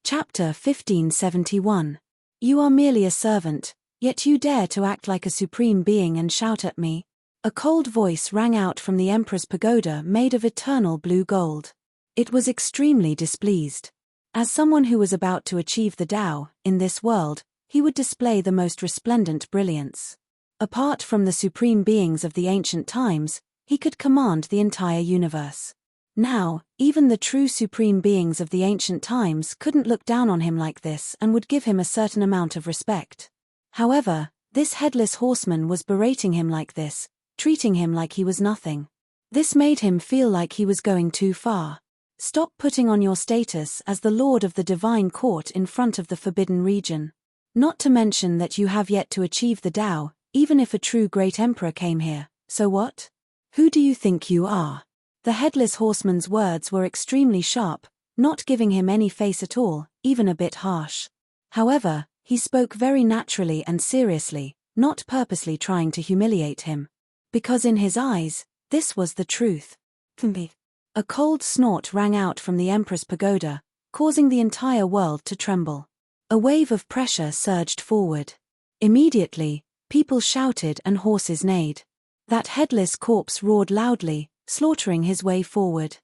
Chapter 1571. You are merely a servant, yet you dare to act like a supreme being and shout at me. A cold voice rang out from the Emperor's pagoda made of eternal blue gold. It was extremely displeased. As someone who was about to achieve the Tao, in this world, he would display the most resplendent brilliance. Apart from the supreme beings of the ancient times, he could command the entire universe. Now, even the true supreme beings of the ancient times couldn't look down on him like this and would give him a certain amount of respect. However, this headless horseman was berating him like this, treating him like he was nothing. This made him feel like he was going too far. Stop putting on your status as the lord of the divine court in front of the forbidden region. Not to mention that you have yet to achieve the Tao, even if a true great emperor came here, so what? Who do you think you are? The headless horseman's words were extremely sharp, not giving him any face at all, even a bit harsh. However, he spoke very naturally and seriously, not purposely trying to humiliate him. Because in his eyes, this was the truth. A cold snort rang out from the Emperor's pagoda, causing the entire world to tremble. A wave of pressure surged forward. Immediately, people shouted and horses neighed. That headless corpse roared loudly, slaughtering his way forward.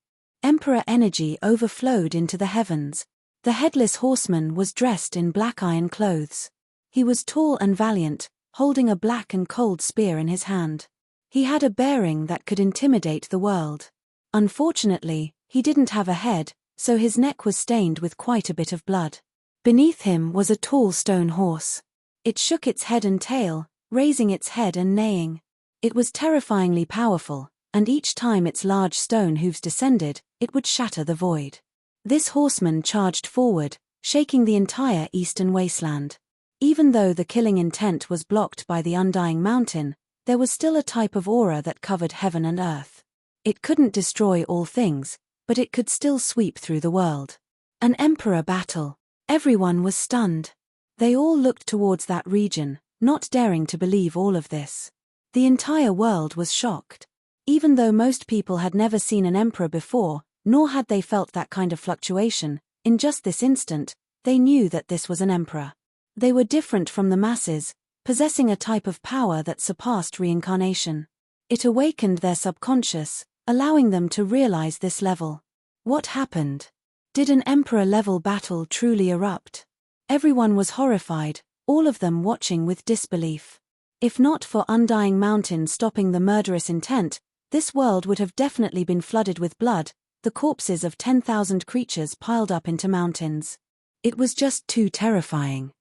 Emperor energy overflowed into the heavens. The headless horseman was dressed in black iron clothes. He was tall and valiant, holding a black and cold spear in his hand. He had a bearing that could intimidate the world. Unfortunately, he didn't have a head, so his neck was stained with quite a bit of blood. Beneath him was a tall stone horse. It shook its head and tail, raising its head and neighing. It was terrifyingly powerful, and each time its large stone hooves descended, it would shatter the void. This horseman charged forward, shaking the entire eastern wasteland. Even though the killing intent was blocked by the undying mountain, there was still a type of aura that covered heaven and earth. It couldn't destroy all things, but it could still sweep through the world. An emperor battle. Everyone was stunned. They all looked towards that region, not daring to believe all of this. The entire world was shocked. Even though most people had never seen an emperor before, nor had they felt that kind of fluctuation, in just this instant, they knew that this was an emperor. They were different from the masses, possessing a type of power that surpassed reincarnation. It awakened their subconscious, allowing them to realize this level. What happened? Did an emperor-level battle truly erupt? Everyone was horrified, all of them watching with disbelief. If not for undying mountain stopping the murderous intent, this world would have definitely been flooded with blood, the corpses of 10,000 creatures piled up into mountains. It was just too terrifying.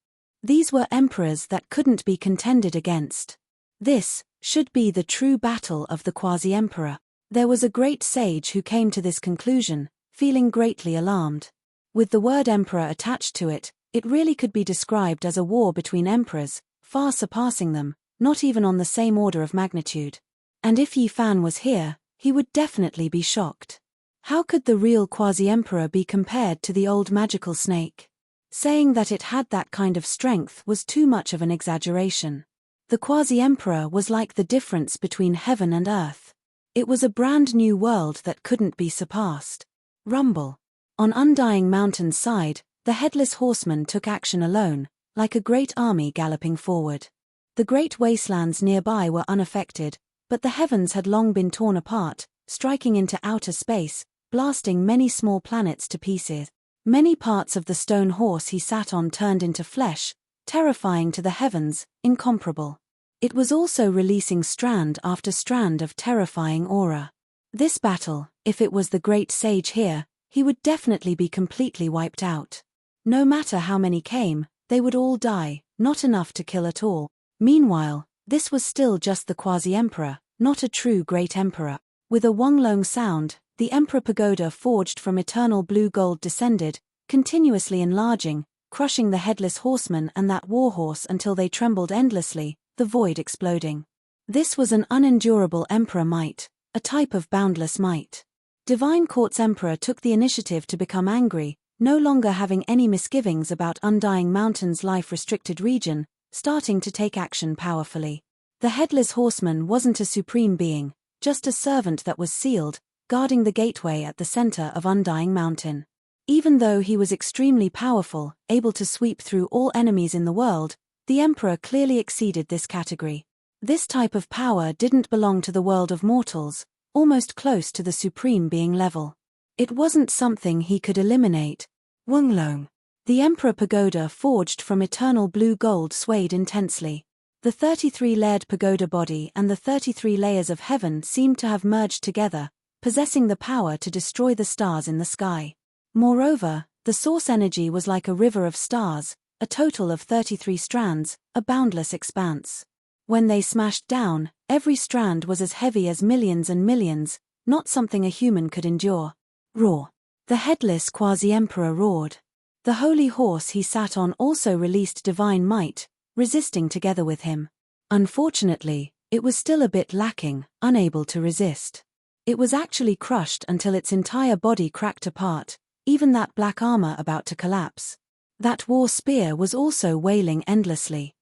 These were emperors that couldn't be contended against. This should be the true battle of the quasi-emperor. There was a great sage who came to this conclusion, feeling greatly alarmed. With the word emperor attached to it, it really could be described as a war between emperors, far surpassing them, not even on the same order of magnitude. And if Yi Fan was here, he would definitely be shocked. How could the real quasi-emperor be compared to the old magical snake? Saying that it had that kind of strength was too much of an exaggeration. The quasi-emperor was like the difference between heaven and earth. It was a brand new world that couldn't be surpassed. Rumble. On Undying Mountain's side, the headless horseman took action alone, like a great army galloping forward. The great wastelands nearby were unaffected, but the heavens had long been torn apart, striking into outer space, blasting many small planets to pieces. Many parts of the stone horse he sat on turned into flesh, terrifying to the heavens, incomparable. It was also releasing strand after strand of terrifying aura. This battle, if it was the great sage here, he would definitely be completely wiped out. No matter how many came, they would all die, not enough to kill at all. Meanwhile, this was still just the quasi-emperor, not a true great emperor. With a wonglong sound, the emperor pagoda forged from eternal blue gold descended, continuously enlarging, crushing the headless horseman and that warhorse until they trembled endlessly, the void exploding. This was an unendurable emperor might, a type of boundless might. Divine Court's emperor took the initiative to become angry, no longer having any misgivings about Undying Mountain's life-restricted region, starting to take action powerfully. The headless horseman wasn't a supreme being, just a servant that was sealed, guarding the gateway at the center of Undying Mountain. Even though he was extremely powerful, able to sweep through all enemies in the world, the Emperor clearly exceeded this category. This type of power didn't belong to the world of mortals, almost close to the supreme being level. It wasn't something he could eliminate. Wunglong. The Emperor Pagoda forged from eternal blue gold swayed intensely. The 33-layered pagoda body and the 33 layers of heaven seemed to have merged together, possessing the power to destroy the stars in the sky. Moreover, the source energy was like a river of stars, a total of 33 strands, a boundless expanse. When they smashed down, every strand was as heavy as millions and millions, not something a human could endure. Roar. The headless quasi-emperor roared. The holy horse he sat on also released divine might, resisting together with him. Unfortunately, it was still a bit lacking, unable to resist. It was actually crushed until its entire body cracked apart, even that black armor about to collapse. That war spear was also wailing endlessly.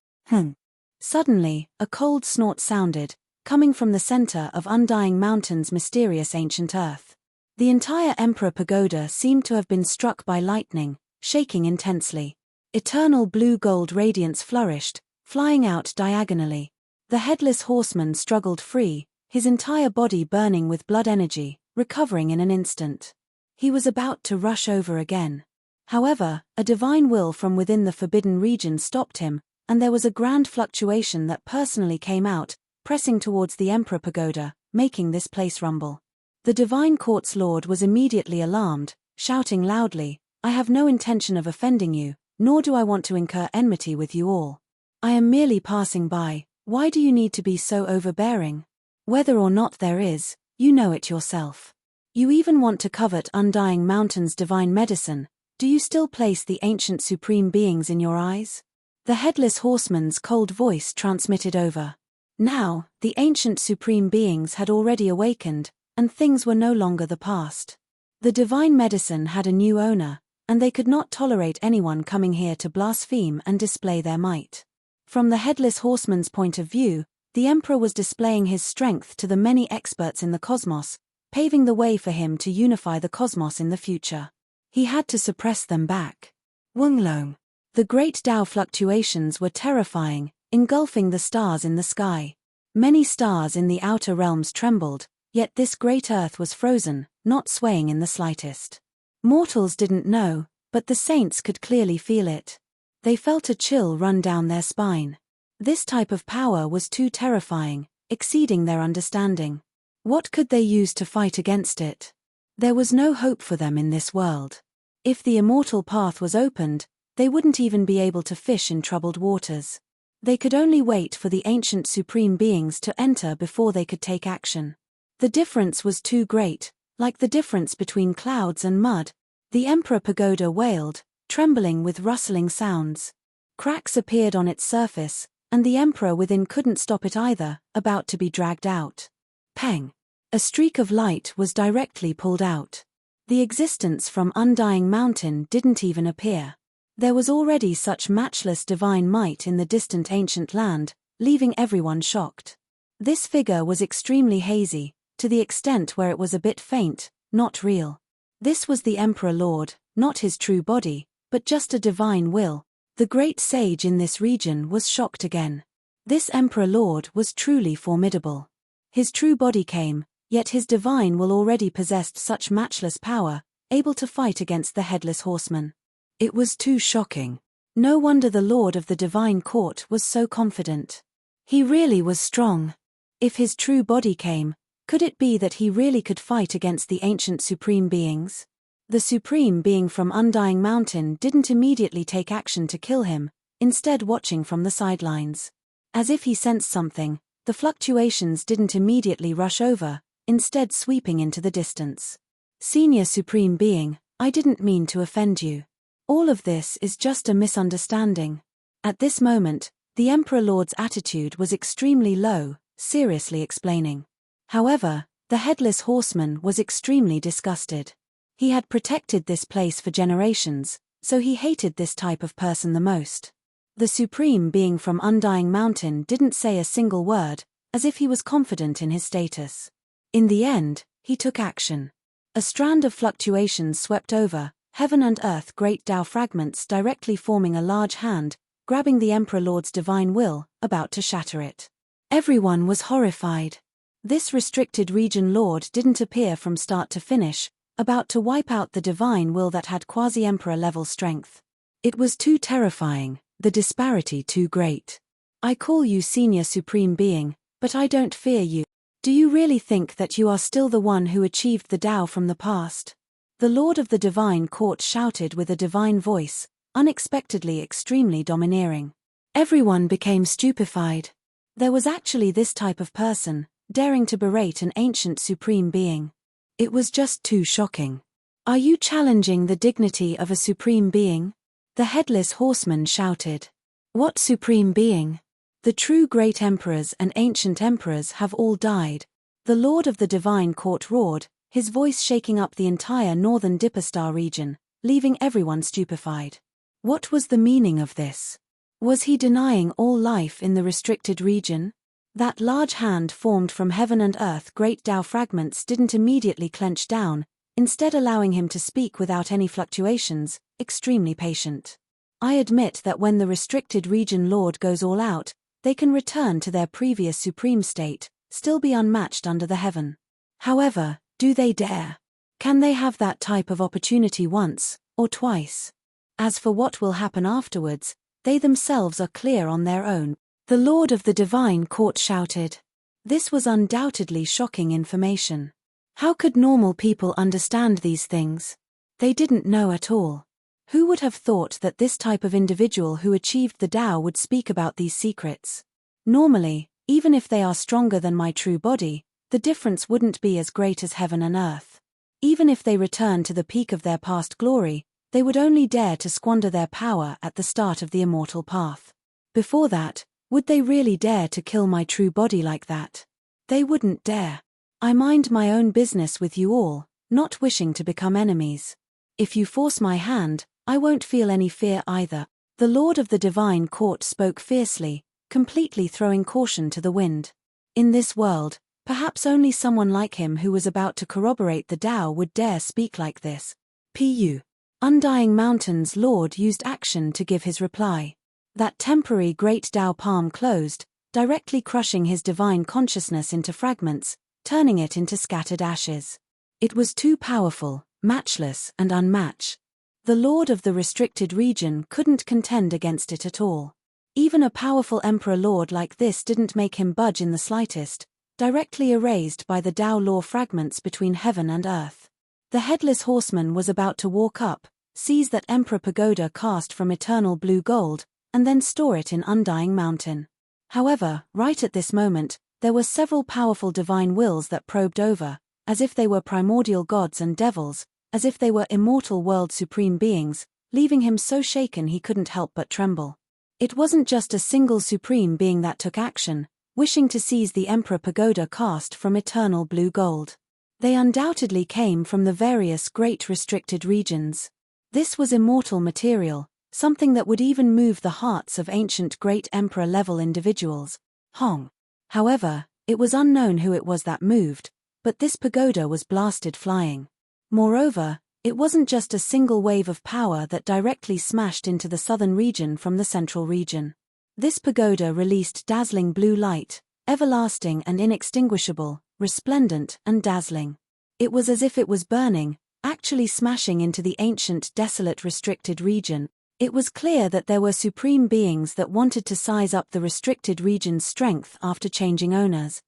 Suddenly, a cold snort sounded, coming from the center of Undying Mountain's mysterious ancient earth. The entire Emperor Pagoda seemed to have been struck by lightning, shaking intensely. Eternal blue-gold radiance flourished, flying out diagonally. The headless horseman struggled free, his entire body burning with blood energy, recovering in an instant. He was about to rush over again. However, a divine will from within the forbidden region stopped him, and there was a grand fluctuation that personally came out, pressing towards the Emperor Pagoda, making this place rumble. The divine court's lord was immediately alarmed, shouting loudly, "I have no intention of offending you, nor do I want to incur enmity with you all. I am merely passing by, why do you need to be so overbearing? Whether or not there is, you know it yourself. You even want to covet Undying Mountain's divine medicine, do you still place the ancient supreme beings in your eyes?" The headless horseman's cold voice transmitted over. Now, the ancient supreme beings had already awakened, and things were no longer the past. The divine medicine had a new owner, and they could not tolerate anyone coming here to blaspheme and display their might. From the headless horseman's point of view, the Emperor was displaying his strength to the many experts in the cosmos, paving the way for him to unify the cosmos in the future. He had to suppress them back. Wunglong. The great Tao fluctuations were terrifying, engulfing the stars in the sky. Many stars in the outer realms trembled, yet this great earth was frozen, not swaying in the slightest. Mortals didn't know, but the saints could clearly feel it. They felt a chill run down their spine. This type of power was too terrifying, exceeding their understanding. What could they use to fight against it? There was no hope for them in this world. If the immortal path was opened, they wouldn't even be able to fish in troubled waters. They could only wait for the ancient supreme beings to enter before they could take action. The difference was too great, like the difference between clouds and mud. The Emperor Pagoda wailed, trembling with rustling sounds. Cracks appeared on its surface, and the Emperor within couldn't stop it either, about to be dragged out. Peng! A streak of light was directly pulled out. The existence from Undying Mountain didn't even appear. There was already such matchless divine might in the distant ancient land, leaving everyone shocked. This figure was extremely hazy, to the extent where it was a bit faint, not real. This was the Emperor Lord, not his true body, but just a divine will. The great sage in this region was shocked again. This Emperor Lord was truly formidable. His true body came, yet his divine will already possessed such matchless power, able to fight against the headless horseman. It was too shocking. No wonder the Lord of the Divine Court was so confident. He really was strong. If his true body came, could it be that he really could fight against the ancient supreme beings? The supreme being from Undying Mountain didn't immediately take action to kill him, instead watching from the sidelines. As if he sensed something, the fluctuations didn't immediately rush over, instead sweeping into the distance. Senior Supreme Being, I didn't mean to offend you. All of this is just a misunderstanding. At this moment, the Emperor Lord's attitude was extremely low, seriously explaining. However, the headless horseman was extremely disgusted. He had protected this place for generations, so he hated this type of person the most. The Supreme Being from Undying Mountain didn't say a single word, as if he was confident in his status. In the end, he took action. A strand of fluctuations swept over, heaven and earth great Tao fragments directly forming a large hand, grabbing the Emperor Lord's divine will, about to shatter it. Everyone was horrified. This restricted region Lord didn't appear from start to finish, about to wipe out the divine will that had quasi-emperor level strength. It was too terrifying, the disparity too great. I call you senior supreme being, but I don't fear you. Do you really think that you are still the one who achieved the Tao from the past? The Lord of the Divine Court shouted with a divine voice, unexpectedly extremely domineering. Everyone became stupefied. There was actually this type of person, daring to berate an ancient supreme being. It was just too shocking. Are you challenging the dignity of a supreme being? The headless horseman shouted. What supreme being? The true great emperors and ancient emperors have all died. The Lord of the Divine Court roared, his voice shaking up the entire northern Dipperstar region, leaving everyone stupefied. What was the meaning of this? Was he denying all life in the restricted region? That large hand formed from heaven and earth great Tao fragments didn't immediately clench down, instead allowing him to speak without any fluctuations, extremely patient. I admit that when the restricted region Lord goes all out, they can return to their previous supreme state, still be unmatched under the heaven. However, do they dare? Can they have that type of opportunity once, or twice? As for what will happen afterwards, they themselves are clear on their own. The Lord of the Divine Court shouted. This was undoubtedly shocking information. How could normal people understand these things? They didn't know at all. Who would have thought that this type of individual who achieved the Tao would speak about these secrets? Normally, even if they are stronger than my true body, the difference wouldn't be as great as heaven and earth. Even if they return to the peak of their past glory, they would only dare to squander their power at the start of the immortal path. Before that, would they really dare to kill my true body like that? They wouldn't dare. I mind my own business with you all, not wishing to become enemies. If you force my hand, I won't feel any fear either. The Lord of the Divine Court spoke fiercely, completely throwing caution to the wind. In this world, perhaps only someone like him who was about to corroborate the Tao would dare speak like this. Pu. Undying Mountain's Lord used action to give his reply. That temporary great Tao palm closed, directly crushing his divine consciousness into fragments, turning it into scattered ashes. It was too powerful, matchless and unmatched. The Lord of the restricted region couldn't contend against it at all. Even a powerful Emperor Lord like this didn't make him budge in the slightest, directly erased by the Tao law fragments between heaven and earth. The headless horseman was about to walk up, seize that Emperor Pagoda cast from eternal blue gold, and then store it in Undying Mountain. However, right at this moment, there were several powerful divine wills that probed over, as if they were primordial gods and devils, as if they were immortal world supreme beings, leaving him so shaken he couldn't help but tremble. It wasn't just a single supreme being that took action, wishing to seize the Emperor Pagoda cast from eternal blue gold. They undoubtedly came from the various great restricted regions. This was immortal material, something that would even move the hearts of ancient great emperor-level individuals. Hong. However, it was unknown who it was that moved, but this pagoda was blasted flying. Moreover, it wasn't just a single wave of power that directly smashed into the southern region from the central region. This pagoda released dazzling blue light, everlasting and inextinguishable, resplendent and dazzling. It was as if it was burning, actually smashing into the ancient desolate restricted region. It was clear that there were supreme beings that wanted to size up the restricted region's strength after changing owners.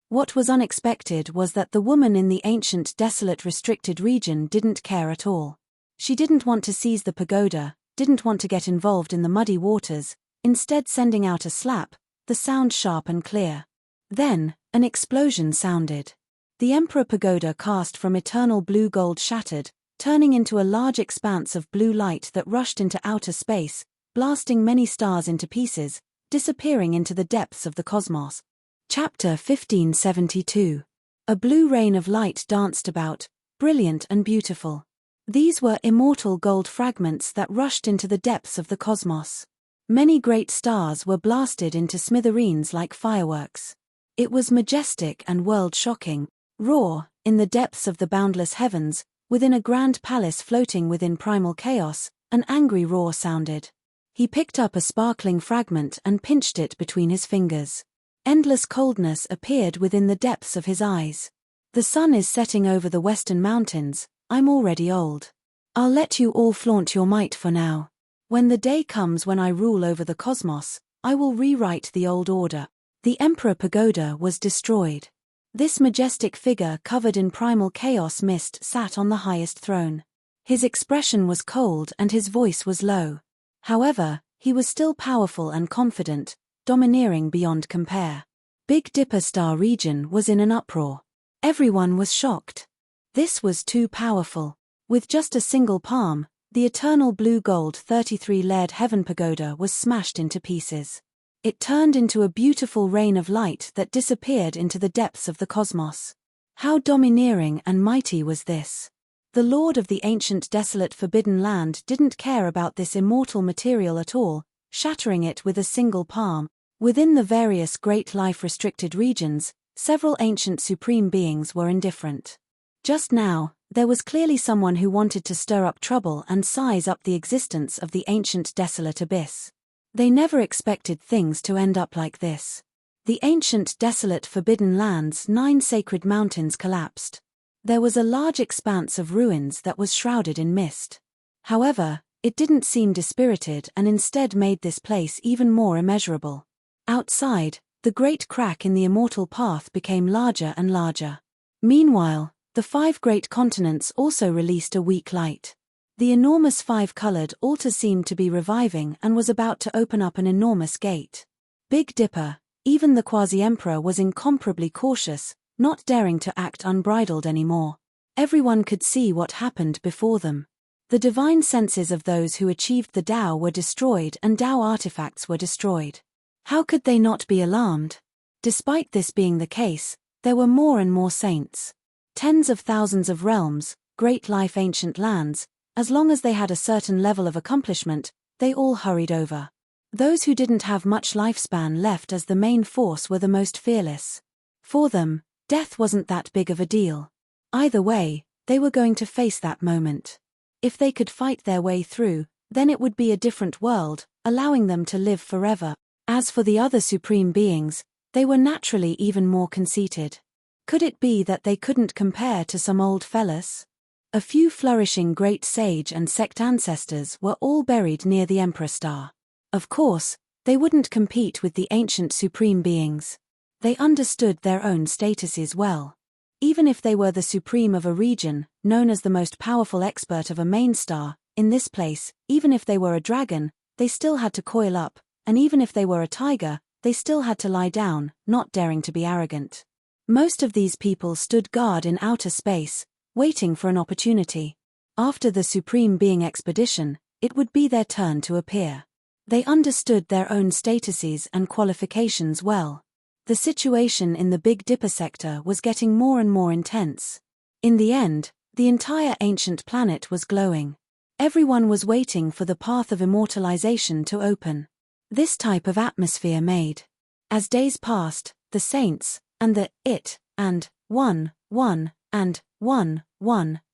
What was unexpected was that the woman in the ancient desolate restricted region didn't care at all. She didn't want to seize the pagoda, didn't want to get involved in the muddy waters, instead sending out a slap, the sound sharp and clear. Then, an explosion sounded. The Emperor Pagoda cast from eternal blue gold shattered, turning into a large expanse of blue light that rushed into outer space, blasting many stars into pieces, disappearing into the depths of the cosmos. Chapter 1572. A blue rain of light danced about, brilliant and beautiful. These were immortal gold fragments that rushed into the depths of the cosmos. Many great stars were blasted into smithereens like fireworks. It was majestic and world-shocking. Raw, in the depths of the boundless heavens, Within a grand palace floating within primal chaos, an angry roar sounded. He picked up a sparkling fragment and pinched it between his fingers. Endless coldness appeared within the depths of his eyes. The sun is setting over the western mountains, I'm already old. I'll let you all flaunt your might for now. When the day comes when I rule over the cosmos, I will rewrite the old order. The Emperor Pagoda was destroyed. This majestic figure covered in primal chaos mist sat on the highest throne. His expression was cold and his voice was low. However, he was still powerful and confident, domineering beyond compare. Big Dipper Star region was in an uproar. Everyone was shocked. This was too powerful. With just a single palm, the eternal blue-gold 33-layered heaven pagoda was smashed into pieces. It turned into a beautiful rain of light that disappeared into the depths of the cosmos. How domineering and mighty was this? The lord of the ancient desolate forbidden land didn't care about this immortal material at all, shattering it with a single palm. Within the various great life-restricted regions, several ancient supreme beings were indifferent. Just now, there was clearly someone who wanted to stir up trouble and size up the existence of the ancient desolate abyss. They never expected things to end up like this. The ancient desolate forbidden land's 9 sacred mountains collapsed. There was a large expanse of ruins that was shrouded in mist. However, it didn't seem dispirited and instead made this place even more immeasurable. Outside, the great crack in the immortal path became larger and larger. Meanwhile, the 5 great continents also released a weak light. The enormous 5-colored altar seemed to be reviving and was about to open up an enormous gate. Big Dipper, even the quasi-emperor, was incomparably cautious, not daring to act unbridled anymore. Everyone could see what happened before them. The divine senses of those who achieved the Tao were destroyed and Tao artifacts were destroyed. How could they not be alarmed? Despite this being the case, there were more and more saints. Tens of thousands of realms, great life ancient lands, as long as they had a certain level of accomplishment, they all hurried over. Those who didn't have much lifespan left as the main force were the most fearless. For them, death wasn't that big of a deal. Either way, they were going to face that moment. If they could fight their way through, then it would be a different world, allowing them to live forever. As for the other supreme beings, they were naturally even more conceited. Could it be that they couldn't compare to some old fellas? A few flourishing great sage and sect ancestors were all buried near the Emperor Star. Of course, they wouldn't compete with the ancient supreme beings. They understood their own statuses well. Even if they were the supreme of a region, known as the most powerful expert of a main star, in this place, even if they were a dragon, they still had to coil up, and even if they were a tiger, they still had to lie down, not daring to be arrogant. Most of these people stood guard in outer space, waiting for an opportunity. After the Supreme Being expedition, it would be their turn to appear. They understood their own statuses and qualifications well. The situation in the Big Dipper sector was getting more and more intense. In the end, the entire ancient planet was glowing. Everyone was waiting for the path of immortalization to open. This type of atmosphere made. As days passed, the saints, and the it, and one,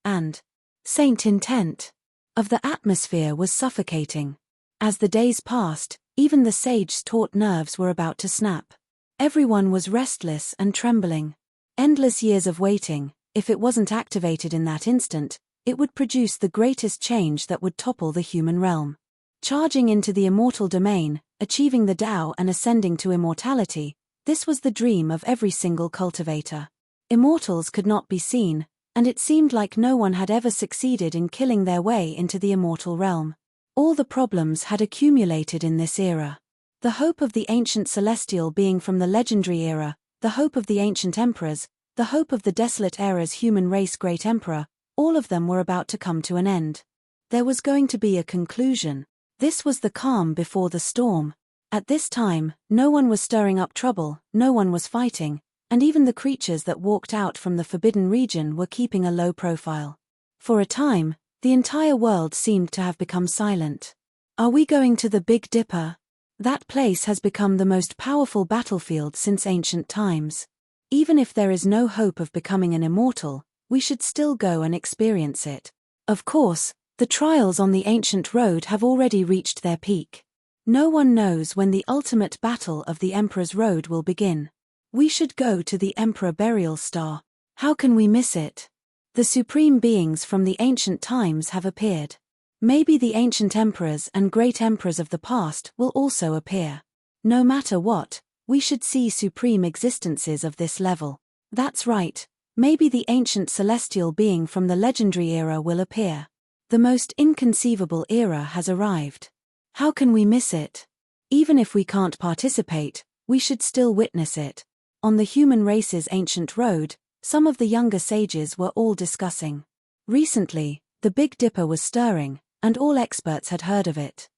and saint intent of the atmosphere was suffocating. As the days passed, even the sage's taut nerves were about to snap. Everyone was restless and trembling. Endless years of waiting, if it wasn't activated in that instant, it would produce the greatest change that would topple the human realm. Charging into the immortal domain, achieving the Tao and ascending to immortality, this was the dream of every single cultivator. Immortals could not be seen, and it seemed like no one had ever succeeded in killing their way into the immortal realm. All the problems had accumulated in this era. The hope of the ancient celestial being from the legendary era, the hope of the ancient emperors, the hope of the desolate era's human race great emperor, all of them were about to come to an end. There was going to be a conclusion. This was the calm before the storm. At this time, no one was stirring up trouble, no one was fighting, and even the creatures that walked out from the forbidden region were keeping a low profile. For a time, the entire world seemed to have become silent. Are we going to the Big Dipper? That place has become the most powerful battlefield since ancient times. Even if there is no hope of becoming an immortal, we should still go and experience it. Of course, the trials on the ancient road have already reached their peak. No one knows when the ultimate battle of the Emperor's Road will begin. We should go to the Emperor Burial Star. How can we miss it? The supreme beings from the ancient times have appeared. Maybe the ancient emperors and great emperors of the past will also appear. No matter what, we should see supreme existences of this level. That's right, maybe the ancient celestial being from the legendary era will appear. The most inconceivable era has arrived. How can we miss it? Even if we can't participate, we should still witness it. On the human race's ancient road, some of the younger sages were all discussing. Recently, the Big Dipper was stirring, and all experts had heard of it.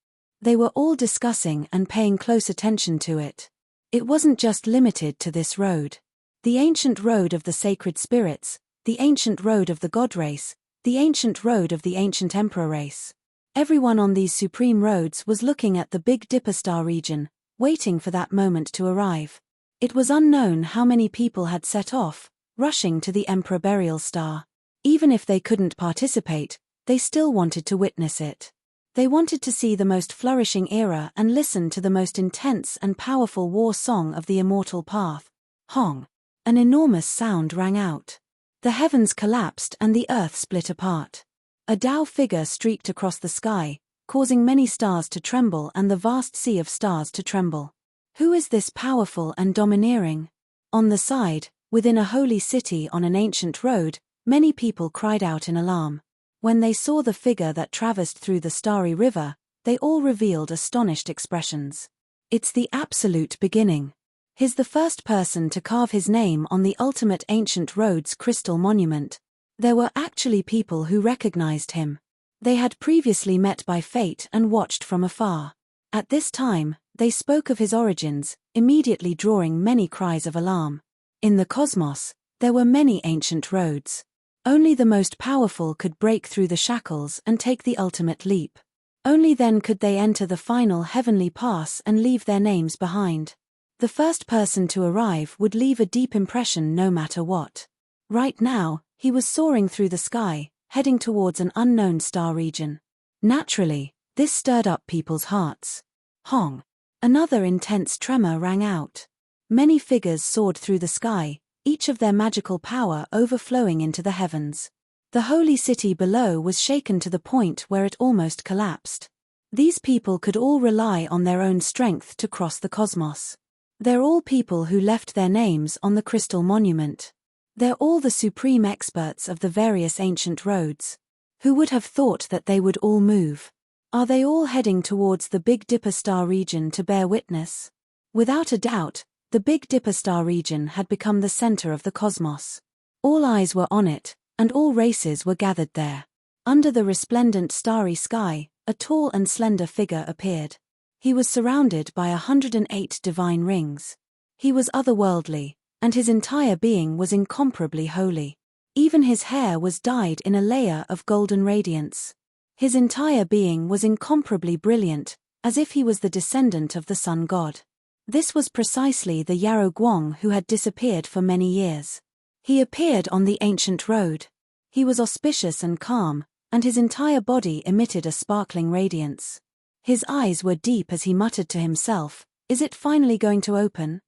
They were all discussing and paying close attention to it. It wasn't just limited to this road. The ancient road of the sacred spirits, the ancient road of the god race, the ancient road of the ancient emperor race. Everyone on these supreme roads was looking at the Big Dipper star region, waiting for that moment to arrive. It was unknown how many people had set off, rushing to the Emperor Burial Star. Even if they couldn't participate, they still wanted to witness it. They wanted to see the most flourishing era and listen to the most intense and powerful war song of the immortal path. Hong! An enormous sound rang out. The heavens collapsed and the earth split apart. A Dao figure streaked across the sky, causing many stars to tremble and the vast sea of stars to tremble. Who is this powerful and domineering? On the side, within a holy city on an ancient road, many people cried out in alarm. When they saw the figure that traversed through the starry river, they all revealed astonished expressions. It's the absolute beginning. He's the first person to carve his name on the ultimate ancient road's crystal monument. There were actually people who recognized him. They had previously met by fate and watched from afar. At this time, they spoke of his origins, immediately drawing many cries of alarm. In the cosmos, there were many ancient roads. Only the most powerful could break through the shackles and take the ultimate leap. Only then could they enter the final heavenly pass and leave their names behind. The first person to arrive would leave a deep impression no matter what. Right now, he was soaring through the sky, heading towards an unknown star region. Naturally, this stirred up people's hearts. Hong! Another intense tremor rang out. Many figures soared through the sky, each of their magical power overflowing into the heavens. The holy city below was shaken to the point where it almost collapsed. These people could all rely on their own strength to cross the cosmos. They're all people who left their names on the crystal monument. They're all the supreme experts of the various ancient roads. Who would have thought that they would all move? Are they all heading towards the Big Dipper star region to bear witness? Without a doubt, the Big Dipper star region had become the center of the cosmos. All eyes were on it, and all races were gathered there. Under the resplendent starry sky, a tall and slender figure appeared. He was surrounded by 108 divine rings. He was otherworldly, and his entire being was incomparably holy. Even his hair was dyed in a layer of golden radiance. His entire being was incomparably brilliant, as if he was the descendant of the sun god. This was precisely the Yarrow Guang who had disappeared for many years. He appeared on the ancient road. He was auspicious and calm, and his entire body emitted a sparkling radiance. His eyes were deep as he muttered to himself, "Is it finally going to open?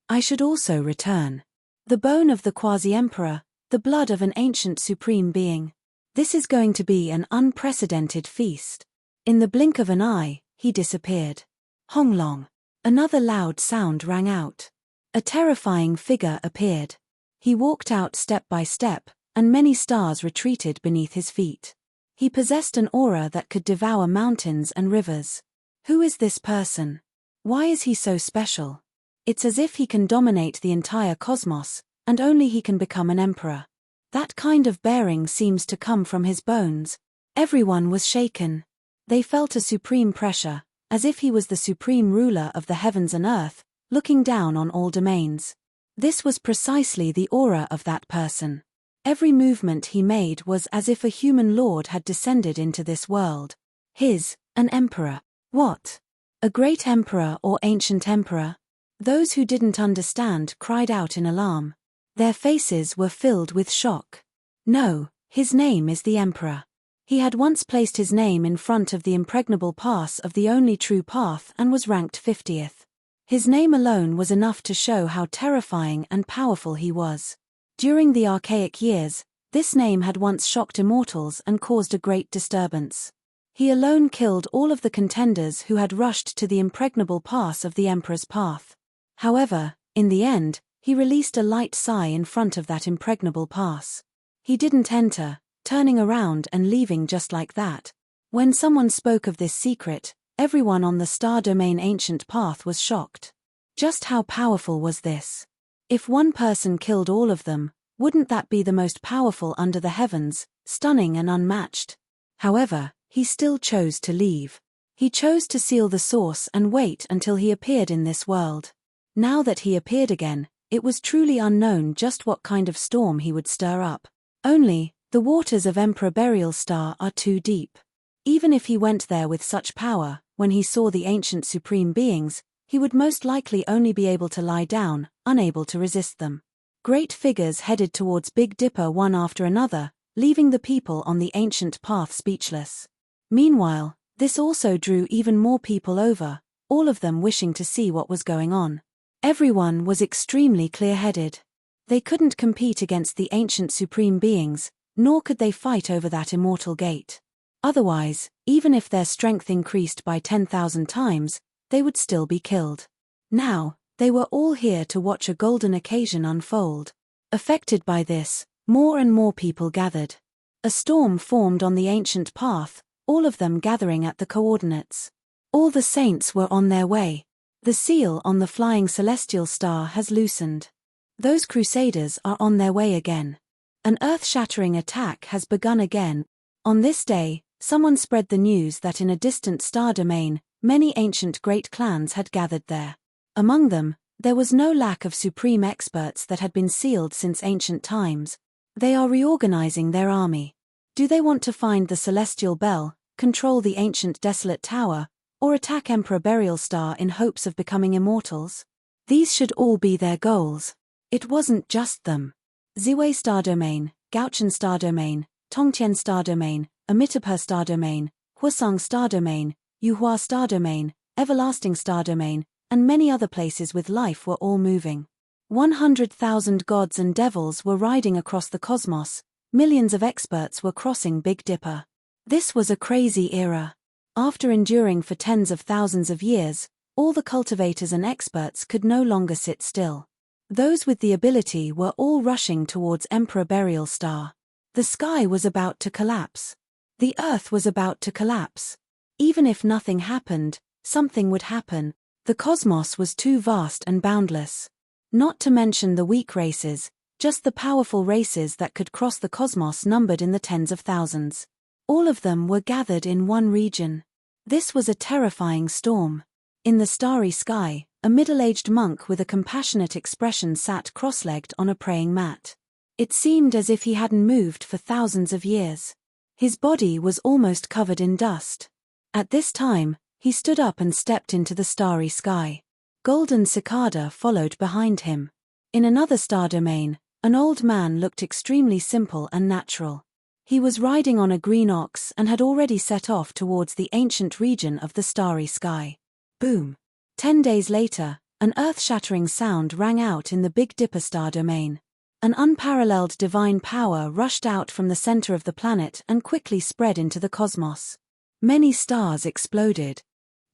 I should also return. The bone of the quasi-emperor, the blood of an ancient supreme being. This is going to be an unprecedented feast." In the blink of an eye, he disappeared. Hong Long! Another loud sound rang out. A terrifying figure appeared. He walked out step by step, and many stars retreated beneath his feet. He possessed an aura that could devour mountains and rivers. Who is this person? Why is he so special? It's as if he can dominate the entire cosmos, and only he can become an emperor. That kind of bearing seems to come from his bones. Everyone was shaken. They felt a supreme pressure, as if he was the supreme ruler of the heavens and earth, looking down on all domains. This was precisely the aura of that person. Every movement he made was as if a human lord had descended into this world. An emperor. What? A great emperor or ancient emperor? Those who didn't understand cried out in alarm. Their faces were filled with shock. No, his name is the Emperor. He had once placed his name in front of the impregnable pass of the only true path and was ranked 50th. His name alone was enough to show how terrifying and powerful he was. During the archaic years, this name had once shocked immortals and caused a great disturbance. He alone killed all of the contenders who had rushed to the impregnable pass of the Emperor's path. However, in the end, he released a light sigh in front of that impregnable pass. He didn't enter, turning around and leaving just like that. When someone spoke of this secret, everyone on the star domain ancient path was shocked. Just how powerful was this? If one person killed all of them, wouldn't that be the most powerful under the heavens, stunning and unmatched? However, he still chose to leave. He chose to seal the source and wait until he appeared in this world. Now that he appeared again, it was truly unknown just what kind of storm he would stir up. Only, the waters of Emperor Burial Star are too deep. Even if he went there with such power, when he saw the ancient supreme beings, he would most likely only be able to lie down, unable to resist them. Great figures headed towards Big Dipper one after another, leaving the people on the ancient path speechless. Meanwhile, this also drew even more people over, all of them wishing to see what was going on. Everyone was extremely clear-headed. They couldn't compete against the ancient supreme beings, nor could they fight over that immortal gate. Otherwise, even if their strength increased by 10,000 times, they would still be killed. Now, they were all here to watch a golden occasion unfold. Affected by this, more and more people gathered. A storm formed on the ancient path, all of them gathering at the coordinates. All the saints were on their way. The seal on the flying celestial star has loosened. Those crusaders are on their way again. An earth-shattering attack has begun again. On this day, someone spread the news that in a distant star domain, many ancient great clans had gathered there. Among them, there was no lack of supreme experts that had been sealed since ancient times. They are reorganizing their army. Do they want to find the celestial bell, control the ancient desolate tower, or attack Emperor Burial Star in hopes of becoming immortals? These should all be their goals. It wasn't just them. Ziwei Star Domain, Gaochen Star Domain, Tongtian Star Domain, Amitabha Star Domain, Huasang Star Domain, Yuhua Star Domain, Everlasting Star Domain, and many other places with life were all moving. 100,000 gods and devils were riding across the cosmos, millions of experts were crossing Big Dipper. This was a crazy era. After enduring for tens of thousands of years, all the cultivators and experts could no longer sit still. Those with the ability were all rushing towards Emperor Burial Star. The sky was about to collapse. The earth was about to collapse. Even if nothing happened, something would happen. The cosmos was too vast and boundless. Not to mention the weak races, just the powerful races that could cross the cosmos numbered in the tens of thousands. All of them were gathered in one region. This was a terrifying storm. In the starry sky, a middle-aged monk with a compassionate expression sat cross-legged on a praying mat. It seemed as if he hadn't moved for thousands of years. His body was almost covered in dust. At this time, he stood up and stepped into the starry sky. Golden Cicada followed behind him. In another star domain, an old man looked extremely simple and natural. He was riding on a green ox and had already set off towards the ancient region of the starry sky. Boom! 10 days later, an earth-shattering sound rang out in the Big Dipper star domain. An unparalleled divine power rushed out from the center of the planet and quickly spread into the cosmos. Many stars exploded.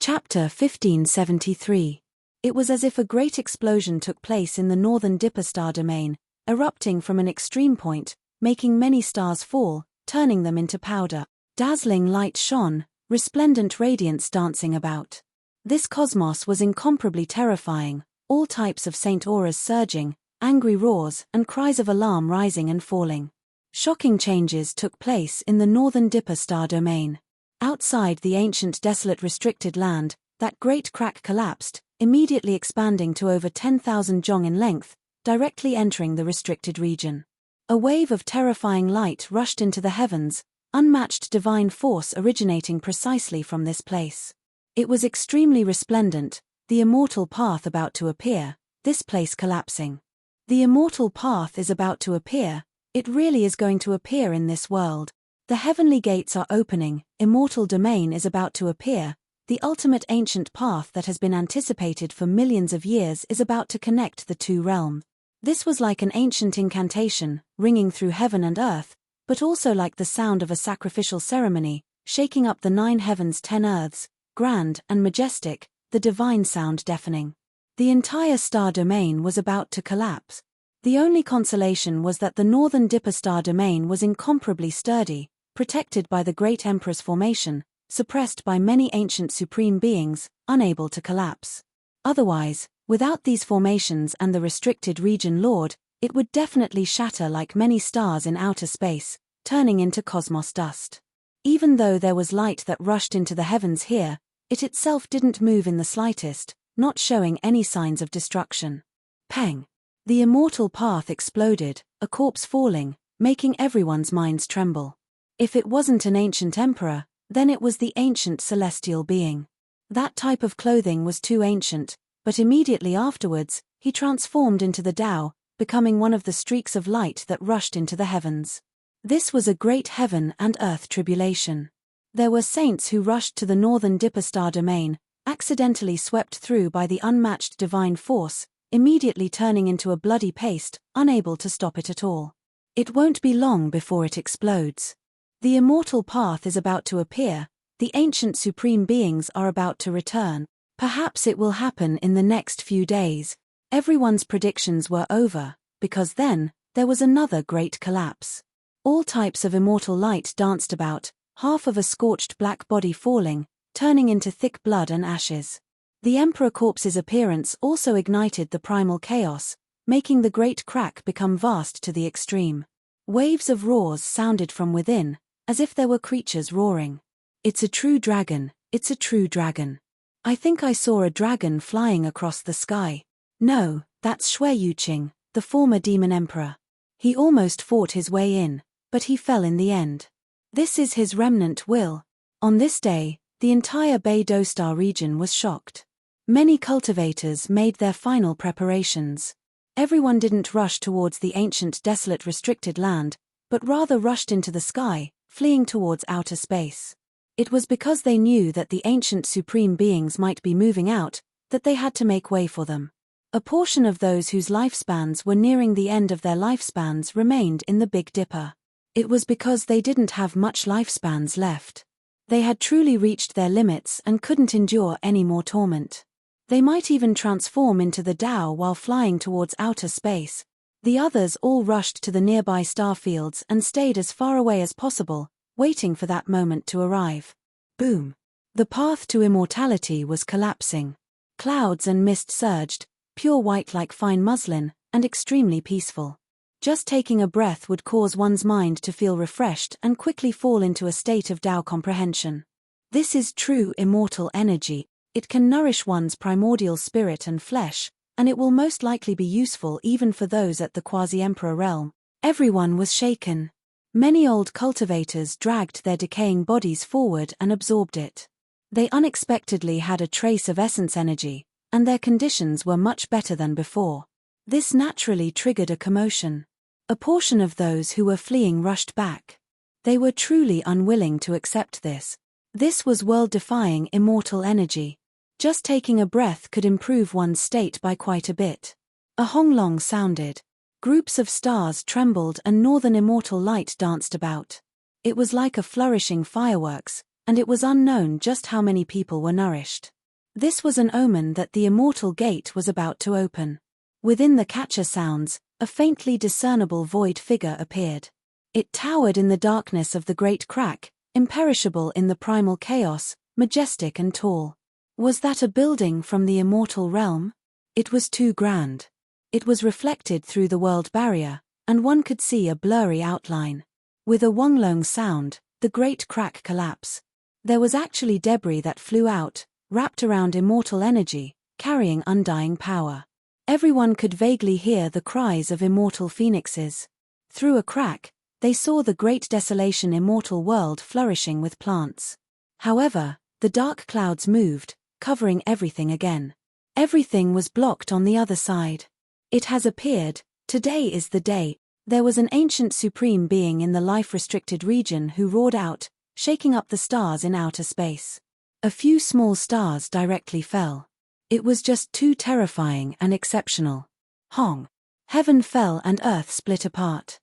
Chapter 1573. It was as if a great explosion took place in the northern Dipper star domain, erupting from an extreme point, making many stars fall, turning them into powder. Dazzling light shone, resplendent radiance dancing about. This cosmos was incomparably terrifying, all types of Saint auras surging, angry roars and cries of alarm rising and falling. Shocking changes took place in the northern Dipper star domain. Outside the ancient desolate restricted land, that great crack collapsed, immediately expanding to over 10,000 zhong in length, directly entering the restricted region. A wave of terrifying light rushed into the heavens, unmatched divine force originating precisely from this place. It was extremely resplendent, the immortal path about to appear, this place collapsing. The immortal path is about to appear, It really is going to appear in this world. The heavenly gates are opening, immortal domain is about to appear, the ultimate ancient path that has been anticipated for millions of years is about to connect the two realms. This was like an ancient incantation, ringing through heaven and earth, but also like the sound of a sacrificial ceremony, shaking up the 9 heavens 10 earths, grand and majestic, the divine sound deafening. The entire star domain was about to collapse. The only consolation was that the northern Dipper star domain was incomparably sturdy, protected by the Great Empress formation, suppressed by many ancient supreme beings, unable to collapse. Otherwise, without these formations and the restricted region lord, it would definitely shatter like many stars in outer space, turning into cosmos dust. Even though there was light that rushed into the heavens here, it itself didn't move in the slightest, not showing any signs of destruction. Peng! The immortal path exploded, a corpse falling, making everyone's minds tremble. If it wasn't an ancient emperor, then it was the ancient celestial being. That type of clothing was too ancient, but immediately afterwards, he transformed into the Tao, becoming one of the streaks of light that rushed into the heavens. This was a great heaven and earth tribulation. There were saints who rushed to the northern Dipper star domain, accidentally swept through by the unmatched divine force, immediately turning into a bloody paste, unable to stop it at all. It won't be long before it explodes. The immortal path is about to appear, the ancient supreme beings are about to return. Perhaps it will happen in the next few days. Everyone's predictions were over, because then, there was another great collapse. All types of immortal light danced about, half of a scorched black body falling, turning into thick blood and ashes. The Emperor Corpse's appearance also ignited the primal chaos, making the great crack become vast to the extreme. Waves of roars sounded from within, as if there were creatures roaring. It's a true dragon, it's a true dragon. I think I saw a dragon flying across the sky. No, that's Shui Yuqing, the former demon emperor. He almost fought his way in, but he fell in the end. This is his remnant will. On this day, the entire Beidou Star region was shocked. Many cultivators made their final preparations. Everyone didn't rush towards the ancient desolate restricted land, but rather rushed into the sky, fleeing towards outer space. It was because they knew that the ancient supreme beings might be moving out, that they had to make way for them. A portion of those whose lifespans were nearing the end of their lifespans remained in the Big Dipper. It was because they didn't have much lifespans left. They had truly reached their limits and couldn't endure any more torment. They might even transform into the Tao while flying towards outer space. The others all rushed to the nearby star fields and stayed as far away as possible, waiting for that moment to arrive. Boom! The path to immortality was collapsing. Clouds and mist surged, pure white like fine muslin, and extremely peaceful. Just taking a breath would cause one's mind to feel refreshed and quickly fall into a state of Tao comprehension. This is true immortal energy. It can nourish one's primordial spirit and flesh, and it will most likely be useful even for those at the quasi-emperor realm. Everyone was shaken. Many old cultivators dragged their decaying bodies forward and absorbed it. They unexpectedly had a trace of essence energy, and their conditions were much better than before. This naturally triggered a commotion. A portion of those who were fleeing rushed back. They were truly unwilling to accept this. This was world-defying immortal energy. Just taking a breath could improve one's state by quite a bit. A honglong sounded. Groups of stars trembled and northern immortal light danced about. It was like a flourishing fireworks, and it was unknown just how many people were nourished. This was an omen that the immortal gate was about to open. Within the catcher sounds, a faintly discernible void figure appeared. It towered in the darkness of the great crack, imperishable in the primal chaos, majestic and tall. Was that a building from the immortal realm? It was too grand. It was reflected through the world barrier, and one could see a blurry outline. With a wonglong sound, the great crack collapsed. There was actually debris that flew out, wrapped around immortal energy, carrying undying power. Everyone could vaguely hear the cries of immortal phoenixes. Through a crack, they saw the great desolation immortal world flourishing with plants. However, the dark clouds moved, covering everything again. Everything was blocked on the other side. It has appeared, today is the day. There was an ancient supreme being in the life-restricted region who roared out, shaking up the stars in outer space. A few small stars directly fell. It was just too terrifying and exceptional. Hong. Heaven fell and earth split apart.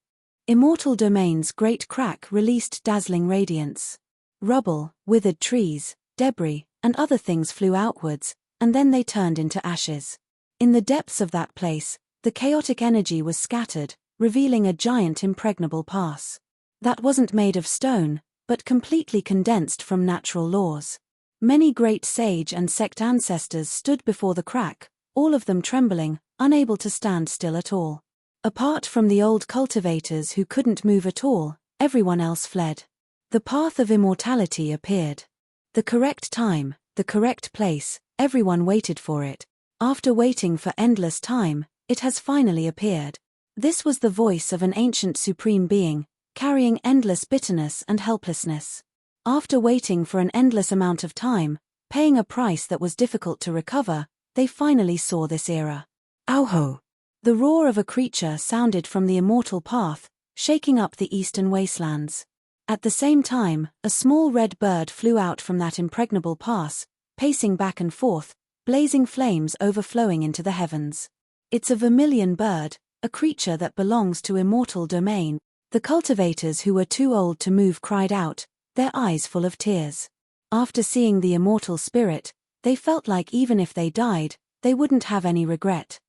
Immortal Domain's great crack released dazzling radiance. Rubble, withered trees, debris, and other things flew outwards, and then they turned into ashes. In the depths of that place, the chaotic energy was scattered, revealing a giant impregnable pass. That wasn't made of stone, but completely condensed from natural laws. Many great sage and sect ancestors stood before the crack, all of them trembling, unable to stand still at all. Apart from the old cultivators who couldn't move at all, everyone else fled. The path of immortality appeared. The correct time, the correct place, everyone waited for it. After waiting for endless time, it has finally appeared. This was the voice of an ancient supreme being, carrying endless bitterness and helplessness. After waiting for an endless amount of time, paying a price that was difficult to recover, they finally saw this era. Auho! The roar of a creature sounded from the immortal path, shaking up the eastern wastelands. At the same time, a small red bird flew out from that impregnable pass, pacing back and forth, blazing flames overflowing into the heavens. It's a vermilion bird, a creature that belongs to Immortal Domain. The cultivators who were too old to move cried out, their eyes full of tears. After seeing the immortal spirit, they felt like even if they died, they wouldn't have any regret.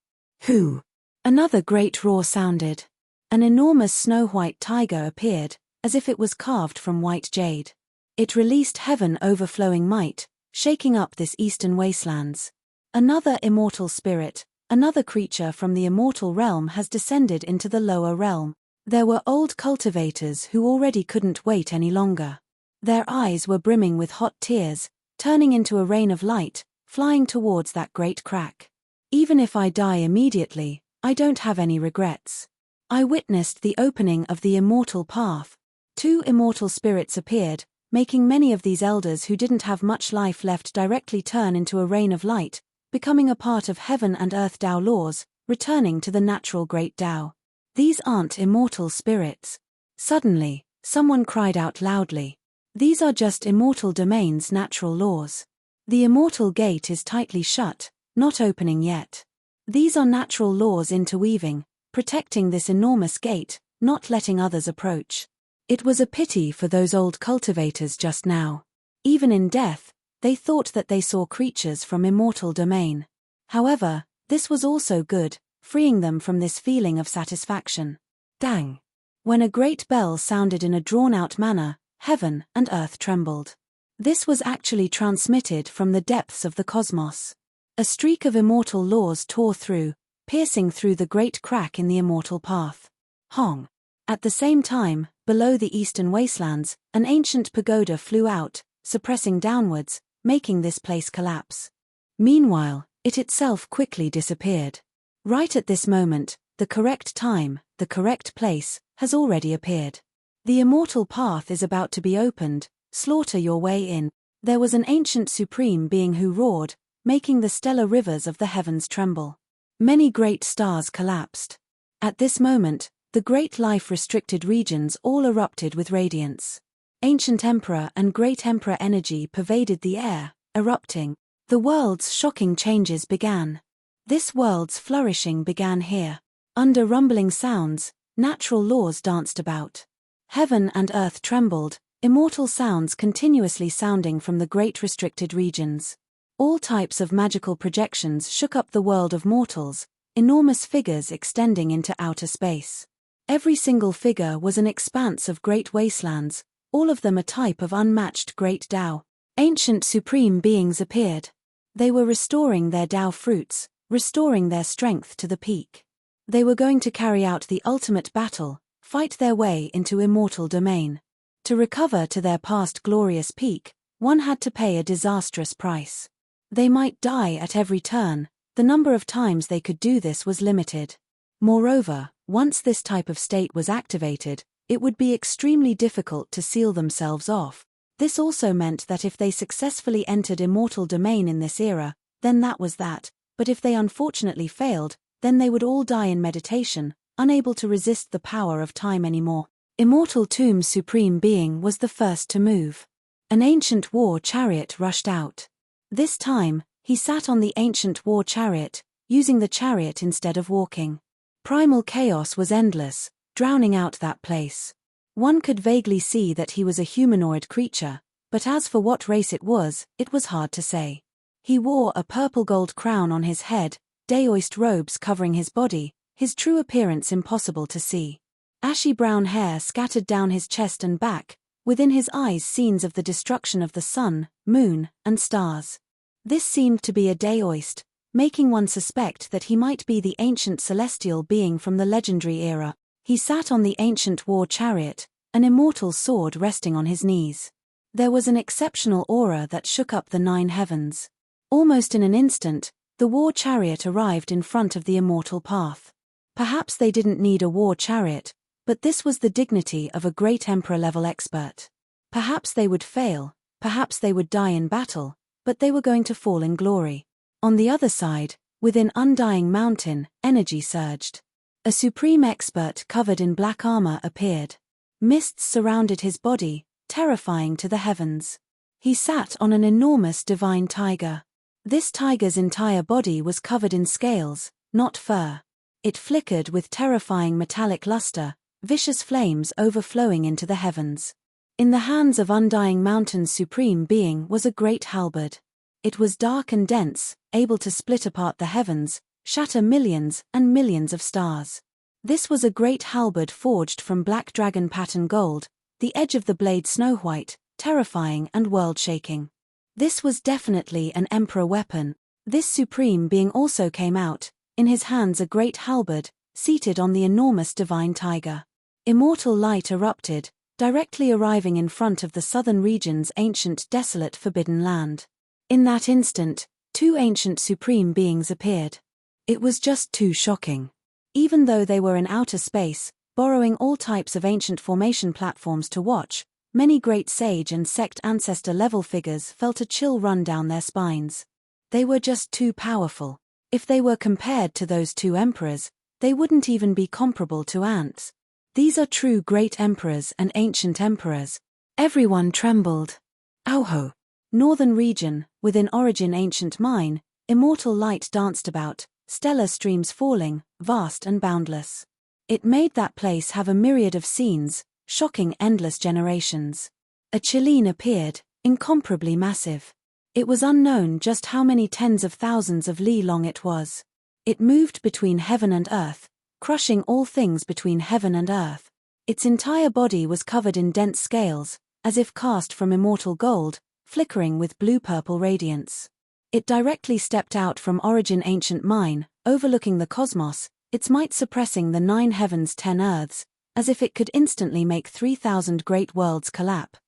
Who? Another great roar sounded. An enormous snow-white tiger appeared, as if it was carved from white jade. It released heaven-overflowing might, shaking up this eastern wastelands. Another immortal spirit, another creature from the immortal realm has descended into the lower realm. There were old cultivators who already couldn't wait any longer. Their eyes were brimming with hot tears, turning into a rain of light, flying towards that great crack. Even if I die immediately, I don't have any regrets. I witnessed the opening of the immortal path. 2 immortal spirits appeared, making many of these elders who didn't have much life left directly turn into a rain of light, becoming a part of heaven and earth Tao laws, returning to the natural great Tao. These aren't immortal spirits. Suddenly, someone cried out loudly. These are just Immortal Domain's natural laws. The immortal gate is tightly shut, not opening yet. These are natural laws interweaving, protecting this enormous gate, not letting others approach. It was a pity for those old cultivators just now. Even in death, they thought that they saw creatures from Immortal Domain. However, this was also good, freeing them from this feeling of satisfaction. Dang! When a great bell sounded in a drawn-out manner, heaven and earth trembled. This was actually transmitted from the depths of the cosmos. A streak of immortal laws tore through, piercing through the great crack in the immortal path. Hong! At the same time, below the eastern wastelands, an ancient pagoda flew out, suppressing downwards, making this place collapse. Meanwhile, it itself quickly disappeared. Right at this moment, the correct time, the correct place, has already appeared. The immortal path is about to be opened, slaughter your way in. There was an ancient supreme being who roared, making the stellar rivers of the heavens tremble. Many great stars collapsed. At this moment, the great life-restricted regions all erupted with radiance. Ancient Emperor and Great Emperor energy pervaded the air, erupting. The world's shocking changes began. This world's flourishing began here. Under rumbling sounds, natural laws danced about. Heaven and earth trembled, immortal sounds continuously sounding from the great restricted regions. All types of magical projections shook up the world of mortals, enormous figures extending into outer space. Every single figure was an expanse of great wastelands, all of them a type of unmatched great Tao. Ancient supreme beings appeared. They were restoring their Tao fruits, restoring their strength to the peak. They were going to carry out the ultimate battle, fight their way into Immortal Domain. To recover to their past glorious peak, one had to pay a disastrous price. They might die at every turn, the number of times they could do this was limited. Moreover, once this type of state was activated, it would be extremely difficult to seal themselves off. This also meant that if they successfully entered Immortal Domain in this era, then that was that, but if they unfortunately failed, then they would all die in meditation, unable to resist the power of time anymore. Immortal Tomb's supreme being was the first to move. An ancient war chariot rushed out. This time, he sat on the ancient war chariot, using the chariot instead of walking. Primal chaos was endless, drowning out that place. One could vaguely see that he was a humanoid creature, but as for what race it was hard to say. He wore a purple-gold crown on his head, daoist robes covering his body, his true appearance impossible to see. Ashy brown hair scattered down his chest and back, within his eyes scenes of the destruction of the sun, moon, and stars. This seemed to be a daoist, making one suspect that he might be the ancient celestial being from the legendary era. He sat on the ancient war chariot, an immortal sword resting on his knees. There was an exceptional aura that shook up the 9 heavens. Almost in an instant, the war chariot arrived in front of the immortal path. Perhaps they didn't need a war chariot, but this was the dignity of a great emperor-level expert. Perhaps they would fail, perhaps they would die in battle, but they were going to fall in glory. On the other side, within Undying Mountain, energy surged. A supreme expert covered in black armor appeared. Mists surrounded his body, terrifying to the heavens. He sat on an enormous divine tiger. This tiger's entire body was covered in scales, not fur. It flickered with terrifying metallic luster, vicious flames overflowing into the heavens. In the hands of Undying Mountain's supreme being was a great halberd. It was dark and dense, able to split apart the heavens, shatter millions and millions of stars. This was a great halberd forged from black dragon pattern gold, the edge of the blade snow-white, terrifying and world-shaking. This was definitely an emperor weapon. This supreme being also came out, in his hands a great halberd, seated on the enormous divine tiger. Immortal light erupted, directly arriving in front of the southern region's ancient desolate forbidden land. In that instant, 2 ancient supreme beings appeared. It was just too shocking. Even though they were in outer space, borrowing all types of ancient formation platforms to watch, many great sage and sect ancestor-level figures felt a chill run down their spines. They were just too powerful. If they were compared to those 2 emperors, they wouldn't even be comparable to ants. These are true great emperors and ancient emperors. Everyone trembled. Auho. Northern region, within Origin Ancient Mine, immortal light danced about, stellar streams falling, vast and boundless. It made that place have a myriad of scenes, shocking endless generations. A Chileen appeared, incomparably massive. It was unknown just how many tens of thousands of li long it was. It moved between heaven and earth, crushing all things between heaven and earth. Its entire body was covered in dense scales, as if cast from immortal gold, flickering with blue-purple radiance. It directly stepped out from Origin Ancient Mine, overlooking the cosmos, its might suppressing the 9 heavens 10 earths, as if it could instantly make 3,000 great worlds collapse.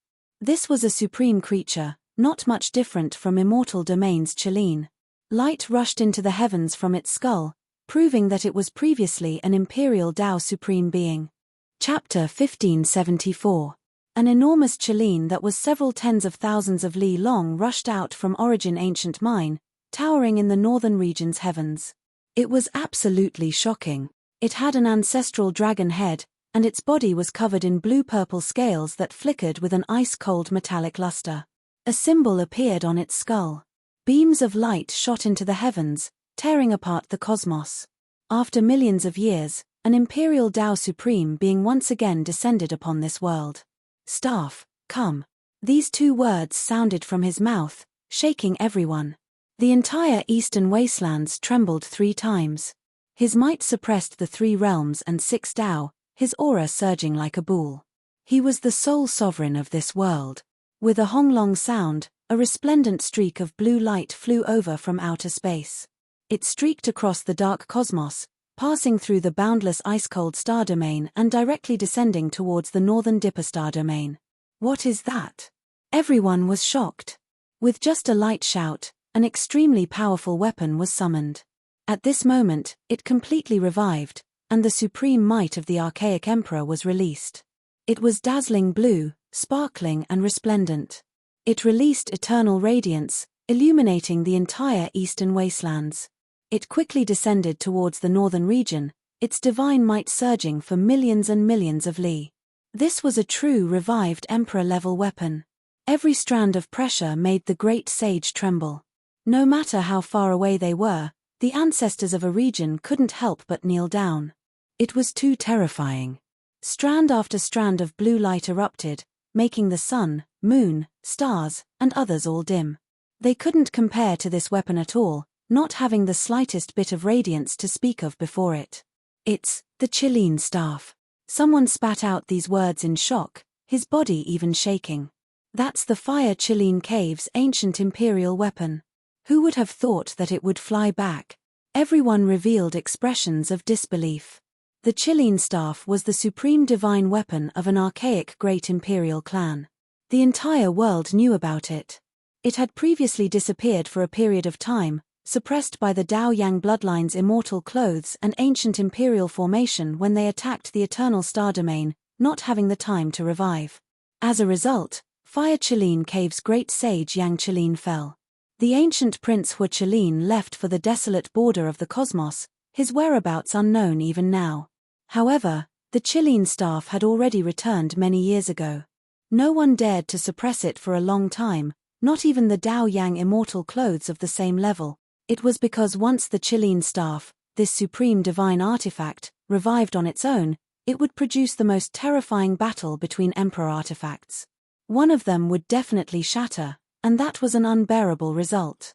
This was a supreme creature, not much different from Immortal Domain's Chileen. Light rushed into the heavens from its skull, proving that it was previously an Imperial Tao Supreme Being. Chapter 1574. An enormous Chileen that was several tens of thousands of li long rushed out from Origin Ancient Mine, towering in the northern region's heavens. It was absolutely shocking. It had an ancestral dragon head, and its body was covered in blue-purple scales that flickered with an ice-cold metallic luster. A symbol appeared on its skull. Beams of light shot into the heavens, tearing apart the cosmos. After millions of years, an Imperial Tao Supreme Being once again descended upon this world. Staff, come. These 2 words sounded from his mouth, shaking everyone. The entire eastern wastelands trembled 3 times. His might suppressed the 3 realms and 6 Tao, his aura surging like a bull. He was the sole sovereign of this world. With a honglong sound, a resplendent streak of blue light flew over from outer space. It streaked across the dark cosmos, passing through the boundless ice-cold star domain and directly descending towards the northern Dipper star domain. What is that? Everyone was shocked. With just a light shout, an extremely powerful weapon was summoned. At this moment, it completely revived, and the supreme might of the archaic emperor was released. It was dazzling blue, sparkling and resplendent. It released eternal radiance, illuminating the entire eastern wastelands. It quickly descended towards the northern region, its divine might surging for millions and millions of li. This was a true revived emperor-level weapon. Every strand of pressure made the great sage tremble. No matter how far away they were, the ancestors of a region couldn't help but kneel down. It was too terrifying. Strand after strand of blue light erupted, making the sun, moon, stars, and others all dim. They couldn't compare to this weapon at all, not having the slightest bit of radiance to speak of before it. It's the Chilene staff. Someone spat out these words in shock, his body even shaking. That's the Fire Chilene Cave's ancient imperial weapon. Who would have thought that it would fly back? Everyone revealed expressions of disbelief. The Chilene staff was the supreme divine weapon of an archaic great imperial clan. The entire world knew about it. It had previously disappeared for a period of time, suppressed by the Dao Yang bloodline's immortal clothes and ancient imperial formation when they attacked the eternal star domain, not having the time to revive. As a result, Fire Chilene Cave's great sage Yang Chilene fell. The ancient Prince Hua Chilene left for the desolate border of the cosmos, his whereabouts unknown even now. However, the Chilene staff had already returned many years ago. No one dared to suppress it for a long time, not even the Dao Yang immortal clothes of the same level. It was because once the Chilene staff, this supreme divine artifact, revived on its own, it would produce the most terrifying battle between emperor artifacts. One of them would definitely shatter, and that was an unbearable result.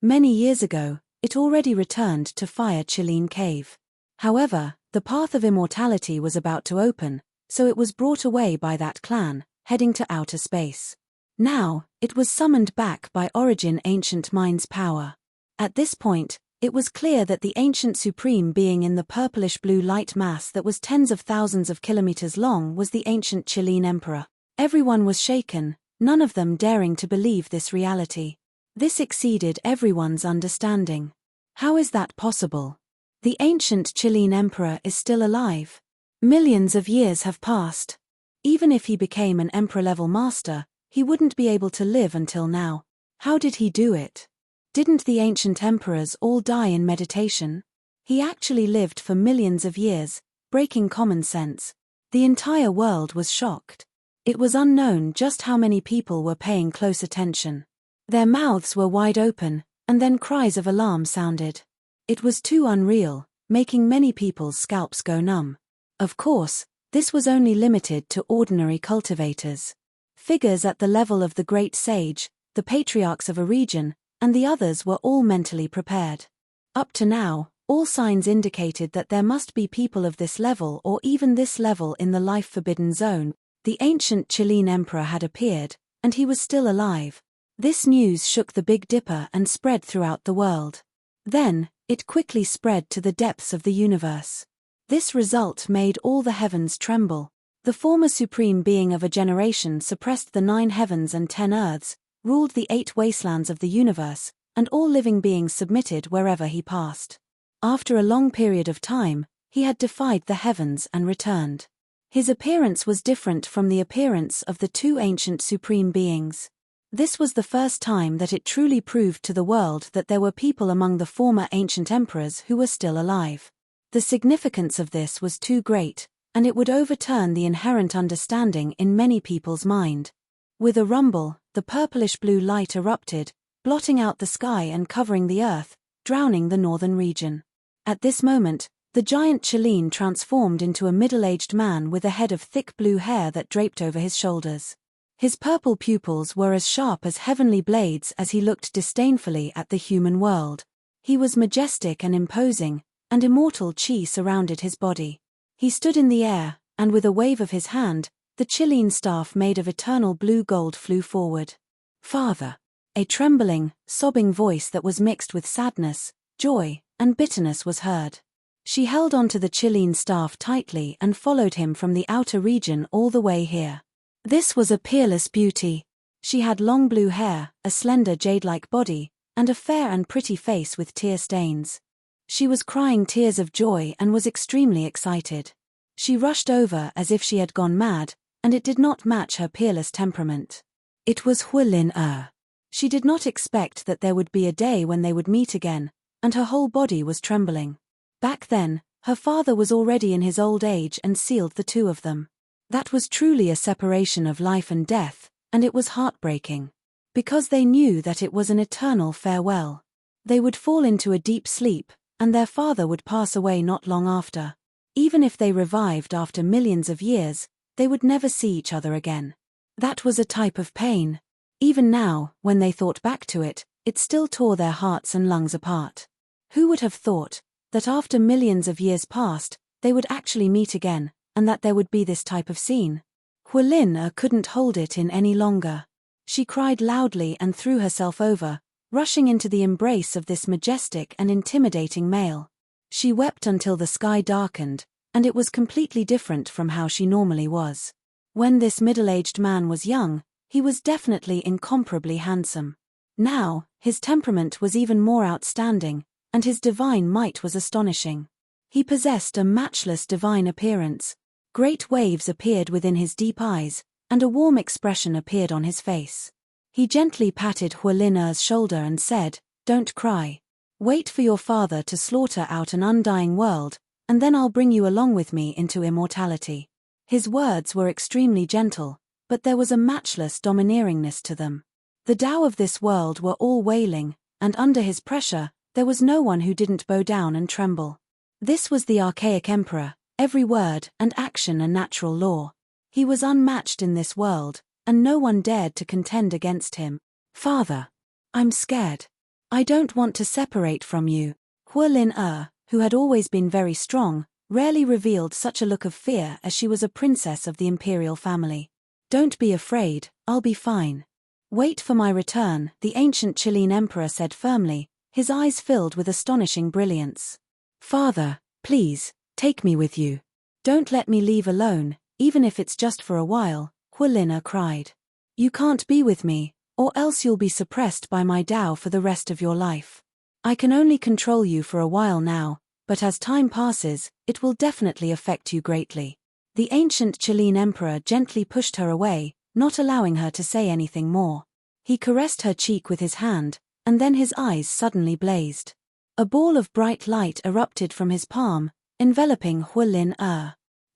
Many years ago, it already returned to Fire Chilene Cave. However, the path of immortality was about to open, so it was brought away by that clan, heading to outer space. Now, it was summoned back by Origin Ancient Mind's power. At this point, it was clear that the ancient supreme being in the purplish-blue light mass that was tens of thousands of kilometers long was the ancient Chilene emperor. Everyone was shaken, none of them daring to believe this reality. This exceeded everyone's understanding. How is that possible? The ancient Chilene emperor is still alive. Millions of years have passed. Even if he became an emperor-level master, he wouldn't be able to live until now. How did he do it? Didn't the ancient emperors all die in meditation? He actually lived for millions of years, breaking common sense. The entire world was shocked. It was unknown just how many people were paying close attention. Their mouths were wide open, and then cries of alarm sounded. It was too unreal, making many people's scalps go numb. Of course, this was only limited to ordinary cultivators. Figures at the level of the great sage, the patriarchs of a region, and the others were all mentally prepared. Up to now, all signs indicated that there must be people of this level or even this level in the life-forbidden zone. The ancient Chilene emperor had appeared, and he was still alive. This news shook the Big Dipper and spread throughout the world. Then, it quickly spread to the depths of the universe. This result made all the heavens tremble. The former supreme being of a generation suppressed the 9 heavens and 10 earths, ruled the 8 wastelands of the universe, and all living beings submitted wherever he passed. After a long period of time, he had defied the heavens and returned. His appearance was different from the appearance of the 2 ancient supreme beings. This was the first time that it truly proved to the world that there were people among the former ancient emperors who were still alive. The significance of this was too great, and it would overturn the inherent understanding in many people's mind. With a rumble, the purplish-blue light erupted, blotting out the sky and covering the earth, drowning the northern region. At this moment, the giant Chilene transformed into a middle-aged man with a head of thick blue hair that draped over his shoulders. His purple pupils were as sharp as heavenly blades as he looked disdainfully at the human world. He was majestic and imposing, and immortal chi surrounded his body. He stood in the air, and with a wave of his hand, the Chilene staff made of eternal blue gold flew forward. "Father!" A trembling, sobbing voice that was mixed with sadness, joy, and bitterness was heard. She held onto the Chilene staff tightly and followed him from the outer region all the way here. This was a peerless beauty. She had long blue hair, a slender jade-like body, and a fair and pretty face with tear stains. She was crying tears of joy and was extremely excited. She rushed over as if she had gone mad, and it did not match her peerless temperament. It was Hua Lin. She did not expect that there would be a day when they would meet again, and her whole body was trembling. Back then, Her father was already in his old age and sealed the two of them. That was truly a separation of life and death, and it was heartbreaking. Because they knew that it was an eternal farewell. They would fall into a deep sleep, and their father would pass away not long after. Even if they revived after millions of years, they would never see each other again. That was a type of pain. Even now, when they thought back to it, it still tore their hearts and lungs apart. Who would have thought that after millions of years passed, they would actually meet again, and that there would be this type of scene? Hualin couldn't hold it in any longer. She cried loudly and threw herself over, rushing into the embrace of this majestic and intimidating male. She wept until the sky darkened, and it was completely different from how she normally was. When this middle-aged man was young, he was definitely incomparably handsome. Now, his temperament was even more outstanding, and his divine might was astonishing. He possessed a matchless divine appearance. Great waves appeared within his deep eyes, and a warm expression appeared on his face. He gently patted Hualin's shoulder and said, "Don't cry. Wait for your father to slaughter out an undying world, and then I'll bring you along with me into immortality." His words were extremely gentle, but there was a matchless domineeringness to them. The Tao of this world were all wailing, and under his pressure, there was no one who didn't bow down and tremble. This was the archaic emperor, every word and action a natural law. He was unmatched in this world, and no one dared to contend against him. "Father, I'm scared. I don't want to separate from you." Hualin, who had always been very strong, rarely revealed such a look of fear as she was a princess of the imperial family. "Don't be afraid, I'll be fine. Wait for my return," the ancient Chilean emperor said firmly, his eyes filled with astonishing brilliance. "Father, please, take me with you. Don't let me leave alone, even if it's just for a while," Hualin cried. "You can't be with me, or else you'll be suppressed by my Tao for the rest of your life. I can only control you for a while now, but as time passes, it will definitely affect you greatly." The ancient Chilean emperor gently pushed her away, not allowing her to say anything more. He caressed her cheek with his hand, and then his eyes suddenly blazed. A ball of bright light erupted from his palm, enveloping Hualin.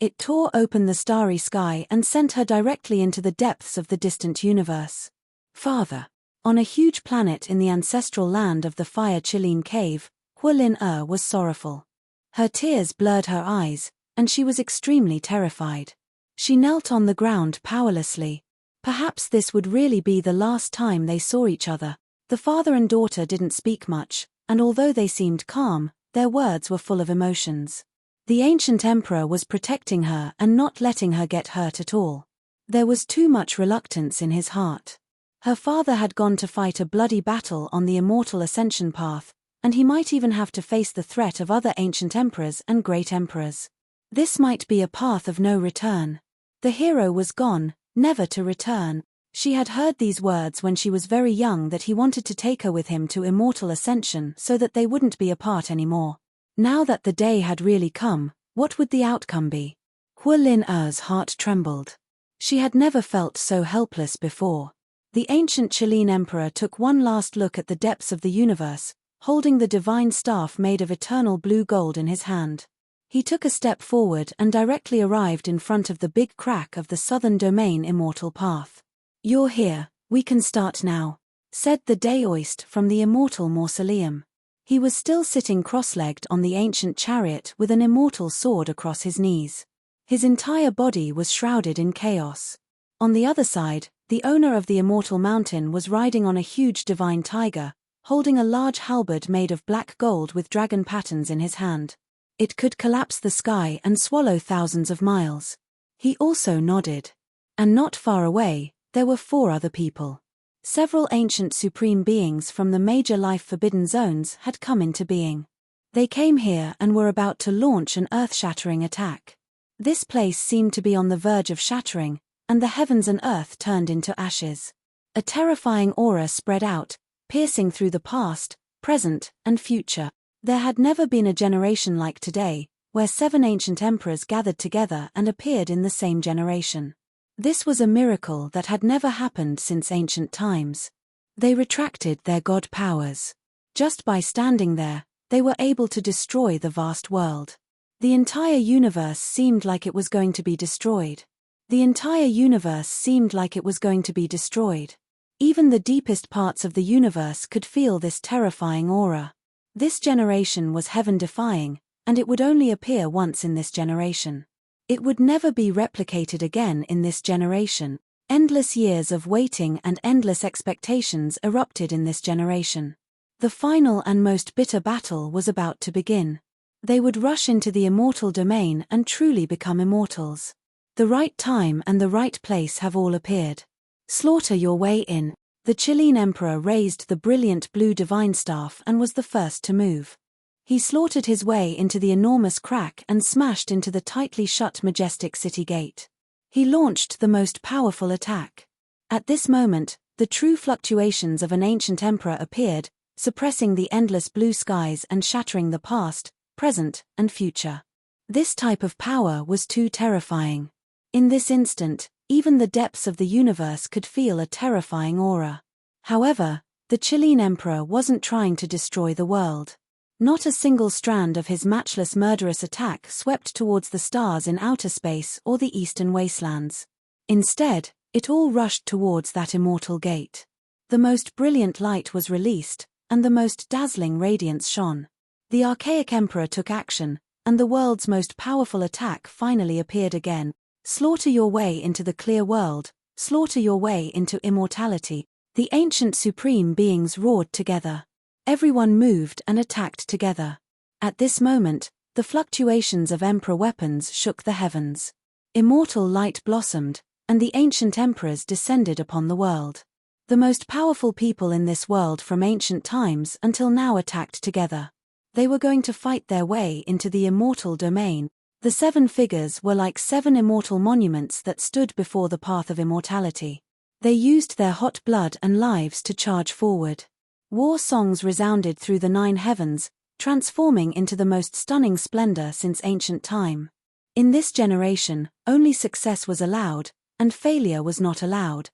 It tore open the starry sky and sent her directly into the depths of the distant universe. "Father." On a huge planet in the ancestral land of the Fire Chilean Cave, Hualin was sorrowful. Her tears blurred her eyes, and she was extremely terrified. She knelt on the ground powerlessly. Perhaps this would really be the last time they saw each other. The father and daughter didn't speak much, and although they seemed calm, their words were full of emotions. The ancient emperor was protecting her and not letting her get hurt at all. There was too much reluctance in his heart. Her father had gone to fight a bloody battle on the immortal ascension path, and he might even have to face the threat of other ancient emperors and great emperors. This might be a path of no return. The hero was gone, never to return. She had heard these words when she was very young, that he wanted to take her with him to immortal ascension so that they wouldn't be apart anymore. Now that the day had really come, what would the outcome be? Hualin's heart trembled. She had never felt so helpless before. The ancient Chilean emperor took one last look at the depths of the universe, holding the divine staff made of eternal blue gold in his hand. He took a step forward and directly arrived in front of the big crack of the southern domain immortal path. "You're here, we can start now," said the Daoist from the immortal mausoleum. He was still sitting cross-legged on the ancient chariot with an immortal sword across his knees. His entire body was shrouded in chaos. On the other side, the owner of the immortal mountain was riding on a huge divine tiger, holding a large halberd made of black gold with dragon patterns in his hand. It could collapse the sky and swallow thousands of miles. He also nodded. And not far away, there were 4 other people. Several ancient supreme beings from the major life forbidden zones had come into being. They came here and were about to launch an earth-shattering attack. This place seemed to be on the verge of shattering, and the heavens and earth turned into ashes. A terrifying aura spread out, piercing through the past, present, and future. There had never been a generation like today, where 7 ancient emperors gathered together and appeared in the same generation. This was a miracle that had never happened since ancient times. They retracted their god powers. Just by standing there, they were able to destroy the vast world. The entire universe seemed like it was going to be destroyed. The entire universe seemed like it was going to be destroyed. Even the deepest parts of the universe could feel this terrifying aura. This generation was heaven-defying, and it would only appear once in this generation. It would never be replicated again in this generation. Endless years of waiting and endless expectations erupted in this generation. The final and most bitter battle was about to begin. They would rush into the immortal domain and truly become immortals. The right time and the right place have all appeared. Slaughter your way in. The Chilean emperor raised the brilliant blue divine staff and was the first to move. He slaughtered his way into the enormous crack and smashed into the tightly shut majestic city gate. He launched the most powerful attack. At this moment, the true fluctuations of an ancient emperor appeared, suppressing the endless blue skies and shattering the past, present, and future. This type of power was too terrifying. In this instant, even the depths of the universe could feel a terrifying aura. However, the Chilean emperor wasn't trying to destroy the world. Not a single strand of his matchless murderous attack swept towards the stars in outer space or the eastern wastelands. Instead, it all rushed towards that immortal gate. The most brilliant light was released, and the most dazzling radiance shone. The archaic emperor took action, and the world's most powerful attack finally appeared again. Slaughter your way into the clear world, slaughter your way into immortality. The ancient supreme beings roared together. Everyone moved and attacked together. At this moment, the fluctuations of emperor weapons shook the heavens. Immortal light blossomed, and the ancient emperors descended upon the world. The most powerful people in this world from ancient times until now attacked together. They were going to fight their way into the immortal domain. The 7 figures were like 7 immortal monuments that stood before the path of immortality. They used their hot blood and lives to charge forward. War songs resounded through the 9 heavens, transforming into the most stunning splendor since ancient time. In this generation, only success was allowed, and failure was not allowed.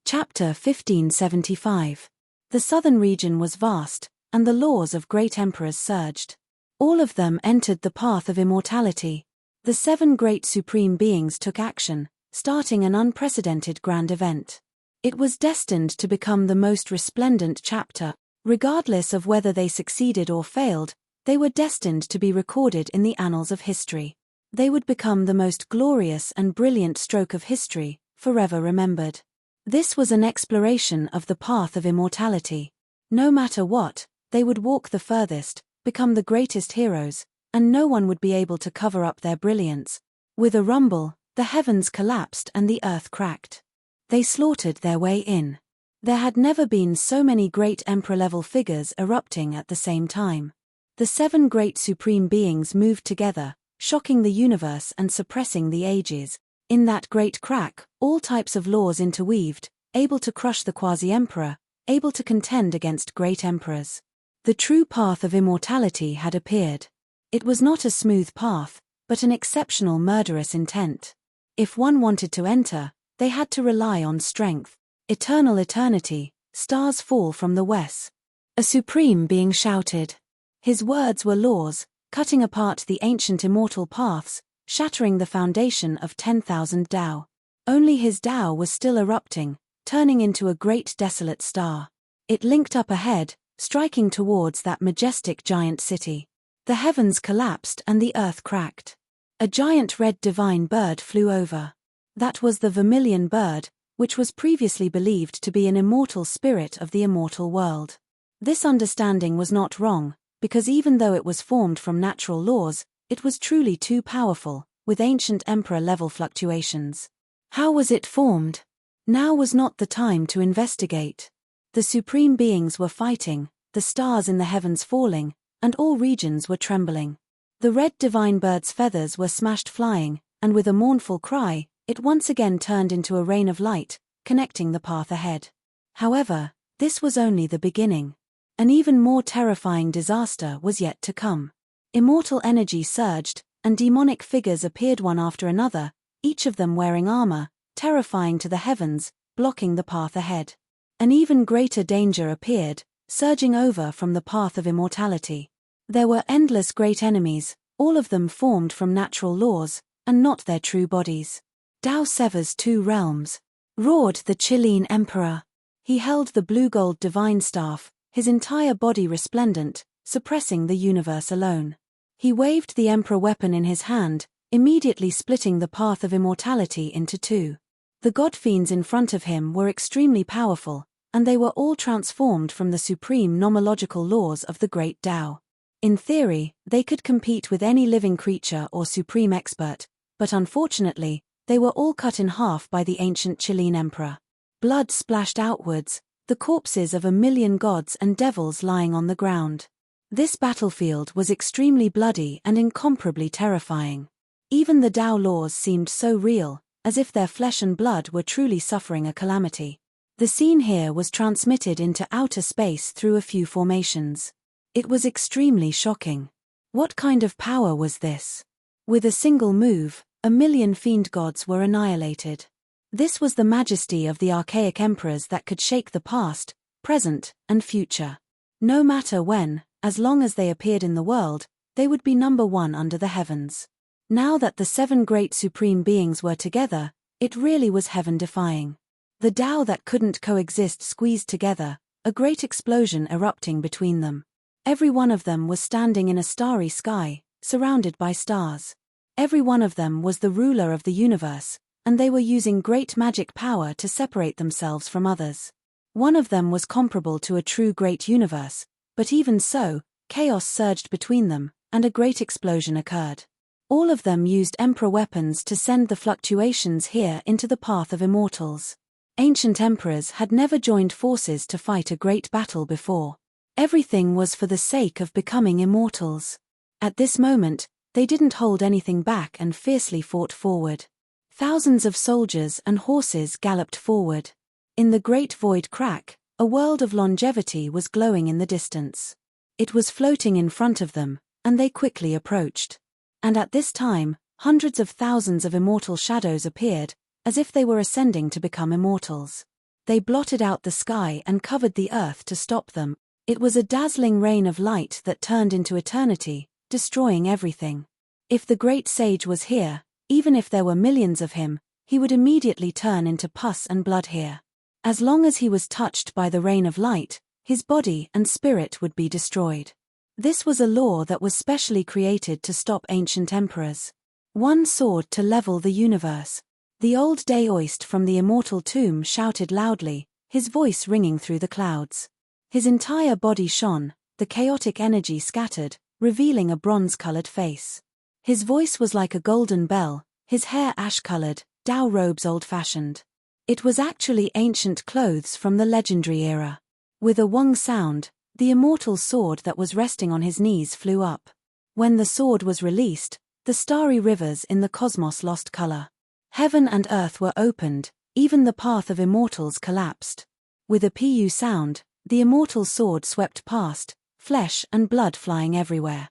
Chapter 1575. The southern region was vast, and the laws of great emperors surged. All of them entered the path of immortality. The 7 great supreme beings took action, starting an unprecedented grand event. It was destined to become the most resplendent chapter. Regardless of whether they succeeded or failed, they were destined to be recorded in the annals of history. They would become the most glorious and brilliant stroke of history, forever remembered. This was an exploration of the path of immortality. No matter what, they would walk the furthest, become the greatest heroes, and no one would be able to cover up their brilliance. With a rumble, the heavens collapsed and the earth cracked. They slaughtered their way in. There had never been so many great emperor-level figures erupting at the same time. The 7 great supreme beings moved together, shocking the universe and suppressing the ages. In that great crack, all types of laws interweaved, able to crush the quasi-emperor, able to contend against great emperors. The true path of immortality had appeared. It was not a smooth path, but an exceptional murderous intent. If one wanted to enter, they had to rely on strength. Eternal eternity, stars fall from the west. A supreme being shouted. His words were laws, cutting apart the ancient immortal paths, shattering the foundation of 10,000 Tao. Only his Tao was still erupting, turning into a great desolate star. It linked up ahead, striking towards that majestic giant city. The heavens collapsed and the earth cracked. A giant red divine bird flew over. That was the vermilion bird, which was previously believed to be an immortal spirit of the immortal world. This understanding was not wrong, because even though it was formed from natural laws, it was truly too powerful, with ancient emperor-level fluctuations. How was it formed? Now was not the time to investigate. The supreme beings were fighting, the stars in the heavens falling, and all regions were trembling. The red divine bird's feathers were smashed flying, and with a mournful cry, it once again turned into a rain of light, connecting the path ahead. However, this was only the beginning. An even more terrifying disaster was yet to come. Immortal energy surged, and demonic figures appeared one after another, each of them wearing armor, terrifying to the heavens, blocking the path ahead. An even greater danger appeared, surging over from the path of immortality. There were endless great enemies, all of them formed from natural laws, and not their true bodies. Tao severs two realms, roared the Chilean emperor. He held the blue-gold divine staff, his entire body resplendent, suppressing the universe alone. He waved the emperor weapon in his hand, immediately splitting the path of immortality into two. The god-fiends in front of him were extremely powerful, and they were all transformed from the supreme nomological laws of the great Tao. In theory, they could compete with any living creature or supreme expert, but unfortunately, they were all cut in half by the ancient Chilean emperor. Blood splashed outwards, the corpses of 1,000,000 gods and devils lying on the ground. This battlefield was extremely bloody and incomparably terrifying. Even the Tao laws seemed so real, as if their flesh and blood were truly suffering a calamity. The scene here was transmitted into outer space through a few formations. It was extremely shocking. What kind of power was this? With a single move, 1,000,000 fiend gods were annihilated. This was the majesty of the archaic emperors that could shake the past, present, and future. No matter when, as long as they appeared in the world, they would be number one under the heavens. Now that the 7 great supreme beings were together, it really was heaven-defying. The Tao that couldn't coexist squeezed together, a great explosion erupting between them. Every one of them was standing in a starry sky, surrounded by stars. Every one of them was the ruler of the universe, and they were using great magic power to separate themselves from others. One of them was comparable to a true great universe, but even so, chaos surged between them, and a great explosion occurred. All of them used emperor weapons to send the fluctuations here into the path of immortals. Ancient emperors had never joined forces to fight a great battle before. Everything was for the sake of becoming immortals. At this moment, they didn't hold anything back and fiercely fought forward. Thousands of soldiers and horses galloped forward. In the great void crack, a world of longevity was glowing in the distance. It was floating in front of them, and they quickly approached. And at this time, hundreds of thousands of immortal shadows appeared, as if they were ascending to become immortals. They blotted out the sky and covered the earth to stop them. It was a dazzling rain of light that turned into eternity, destroying everything. If the great sage was here, even if there were millions of him, he would immediately turn into pus and blood here. As long as he was touched by the rain of light, his body and spirit would be destroyed. This was a law that was specially created to stop ancient emperors. One sword to level the universe. The old Daoist from the immortal tomb shouted loudly, his voice ringing through the clouds. His entire body shone, the chaotic energy scattered, revealing a bronze-colored face. His voice was like a golden bell, his hair ash-colored, Tao robes old-fashioned. It was actually ancient clothes from the legendary era. With a wong sound, the immortal sword that was resting on his knees flew up. When the sword was released, the starry rivers in the cosmos lost color. Heaven and earth were opened, even the path of immortals collapsed. With a pu sound, the immortal sword swept past, flesh and blood flying everywhere.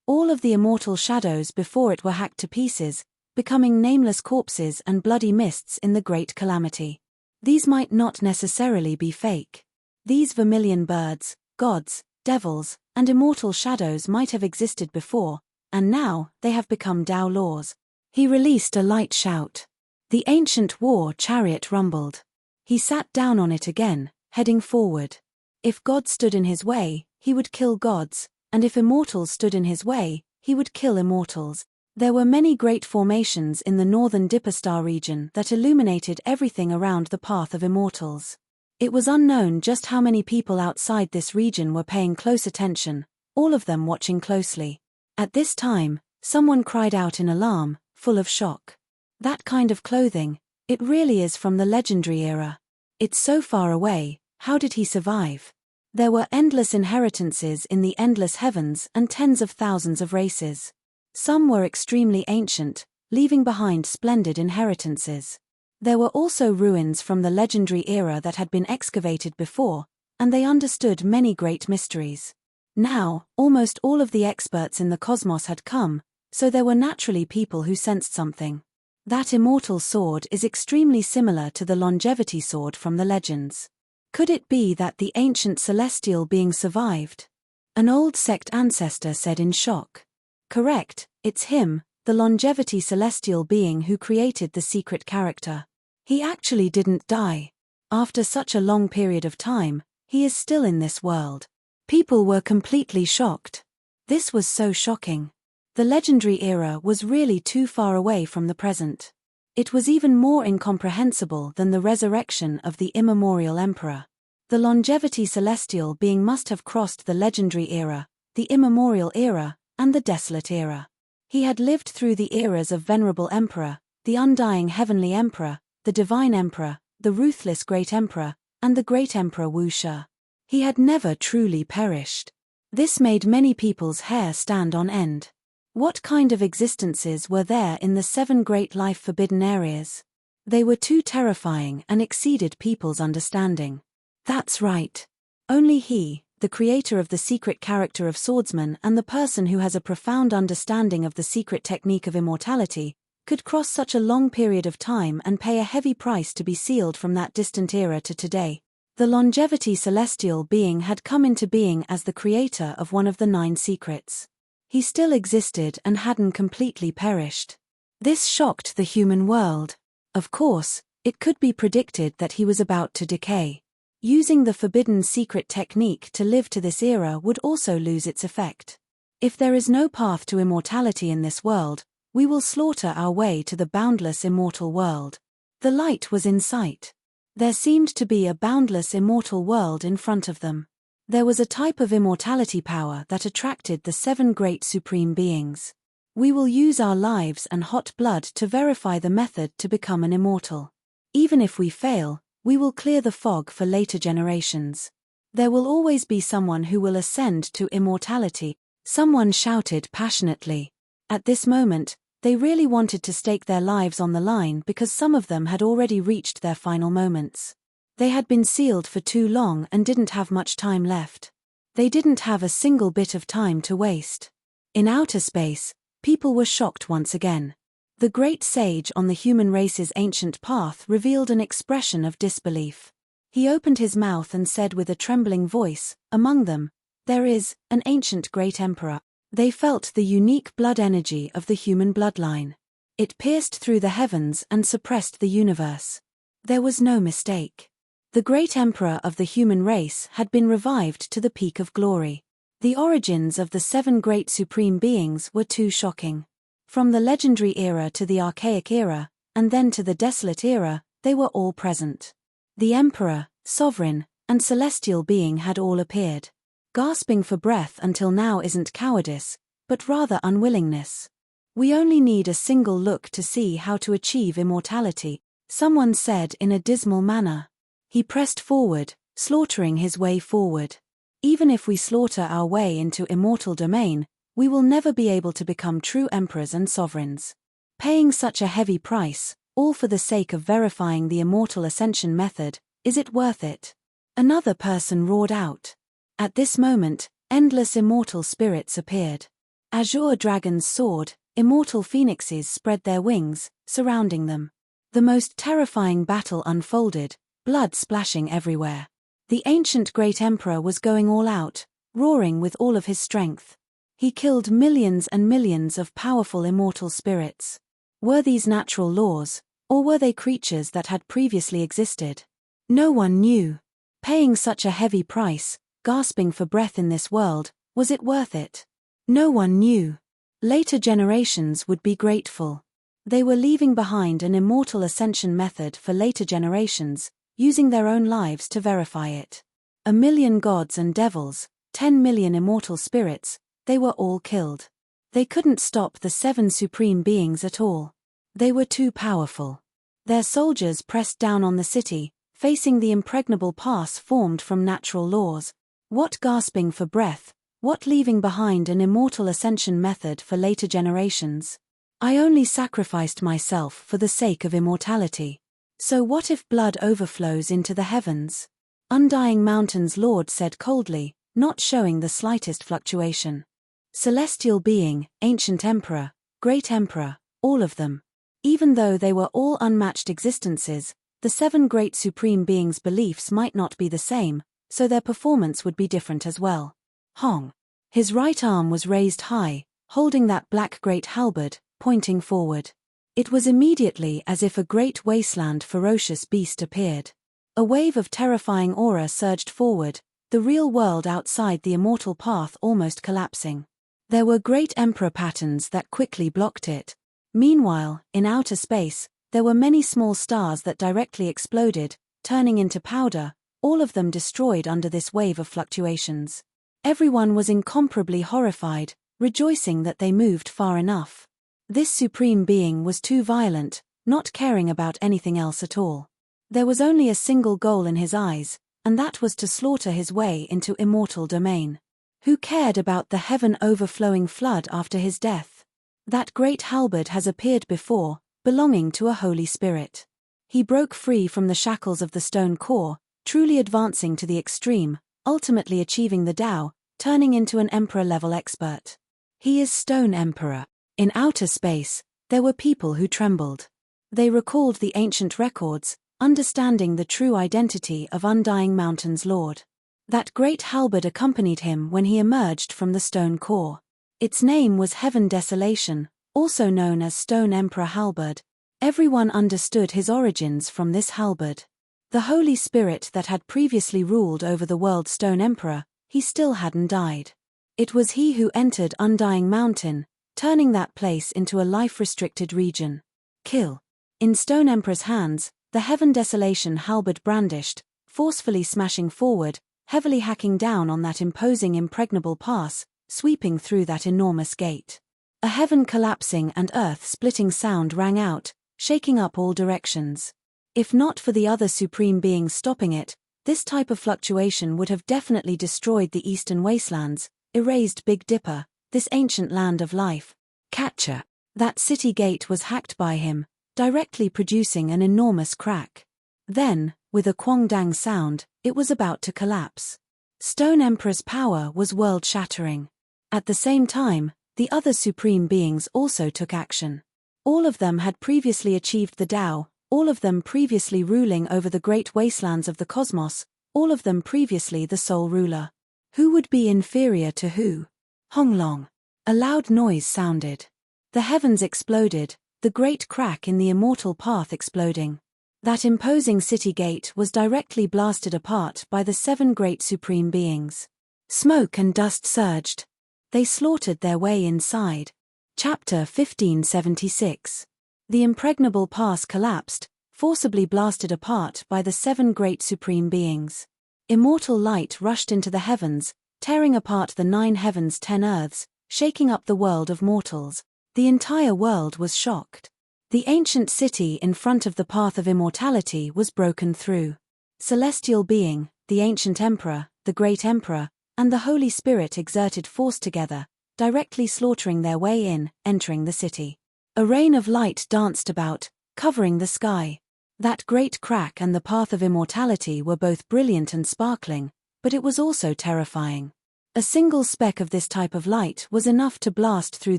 All of the immortal shadows before it were hacked to pieces, becoming nameless corpses and bloody mists in the great calamity. These might not necessarily be fake. These vermilion birds, gods, devils, and immortal shadows might have existed before, and now they have become Tao laws. He released a light shout. The ancient war chariot rumbled. He sat down on it again, heading forward. If God stood in his way, he would kill gods, and if immortals stood in his way, he would kill immortals. There were many great formations in the northern Dipper Star region that illuminated everything around the path of immortals. It was unknown just how many people outside this region were paying close attention, all of them watching closely. At this time, someone cried out in alarm, full of shock. That kind of clothing, it really is from the legendary era. It's so far away, how did he survive? There were endless inheritances in the endless heavens and tens of thousands of races. Some were extremely ancient, leaving behind splendid inheritances. There were also ruins from the legendary era that had been excavated before, and they understood many great mysteries. Now, almost all of the experts in the cosmos had come, so there were naturally people who sensed something. That immortal sword is extremely similar to the longevity sword from the legends. Could it be that the ancient celestial being survived? An old sect ancestor said in shock. Correct, it's him, the longevity celestial being who created the secret character. He actually didn't die. After such a long period of time, he is still in this world. People were completely shocked. This was so shocking. The legendary era was really too far away from the present. It was even more incomprehensible than the resurrection of the immemorial emperor. The longevity celestial being must have crossed the legendary era, the immemorial era, and the desolate era. He had lived through the eras of venerable emperor, the undying heavenly emperor, the divine emperor, the ruthless great emperor, and the great emperor Wu Shi. He had never truly perished. This made many people's hair stand on end. What kind of existences were there in the 7 great life-forbidden areas? They were too terrifying and exceeded people's understanding. That's right. Only he, the creator of the secret character of swordsman and the person who has a profound understanding of the secret technique of immortality, could cross such a long period of time and pay a heavy price to be sealed from that distant era to today. The longevity celestial being had come into being as the creator of one of the 9 secrets. He still existed and hadn't completely perished. This shocked the human world. Of course, it could be predicted that he was about to decay. Using the forbidden secret technique to live to this era would also lose its effect. If there is no path to immortality in this world, we will slaughter our way to the boundless immortal world. The light was in sight. There seemed to be a boundless immortal world in front of them. There was a type of immortality power that attracted the 7 great supreme beings. We will use our lives and hot blood to verify the method to become an immortal. Even if we fail, we will clear the fog for later generations. There will always be someone who will ascend to immortality, someone shouted passionately. At this moment, they really wanted to stake their lives on the line because some of them had already reached their final moments. They had been sealed for too long and didn't have much time left. They didn't have a single bit of time to waste. In outer space, people were shocked once again. The great sage on the human race's ancient path revealed an expression of disbelief. He opened his mouth and said with a trembling voice, "Among them, there is an ancient great emperor." They felt the unique blood energy of the human bloodline. It pierced through the heavens and suppressed the universe. There was no mistake. The great emperor of the human race had been revived to the peak of glory. The origins of the 7 great supreme beings were too shocking. From the legendary era to the archaic era, and then to the desolate era, they were all present. The emperor, sovereign, and celestial being had all appeared. Gasping for breath until now isn't cowardice, but rather unwillingness. We only need a single look to see how to achieve immortality, someone said in a dismal manner. He pressed forward, slaughtering his way forward. Even if we slaughter our way into immortal domain, we will never be able to become true emperors and sovereigns. Paying such a heavy price, all for the sake of verifying the immortal ascension method, is it worth it? Another person roared out. At this moment, endless immortal spirits appeared. Azure dragons soared, immortal phoenixes spread their wings, surrounding them. The most terrifying battle unfolded, blood splashing everywhere. The ancient great emperor was going all out, roaring with all of his strength. He killed millions and millions of powerful immortal spirits. Were these natural laws, or were they creatures that had previously existed? No one knew. Paying such a heavy price, gasping for breath in this world, was it worth it? No one knew. Later generations would be grateful. They were leaving behind an immortal ascension method for later generations, using their own lives to verify it. 1 million gods and devils, 10 million immortal spirits, they were all killed. They couldn't stop the 7 supreme beings at all. They were too powerful. Their soldiers pressed down on the city, facing the impregnable pass formed from natural laws. What gasping for breath, what leaving behind an immortal ascension method for later generations? I only sacrificed myself for the sake of immortality. So what if blood overflows into the heavens? Undying Mountain's Lord said coldly, not showing the slightest fluctuation. Celestial being, ancient emperor, great emperor, all of them. Even though they were all unmatched existences, the 7 great supreme beings' beliefs might not be the same, so their performance would be different as well. Hong. His right arm was raised high, holding that black great halberd, pointing forward. It was immediately as if a great wasteland ferocious beast appeared. A wave of terrifying aura surged forward, the real world outside the immortal path almost collapsing. There were great emperor patterns that quickly blocked it. Meanwhile, in outer space, there were many small stars that directly exploded, turning into powder, all of them destroyed under this wave of fluctuations. Everyone was incomparably horrified, rejoicing that they moved far enough. This supreme being was too violent, not caring about anything else at all. There was only a single goal in his eyes, and that was to slaughter his way into immortal domain. Who cared about the heaven-overflowing flood after his death? That great halberd has appeared before, belonging to a holy spirit. He broke free from the shackles of the stone core, truly advancing to the extreme, ultimately achieving the Tao, turning into an emperor-level expert. He is Stone Emperor. In outer space, there were people who trembled. They recalled the ancient records, understanding the true identity of Undying Mountain's lord. That great halberd accompanied him when he emerged from the stone core. Its name was Heaven Desolation, also known as Stone Emperor Halberd. Everyone understood his origins from this halberd. The Holy Spirit that had previously ruled over the world Stone Emperor, he still hadn't died. It was he who entered Undying Mountain, turning that place into a life-restricted region. Kill. In Stone Emperor's hands, the Heaven Desolation halberd brandished, forcefully smashing forward, heavily hacking down on that imposing impregnable pass, sweeping through that enormous gate. A heaven collapsing and earth splitting sound rang out, shaking up all directions. If not for the other supreme beings stopping it, this type of fluctuation would have definitely destroyed the eastern wastelands, erased Big Dipper, this ancient land of life. Catcher. That city gate was hacked by him, directly producing an enormous crack. Then, with a quang-dang sound, it was about to collapse. Stone Emperor's power was world-shattering. At the same time, the other supreme beings also took action. All of them had previously achieved the Tao, all of them previously ruling over the great wastelands of the cosmos, all of them previously the sole ruler. Who would be inferior to who? Honglong. A loud noise sounded. The heavens exploded, the great crack in the immortal path exploding. That imposing city gate was directly blasted apart by the 7 great supreme beings. Smoke and dust surged. They slaughtered their way inside. Chapter 1576. The impregnable pass collapsed, forcibly blasted apart by the 7 great supreme beings. Immortal light rushed into the heavens, tearing apart the 9 heavens 10 earths, shaking up the world of mortals. The entire world was shocked. The ancient city in front of the path of immortality was broken through. Celestial being, the ancient emperor, the great emperor, and the Holy Spirit exerted force together, directly slaughtering their way in, entering the city. A rain of light danced about, covering the sky. That great crack and the path of immortality were both brilliant and sparkling, but it was also terrifying. A single speck of this type of light was enough to blast through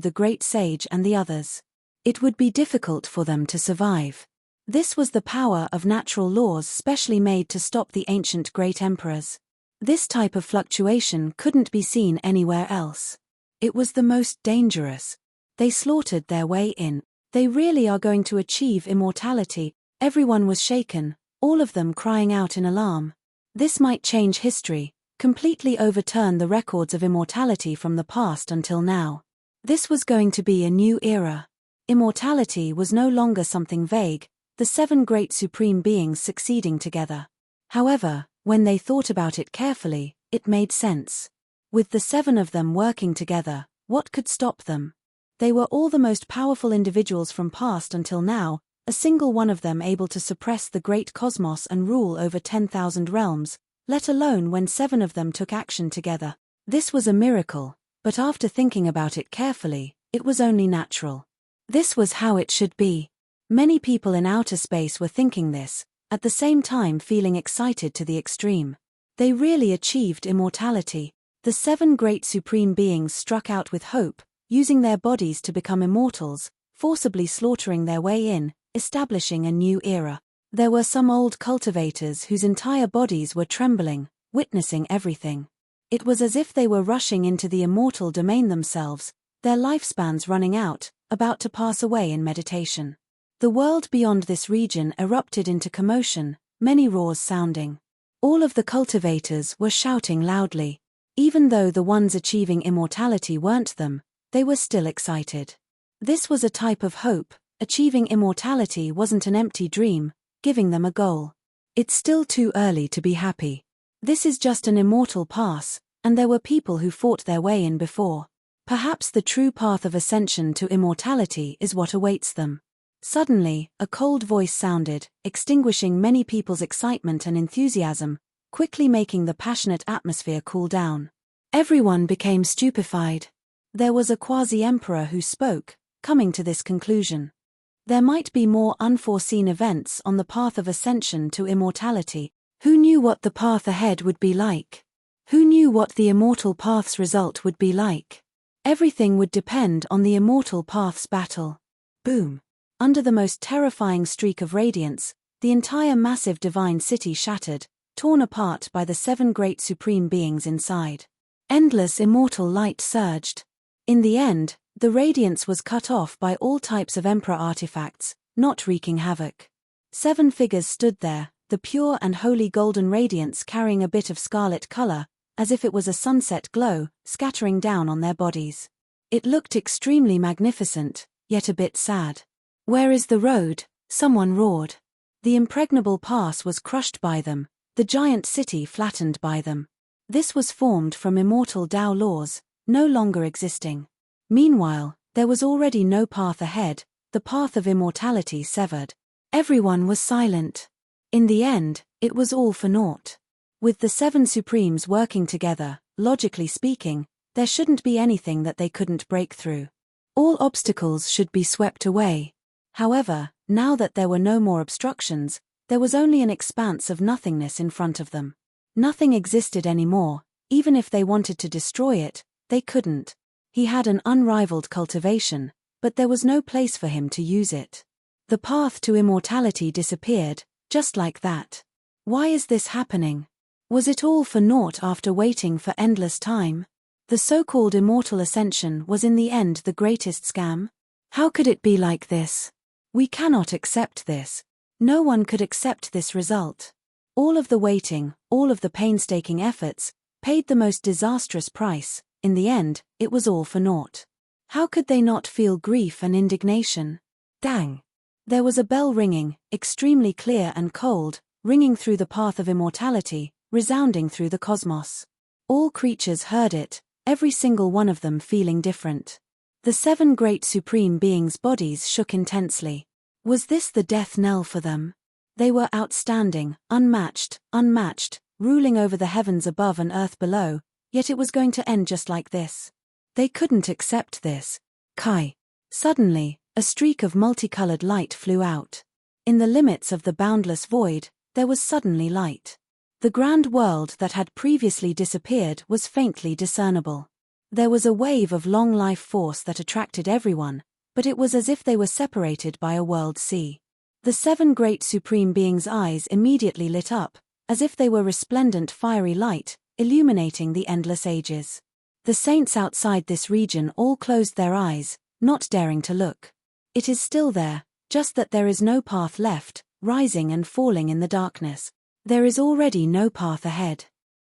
the great sage and the others. It would be difficult for them to survive. This was the power of natural laws specially made to stop the ancient great emperors. This type of fluctuation couldn't be seen anywhere else. It was the most dangerous. They slaughtered their way in. They really are going to achieve immortality. Everyone was shaken, all of them crying out in alarm. This might change history, completely overturn the records of immortality from the past until now. This was going to be a new era. Immortality was no longer something vague, the 7 great supreme beings succeeding together. However, when they thought about it carefully, it made sense. With the 7 of them working together, what could stop them? They were all the most powerful individuals from past until now, a single one of them able to suppress the great cosmos and rule over 10,000 realms, let alone when 7 of them took action together. This was a miracle, but after thinking about it carefully, it was only natural. This was how it should be. Many people in outer space were thinking this, at the same time feeling excited to the extreme. They really achieved immortality. The 7 great supreme beings struck out with hope, using their bodies to become immortals, forcibly slaughtering their way in, establishing a new era. There were some old cultivators whose entire bodies were trembling, witnessing everything. It was as if they were rushing into the immortal domain themselves, their lifespans running out, about to pass away in meditation. The world beyond this region erupted into commotion, many roars sounding. All of the cultivators were shouting loudly. Even though the ones achieving immortality weren't them, they were still excited. This was a type of hope. Achieving immortality wasn't an empty dream, giving them a goal. It's still too early to be happy. This is just an immortal pass, and there were people who fought their way in before. Perhaps the true path of ascension to immortality is what awaits them. Suddenly, a cold voice sounded, extinguishing many people's excitement and enthusiasm, quickly making the passionate atmosphere cool down. Everyone became stupefied. There was a quasi-emperor who spoke, coming to this conclusion. There might be more unforeseen events on the path of ascension to immortality. Who knew what the path ahead would be like? Who knew what the immortal path's result would be like? Everything would depend on the immortal path's battle. Boom! Under the most terrifying streak of radiance, the entire massive divine city shattered, torn apart by the 7 great supreme beings inside. Endless immortal light surged. In the end, the radiance was cut off by all types of emperor artifacts, not wreaking havoc. 7 figures stood there, the pure and holy golden radiance carrying a bit of scarlet color, as if it was a sunset glow, scattering down on their bodies. It looked extremely magnificent, yet a bit sad. "Where is the road?" someone roared. The impregnable pass was crushed by them, the giant city flattened by them. This was formed from immortal Tao laws, no longer existing. Meanwhile, there was already no path ahead, the path of immortality severed. Everyone was silent. In the end, it was all for naught. With the 7 supremes working together, logically speaking, there shouldn't be anything that they couldn't break through. All obstacles should be swept away. However, now that there were no more obstructions, there was only an expanse of nothingness in front of them. Nothing existed anymore. Even if they wanted to destroy it, they couldn't. He had an unrivaled cultivation, but there was no place for him to use it. The path to immortality disappeared, just like that. Why is this happening? Was it all for naught after waiting for endless time? The so-called immortal ascension was in the end the greatest scam? How could it be like this? We cannot accept this. No one could accept this result. All of the waiting, all of the painstaking efforts, paid the most disastrous price. In the end, it was all for naught. How could they not feel grief and indignation? Dang! There was a bell ringing, extremely clear and cold, ringing through the path of immortality, resounding through the cosmos. All creatures heard it, every single one of them feeling different. The 7 great supreme beings' bodies shook intensely. Was this the death knell for them? They were outstanding, unmatched, ruling over the heavens above and earth below, yet it was going to end just like this. They couldn't accept this. Kai. Suddenly, a streak of multicolored light flew out. In the limits of the boundless void, there was suddenly light. The grand world that had previously disappeared was faintly discernible. There was a wave of long life force that attracted everyone, but it was as if they were separated by a world sea. The 7 great supreme beings' eyes immediately lit up, as if they were resplendent fiery light, illuminating the endless ages. The saints outside this region all closed their eyes, not daring to look. It is still there, just that there is no path left, rising and falling in the darkness. There is already no path ahead.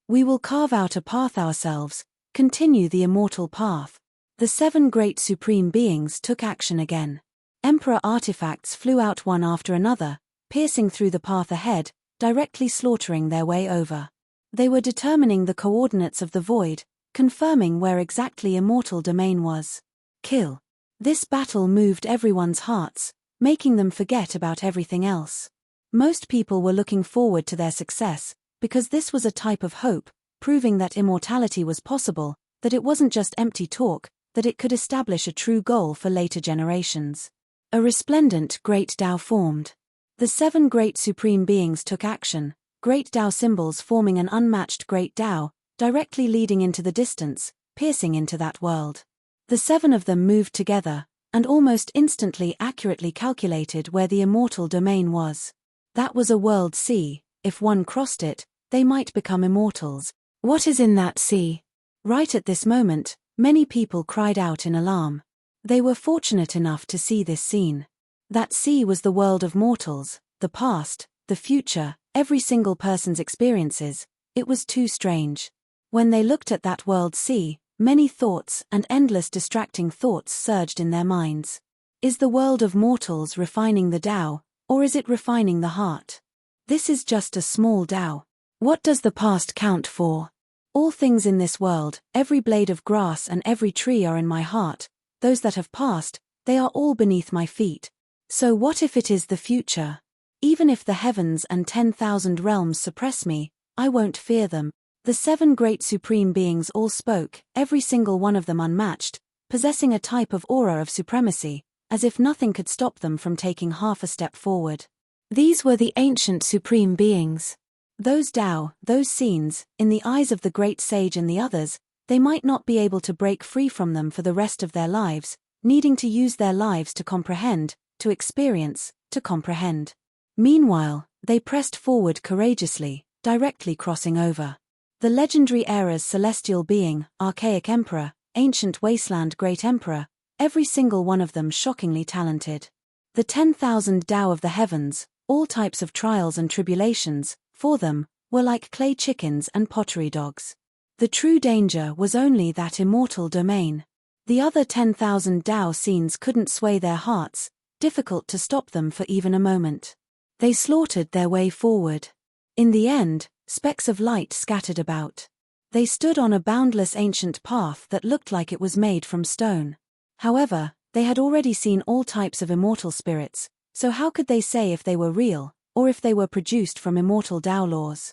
We will carve out a path ourselves, continue the immortal path. The 7 great supreme beings took action again. Emperor artifacts flew out one after another, piercing through the path ahead, directly slaughtering their way over. They were determining the coordinates of the void, confirming where exactly immortal domain was. Kill. This battle moved everyone's hearts, making them forget about everything else. Most people were looking forward to their success, because this was a type of hope, proving that immortality was possible, that it wasn't just empty talk, that it could establish a true goal for later generations. A resplendent great Tao formed. The 7 great supreme beings took action, great Tao symbols forming an unmatched great Tao, directly leading into the distance, piercing into that world. The 7 of them moved together, and almost instantly accurately calculated where the immortal domain was. That was a world sea. If one crossed it, they might become immortals. What is in that sea? Right at this moment, Many people cried out in alarm. They were fortunate enough to see this scene. That sea was the world of mortals, the past, the future, every single person's experiences. It was too strange. When they looked at that world sea, many thoughts and endless distracting thoughts surged in their minds. Is the world of mortals refining the Tao, or is it refining the heart? This is just a small Tao. What does the past count for? All things in this world, every blade of grass and every tree are in my heart. Those that have passed, they are all beneath my feet. So what if it is the future? Even if the heavens and 10,000 realms suppress me, I won't fear them. The 7 great supreme beings all spoke, every single one of them unmatched, possessing a type of aura of supremacy, as if nothing could stop them from taking half a step forward. These were the ancient supreme beings. Those Tao, those scenes, in the eyes of the great sage and the others, they might not be able to break free from them for the rest of their lives, needing to use their lives to comprehend, to experience, to comprehend. Meanwhile, they pressed forward courageously, directly crossing over. The legendary era's celestial being, archaic emperor, ancient wasteland great emperor, every single one of them shockingly talented. The 10,000 Tao of the heavens, all types of trials and tribulations, for them, were like clay chickens and pottery dogs. The true danger was only that immortal domain. The other 10,000 Tao scenes couldn't sway their hearts, difficult to stop them for even a moment. They slaughtered their way forward. In the end, specks of light scattered about. They stood on a boundless ancient path that looked like it was made from stone. However, they had already seen all types of immortal spirits, so how could they say if they were real, or if they were produced from immortal Tao laws?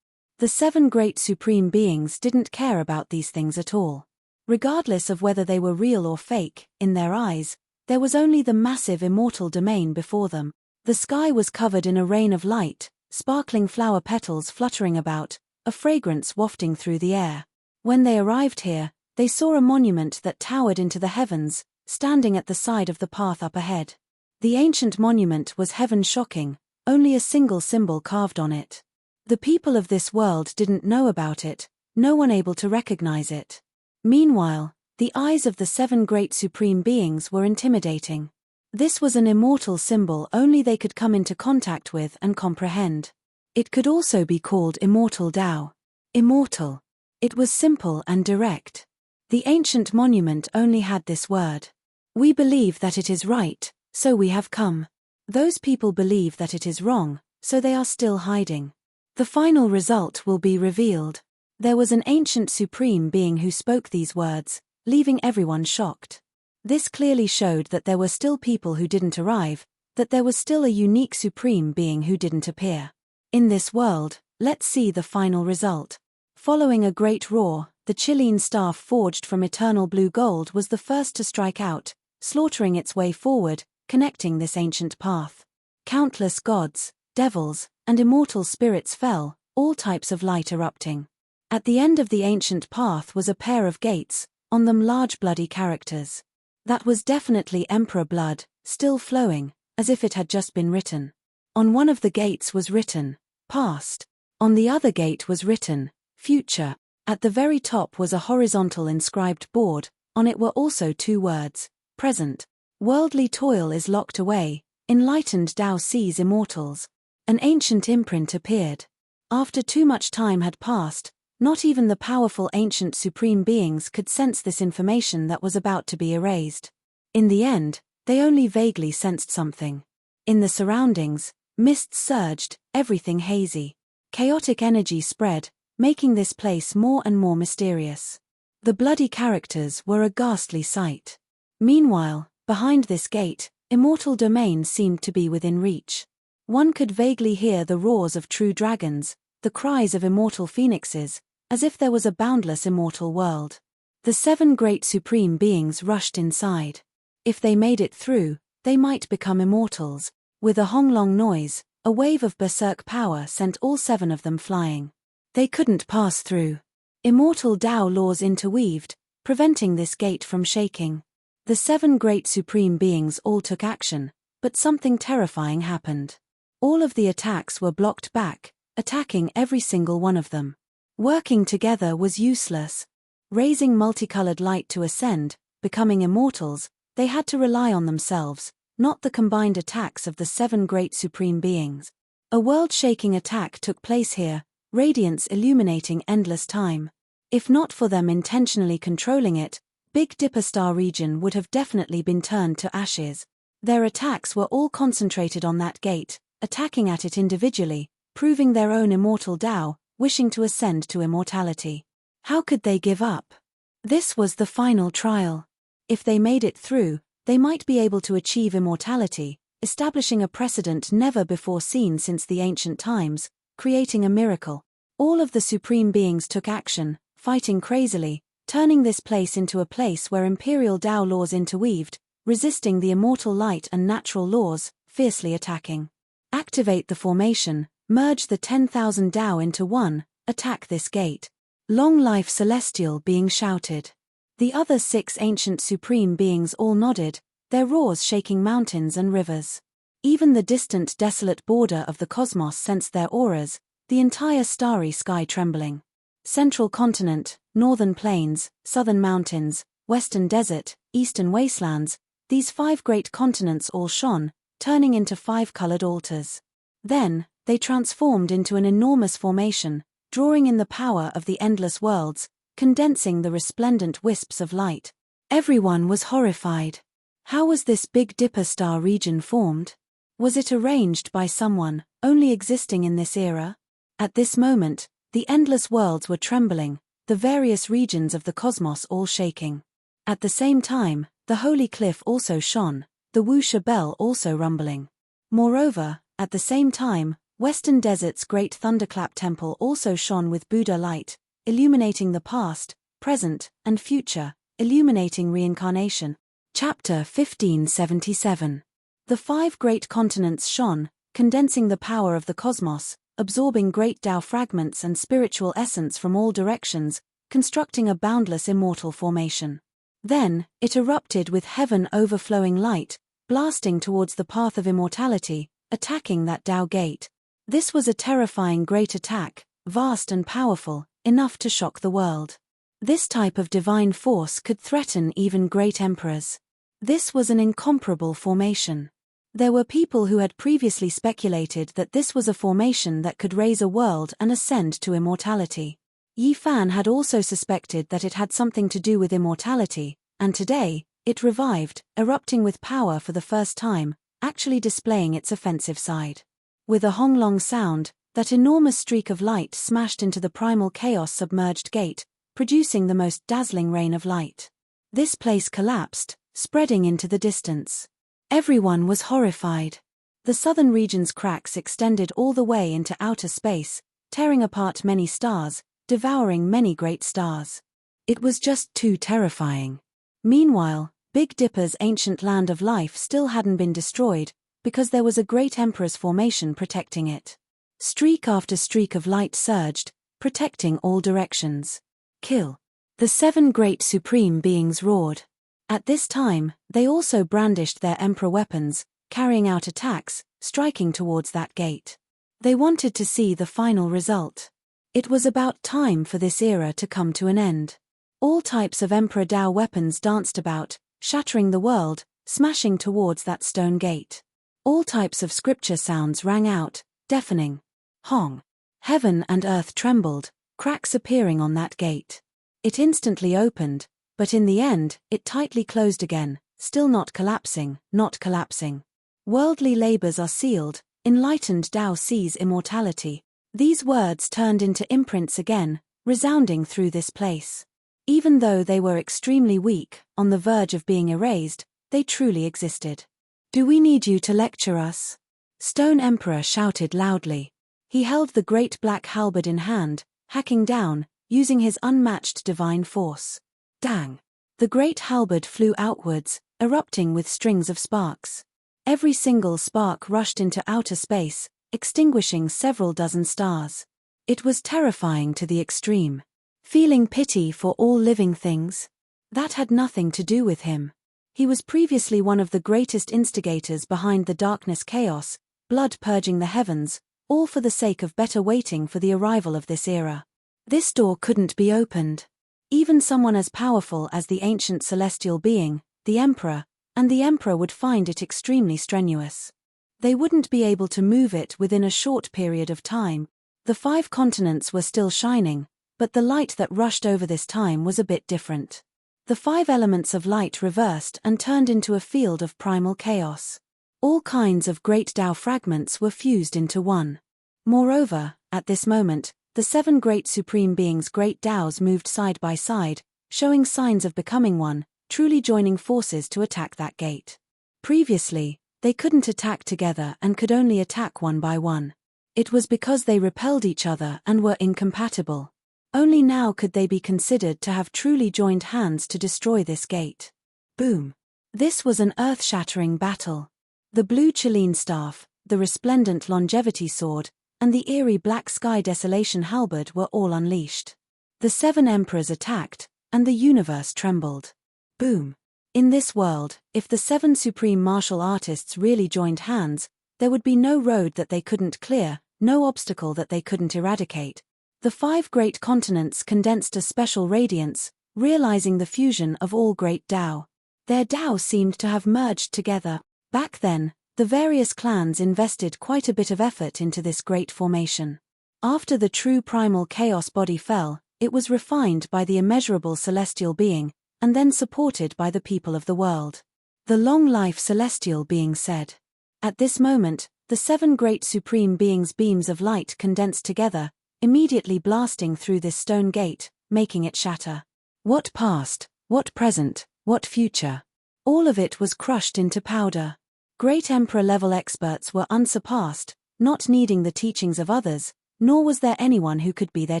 The 7 great supreme beings didn't care about these things at all. Regardless of whether they were real or fake, in their eyes, there was only the massive immortal domain before them. The sky was covered in a rain of light, sparkling flower petals fluttering about, a fragrance wafting through the air. When they arrived here, they saw a monument that towered into the heavens, standing at the side of the path up ahead. The ancient monument was heaven-shocking, only a single symbol carved on it. The people of this world didn't know about it, no one able to recognize it. Meanwhile, the eyes of the 7 great supreme beings were intimidating. This was an immortal symbol only they could come into contact with and comprehend. It could also be called immortal Tao. Immortal. It was simple and direct. The ancient monument only had this word. We believe that it is right, so we have come. Those people believe that it is wrong, so they are still hiding. The final result will be revealed. There was an ancient supreme being who spoke these words, leaving everyone shocked. This clearly showed that there were still people who didn't arrive, that there was still a unique supreme being who didn't appear. In this world, let's see the final result. Following a great roar, the Chilean staff forged from eternal blue gold was the first to strike out, slaughtering its way forward, connecting this ancient path. Countless gods, devils, and immortal spirits fell, all types of light erupting. At the end of the ancient path was a pair of gates, on them large bloody characters. That was definitely emperor blood, still flowing, as if it had just been written. On one of the gates was written, past. On the other gate was written, future. At the very top was a horizontal inscribed board, on it were also 2 words, present. Worldly toil is locked away, enlightened Tao sees immortals. An ancient imprint appeared. After too much time had passed, not even the powerful ancient supreme beings could sense this information that was about to be erased. In the end, they only vaguely sensed something. In the surroundings, mists surged, everything hazy. Chaotic energy spread, making this place more and more mysterious. The bloody characters were a ghastly sight. Meanwhile, behind this gate, immortal domain seemed to be within reach. One could vaguely hear the roars of true dragons, the cries of immortal phoenixes, as if there was a boundless immortal world. The 7 great supreme beings rushed inside. If they made it through, they might become immortals. With a honglong noise, a wave of berserk power sent all 7 of them flying. They couldn't pass through. Immortal Tao laws interweaved, preventing this gate from shaking. The 7 great supreme beings all took action, but something terrifying happened. All of the attacks were blocked back, attacking every single one of them. Working together was useless. Raising multicolored light to ascend, becoming immortals, they had to rely on themselves, not the combined attacks of the 7 great supreme beings. A world-shaking attack took place here, radiance illuminating endless time. If not for them intentionally controlling it, Big Dipper star region would have definitely been turned to ashes. Their attacks were all concentrated on that gate, attacking at it individually, proving their own immortal Tao, wishing to ascend to immortality. How could they give up? This was the final trial. If they made it through, they might be able to achieve immortality, establishing a precedent never before seen since the ancient times, creating a miracle. All of the supreme beings took action, fighting crazily, turning this place into a place where imperial Tao laws interweaved, resisting the immortal light and natural laws, fiercely attacking. Activate the formation, merge the 10,000 Tao into one, attack this gate. Long life celestial being shouted. The other 6 ancient supreme beings all nodded, their roars shaking mountains and rivers. Even the distant desolate border of the cosmos sensed their auras, the entire starry sky trembling. Central continent, northern plains, southern mountains, western desert, eastern wastelands, these 5 great continents all shone, turning into 5-colored altars. Then, they transformed into an enormous formation, drawing in the power of the endless worlds, condensing the resplendent wisps of light. Everyone was horrified. How was this Big Dipper star region formed? Was it arranged by someone, only existing in this era? At this moment, the endless worlds were trembling, the various regions of the cosmos all shaking. At the same time, the holy cliff also shone, the Wuxia bell also rumbling. Moreover, at the same time, Western Desert's great thunderclap temple also shone with Buddha light, illuminating the past, present, and future, illuminating reincarnation. Chapter 1577. The 5 great continents shone, condensing the power of the cosmos, absorbing great Tao fragments and spiritual essence from all directions, constructing a boundless immortal formation. Then, it erupted with heaven overflowing light, blasting towards the path of immortality, attacking that Tao gate. This was a terrifying great attack, vast and powerful, enough to shock the world. This type of divine force could threaten even great emperors. This was an incomparable formation. There were people who had previously speculated that this was a formation that could raise a world and ascend to immortality. Yi Fan had also suspected that it had something to do with immortality, and today, it revived, erupting with power for the first time, actually displaying its offensive side. With a honglong sound, that enormous streak of light smashed into the primal chaos-submerged gate, producing the most dazzling rain of light. This place collapsed, spreading into the distance. Everyone was horrified. The southern region's cracks extended all the way into outer space, tearing apart many stars, devouring many great stars. It was just too terrifying. Meanwhile, Big Dipper's ancient land of life still hadn't been destroyed, because there was a great emperor's formation protecting it. Streak after streak of light surged, protecting all directions. Kill. The 7 great supreme beings roared. At this time, they also brandished their emperor weapons, carrying out attacks, striking towards that gate. They wanted to see the final result. It was about time for this era to come to an end. All types of Emperor Tao weapons danced about, shattering the world, smashing towards that stone gate. All types of scripture sounds rang out, deafening. Hong. Heaven and earth trembled, cracks appearing on that gate. It instantly opened, but in the end, it tightly closed again, still not collapsing, not collapsing. Worldly labors are sealed, enlightened Tao sees immortality. These words turned into imprints again, resounding through this place. Even though they were extremely weak, on the verge of being erased, they truly existed. Do we need you to lecture us? Stone Emperor shouted loudly. He held the great black halberd in hand, hacking down, using his unmatched divine force. Dang! The great halberd flew outwards, erupting with strings of sparks. Every single spark rushed into outer space, extinguishing several dozen stars. It was terrifying to the extreme. Feeling pity for all living things? That had nothing to do with him. He was previously one of the greatest instigators behind the darkness chaos, blood purging the heavens, all for the sake of better waiting for the arrival of this era. This door couldn't be opened. Even someone as powerful as the ancient celestial being, the Emperor, and the Emperor would find it extremely strenuous. They wouldn't be able to move it within a short period of time. The 5 continents were still shining, but the light that rushed over this time was a bit different. The 5 elements of light reversed and turned into a field of primal chaos. All kinds of great Tao fragments were fused into one. Moreover, at this moment, the 7 great supreme beings' great Taos moved side by side, showing signs of becoming one, truly joining forces to attack that gate. Previously, they couldn't attack together and could only attack one by one. It was because they repelled each other and were incompatible. Only now could they be considered to have truly joined hands to destroy this gate. Boom! This was an earth-shattering battle. The blue Chilean staff, the resplendent longevity sword, and the eerie black sky desolation halberd were all unleashed. The 7 emperors attacked, and the universe trembled. Boom! In this world, if the 7 supreme martial artists really joined hands, there would be no road that they couldn't clear, no obstacle that they couldn't eradicate. The 5 great continents condensed a special radiance, realizing the fusion of all great Tao. Their Tao seemed to have merged together. Back then, the various clans invested quite a bit of effort into this great formation. After the true primal chaos body fell, it was refined by the immeasurable celestial being, and then supported by the people of the world. The long-life celestial being said. At this moment, the 7 great supreme beings' beams of light condensed together, immediately blasting through this stone gate, making it shatter. What past, what present, what future? All of it was crushed into powder. Great Emperor-level experts were unsurpassed, not needing the teachings of others, nor was there anyone who could be their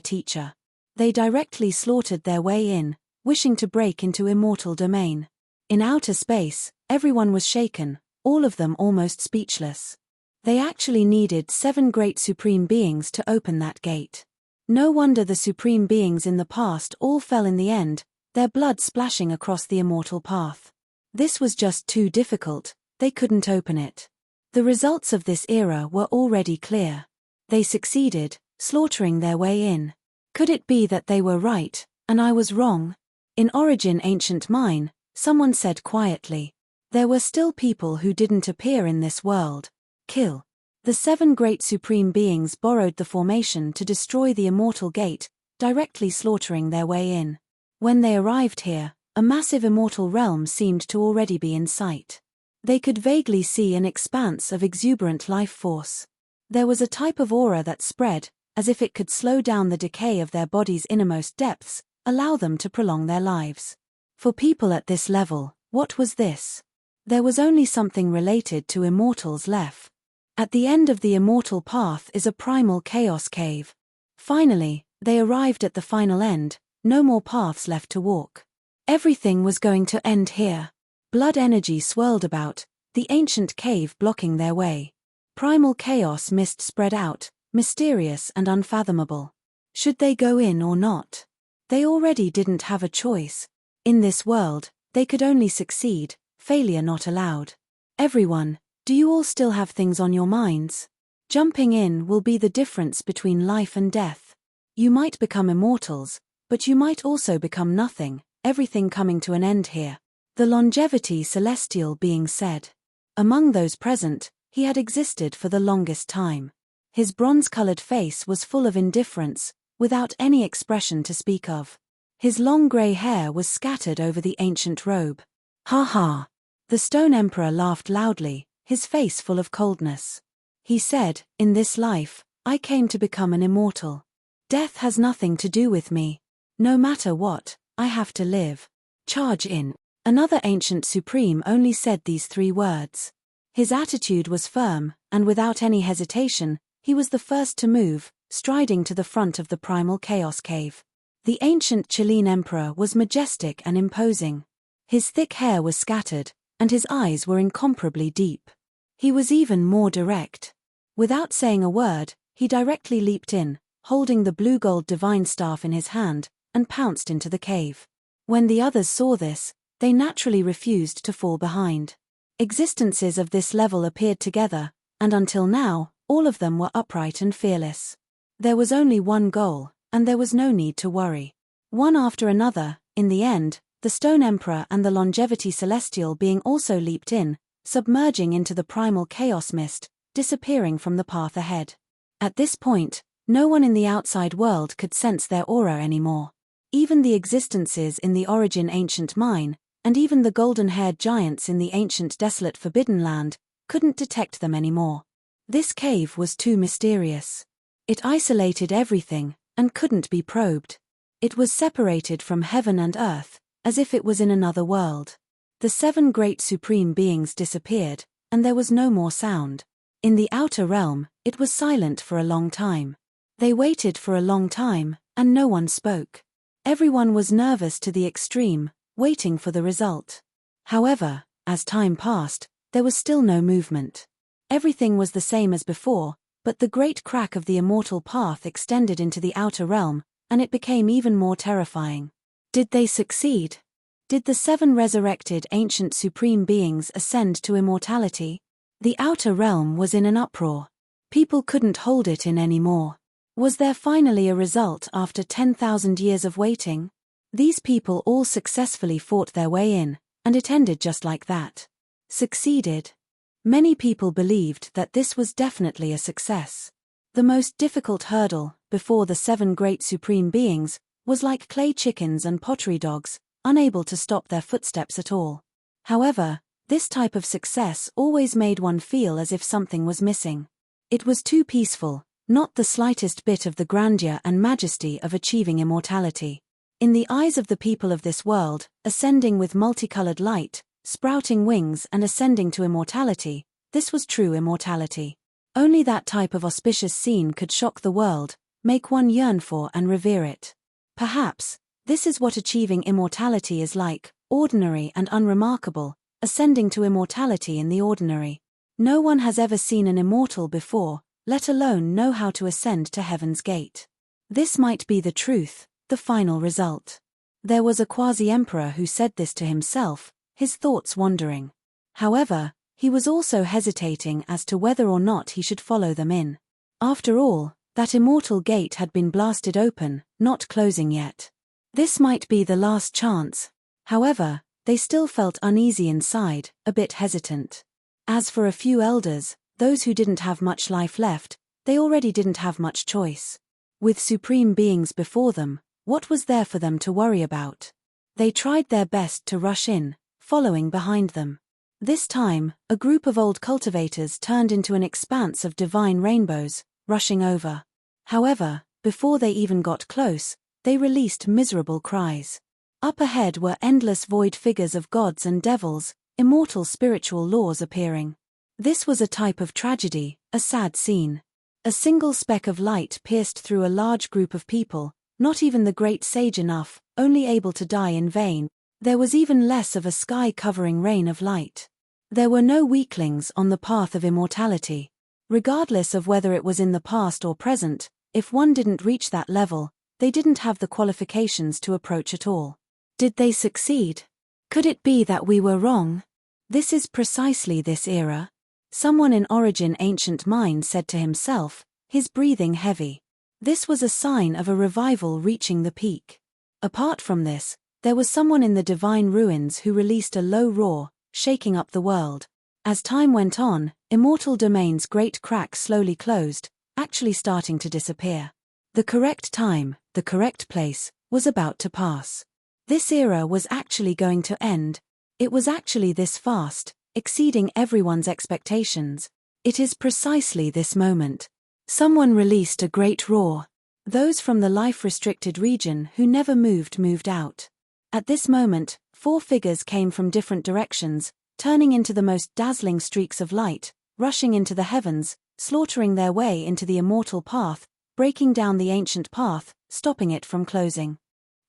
teacher. They directly slaughtered their way in, wishing to break into immortal domain. In outer space, everyone was shaken, all of them almost speechless. They actually needed 7 great supreme beings to open that gate. No wonder the supreme beings in the past all fell in the end, their blood splashing across the immortal path. This was just too difficult, they couldn't open it. The results of this era were already clear. They succeeded, slaughtering their way in. Could it be that they were right, and I was wrong? In Origin Ancient Mine, someone said quietly, there were still people who didn't appear in this world. Kill. The 7 great supreme beings borrowed the formation to destroy the immortal gate, directly slaughtering their way in. When they arrived here, a massive immortal realm seemed to already be in sight. They could vaguely see an expanse of exuberant life force. There was a type of aura that spread, as if it could slow down the decay of their body's innermost depths, allow them to prolong their lives. For people at this level, what was this? There was only something related to immortals left. At the end of the immortal path is a primal chaos cave. Finally, they arrived at the final end, no more paths left to walk. Everything was going to end here. Blood energy swirled about, the ancient cave blocking their way. Primal chaos mist spread out, mysterious and unfathomable. Should they go in or not? They already didn't have a choice. In this world, they could only succeed, failure not allowed. Everyone, do you all still have things on your minds? Jumping in will be the difference between life and death. You might become immortals, but you might also become nothing, everything coming to an end here. The longevity celestial being said. Among those present, he had existed for the longest time. His bronze-colored face was full of indifference, without any expression to speak of. His long grey hair was scattered over the ancient robe. Ha ha! The Stone Emperor laughed loudly, his face full of coldness. He said, in this life, I came to become an immortal. Death has nothing to do with me. No matter what, I have to live. Charge in. Another ancient supreme only said these 3 words. His attitude was firm, and without any hesitation, he was the first to move, striding to the front of the primal chaos cave. The ancient Chilean emperor was majestic and imposing. His thick hair was scattered, and his eyes were incomparably deep. He was even more direct. Without saying a word, he directly leaped in, holding the blue-gold divine staff in his hand, and pounced into the cave. When the others saw this, they naturally refused to fall behind. Existences of this level appeared together, and until now, all of them were upright and fearless. There was only one goal, and there was no need to worry. One after another, in the end, the Stone Emperor and the Longevity Celestial being also leaped in, submerging into the primal chaos mist, disappearing from the path ahead. At this point, no one in the outside world could sense their aura anymore. Even the existences in the Origin Ancient Mine, and even the golden-haired giants in the ancient desolate Forbidden Land, couldn't detect them anymore. This cave was too mysterious. It isolated everything, and couldn't be probed. It was separated from heaven and earth, as if it was in another world. The 7 great supreme beings disappeared, and there was no more sound. In the outer realm, it was silent for a long time. They waited for a long time, and no one spoke. Everyone was nervous to the extreme, waiting for the result. However, as time passed, there was still no movement. Everything was the same as before, but the great crack of the immortal path extended into the outer realm, and it became even more terrifying. Did they succeed? Did the 7 resurrected ancient supreme beings ascend to immortality? The outer realm was in an uproar. People couldn't hold it in anymore. Was there finally a result after 10,000 years of waiting? These people all successfully fought their way in, and it ended just like that. Succeeded. Many people believed that this was definitely a success. The most difficult hurdle, before the 7 great supreme beings, was like clay chickens and pottery dogs, unable to stop their footsteps at all. However, this type of success always made one feel as if something was missing. It was too peaceful, not the slightest bit of the grandeur and majesty of achieving immortality. In the eyes of the people of this world, ascending with multicolored light, sprouting wings and ascending to immortality, this was true immortality. Only that type of auspicious scene could shock the world, make one yearn for and revere it. Perhaps, this is what achieving immortality is like, ordinary and unremarkable, ascending to immortality in the ordinary. No one has ever seen an immortal before, let alone know how to ascend to heaven's gate. This might be the truth, the final result. There was a quasi-emperor who said this to himself, his thoughts wandering. However, he was also hesitating as to whether or not he should follow them in. After all, that immortal gate had been blasted open, not closing yet. This might be the last chance. However, they still felt uneasy inside, a bit hesitant. As for a few elders, those who didn't have much life left, they already didn't have much choice. With supreme beings before them, what was there for them to worry about? They tried their best to rush in, following behind them. This time, a group of old cultivators turned into an expanse of divine rainbows, rushing over. However, before they even got close, they released miserable cries. Up ahead were endless void figures of gods and devils, immortal spiritual laws appearing. This was a type of tragedy, a sad scene. A single speck of light pierced through a large group of people, not even the great sage enough, only able to die in vain. There was even less of a sky-covering rain of light. There were no weaklings on the path of immortality. Regardless of whether it was in the past or present, if one didn't reach that level, they didn't have the qualifications to approach at all. Did they succeed? Could it be that we were wrong? This is precisely this era. Someone in Origin Ancient Mine said to himself, his breathing heavy. This was a sign of a revival reaching the peak. Apart from this, there was someone in the divine ruins who released a low roar, shaking up the world. As time went on, Immortal Domain's great crack slowly closed, actually starting to disappear. The correct time, the correct place, was about to pass. This era was actually going to end. It was actually this fast, exceeding everyone's expectations. It is precisely this moment. Someone released a great roar. Those from the life-restricted region who never moved out. At this moment, 4 figures came from different directions, turning into the most dazzling streaks of light, rushing into the heavens, slaughtering their way into the immortal path, breaking down the ancient path, stopping it from closing.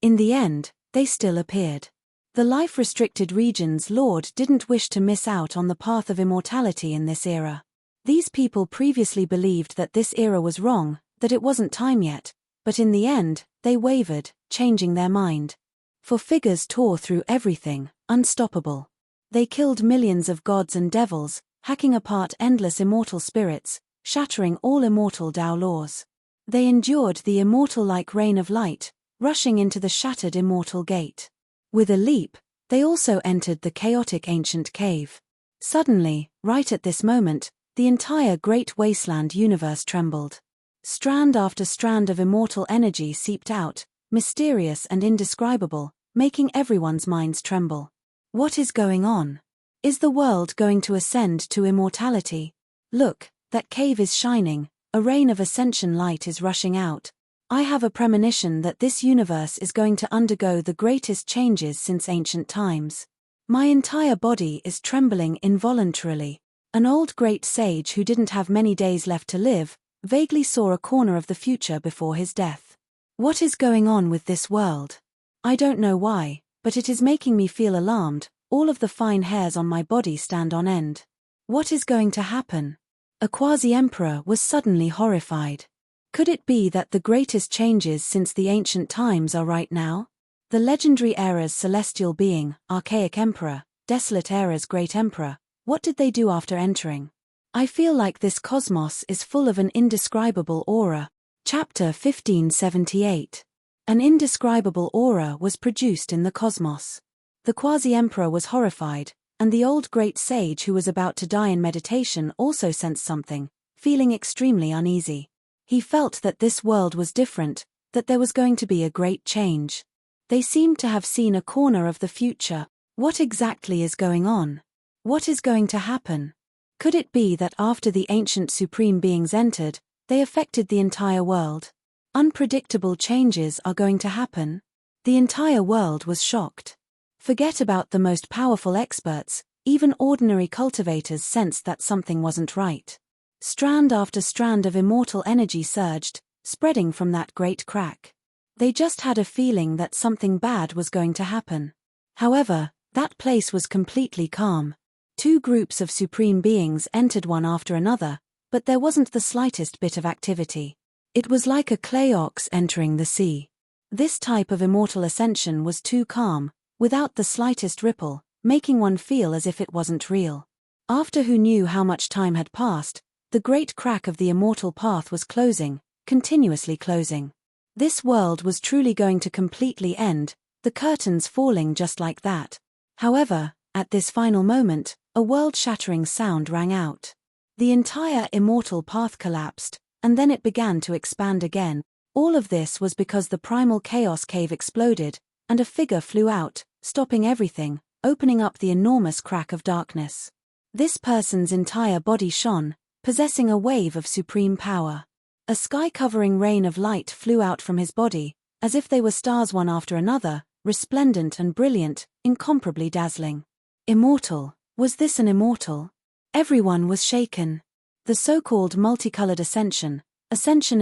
In the end, they still appeared. The life-restricted region's lord didn't wish to miss out on the path of immortality in this era. These people previously believed that this era was wrong, that it wasn't time yet, but in the end, they wavered, changing their mind. 4 figures tore through everything, unstoppable. They killed millions of gods and devils, hacking apart endless immortal spirits, shattering all immortal Tao laws. They endured the immortal-like rain of light, rushing into the shattered immortal gate. With a leap, they also entered the chaotic ancient cave. Suddenly, right at this moment, the entire great wasteland universe trembled. Strand after strand of immortal energy seeped out, mysterious and indescribable, making everyone's minds tremble. What is going on? Is the world going to ascend to immortality? Look, that cave is shining, a rain of ascension light is rushing out. I have a premonition that this universe is going to undergo the greatest changes since ancient times. My entire body is trembling involuntarily. An old great sage who didn't have many days left to live, vaguely saw a corner of the future before his death. What is going on with this world? I don't know why, but it is making me feel alarmed. All of the fine hairs on my body stand on end. What is going to happen? A quasi-emperor was suddenly horrified. Could it be that the greatest changes since the ancient times are right now? The legendary era's celestial being, archaic emperor, desolate era's great emperor, what did they do after entering? I feel like this cosmos is full of an indescribable aura. Chapter 1578. An indescribable aura was produced in the cosmos. The quasi-emperor was horrified, and the old great sage who was about to die in meditation also sensed something, feeling extremely uneasy. He felt that this world was different, that there was going to be a great change. They seemed to have seen a corner of the future. What exactly is going on? What is going to happen? Could it be that after the ancient supreme beings entered, they affected the entire world? Unpredictable changes are going to happen? The entire world was shocked. Forget about the most powerful experts, even ordinary cultivators sensed that something wasn't right. Strand after strand of immortal energy surged, spreading from that great crack. They just had a feeling that something bad was going to happen. However, that place was completely calm. Two groups of supreme beings entered one after another, but there wasn't the slightest bit of activity. It was like a clay ox entering the sea. This type of immortal ascension was too calm, without the slightest ripple, making one feel as if it wasn't real. After who knew how much time had passed, the great crack of the immortal path was closing, continuously closing. This world was truly going to completely end, the curtains falling just like that. However, at this final moment, a world-shattering sound rang out. The entire immortal path collapsed, and then it began to expand again. All of this was because the primal chaos cave exploded, and a figure flew out, stopping everything, opening up the enormous crack of darkness. This person's entire body shone, possessing a wave of supreme power. A sky-covering rain of light flew out from his body, as if they were stars one after another, resplendent and brilliant, incomparably dazzling. Immortal. Was this an immortal? Everyone was shaken. The so-called multicolored ascension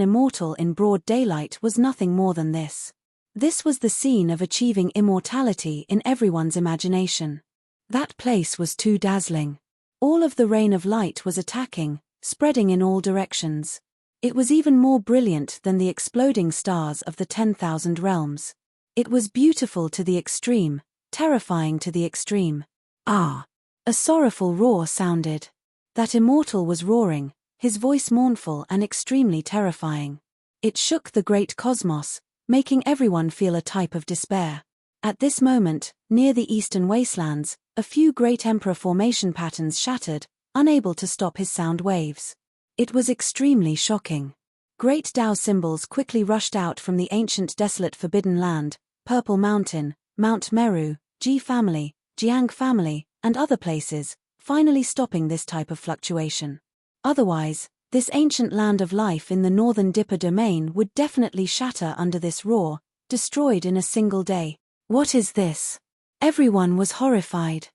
immortal in broad daylight, was nothing more than this. This was the scene of achieving immortality in everyone's imagination. That place was too dazzling. All of the rain of light was attacking, spreading in all directions. It was even more brilliant than the exploding stars of the 10,000 realms. It was beautiful to the extreme, terrifying to the extreme. Ah! A sorrowful roar sounded. That immortal was roaring, his voice mournful and extremely terrifying. It shook the great cosmos, making everyone feel a type of despair. At this moment, near the eastern wastelands, a few great emperor formation patterns shattered, unable to stop his sound waves. It was extremely shocking. Great Tao symbols quickly rushed out from the ancient desolate forbidden land, Purple Mountain, Mount Meru, Ji family, Jiang family, and other places, finally stopping this type of fluctuation. Otherwise, this ancient land of life in the northern Dipper domain would definitely shatter under this roar, destroyed in a single day. What is this? Everyone was horrified.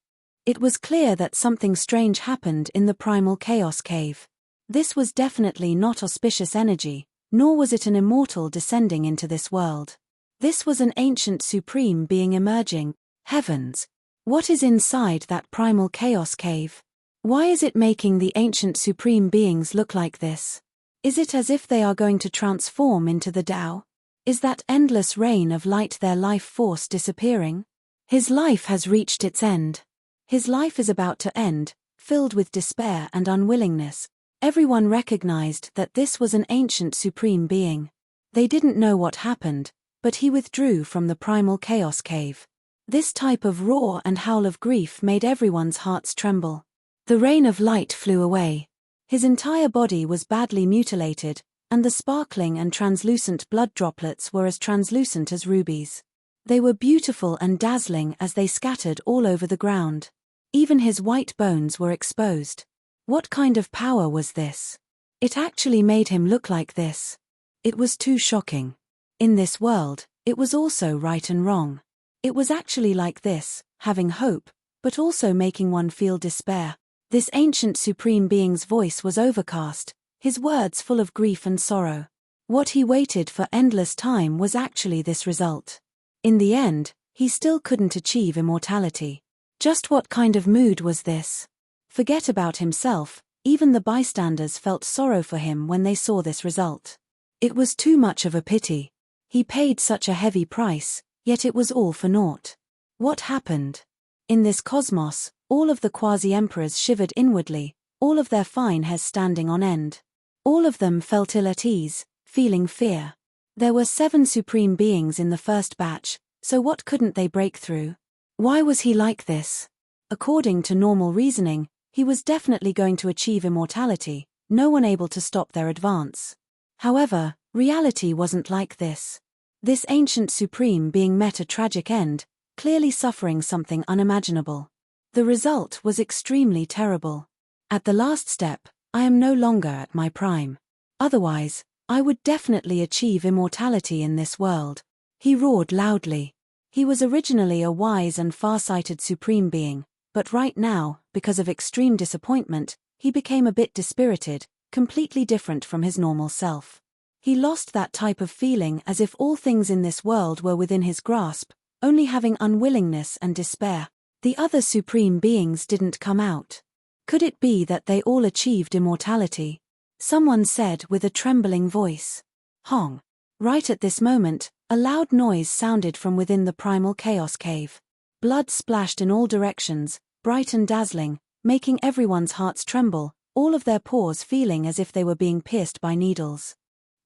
It was clear that something strange happened in the primal chaos cave. This was definitely not auspicious energy, nor was it an immortal descending into this world. This was an ancient supreme being emerging. Heavens! What is inside that primal chaos cave? Why is it making the ancient supreme beings look like this? Is it as if they are going to transform into the Tao? Is that endless rain of light their life force disappearing? His life has reached its end. His life is about to end, filled with despair and unwillingness. Everyone recognized that this was an ancient supreme being. They didn't know what happened, but he withdrew from the primal chaos cave. This type of roar and howl of grief made everyone's hearts tremble. The rain of light flew away. His entire body was badly mutilated, and the sparkling and translucent blood droplets were as translucent as rubies. They were beautiful and dazzling as they scattered all over the ground. Even his white bones were exposed. What kind of power was this? It actually made him look like this. It was too shocking. In this world, it was also right and wrong. It was actually like this, having hope, but also making one feel despair. This ancient supreme being's voice was overcast, his words full of grief and sorrow. What he waited for endless time was actually this result. In the end, he still couldn't achieve immortality. Just what kind of mood was this? Forget about himself, even the bystanders felt sorrow for him when they saw this result. It was too much of a pity. He paid such a heavy price, yet it was all for naught. What happened? In this cosmos, all of the quasi-emperors shivered inwardly, all of their fine hairs standing on end. All of them felt ill at ease, feeling fear. There were 7 supreme beings in the first batch, so what couldn't they break through? Why was he like this? According to normal reasoning, he was definitely going to achieve immortality, no one able to stop their advance. However, reality wasn't like this. This ancient supreme being met a tragic end, clearly suffering something unimaginable. The result was extremely terrible. At the last step, I am no longer at my prime. Otherwise, I would definitely achieve immortality in this world. He roared loudly. He was originally a wise and far-sighted supreme being, but right now, because of extreme disappointment, he became a bit dispirited, completely different from his normal self. He lost that type of feeling as if all things in this world were within his grasp, only having unwillingness and despair. The other supreme beings didn't come out. Could it be that they all achieved immortality? Someone said with a trembling voice. Hong. Right at this moment, a loud noise sounded from within the primal chaos cave. Blood splashed in all directions, bright and dazzling, making everyone's hearts tremble, all of their pores feeling as if they were being pierced by needles.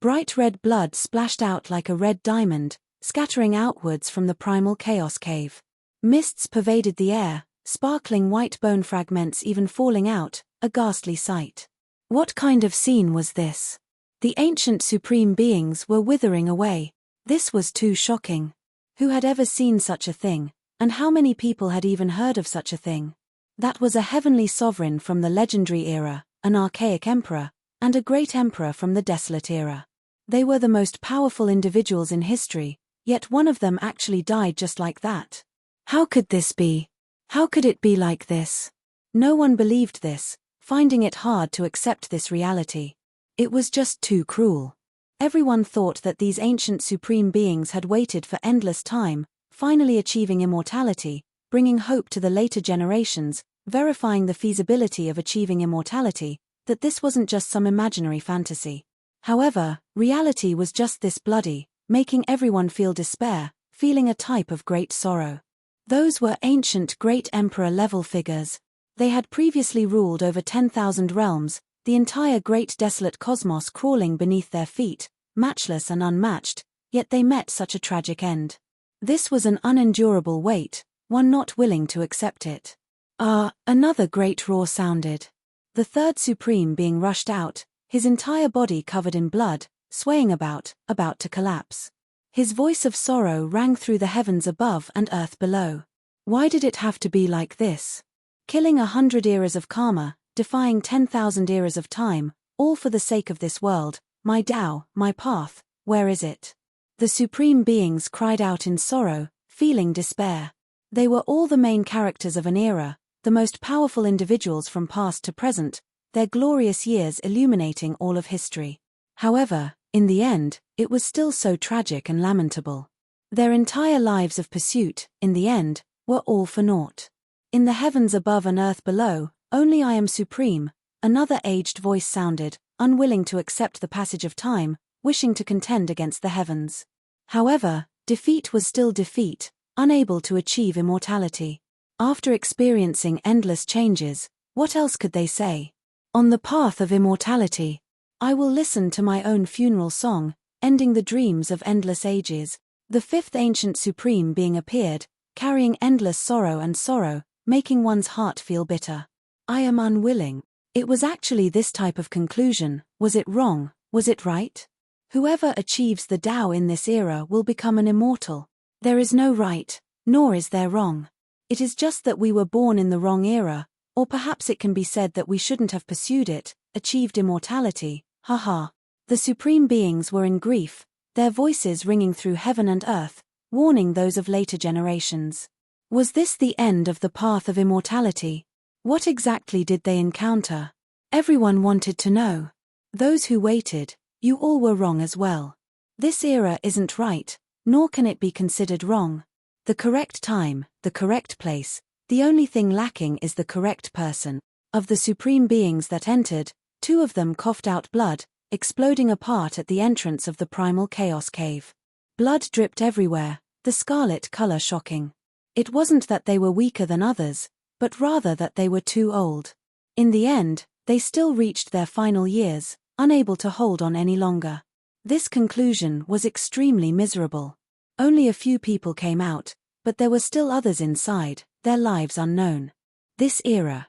Bright red blood splashed out like a red diamond, scattering outwards from the primal chaos cave. Mists pervaded the air, sparkling white bone fragments even falling out, a ghastly sight. What kind of scene was this? The ancient supreme beings were withering away. This was too shocking. Who had ever seen such a thing, and how many people had even heard of such a thing? That was a heavenly sovereign from the legendary era, an archaic emperor, and a great emperor from the desolate era. They were the most powerful individuals in history, yet one of them actually died just like that. How could this be? How could it be like this? No one believed this, finding it hard to accept this reality. It was just too cruel. Everyone thought that these ancient supreme beings had waited for endless time, finally achieving immortality, bringing hope to the later generations, verifying the feasibility of achieving immortality, that this wasn't just some imaginary fantasy. However, reality was just this bloody, making everyone feel despair, feeling a type of great sorrow. Those were ancient great emperor-level figures. They had previously ruled over 10,000 realms, the entire great desolate cosmos crawling beneath their feet, matchless and unmatched, yet they met such a tragic end. This was an unendurable weight, one not willing to accept it. Another great roar sounded. The third supreme being rushed out, his entire body covered in blood, swaying about to collapse. His voice of sorrow rang through the heavens above and earth below. Why did it have to be like this? Killing 100 eras of karma, defying 10,000 eras of time, all for the sake of this world, my Tao, my path, where is it? The supreme beings cried out in sorrow, feeling despair. They were all the main characters of an era, the most powerful individuals from past to present, their glorious years illuminating all of history. However, in the end, it was still so tragic and lamentable. Their entire lives of pursuit, in the end, were all for naught. In the heavens above and earth below, only I am supreme, another aged voice sounded, unwilling to accept the passage of time, wishing to contend against the heavens. However, defeat was still defeat, unable to achieve immortality. After experiencing endless changes, what else could they say? On the path of immortality, I will listen to my own funeral song, ending the dreams of endless ages. The fifth ancient supreme being appeared, carrying endless sorrow, making one's heart feel bitter. I am unwilling. It was actually this type of conclusion. Was it wrong? Was it right? Whoever achieves the Tao in this era will become an immortal. There is no right, nor is there wrong. It is just that we were born in the wrong era, or perhaps it can be said that we shouldn't have pursued it, achieved immortality, haha. The supreme beings were in grief, their voices ringing through heaven and earth, warning those of later generations. Was this the end of the path of immortality? What exactly did they encounter? Everyone wanted to know. Those who waited, you all were wrong as well. This era isn't right, nor can it be considered wrong. The correct time, the correct place, the only thing lacking is the correct person. Of the supreme beings that entered, 2 of them coughed out blood, exploding apart at the entrance of the primal chaos cave. Blood dripped everywhere, the scarlet color shocking. It wasn't that they were weaker than others, but rather that they were too old. In the end, they still reached their final years, unable to hold on any longer. This conclusion was extremely miserable. Only a few people came out, but there were still others inside, their lives unknown. This era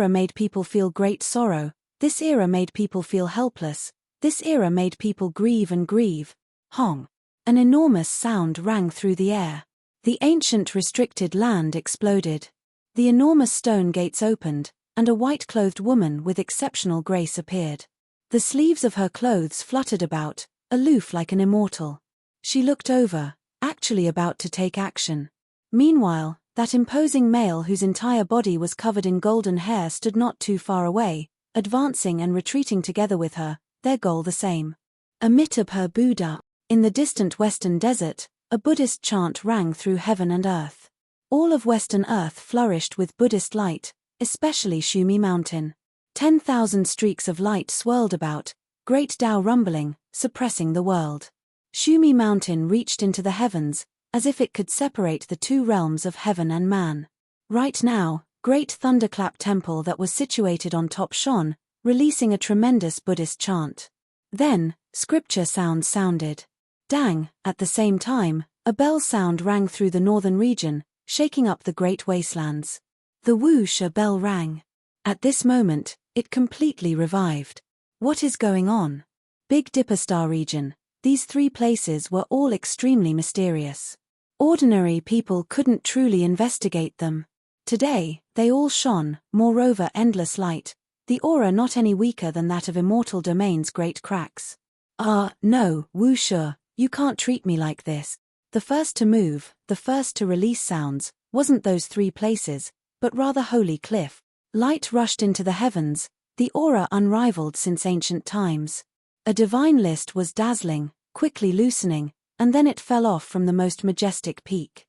made people feel great sorrow, this era made people feel helpless, this era made people grieve and grieve. Hong! An enormous sound rang through the air. The ancient restricted land exploded. The enormous stone gates opened, and a white-clothed woman with exceptional grace appeared. The sleeves of her clothes fluttered about, aloof like an immortal. She looked over, actually about to take action. Meanwhile, that imposing male whose entire body was covered in golden hair stood not too far away, advancing and retreating together with her, their goal the same. Amitabha Buddha. In the distant western desert, a Buddhist chant rang through heaven and earth. All of western earth flourished with Buddhist light, especially Shumi Mountain. 10,000 streaks of light swirled about, great Tao rumbling, suppressing the world. Shumi Mountain reached into the heavens, as if it could separate the 2 realms of heaven and man. Right now, great thunderclap temple that was situated on top shone, releasing a tremendous Buddhist chant. Then, scripture sounds sounded. Dang, at the same time, a bell sound rang through the northern region, shaking up the great wastelands. The Wu-sha bell rang. At this moment, it completely revived. What is going on? Big Dipper Star region, these 3 places were all extremely mysterious. Ordinary people couldn't truly investigate them. Today, they all shone, moreover endless light, the aura not any weaker than that of immortal domain's great cracks. No, Wu-sha, you can't treat me like this. The first to move, the first to release sounds, wasn't those 3 places, but rather Holy Cliff. Light rushed into the heavens, the aura unrivaled since ancient times. A divine list was dazzling, quickly loosening, and then it fell off from the most majestic peak.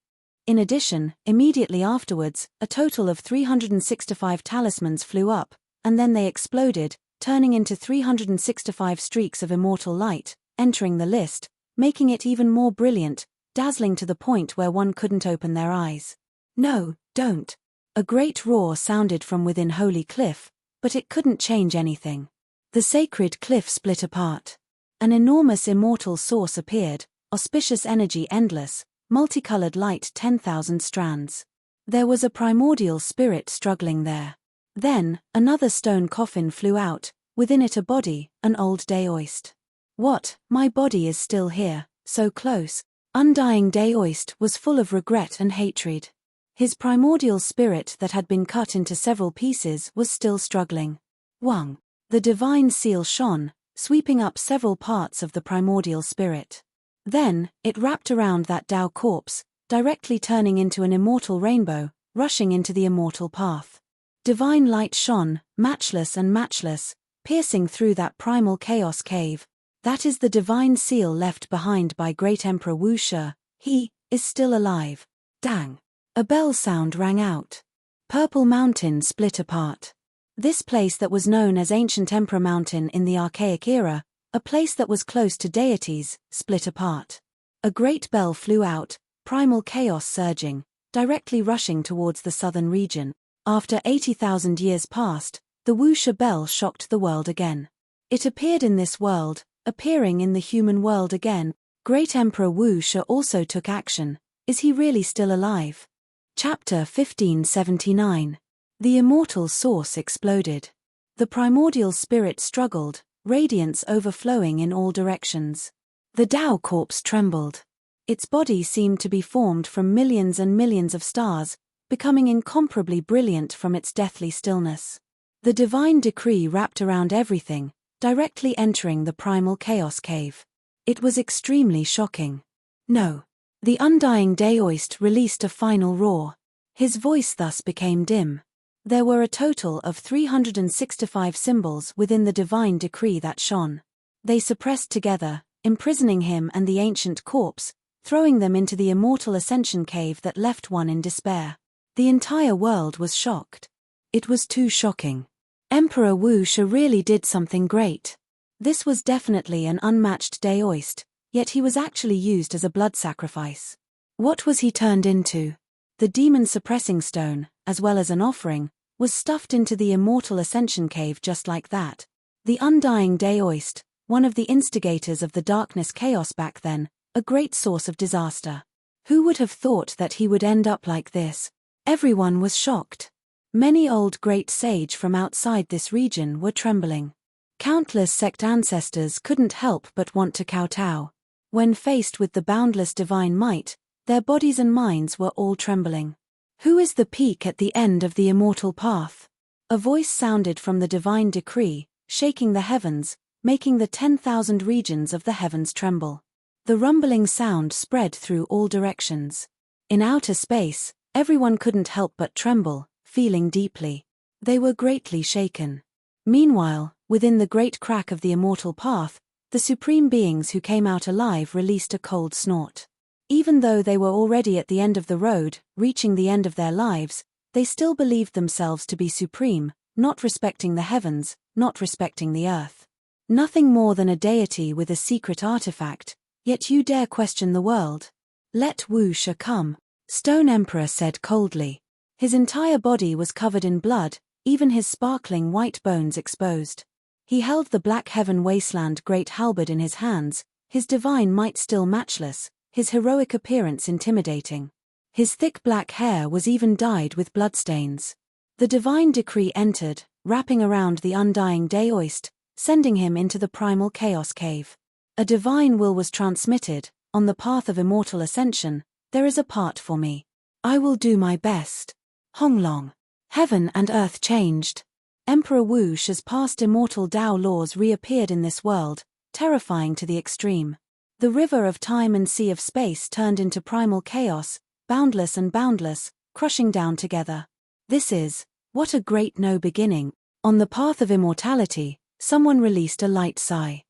In addition, immediately afterwards, a total of 365 talismans flew up, and then they exploded, turning into 365 streaks of immortal light, entering the list, making it even more brilliant, dazzling to the point where one couldn't open their eyes. No, don't. A great roar sounded from within Holy Cliff, but it couldn't change anything. The sacred cliff split apart. An enormous immortal source appeared, auspicious energy endless, multicolored light 10,000 strands. There was a primordial spirit struggling there. Then, another stone coffin flew out, within it a body, an old Daoist. What, my body is still here, so close. Undying Daoist was full of regret and hatred. His primordial spirit that had been cut into several pieces was still struggling. Wang. The divine seal shone, sweeping up several parts of the primordial spirit. Then, it wrapped around that Tao corpse, directly turning into an immortal rainbow, rushing into the immortal path. Divine light shone, matchless and matchless, piercing through that primal chaos cave. That is the divine seal left behind by great Emperor Wu-sha. He is still alive. Dang. A bell sound rang out. Purple Mountain split apart. This place that was known as Ancient Emperor Mountain in the archaic era, a place that was close to deities, split apart. A great bell flew out, primal chaos surging, directly rushing towards the southern region. After 80,000 years passed, the Wu-sha bell shocked the world again. It appeared in this world, appearing in the human world again. Great Emperor Wu Shi also took action. Is he really still alive? Chapter 1579. The immortal source exploded. The primordial spirit struggled, radiance overflowing in all directions. The Tao corpse trembled. Its body seemed to be formed from millions and millions of stars, becoming incomparably brilliant from its deathly stillness. The divine decree wrapped around everything, directly entering the primal chaos cave. It was extremely shocking. No. The undying Daoist released a final roar. His voice thus became dim. There were a total of 365 symbols within the divine decree that shone. They suppressed together, imprisoning him and the ancient corpse, throwing them into the immortal ascension cave that left one in despair. The entire world was shocked. It was too shocking. Emperor Wu Shi really did something great. This was definitely an unmatched Daoist, yet he was actually used as a blood sacrifice. What was he turned into? The demon-suppressing stone, as well as an offering, was stuffed into the immortal ascension cave just like that. The undying Daoist, one of the instigators of the darkness chaos back then, a great source of disaster. Who would have thought that he would end up like this? Everyone was shocked. Many old great sage from outside this region were trembling. Countless sect ancestors couldn't help but want to kowtow. When faced with the boundless divine might, their bodies and minds were all trembling. Who is the peak at the end of the immortal path? A voice sounded from the divine decree, shaking the heavens, making the 10,000 regions of the heavens tremble. The rumbling sound spread through all directions. In outer space, everyone couldn't help but tremble, feeling deeply. They were greatly shaken. Meanwhile, within the great crack of the immortal path, the supreme beings who came out alive released a cold snort. Even though they were already at the end of the road, reaching the end of their lives, they still believed themselves to be supreme, not respecting the heavens, not respecting the earth. Nothing more than a deity with a secret artifact, yet you dare question the world. Let Wu Shi come, Stone Emperor said coldly. His entire body was covered in blood, even his sparkling white bones exposed. He held the Black Heaven Wasteland Great Halberd in his hands, his divine might still matchless, his heroic appearance intimidating. His thick black hair was even dyed with bloodstains. The divine decree entered, wrapping around the undying Daoist, sending him into the primal chaos cave. A divine will was transmitted. On the path of immortal ascension, there is a part for me. I will do my best. Honglong. Heaven and earth changed. Emperor Wu Shi's past immortal Tao laws reappeared in this world, terrifying to the extreme. The river of time and sea of space turned into primal chaos, boundless and boundless, crushing down together. This is, what a great no beginning. On the path of immortality, someone released a light sigh.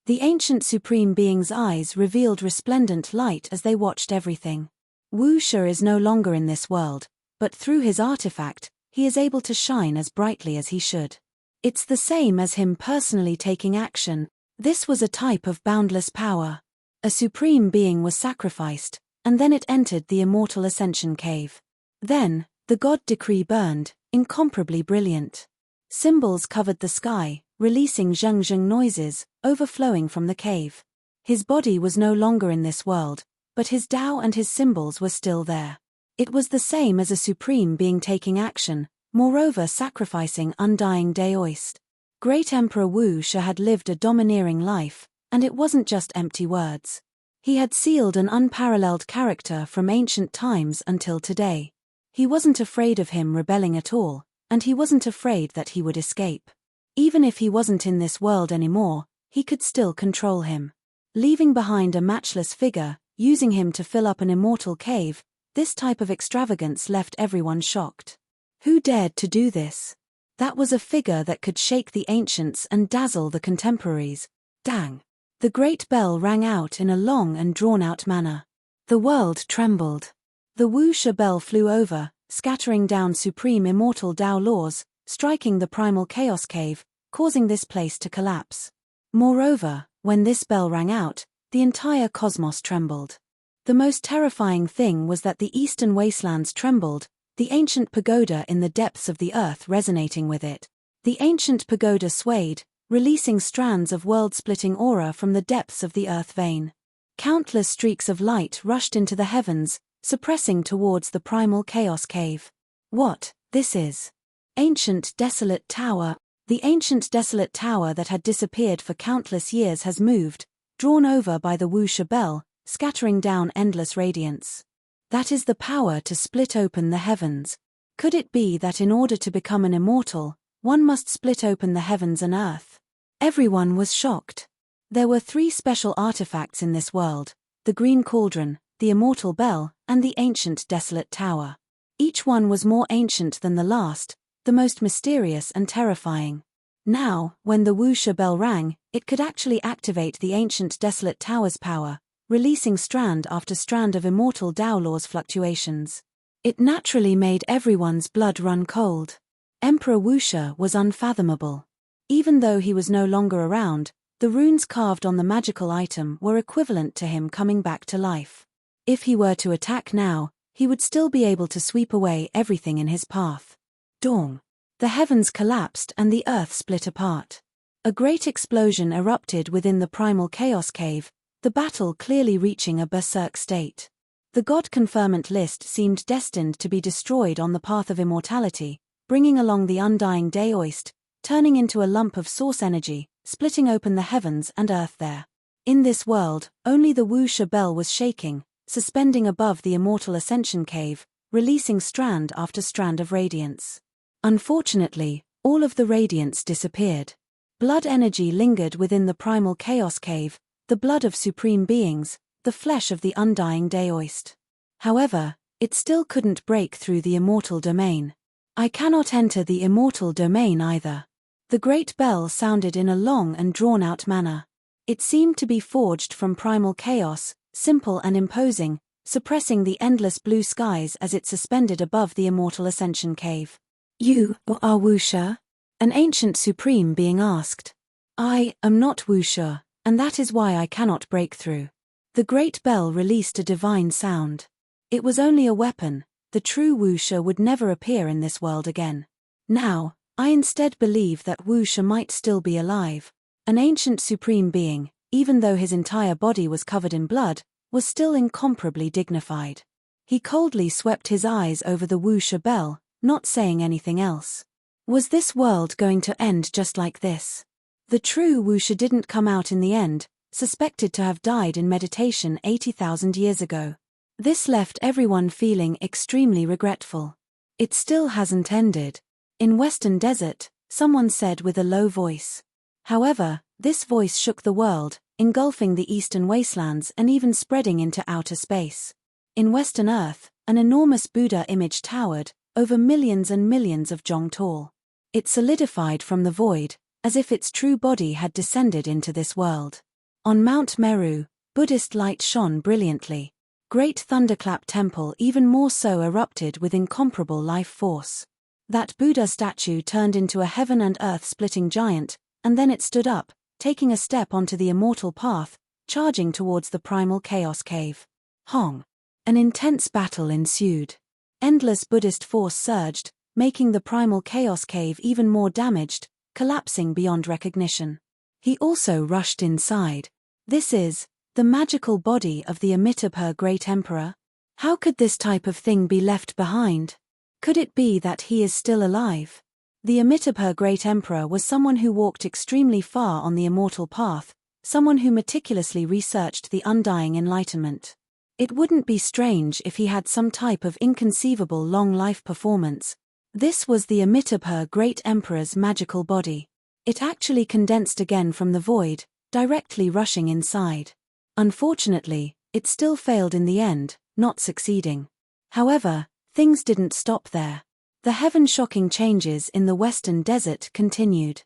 The ancient supreme being's eyes revealed resplendent light as they watched everything. Wu Shi is no longer in this world, but through his artifact, he is able to shine as brightly as he should. It's the same as him personally taking action. This was a type of boundless power. A supreme being was sacrificed, and then it entered the immortal ascension cave. Then, the God decree burned, incomparably brilliant. Symbols covered the sky, releasing zheng noises, overflowing from the cave. His body was no longer in this world, but his Tao and his symbols were still there. It was the same as a supreme being taking action, moreover sacrificing undying Daoist. Great Emperor Wu Shi had lived a domineering life, and it wasn't just empty words. He had sealed an unparalleled character from ancient times until today. He wasn't afraid of him rebelling at all, and he wasn't afraid that he would escape. Even if he wasn't in this world anymore, he could still control him. Leaving behind a matchless figure, using him to fill up an immortal cave, this type of extravagance left everyone shocked. Who dared to do this? That was a figure that could shake the ancients and dazzle the contemporaries. Dang! The great bell rang out in a long and drawn-out manner. The world trembled. The Wu Shi bell flew over, scattering down supreme immortal Tao laws, striking the primal chaos cave, causing this place to collapse. Moreover, when this bell rang out, the entire cosmos trembled. The most terrifying thing was that the eastern wastelands trembled, the ancient pagoda in the depths of the earth resonating with it. The ancient pagoda swayed, releasing strands of world-splitting aura from the depths of the earth vein. Countless streaks of light rushed into the heavens, suppressing towards the primal chaos cave. What, this is? Ancient desolate tower. The ancient desolate tower that had disappeared for countless years has moved, drawn over by the wuxia bell, scattering down endless radiance. That is the power to split open the heavens. Could it be that in order to become an immortal, one must split open the heavens and earth? Everyone was shocked. There were 3 special artifacts in this world: the green cauldron, the immortal bell, and the ancient desolate tower. Each one was more ancient than the last, the most mysterious and terrifying. Now, when the wuxia bell rang, it could actually activate the ancient desolate tower's power, releasing strand after strand of immortal Tao law's fluctuations. It naturally made everyone's blood run cold. Emperor Wuxia was unfathomable. Even though he was no longer around, the runes carved on the magical item were equivalent to him coming back to life. If he were to attack now, he would still be able to sweep away everything in his path. Dawn. The heavens collapsed and the earth split apart. A great explosion erupted within the primal chaos cave, the battle clearly reaching a berserk state. The god conferment list seemed destined to be destroyed on the path of immortality, bringing along the undying daoist, turning into a lump of source energy, splitting open the heavens and earth there. In this world, only the wuxia bell was shaking, suspending above the immortal ascension cave, releasing strand after strand of radiance. Unfortunately, all of the radiance disappeared. Blood energy lingered within the primal chaos cave, the blood of supreme beings, the flesh of the undying daoist. However, it still couldn't break through the immortal domain. I cannot enter the immortal domain either. The great bell sounded in a long and drawn-out manner. It seemed to be forged from primal chaos, simple and imposing, suppressing the endless blue skies as it suspended above the immortal ascension cave. You are wuxia? An ancient supreme being asked. I am not wuxia, and that is why I cannot break through. The great bell released a divine sound. It was only a weapon. The true wuxia would never appear in this world again. Now, I instead believe that wuxia might still be alive. An ancient supreme being, even though his entire body was covered in blood, was still incomparably dignified. He coldly swept his eyes over the wuxia bell, not saying anything else. Was this world going to end just like this? The true wuxia didn't come out in the end, suspected to have died in meditation 80,000 years ago. This left everyone feeling extremely regretful. It still hasn't ended. In Western Desert, someone said with a low voice. However, this voice shook the world, engulfing the eastern wastelands and even spreading into outer space. In Western Earth, an enormous Buddha image towered, over millions and millions of jong tall. It solidified from the void, as if its true body had descended into this world. On Mount Meru, Buddhist light shone brilliantly. Great Thunderclap Temple even more so erupted with incomparable life force. That Buddha statue turned into a heaven and earth splitting giant, and then it stood up, taking a step onto the immortal path, charging towards the primal chaos cave. Hong. An intense battle ensued. Endless Buddhist force surged, making the primal chaos cave even more damaged, collapsing beyond recognition. He also rushed inside. This is the magical body of the Amitabha Great Emperor. How could this type of thing be left behind? Could it be that he is still alive? The Amitabha Great Emperor was someone who walked extremely far on the immortal path, someone who meticulously researched the undying enlightenment. It wouldn't be strange if he had some type of inconceivable long life performance. This was the Amitabha Great Emperor's magical body. It actually condensed again from the void, directly rushing inside. Unfortunately, it still failed in the end, not succeeding. However, things didn't stop there. The heaven-shocking changes in the Western Desert continued.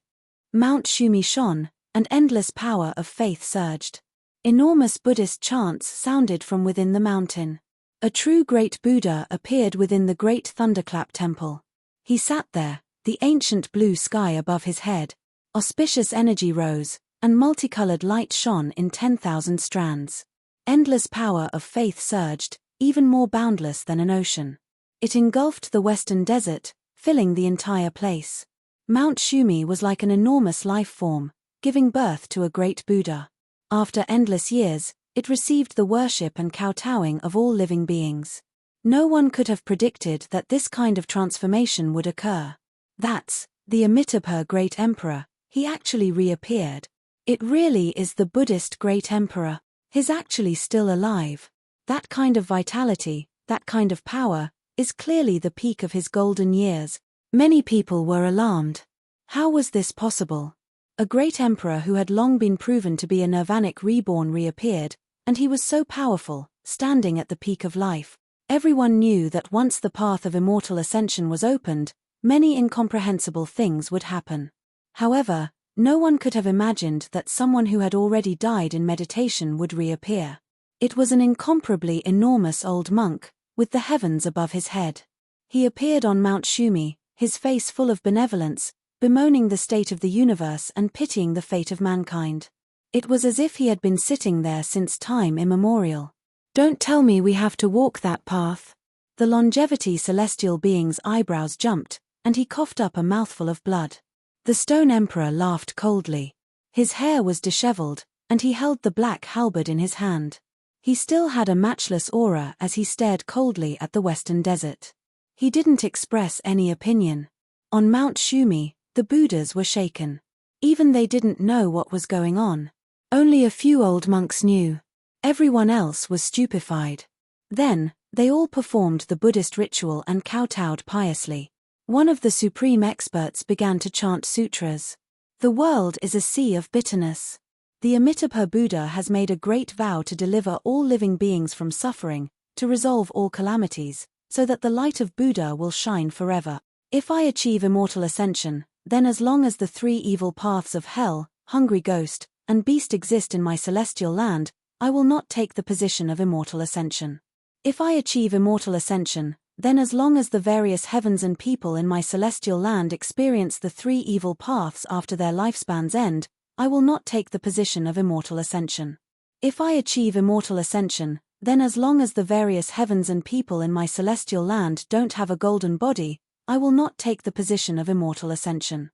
Mount Shumi shone, and endless power of faith surged. Enormous Buddhist chants sounded from within the mountain. A true great Buddha appeared within the great Thunderclap Temple. He sat there, the ancient blue sky above his head. Auspicious energy rose, and multicolored light shone in 10,000 strands. Endless power of faith surged, even more boundless than an ocean. It engulfed the Western Desert, filling the entire place. Mount Shumi was like an enormous life form, giving birth to a great Buddha. After endless years, It received the worship and kowtowing of all living beings. No one could have predicted that this kind of transformation would occur. That's the Amitabha Great Emperor. He actually reappeared. It really is the Buddhist Great Emperor. He's actually still alive. That kind of vitality, that kind of power, is clearly the peak of his golden years. Many people were alarmed. How was this possible? A great emperor who had long been proven to be a nirvanic reborn reappeared, and he was so powerful, standing at the peak of life. Everyone knew that once the path of immortal ascension was opened, many incomprehensible things would happen. However, no one could have imagined that someone who had already died in meditation would reappear. It was an incomparably enormous old monk, with the heavens above his head. He appeared on Mount Shumi, his face full of benevolence, bemoaning the state of the universe and pitying the fate of mankind. It was as if he had been sitting there since time immemorial. Don't tell me we have to walk that path. The longevity celestial being's eyebrows jumped, and he coughed up a mouthful of blood. The stone emperor laughed coldly. His hair was disheveled, and he held the black halberd in his hand. He still had a matchless aura as he stared coldly at the western desert. He didn't express any opinion. On Mount Shumi, the Buddhas were shaken. Even they didn't know what was going on. Only a few old monks knew. Everyone else was stupefied. Then, they all performed the Buddhist ritual and kowtowed piously. One of the supreme experts began to chant sutras. The world is a sea of bitterness. The Amitabha Buddha has made a great vow to deliver all living beings from suffering, to resolve all calamities, so that the light of Buddha will shine forever. If I achieve immortal ascension, then as long as the three evil paths of hell, hungry ghost, and beast exist in my celestial land, I will not take the position of immortal ascension. If I achieve immortal ascension, then as long as the various heavens and people in my celestial land experience the three evil paths after their lifespan's end, I will not take the position of immortal ascension. If I achieve immortal ascension, then as long as the various heavens and people in my celestial land don't have a golden body, I will not take the position of immortal ascension.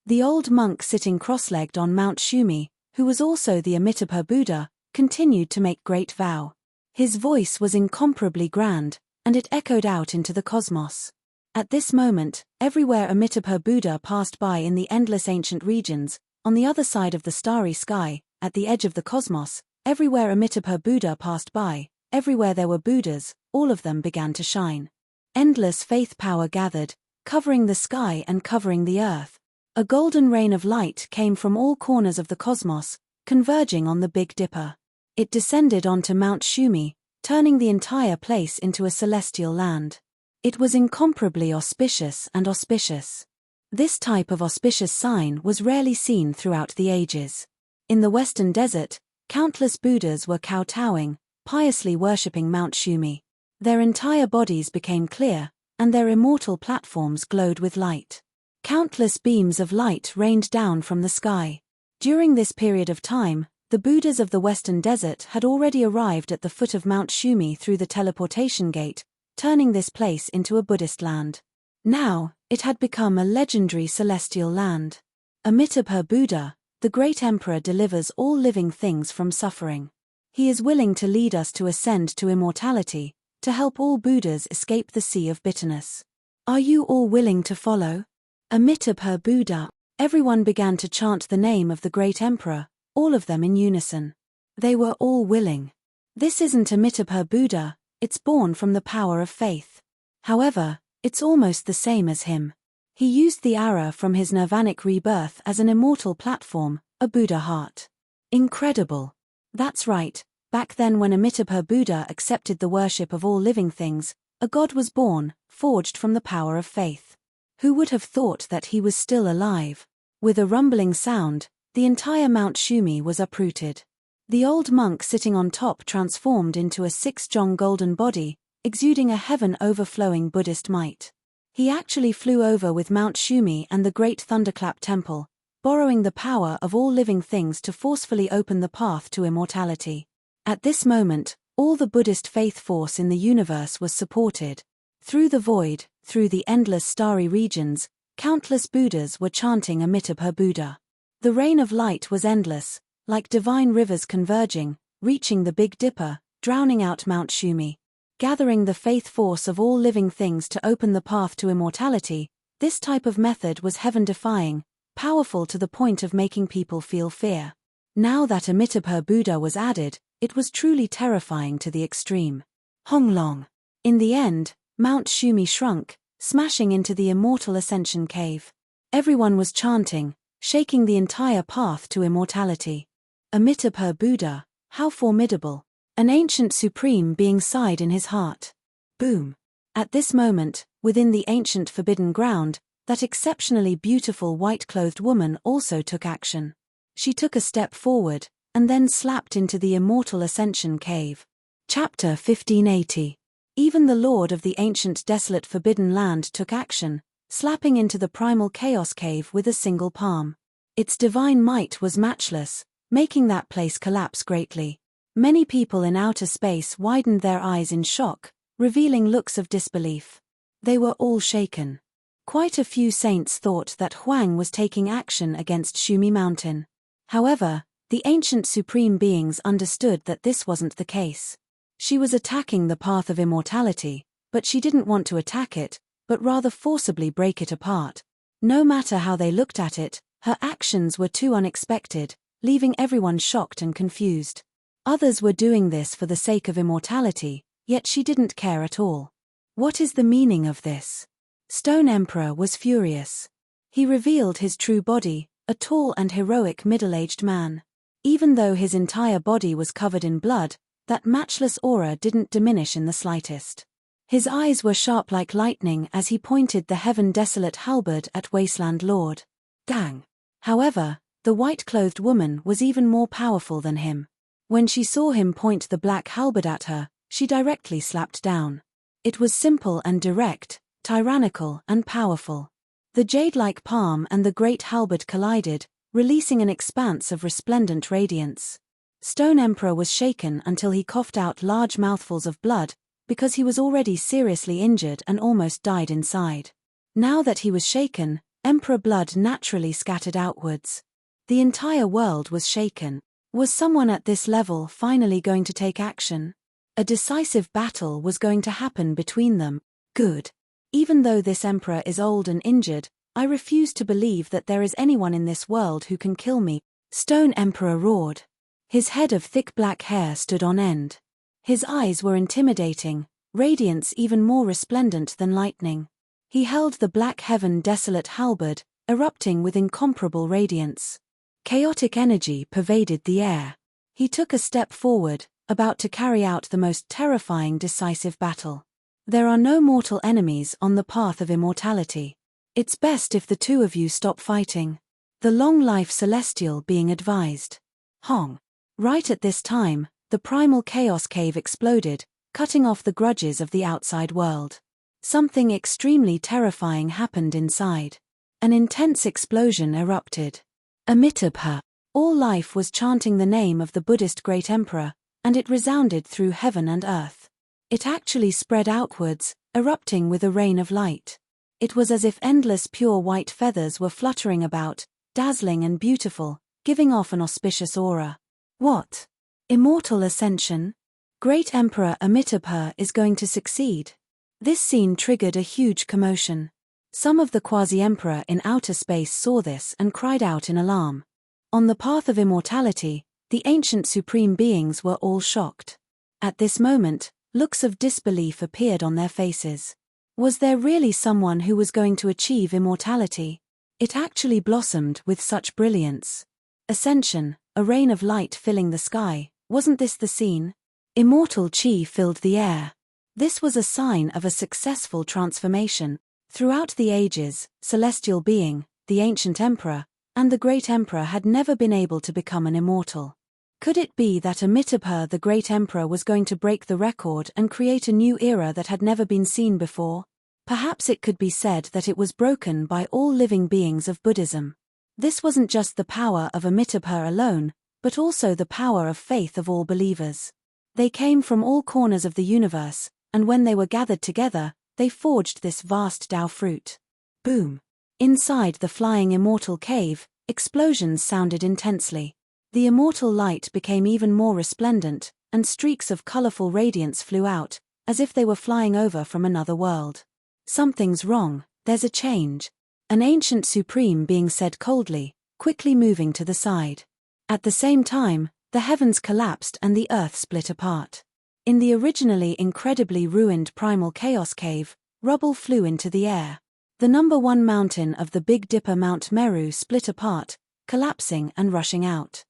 The old monk sitting cross-legged on Mount Shumi, who was also the Amitabha Buddha, continued to make great vow. His voice was incomparably grand, and it echoed out into the cosmos. At this moment, everywhere Amitabha Buddha passed by in the endless ancient regions, on the other side of the starry sky, at the edge of the cosmos, everywhere Amitabha Buddha passed by, everywhere there were Buddhas, all of them began to shine. Endless faith power gathered, covering the sky and covering the earth. A golden rain of light came from all corners of the cosmos, converging on the Big Dipper. It descended onto Mount Shumi, turning the entire place into a celestial land. It was incomparably auspicious and auspicious. This type of auspicious sign was rarely seen throughout the ages. In the western desert, countless Buddhas were kowtowing, piously worshipping Mount Shumi. Their entire bodies became clear, and their immortal platforms glowed with light. Countless beams of light rained down from the sky. During this period of time, the Buddhas of the western desert had already arrived at the foot of Mount Shumi through the teleportation gate, turning this place into a Buddhist land. Now, it had become a legendary celestial land. Amitabha Buddha, the great emperor, delivers all living things from suffering. He is willing to lead us to ascend to immortality, to help all Buddhas escape the sea of bitterness. Are you all willing to follow? Amitabha Buddha. Everyone began to chant the name of the great emperor, all of them in unison. They were all willing. This isn't Amitabha Buddha, it's born from the power of faith. However, it's almost the same as him. He used the aura from his nirvanic rebirth as an immortal platform, a Buddha heart. Incredible. That's right, back then when Amitabha Buddha accepted the worship of all living things, a god was born, forged from the power of faith. Who would have thought that he was still alive? With a rumbling sound, the entire Mount Shumi was uprooted. The old monk sitting on top transformed into a six-jong golden body, exuding a heaven-overflowing Buddhist might. He actually flew over with Mount Shumi and the great thunderclap temple, borrowing the power of all living things to forcefully open the path to immortality. At this moment, all the Buddhist faith force in the universe was supported. Through the void, through the endless starry regions, countless Buddhas were chanting Amitabha Buddha. The rain of light was endless, like divine rivers converging, reaching the Big Dipper, drowning out Mount Shumi. Gathering the faith force of all living things to open the path to immortality, this type of method was heaven-defying, powerful to the point of making people feel fear. Now that Amitabha Buddha was added, it was truly terrifying to the extreme. Honglong. In the end, Mount Shumi shrunk, smashing into the immortal ascension cave. Everyone was chanting, shaking the entire path to immortality. Amitabha Buddha, how formidable! An ancient supreme being sighed in his heart. Boom! At this moment, within the ancient forbidden ground, that exceptionally beautiful white-clothed woman also took action. She took a step forward, and then slapped into the immortal ascension cave. Chapter 1580. Even the lord of the ancient desolate forbidden land took action, slapping into the primal chaos cave with a single palm. Its divine might was matchless, making that place collapse greatly. Many people in outer space widened their eyes in shock, revealing looks of disbelief. They were all shaken. Quite a few saints thought that Huang was taking action against Shumi Mountain. However, the ancient supreme beings understood that this wasn't the case. She was attacking the path of immortality, but she didn't want to attack it, but rather forcibly break it apart. No matter how they looked at it, her actions were too unexpected, leaving everyone shocked and confused. Others were doing this for the sake of immortality, yet she didn't care at all. What is the meaning of this? Stone Emperor was furious. He revealed his true body, a tall and heroic middle-aged man. Even though his entire body was covered in blood, that matchless aura didn't diminish in the slightest. His eyes were sharp like lightning as he pointed the heaven-desolate halberd at Wasteland Lord. Dang! However, the white-clothed woman was even more powerful than him. When she saw him point the black halberd at her, she directly slapped down. It was simple and direct, tyrannical and powerful. The jade-like palm and the great halberd collided, releasing an expanse of resplendent radiance. Stone Emperor was shaken until he coughed out large mouthfuls of blood, because he was already seriously injured and almost died inside. Now that he was shaken, Emperor blood naturally scattered outwards. The entire world was shaken. Was someone at this level finally going to take action? A decisive battle was going to happen between them. Good. Even though this emperor is old and injured, I refuse to believe that there is anyone in this world who can kill me. Stone Emperor roared. His head of thick black hair stood on end. His eyes were intimidating, radiance even more resplendent than lightning. He held the black heaven desolate halberd, erupting with incomparable radiance. Chaotic energy pervaded the air. He took a step forward, about to carry out the most terrifying decisive battle. There are no mortal enemies on the path of immortality. It's best if the two of you stop fighting. The long-life celestial being advised. Hong. Right at this time, the primal chaos cave exploded, cutting off the grudges of the outside world. Something extremely terrifying happened inside. An intense explosion erupted. Amitabha. All life was chanting the name of the Buddhist great emperor, and it resounded through heaven and earth. It actually spread outwards, erupting with a rain of light. It was as if endless pure white feathers were fluttering about, dazzling and beautiful, giving off an auspicious aura. What? Immortal ascension? Great Emperor Amitabha is going to succeed. This scene triggered a huge commotion. Some of the quasi-emperor in outer space saw this and cried out in alarm. On the path of immortality, the ancient supreme beings were all shocked. At this moment, looks of disbelief appeared on their faces. Was there really someone who was going to achieve immortality? It actually blossomed with such brilliance. Ascension, a rain of light filling the sky, wasn't this the scene? Immortal chi filled the air. This was a sign of a successful transformation. Throughout the ages, celestial being, the ancient emperor, and the great emperor had never been able to become an immortal. Could it be that Amitabha the great emperor was going to break the record and create a new era that had never been seen before? Perhaps it could be said that it was broken by all living beings of Buddhism. This wasn't just the power of Amitabha alone, but also the power of faith of all believers. They came from all corners of the universe, and when they were gathered together, they forged this vast Tao fruit. Boom! Inside the flying immortal cave, explosions sounded intensely. The immortal light became even more resplendent, and streaks of colorful radiance flew out, as if they were flying over from another world. Something's wrong, there's a change. An ancient supreme being said coldly, quickly moving to the side. At the same time, the heavens collapsed and the earth split apart. In the originally incredibly ruined primal chaos cave, rubble flew into the air. The number one mountain of the Big Dipper, Mount Meru, split apart, collapsing and rushing out.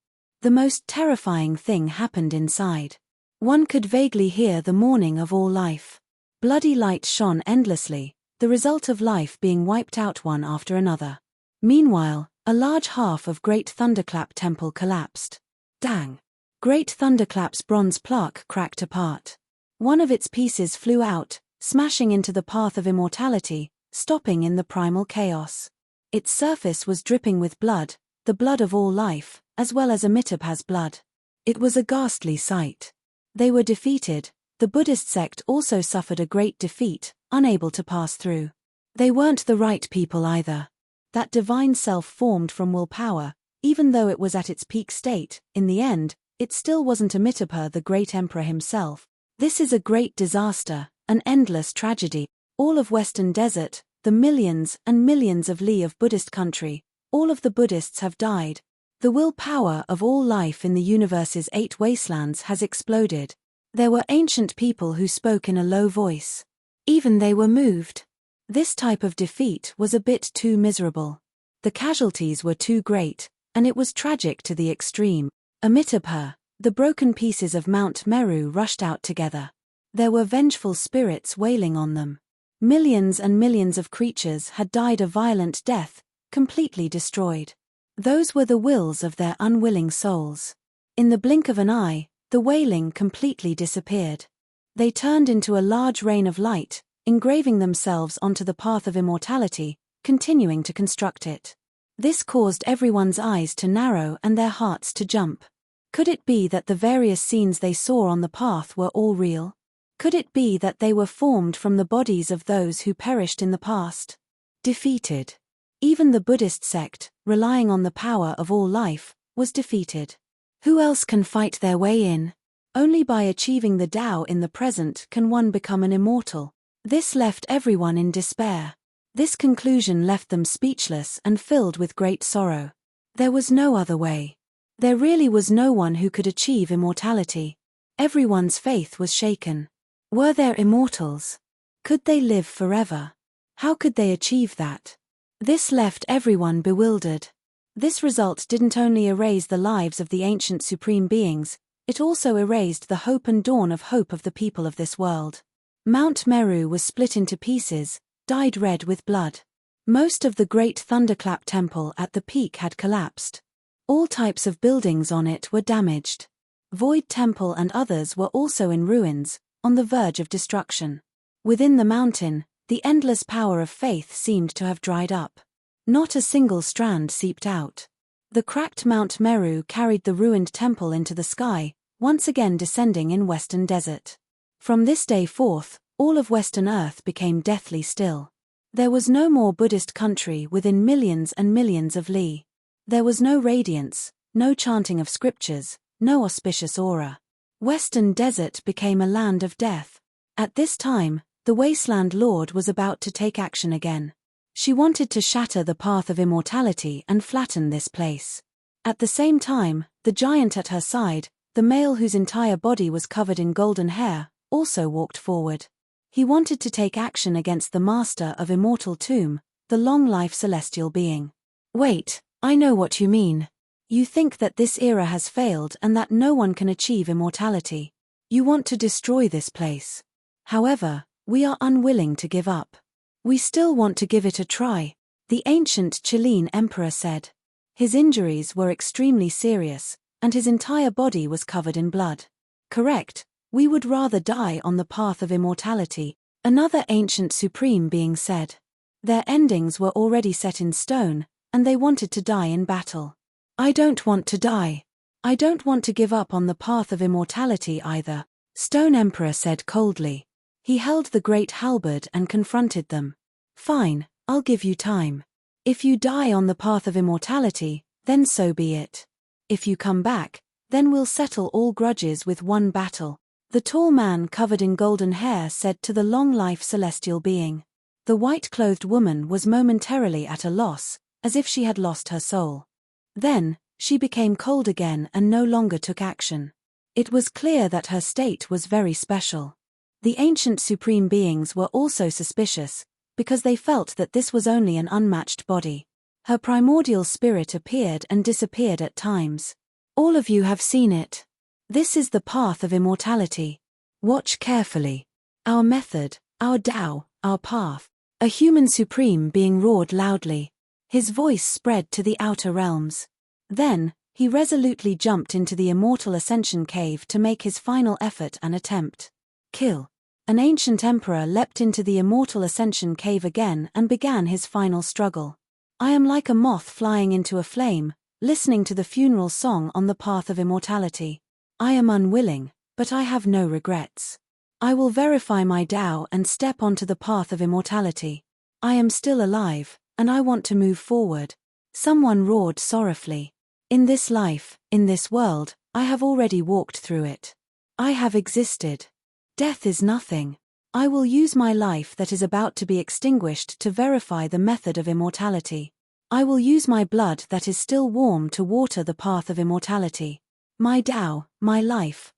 The most terrifying thing happened inside. One could vaguely hear the mourning of all life. Bloody light shone endlessly, the result of life being wiped out one after another. Meanwhile, a large half of Great Thunderclap Temple collapsed. Dang! Great Thunderclap's bronze plaque cracked apart. One of its pieces flew out, smashing into the path of immortality, stopping in the primal chaos. Its surface was dripping with blood, the blood of all life, as well as Amitabha's blood. It was a ghastly sight. They were defeated. The Buddhist sect also suffered a great defeat, unable to pass through. They weren't the right people either. That divine self formed from willpower, even though it was at its peak state, in the end, it still wasn't Amitabha, the great emperor himself. This is a great disaster, an endless tragedy. All of Western Desert, the millions and millions of li of Buddhist country, all of the Buddhists have died. The willpower of all life in the universe's 8 wastelands has exploded. There were ancient people who spoke in a low voice. Even they were moved. This type of defeat was a bit too miserable. The casualties were too great, and it was tragic to the extreme. Amitabha, the broken pieces of Mount Meru rushed out together. There were vengeful spirits wailing on them. Millions and millions of creatures had died a violent death, completely destroyed. Those were the wills of their unwilling souls. In the blink of an eye, the wailing completely disappeared. They turned into a large rain of light, engraving themselves onto the path of immortality, continuing to construct it. This caused everyone's eyes to narrow and their hearts to jump. Could it be that the various scenes they saw on the path were all real? Could it be that they were formed from the bodies of those who perished in the past? Defeated. Even the Buddhist sect, relying on the power of all life, was defeated. Who else can fight their way in? Only by achieving the Tao in the present can one become an immortal. This left everyone in despair. This conclusion left them speechless and filled with great sorrow. There was no other way. There really was no one who could achieve immortality. Everyone's faith was shaken. Were there immortals? Could they live forever? How could they achieve that? This left everyone bewildered. This result didn't only erase the lives of the ancient supreme beings, it also erased the hope and dawn of hope of the people of this world. Mount Meru was split into pieces, dyed red with blood. Most of the Great Thunderclap Temple at the peak had collapsed. All types of buildings on it were damaged. Void Temple and others were also in ruins, on the verge of destruction. Within the mountain, the endless power of faith seemed to have dried up. Not a single strand seeped out. The cracked Mount Meru carried the ruined temple into the sky, once again descending in Western Desert. From this day forth, all of Western Earth became deathly still. There was no more Buddhist country within millions and millions of li. There was no radiance, no chanting of scriptures, no auspicious aura. Western Desert became a land of death. At this time, the Wasteland Lord was about to take action again. She wanted to shatter the path of immortality and flatten this place. At the same time, the giant at her side, the male whose entire body was covered in golden hair, also walked forward. He wanted to take action against the master of Immortal Tomb, the long-life celestial being. Wait, I know what you mean. You think that this era has failed and that no one can achieve immortality. You want to destroy this place. However, we are unwilling to give up. We still want to give it a try, the ancient Chilean emperor said. His injuries were extremely serious, and his entire body was covered in blood. Correct, we would rather die on the path of immortality, another ancient supreme being said. Their endings were already set in stone, and they wanted to die in battle. I don't want to die. I don't want to give up on the path of immortality either, Stone Emperor said coldly. He held the great halberd and confronted them. Fine, I'll give you time. If you die on the path of immortality, then so be it. If you come back, then we'll settle all grudges with one battle. The tall man covered in golden hair said to the long-life celestial being. The white-clothed woman was momentarily at a loss, as if she had lost her soul. Then, she became cold again and no longer took action. It was clear that her state was very special. The ancient supreme beings were also suspicious, because they felt that this was only an unmatched body. Her primordial spirit appeared and disappeared at times. All of you have seen it. This is the path of immortality. Watch carefully. Our method, our Tao, our path. A human supreme being roared loudly. His voice spread to the outer realms. Then, he resolutely jumped into the immortal ascension cave to make his final effort and attempt. Kill. An ancient emperor leapt into the immortal ascension cave again and began his final struggle. I am like a moth flying into a flame, listening to the funeral song on the path of immortality. I am unwilling, but I have no regrets. I will verify my Tao and step onto the path of immortality. I am still alive, and I want to move forward. Someone roared sorrowfully. In this life, in this world, I have already walked through it. I have existed. Death is nothing. I will use my life that is about to be extinguished to verify the method of immortality. I will use my blood that is still warm to water the path of immortality. My Tao, my life,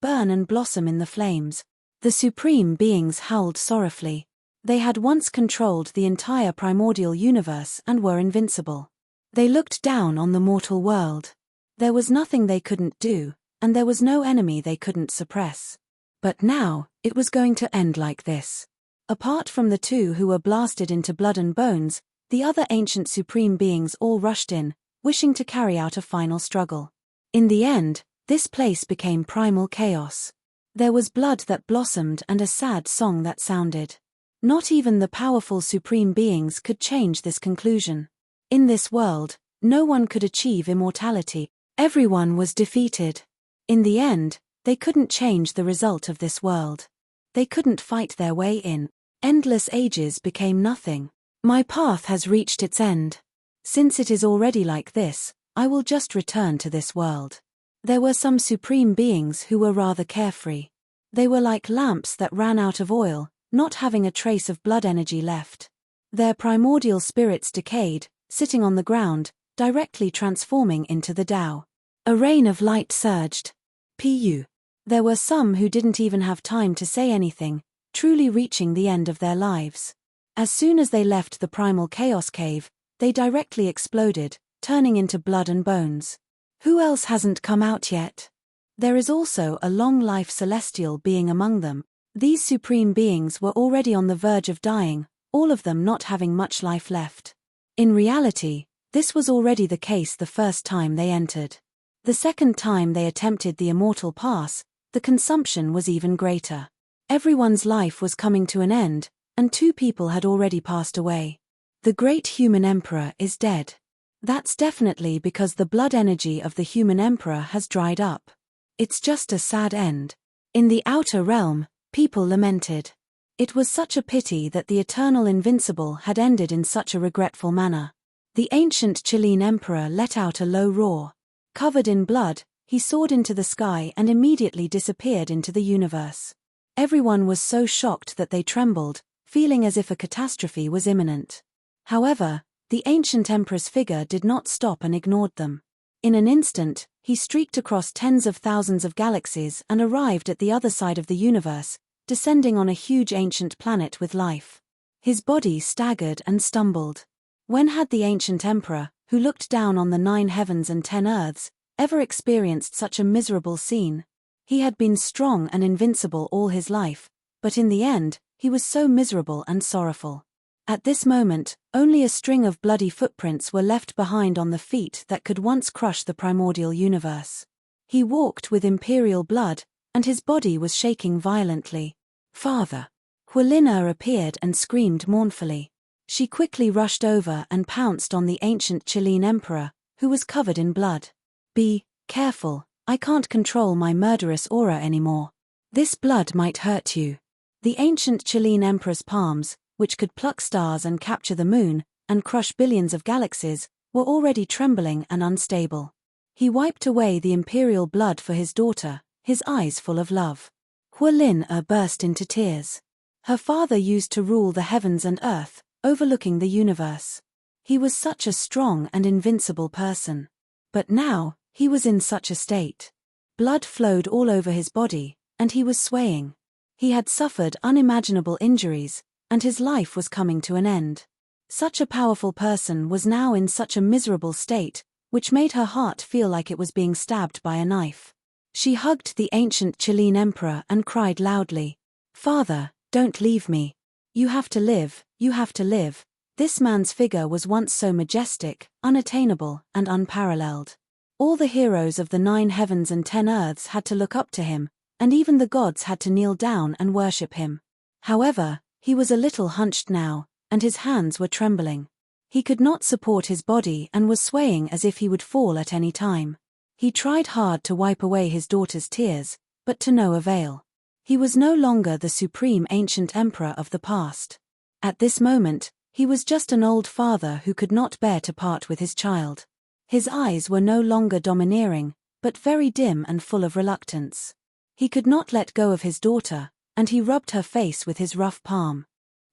burn and blossom in the flames. The supreme beings howled sorrowfully. They had once controlled the entire primordial universe and were invincible. They looked down on the mortal world. There was nothing they couldn't do, and there was no enemy they couldn't suppress. But now, it was going to end like this. Apart from the two who were blasted into blood and bones, the other ancient supreme beings all rushed in, wishing to carry out a final struggle. In the end, this place became primal chaos. There was blood that blossomed and a sad song that sounded. Not even the powerful supreme beings could change this conclusion. In this world, no one could achieve immortality. Everyone was defeated. In the end, they couldn't change the result of this world. They couldn't fight their way in. Endless ages became nothing. My path has reached its end. Since it is already like this, I will just return to this world. There were some supreme beings who were rather carefree. They were like lamps that ran out of oil, not having a trace of blood energy left. Their primordial spirits decayed, sitting on the ground, directly transforming into the Tao. A rain of light surged. Pu. There were some who didn't even have time to say anything, truly reaching the end of their lives. As soon as they left the primal chaos cave, they directly exploded, turning into blood and bones. Who else hasn't come out yet? There is also a long-life celestial being among them. These supreme beings were already on the verge of dying, all of them not having much life left. In reality, this was already the case the first time they entered. The second time they attempted the immortal pass, the consumption was even greater. Everyone's life was coming to an end, and 2 people had already passed away. The great human emperor is dead. That's definitely because the blood energy of the human emperor has dried up. It's just a sad end. In the outer realm, people lamented. It was such a pity that the eternal invincible had ended in such a regretful manner. The ancient Chilean emperor let out a low roar. Covered in blood, he soared into the sky and immediately disappeared into the universe. Everyone was so shocked that they trembled, feeling as if a catastrophe was imminent. However, the ancient emperor's figure did not stop and ignored them. In an instant, he streaked across tens of thousands of galaxies and arrived at the other side of the universe, descending on a huge ancient planet with life. His body staggered and stumbled. When had the ancient emperor, who looked down on the 9 heavens and 10 earths, ever experienced such a miserable scene? He had been strong and invincible all his life, but in the end, he was so miserable and sorrowful. At this moment, only a string of bloody footprints were left behind on the feet that could once crush the primordial universe. He walked with imperial blood, and his body was shaking violently. Father! Hualina appeared and screamed mournfully. She quickly rushed over and pounced on the ancient Chilean emperor, who was covered in blood. Be careful, I can't control my murderous aura anymore. This blood might hurt you. The ancient Chilean emperor's palms, which could pluck stars and capture the moon, and crush billions of galaxies, were already trembling and unstable. He wiped away the imperial blood for his daughter, his eyes full of love. Hualin burst into tears. Her father used to rule the heavens and earth, overlooking the universe. He was such a strong and invincible person. But now, he was in such a state. Blood flowed all over his body, and he was swaying. He had suffered unimaginable injuries, and his life was coming to an end. Such a powerful person was now in such a miserable state, which made her heart feel like it was being stabbed by a knife. She hugged the ancient Chilean emperor and cried loudly, "Father, don't leave me. You have to live, you have to live." This man's figure was once so majestic, unattainable, and unparalleled. All the heroes of the 9 heavens and 10 earths had to look up to him, and even the gods had to kneel down and worship him. However, he was a little hunched now, and his hands were trembling. He could not support his body and was swaying as if he would fall at any time. He tried hard to wipe away his daughter's tears, but to no avail. He was no longer the supreme ancient emperor of the past. At this moment, he was just an old father who could not bear to part with his child. His eyes were no longer domineering, but very dim and full of reluctance. He could not let go of his daughter, and he rubbed her face with his rough palm.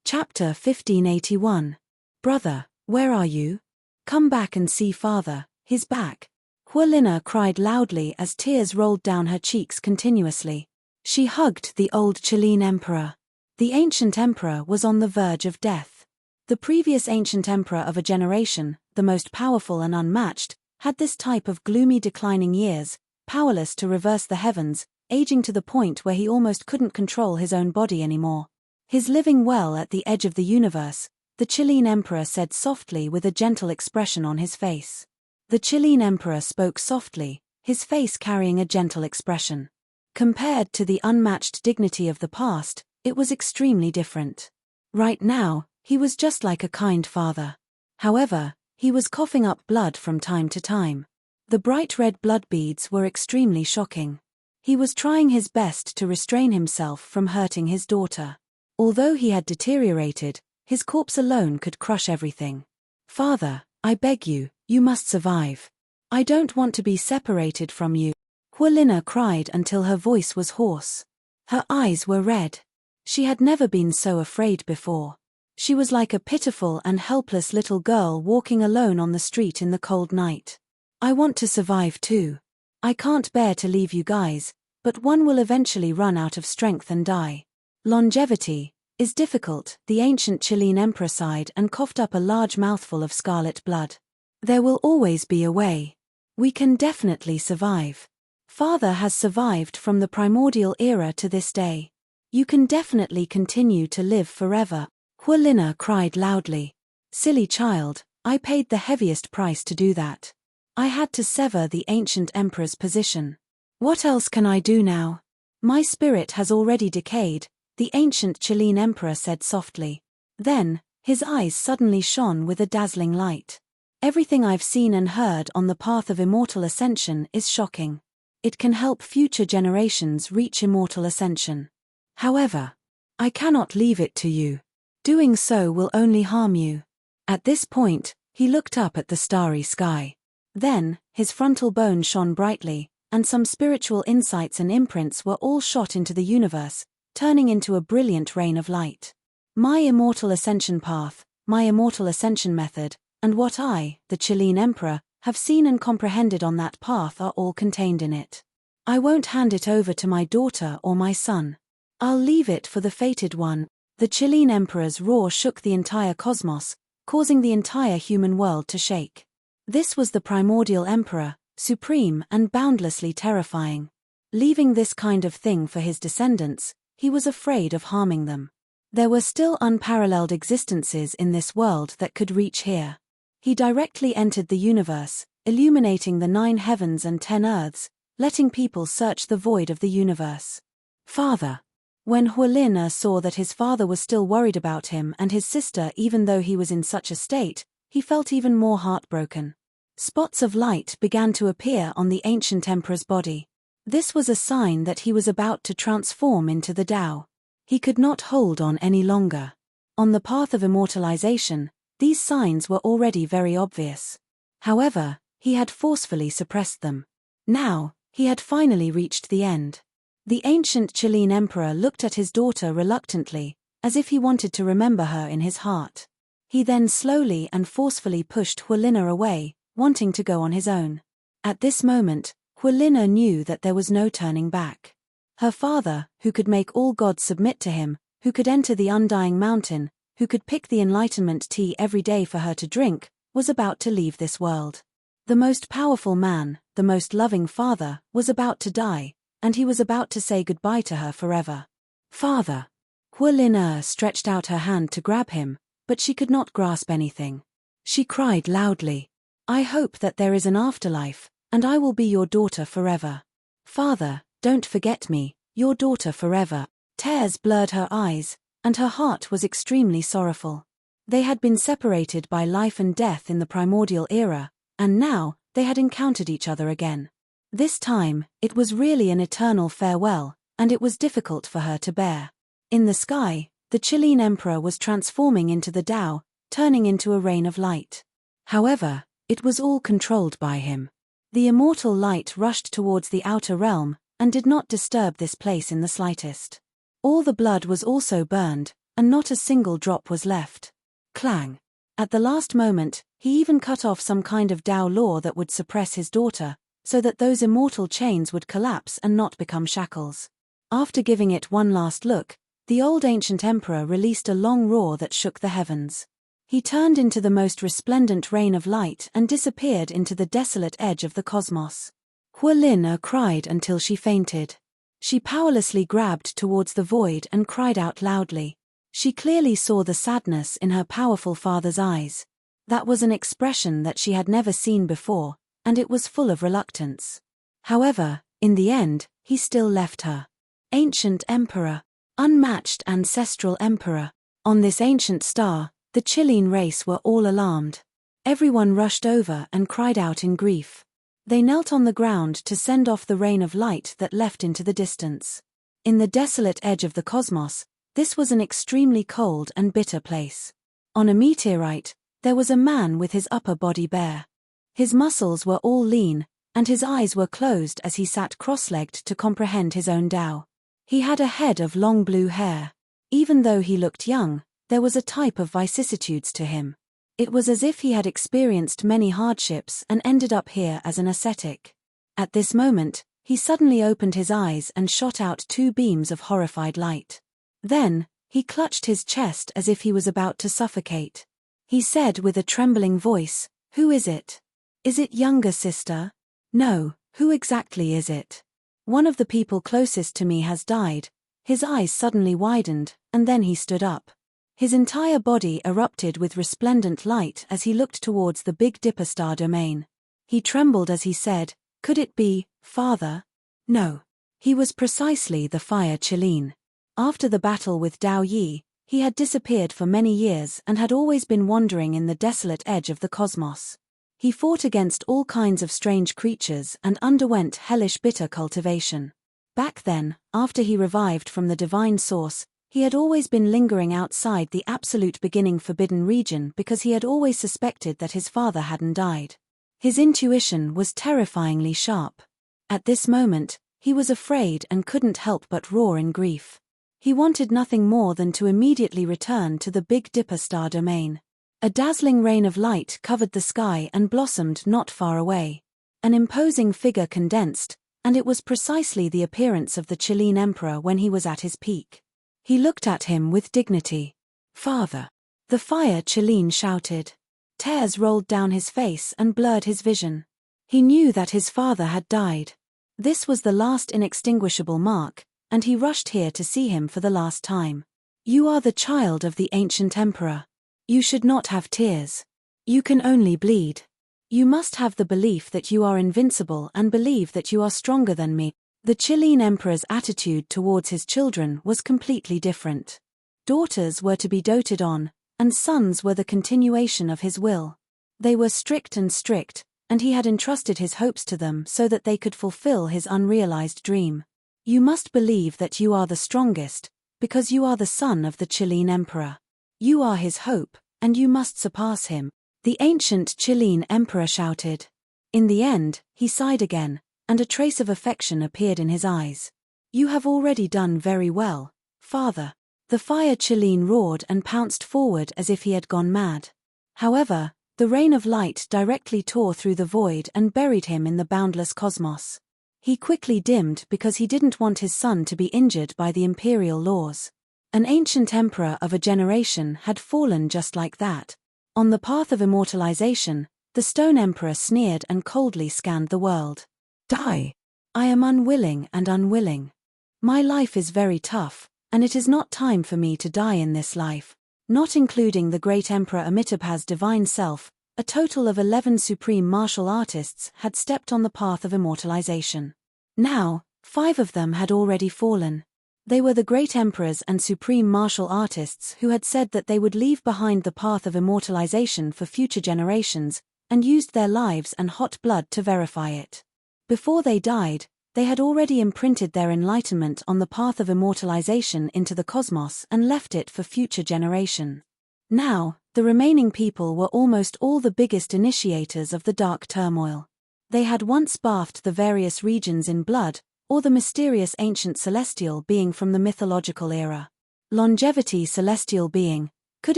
Chapter 1581. Brother, where are you? Come back and see father, he's back. Hualina cried loudly as tears rolled down her cheeks continuously. She hugged the old Chilean emperor. The ancient emperor was on the verge of death. The previous ancient emperor of a generation, the most powerful and unmatched, had this type of gloomy declining years, powerless to reverse the heavens, aging to the point where he almost couldn't control his own body anymore. His living well at the edge of the universe, the Chilean emperor said softly with a gentle expression on his face. The Chilean emperor spoke softly, his face carrying a gentle expression. Compared to the unmatched dignity of the past, it was extremely different. Right now, he was just like a kind father. However, he was coughing up blood from time to time. The bright red blood beads were extremely shocking. He was trying his best to restrain himself from hurting his daughter. Although he had deteriorated, his corpse alone could crush everything. "Father, I beg you, you must survive. I don't want to be separated from you." Hualina cried until her voice was hoarse. Her eyes were red. She had never been so afraid before. She was like a pitiful and helpless little girl walking alone on the street in the cold night. "I want to survive too. I can't bear to leave you guys, but one will eventually run out of strength and die. Longevity is difficult," the ancient Chilean emperor sighed and coughed up a large mouthful of scarlet blood. "There will always be a way. We can definitely survive. Father has survived from the primordial era to this day. You can definitely continue to live forever." Hualina cried loudly. "Silly child, I paid the heaviest price to do that. I had to sever the ancient emperor's position. What else can I do now? My spirit has already decayed," the ancient Chilean emperor said softly. Then, his eyes suddenly shone with a dazzling light. "Everything I've seen and heard on the path of immortal ascension is shocking. It can help future generations reach immortal ascension. However, I cannot leave it to you. Doing so will only harm you." At this point, he looked up at the starry sky. Then, his frontal bone shone brightly, and some spiritual insights and imprints were all shot into the universe, turning into a brilliant rain of light. My immortal ascension path, my immortal ascension method, and what I, the Chilean emperor, have seen and comprehended on that path are all contained in it. I won't hand it over to my daughter or my son. I'll leave it for the fated one. The Chilean emperor's roar shook the entire cosmos, causing the entire human world to shake. This was the primordial emperor, supreme and boundlessly terrifying. Leaving this kind of thing for his descendants, he was afraid of harming them. There were still unparalleled existences in this world that could reach here. He directly entered the universe, illuminating the 9 heavens and 10 earths, letting people search the void of the universe. "Father." When Hualina saw that his father was still worried about him and his sister even though he was in such a state, he felt even more heartbroken. Spots of light began to appear on the ancient emperor's body. This was a sign that he was about to transform into the Tao. He could not hold on any longer. On the path of immortalization, these signs were already very obvious. However, He had forcefully suppressed them. Now, he had finally reached the end. The ancient Chilean emperor looked at his daughter reluctantly, as if he wanted to remember her in his heart. He then slowly and forcefully pushed Hualina away, wanting to go on his own. At this moment, Hualina knew that there was no turning back. Her father, who could make all gods submit to him, who could enter the undying mountain, who could pick the enlightenment tea every day for her to drink, was about to leave this world. The most powerful man, the most loving father, was about to die, and he was about to say goodbye to her forever. Father! Hualina stretched out her hand to grab him, but she could not grasp anything. She cried loudly, "I hope that there is an afterlife, and I will be your daughter forever. Father, don't forget me, your daughter forever." Tears blurred her eyes, and her heart was extremely sorrowful. They had been separated by life and death in the primordial era, and now, they had encountered each other again. This time, it was really an eternal farewell, and it was difficult for her to bear. In the sky, the Chilean emperor was transforming into the Tao, turning into a rain of light. However, it was all controlled by him. The immortal light rushed towards the outer realm, and did not disturb this place in the slightest. All the blood was also burned, and not a single drop was left. Clang! At the last moment, he even cut off some kind of Tao law that would suppress his daughter, so that those immortal chains would collapse and not become shackles. After giving it one last look, the old ancient emperor released a long roar that shook the heavens. He turned into the most resplendent rain of light and disappeared into the desolate edge of the cosmos. Hualina cried until she fainted. She powerlessly grabbed towards the void and cried out loudly. She clearly saw the sadness in her powerful father's eyes. That was an expression that she had never seen before, and it was full of reluctance. However, in the end, he still left her. Ancient emperor. Unmatched ancestral emperor. On this ancient star, the Chilean race were all alarmed. Everyone rushed over and cried out in grief. They knelt on the ground to send off the rain of light that left into the distance. In the desolate edge of the cosmos, this was an extremely cold and bitter place. On a meteorite, there was a man with his upper body bare. His muscles were all lean, and his eyes were closed as he sat cross-legged to comprehend his own Tao. He had a head of long blue hair. Even though he looked young, there was a type of vicissitudes to him. It was as if he had experienced many hardships and ended up here as an ascetic. At this moment, he suddenly opened his eyes and shot out two beams of horrified light. Then, he clutched his chest as if he was about to suffocate. He said with a trembling voice, "Who is it? Is it younger sister? No, who exactly is it? One of the people closest to me has died." His eyes suddenly widened, and then he stood up. His entire body erupted with resplendent light as he looked towards the Big Dipper star domain. He trembled as he said, "Could it be, Father?" No. He was precisely the Fire Chilean. After the battle with Dao Yi, he had disappeared for many years and had always been wandering in the desolate edge of the cosmos. He fought against all kinds of strange creatures and underwent hellish bitter cultivation. Back then, after he revived from the divine source, he had always been lingering outside the absolute beginning forbidden region because he had always suspected that his father hadn't died. His intuition was terrifyingly sharp. At this moment, he was afraid and couldn't help but roar in grief. He wanted nothing more than to immediately return to the Big Dipper star domain. A dazzling rain of light covered the sky and blossomed not far away. An imposing figure condensed, and it was precisely the appearance of the Chilean emperor when he was at his peak. He looked at him with dignity. "Father!" The Fire Chilean shouted. Tears rolled down his face and blurred his vision. He knew that his father had died. This was the last inextinguishable mark, and he rushed here to see him for the last time. "You are the child of the ancient emperor. You should not have tears. You can only bleed. You must have the belief that you are invincible and believe that you are stronger than me." The Chilean emperor's attitude towards his children was completely different. Daughters were to be doted on, and sons were the continuation of his will. They were strict, and he had entrusted his hopes to them so that they could fulfill his unrealized dream. "You must believe that you are the strongest, because you are the son of the Chilean emperor. You are his hope, and you must surpass him," the ancient Chilean emperor shouted. In the end, he sighed again, and a trace of affection appeared in his eyes. "You have already done very well, father." The fire Chileen roared and pounced forward as if he had gone mad. However, the rain of light directly tore through the void and buried him in the boundless cosmos. He quickly dimmed because he didn't want his son to be injured by the imperial laws. An ancient emperor of a generation had fallen just like that. On the path of immortalization, the stone emperor sneered and coldly scanned the world. "Die. I am unwilling and unwilling. My life is very tough, and it is not time for me to die in this life." Not including the great Emperor Amitabha's divine self, a total of 11 supreme martial artists had stepped on the path of immortalization. Now, 5 of them had already fallen. They were the great emperors and supreme martial artists who had said that they would leave behind the path of immortalization for future generations, and used their lives and hot blood to verify it. Before they died, they had already imprinted their enlightenment on the path of immortalization into the cosmos and left it for future generations. Now, the remaining people were almost all the biggest initiators of the dark turmoil. They had once bathed the various regions in blood, or the mysterious ancient celestial being from the mythological era. Longevity celestial being, could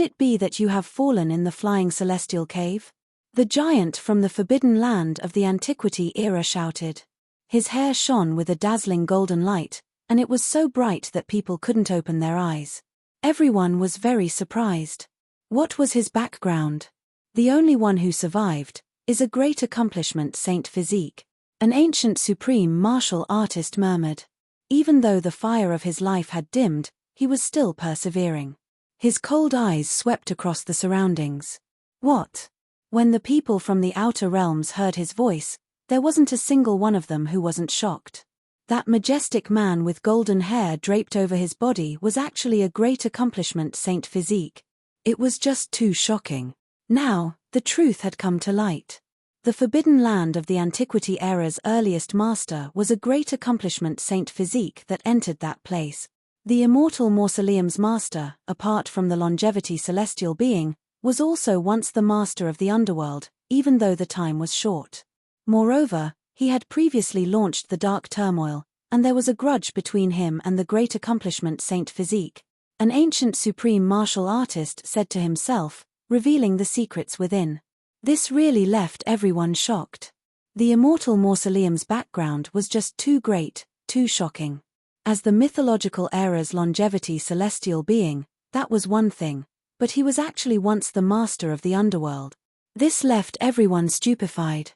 it be that you have fallen in the flying celestial cave? The giant from the forbidden land of the antiquity era shouted. His hair shone with a dazzling golden light, and it was so bright that people couldn't open their eyes. Everyone was very surprised. What was his background? "The only one who survived is a great accomplishment, Saint Physique," an ancient supreme martial artist murmured. Even though the fire of his life had dimmed, he was still persevering. His cold eyes swept across the surroundings. What? When the people from the outer realms heard his voice, there wasn't a single one of them who wasn't shocked. That majestic man with golden hair draped over his body was actually a great accomplishment, Saint Physique. It was just too shocking. Now, the truth had come to light. The forbidden land of the antiquity era's earliest master was a great accomplishment, Saint Physique, that entered that place. The immortal mausoleum's master, apart from the longevity celestial being, was also once the master of the underworld, even though the time was short. Moreover, he had previously launched the dark turmoil, and there was a grudge between him and the great accomplishment Saint Physique. An ancient supreme martial artist said to himself, revealing the secrets within. This really left everyone shocked. The immortal mausoleum's background was just too great, too shocking. As the mythological era's longevity celestial being, that was one thing, but he was actually once the master of the underworld. This left everyone stupefied.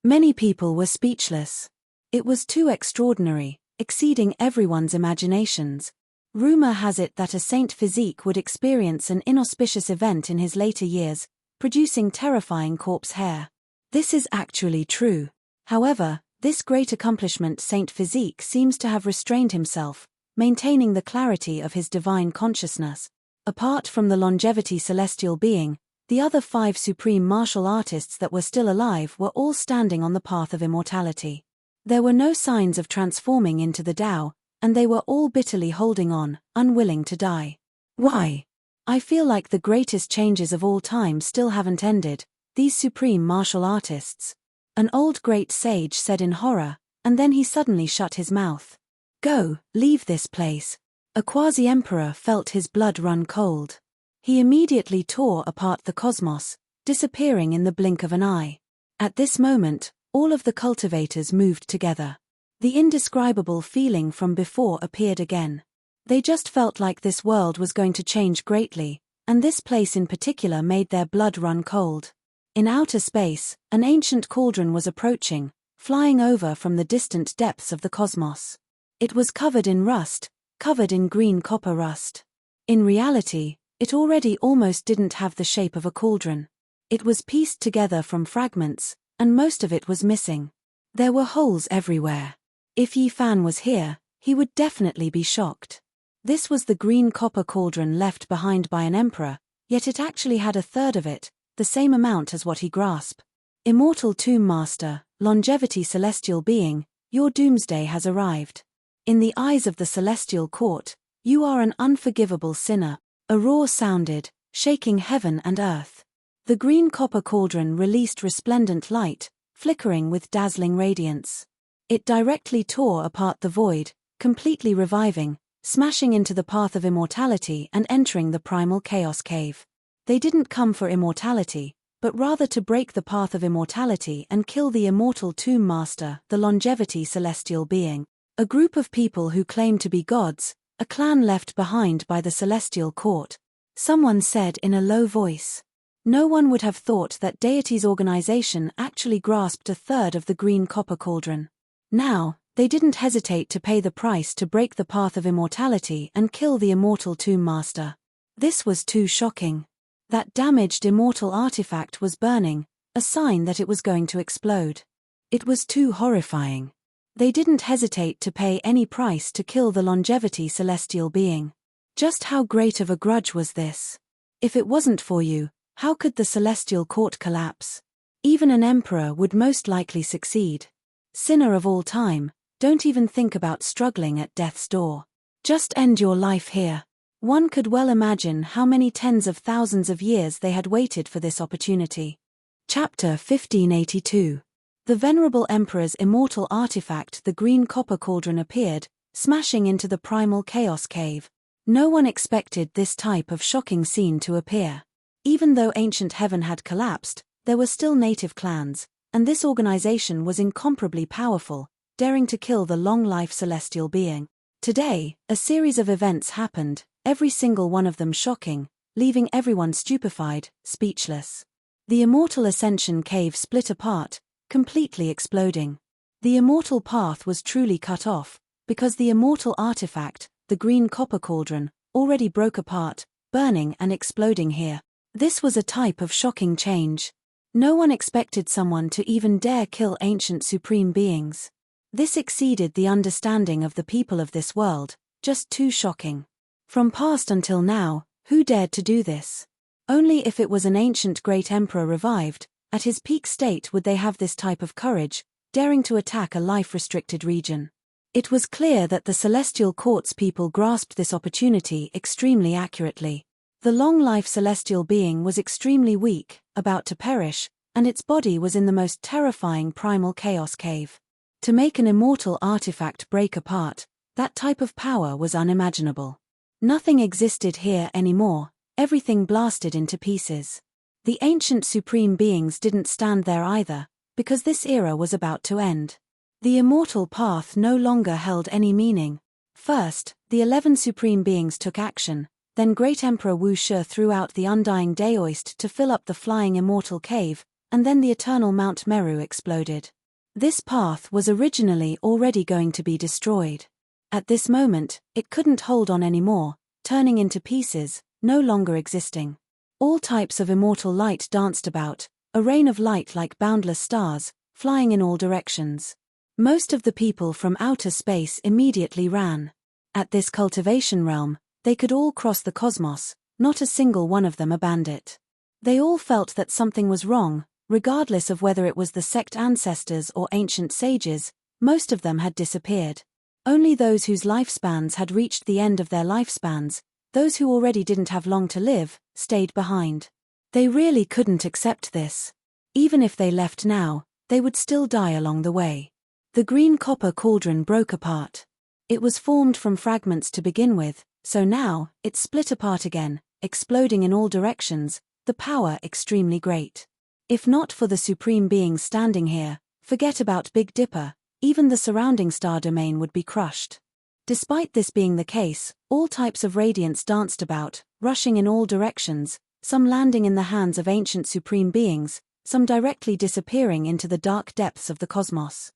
Many people were speechless. It was too extraordinary, exceeding everyone's imaginations. Rumor has it that a Saint Physique would experience an inauspicious event in his later years, producing terrifying corpse hair. This is actually true. However, this great accomplishment Saint Physique seems to have restrained himself, maintaining the clarity of his divine consciousness. Apart from the longevity celestial being, the other 5 supreme martial artists that were still alive were all standing on the path of immortality. There were no signs of transforming into the Tao, and they were all bitterly holding on, unwilling to die. Why? I feel like the greatest changes of all time still haven't ended, these supreme martial artists. An old great sage said in horror, and then he suddenly shut his mouth. Go, leave this place. A quasi-emperor felt his blood run cold. He immediately tore apart the cosmos, disappearing in the blink of an eye. At this moment, all of the cultivators moved together. The indescribable feeling from before appeared again. They just felt like this world was going to change greatly, and this place in particular made their blood run cold. In outer space, an ancient cauldron was approaching, flying over from the distant depths of the cosmos. It was covered in rust, covered in green copper rust. In reality, it already almost didn't have the shape of a cauldron. It was pieced together from fragments, and most of it was missing. There were holes everywhere. If Yi Fan was here, he would definitely be shocked. This was the green copper cauldron left behind by an emperor, yet it actually had a third of it, the same amount as what he grasped. Immortal Tomb Master, longevity celestial being, your doomsday has arrived. In the eyes of the celestial court, you are an unforgivable sinner. A roar sounded, shaking heaven and earth. The green copper cauldron released resplendent light, flickering with dazzling radiance. It directly tore apart the void, completely reviving, smashing into the path of immortality and entering the primal chaos cave. They didn't come for immortality, but rather to break the path of immortality and kill the immortal tomb master, the longevity celestial being. A group of people who claim to be gods, a clan left behind by the celestial court. Someone said in a low voice. No one would have thought that deity's organization actually grasped a third of the green copper cauldron. Now, they didn't hesitate to pay the price to break the path of immortality and kill the immortal tomb master. This was too shocking. That damaged immortal artifact was burning, a sign that it was going to explode. It was too horrifying. They didn't hesitate to pay any price to kill the longevity celestial being. Just how great of a grudge was this? If it wasn't for you, how could the celestial court collapse? Even an emperor would most likely succeed. Sinner of all time, don't even think about struggling at death's door. Just end your life here. One could well imagine how many tens of thousands of years they had waited for this opportunity. Chapter 1582. The venerable emperor's immortal artifact, the green copper cauldron, appeared, smashing into the primal chaos cave. No one expected this type of shocking scene to appear. Even though ancient heaven had collapsed, there were still native clans, and this organization was incomparably powerful, daring to kill the long-life celestial being. Today, a series of events happened, every single one of them shocking, leaving everyone stupefied, speechless. The immortal ascension cave split apart, completely exploding. The immortal path was truly cut off, because the immortal artifact, the green copper cauldron, already broke apart, burning and exploding here. This was a type of shocking change. No one expected someone to even dare kill ancient supreme beings. This exceeded the understanding of the people of this world, just too shocking. From past until now, who dared to do this? Only if it was an ancient great emperor revived, at his peak state would they have this type of courage, daring to attack a life-restricted region. It was clear that the celestial court's people grasped this opportunity extremely accurately. The long-life celestial being was extremely weak, about to perish, and its body was in the most terrifying primal chaos cave. To make an immortal artifact break apart, that type of power was unimaginable. Nothing existed here anymore, everything blasted into pieces. The ancient supreme beings didn't stand there either, because this era was about to end. The immortal path no longer held any meaning. First, the 11 supreme beings took action, then Great Emperor Wu Shi threw out the undying Daoist to fill up the flying immortal cave, and then the eternal Mount Meru exploded. This path was originally already going to be destroyed. At this moment, it couldn't hold on anymore, turning into pieces, no longer existing. All types of immortal light danced about, a rain of light like boundless stars, flying in all directions. Most of the people from outer space immediately ran. At this cultivation realm, they could all cross the cosmos, not a single one of them a bandit. They all felt that something was wrong, regardless of whether it was the sect ancestors or ancient sages. Most of them had disappeared. Only those whose lifespans had reached the end of their lifespans, those who already didn't have long to live, stayed behind. They really couldn't accept this. Even if they left now, they would still die along the way. The green copper cauldron broke apart. It was formed from fragments to begin with, so now, it split apart again, exploding in all directions, the power extremely great. If not for the supreme beings standing here, forget about Big Dipper, even the surrounding star domain would be crushed. Despite this being the case, all types of radiance danced about, rushing in all directions, some landing in the hands of ancient supreme beings, some directly disappearing into the dark depths of the cosmos.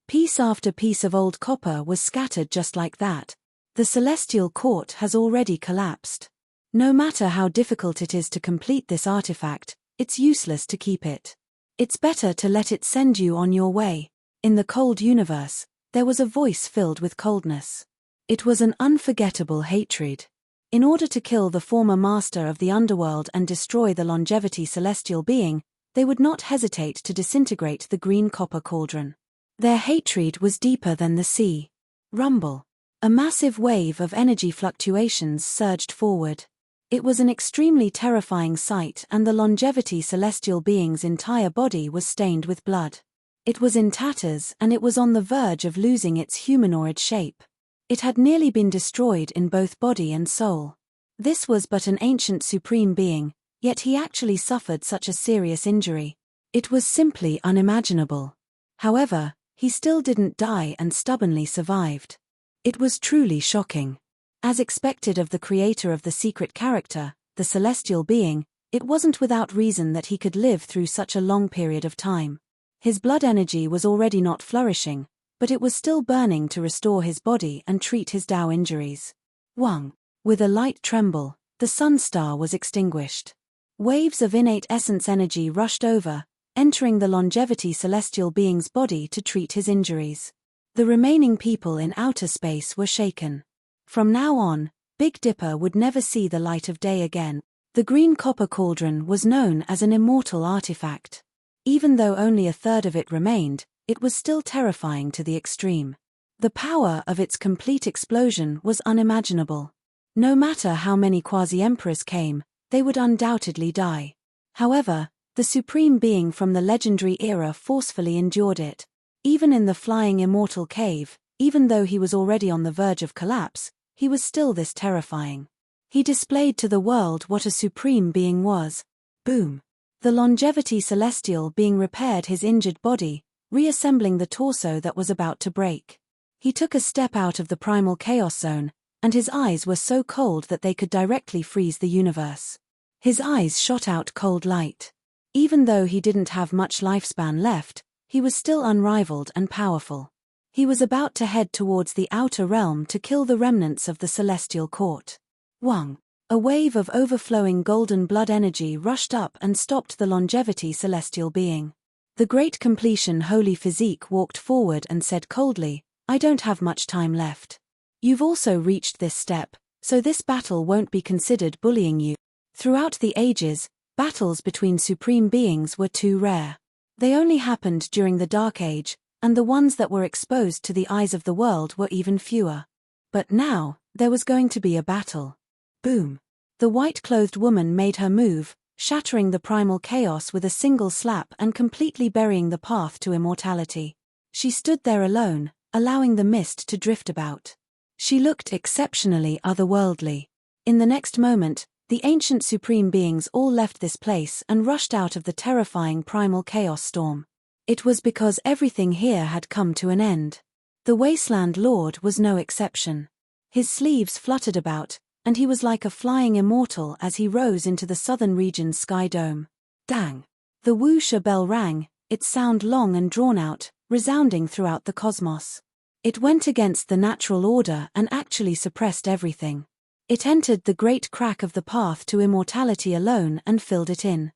Piece after piece of old copper was scattered just like that. The celestial court has already collapsed. No matter how difficult it is to complete this artifact, it's useless to keep it. It's better to let it send you on your way. In the cold universe, there was a voice filled with coldness. It was an unforgettable hatred. In order to kill the former master of the underworld and destroy the longevity celestial being, they would not hesitate to disintegrate the green copper cauldron. Their hatred was deeper than the sea. Rumble. A massive wave of energy fluctuations surged forward. It was an extremely terrifying sight, and the longevity celestial being's entire body was stained with blood. It was in tatters, and it was on the verge of losing its humanoid shape. It had nearly been destroyed in both body and soul. This was but an ancient supreme being, yet he actually suffered such a serious injury. It was simply unimaginable. However, he still didn't die and stubbornly survived. It was truly shocking. As expected of the creator of the secret character, the celestial being, it wasn't without reason that he could live through such a long period of time. His blood energy was already not flourishing, but it was still burning to restore his body and treat his Tao injuries. Wang. With a light tremble, the sun star was extinguished. Waves of innate essence energy rushed over, entering the longevity celestial being's body to treat his injuries. The remaining people in outer space were shaken. From now on, Big Dipper would never see the light of day again. The green copper cauldron was known as an immortal artifact. Even though only a third of it remained, it was still terrifying to the extreme. The power of its complete explosion was unimaginable. No matter how many quasi-emperors came, they would undoubtedly die. However, the supreme being from the legendary era forcefully endured it. Even in the flying immortal cave, even though he was already on the verge of collapse, he was still this terrifying. He displayed to the world what a supreme being was. Boom! The longevity celestial being repaired his injured body, reassembling the torso that was about to break. He took a step out of the primal chaos zone, and his eyes were so cold that they could directly freeze the universe. His eyes shot out cold light. Even though he didn't have much lifespan left, he was still unrivaled and powerful. He was about to head towards the outer realm to kill the remnants of the celestial court. Wang. A wave of overflowing golden blood energy rushed up and stopped the longevity celestial being. The great completion holy physique walked forward and said coldly, "I don't have much time left. You've also reached this step, so this battle won't be considered bullying you." Throughout the ages, battles between supreme beings were too rare. They only happened during the Dark Age, and the ones that were exposed to the eyes of the world were even fewer. But now, there was going to be a battle. Boom! The white-clothed woman made her move, shattering the primal chaos with a single slap and completely burying the path to immortality. She stood there alone, allowing the mist to drift about. She looked exceptionally otherworldly. In the next moment, the ancient supreme beings all left this place and rushed out of the terrifying primal chaos storm. It was because everything here had come to an end. The Wasteland Lord was no exception. His sleeves fluttered about, and he was like a flying immortal as he rose into the southern region's sky dome. Dang! The whoosher bell rang, its sound long and drawn out, resounding throughout the cosmos. It went against the natural order and actually suppressed everything. It entered the great crack of the path to immortality alone and filled it in.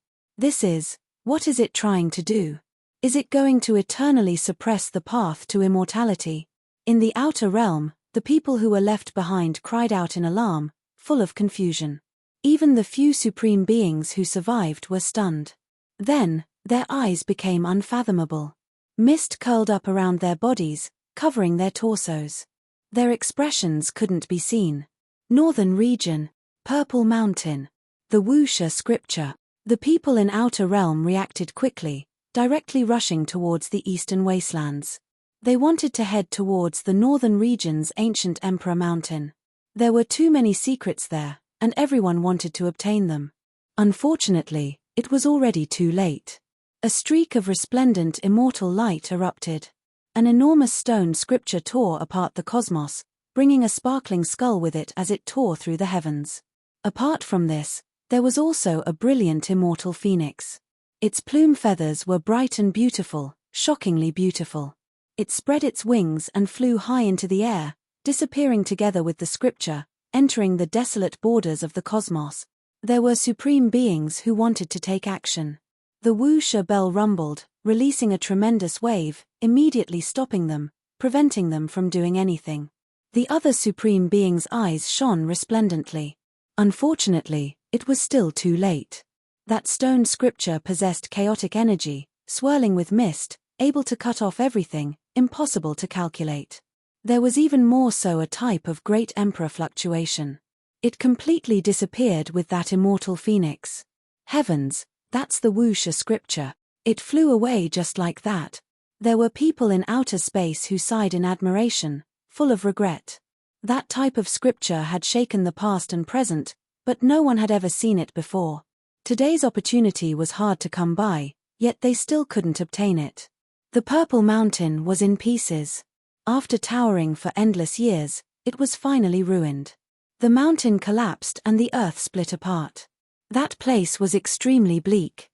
What is it trying to do? Is it going to eternally suppress the path to immortality? In the outer realm, the people who were left behind cried out in alarm, full of confusion. Even the few supreme beings who survived were stunned. Then, their eyes became unfathomable. Mist curled up around their bodies, covering their torsos. Their expressions couldn't be seen. Northern region, Purple Mountain. The Wuxia scripture. The people in Outer Realm reacted quickly, directly rushing towards the eastern wastelands. They wanted to head towards the northern region's ancient Emperor Mountain. There were too many secrets there, and everyone wanted to obtain them. Unfortunately, it was already too late. A streak of resplendent immortal light erupted. An enormous stone scripture tore apart the cosmos, bringing a sparkling skull with it as it tore through the heavens. Apart from this, there was also a brilliant immortal phoenix. Its plume feathers were bright and beautiful, shockingly beautiful. It spread its wings and flew high into the air, disappearing together with the scripture, entering the desolate borders of the cosmos. There were supreme beings who wanted to take action. The Wuxia bell rumbled, releasing a tremendous wave, immediately stopping them, preventing them from doing anything. The other supreme being's eyes shone resplendently. Unfortunately, it was still too late. That stone scripture possessed chaotic energy, swirling with mist, able to cut off everything, impossible to calculate. There was even more so a type of great emperor fluctuation. It completely disappeared with that immortal phoenix. Heavens, that's the wuxia scripture. It flew away just like that. There were people in outer space who sighed in admiration, full of regret. That type of scripture had shaken the past and present, but no one had ever seen it before. Today's opportunity was hard to come by, yet they still couldn't obtain it. The Purple Mountain was in pieces. After towering for endless years, it was finally ruined. The mountain collapsed and the earth split apart. That place was extremely bleak.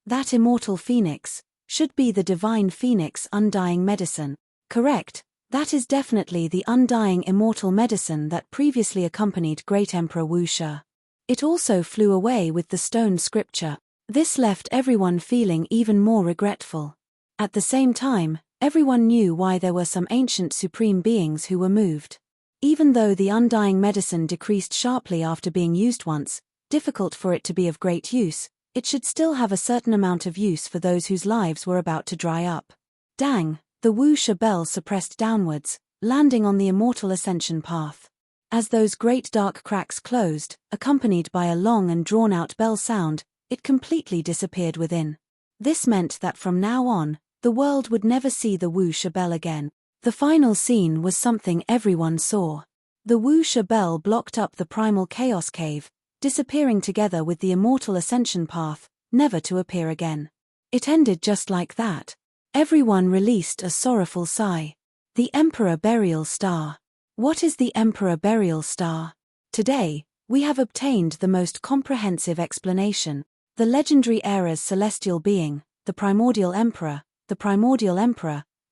That immortal phoenix should be the divine phoenix undying medicine. Correct, that is definitely the undying immortal medicine that previously accompanied Great Emperor Wuxia. It also flew away with the stone scripture. This left everyone feeling even more regretful. At the same time, everyone knew why there were some ancient supreme beings who were moved. Even though the undying medicine decreased sharply after being used once, difficult for it to be of great use, it should still have a certain amount of use for those whose lives were about to dry up. Dang, the wuxia bell suppressed downwards, landing on the immortal ascension path. As those great dark cracks closed, accompanied by a long and drawn-out bell sound, it completely disappeared within. This meant that from now on, the world would never see the wuxia bell again. The final scene was something everyone saw. The wuxia bell blocked up the primal chaos cave, disappearing together with the immortal ascension path, never to appear again. It ended just like that. Everyone released a sorrowful sigh. The Emperor Burial Star. What is the Emperor Burial Star? Today, we have obtained the most comprehensive explanation. The legendary era's celestial being, the primordial emperor,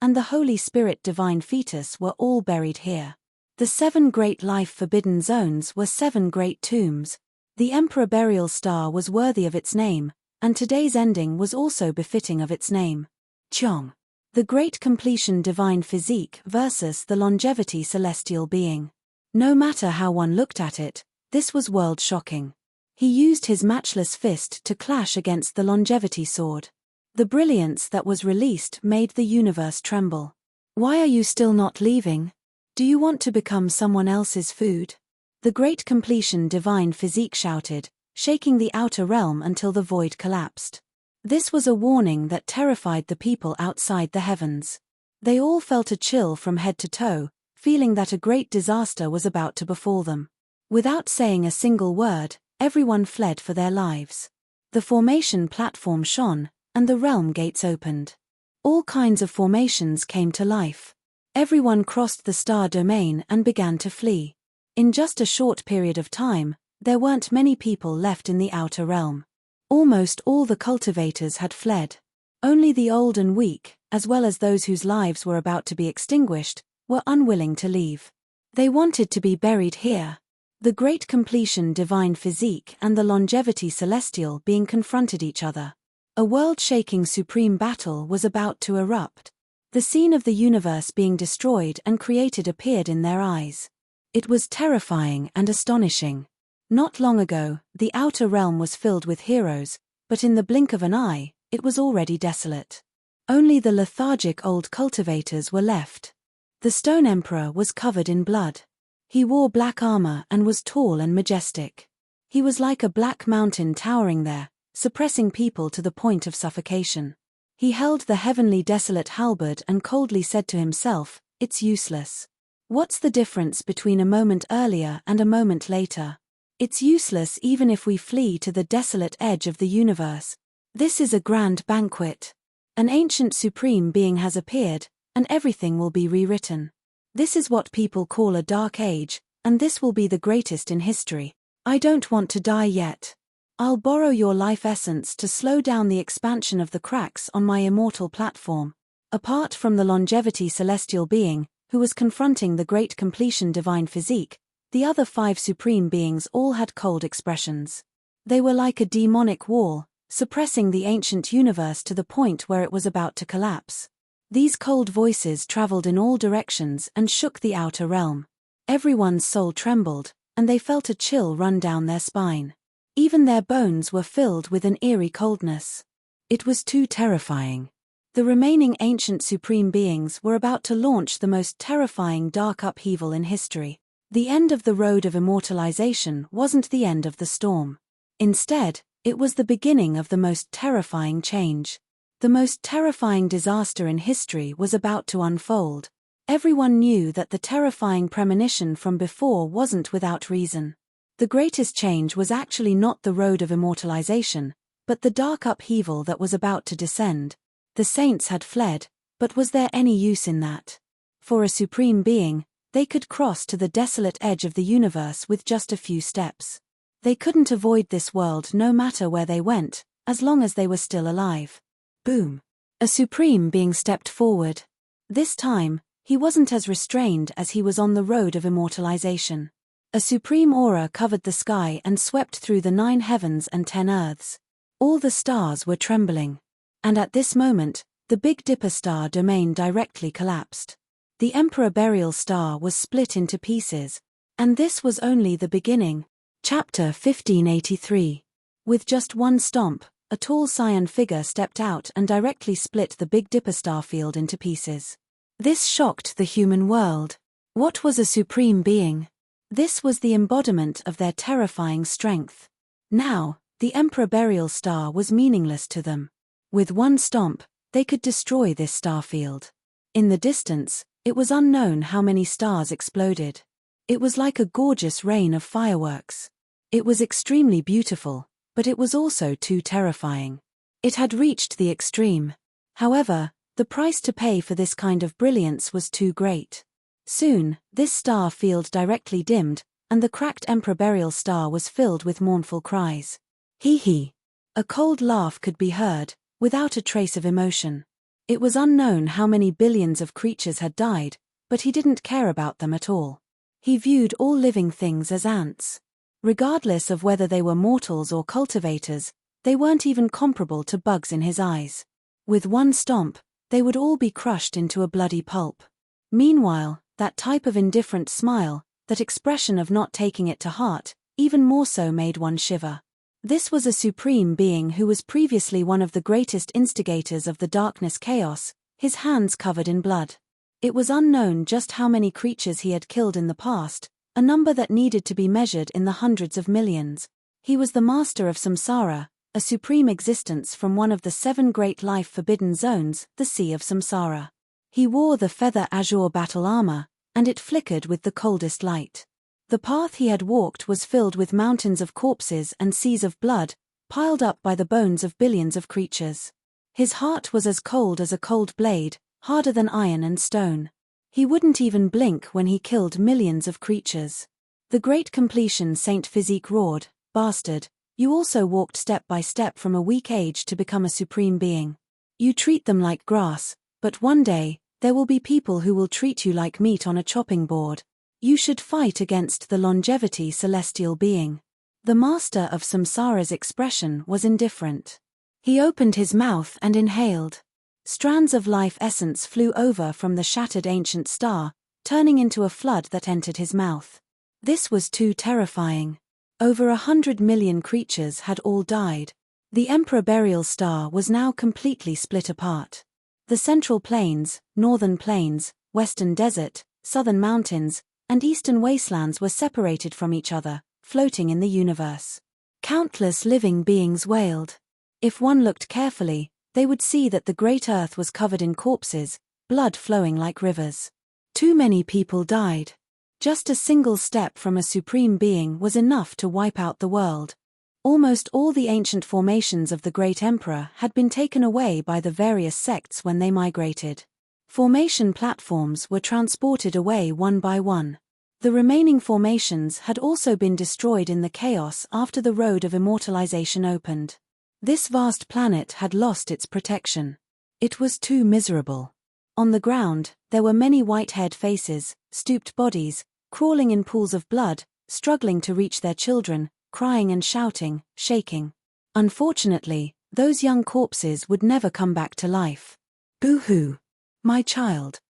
and the Holy Spirit divine fetus were all buried here. The 7 great life forbidden zones were 7 great tombs. The Emperor Burial Star was worthy of its name, and today's ending was also befitting of its name. Chong. The Great Completion Divine Physique versus the Longevity Celestial Being. No matter how one looked at it, this was world-shocking. He used his matchless fist to clash against the Longevity Sword. The brilliance that was released made the universe tremble. Why are you still not leaving? Do you want to become someone else's food? The Great Completion Divine Physique shouted, shaking the outer realm until the void collapsed. This was a warning that terrified the people outside the heavens. They all felt a chill from head to toe, feeling that a great disaster was about to befall them. Without saying a single word, everyone fled for their lives. The formation platform shone, and the realm gates opened. All kinds of formations came to life. Everyone crossed the star domain and began to flee. In just a short period of time, there weren't many people left in the outer realm. Almost all the cultivators had fled. Only the old and weak, as well as those whose lives were about to be extinguished, were unwilling to leave. They wanted to be buried here. The Great Completion Divine Physique and the Longevity Celestial being confronted each other. A world-shaking supreme battle was about to erupt. The scene of the universe being destroyed and created appeared in their eyes. It was terrifying and astonishing. Not long ago, the outer realm was filled with heroes, but in the blink of an eye, it was already desolate. Only the lethargic old cultivators were left. The Stone Emperor was covered in blood. He wore black armor and was tall and majestic. He was like a black mountain towering there, suppressing people to the point of suffocation. He held the heavenly desolate halberd and coldly said to himself, "It's useless. What's the difference between a moment earlier and a moment later? It's useless even if we flee to the desolate edge of the universe. This is a grand banquet. An ancient supreme being has appeared, and everything will be rewritten. This is what people call a dark age, and this will be the greatest in history. I don't want to die yet. I'll borrow your life essence to slow down the expansion of the cracks on my immortal platform." Apart from the Longevity Celestial Being, who was confronting the Great Completion Divine Physique, the other 5 supreme beings all had cold expressions. They were like a demonic wall, suppressing the ancient universe to the point where it was about to collapse. These cold voices traveled in all directions and shook the outer realm. Everyone's soul trembled, and they felt a chill run down their spine. Even their bones were filled with an eerie coldness. It was too terrifying. The remaining ancient supreme beings were about to launch the most terrifying dark upheaval in history. The end of the road of immortalization wasn't the end of the storm. Instead, it was the beginning of the most terrifying change. The most terrifying disaster in history was about to unfold. Everyone knew that the terrifying premonition from before wasn't without reason. The greatest change was actually not the road of immortalization, but the dark upheaval that was about to descend. The saints had fled, but was there any use in that? For a supreme being, they could cross to the desolate edge of the universe with just a few steps. They couldn't avoid this world no matter where they went, as long as they were still alive. Boom! A supreme being stepped forward. This time, he wasn't as restrained as he was on the road of immortalization. A supreme aura covered the sky and swept through the 9 heavens and 10 earths. All the stars were trembling. And at this moment, the Big Dipper star domain directly collapsed. The Emperor Burial Star was split into pieces. And this was only the beginning. Chapter 1583. With just one stomp, a tall cyan figure stepped out and directly split the Big Dipper star field into pieces. This shocked the human world. What was a supreme being? This was the embodiment of their terrifying strength. Now, the Emperor Burial Star was meaningless to them. With one stomp, they could destroy this star field. In the distance, it was unknown how many stars exploded. It was like a gorgeous rain of fireworks. It was extremely beautiful, but it was also too terrifying. It had reached the extreme. However, the price to pay for this kind of brilliance was too great. Soon, this star field directly dimmed, and the cracked Emperor Burial Star was filled with mournful cries. Hee hee. A cold laugh could be heard, without a trace of emotion. It was unknown how many billions of creatures had died, but he didn't care about them at all. He viewed all living things as ants. Regardless of whether they were mortals or cultivators, they weren't even comparable to bugs in his eyes. With one stomp, they would all be crushed into a bloody pulp. Meanwhile, that type of indifferent smile, that expression of not taking it to heart, even more so made one shiver. This was a supreme being who was previously one of the greatest instigators of the darkness chaos, his hands covered in blood. It was unknown just how many creatures he had killed in the past, a number that needed to be measured in the hundreds of millions. He was the master of samsara, a supreme existence from one of the 7 great life-forbidden zones, the Sea of Samsara. He wore the feather azure battle armor, and it flickered with the coldest light. The path he had walked was filled with mountains of corpses and seas of blood, piled up by the bones of billions of creatures. His heart was as cold as a cold blade, harder than iron and stone. He wouldn't even blink when he killed millions of creatures. The great completion Saint Physique roared, "Bastard, you also walked step by step from a weak age to become a supreme being. You treat them like grass, but one day, there will be people who will treat you like meat on a chopping board. You should fight against the longevity celestial being." The master of Samsara's expression was indifferent. He opened his mouth and inhaled. Strands of life essence flew over from the shattered ancient star, turning into a flood that entered his mouth. This was too terrifying. Over 100 million creatures had all died. The Emperor Burial Star was now completely split apart. The Central Plains, Northern Plains, Western Desert, Southern Mountains, and Eastern Wastelands were separated from each other, floating in the universe. Countless living beings wailed. If one looked carefully, they would see that the great earth was covered in corpses, blood flowing like rivers. Too many people died. Just a single step from a supreme being was enough to wipe out the world. Almost all the ancient formations of the great emperor had been taken away by the various sects when they migrated. Formation platforms were transported away one by one. The remaining formations had also been destroyed in the chaos after the road of immortalization opened. This vast planet had lost its protection. It was too miserable. On the ground, there were many white-haired faces, stooped bodies, crawling in pools of blood, struggling to reach their children, crying and shouting, shaking. Unfortunately, those young corpses would never come back to life. Boo-hoo! My child,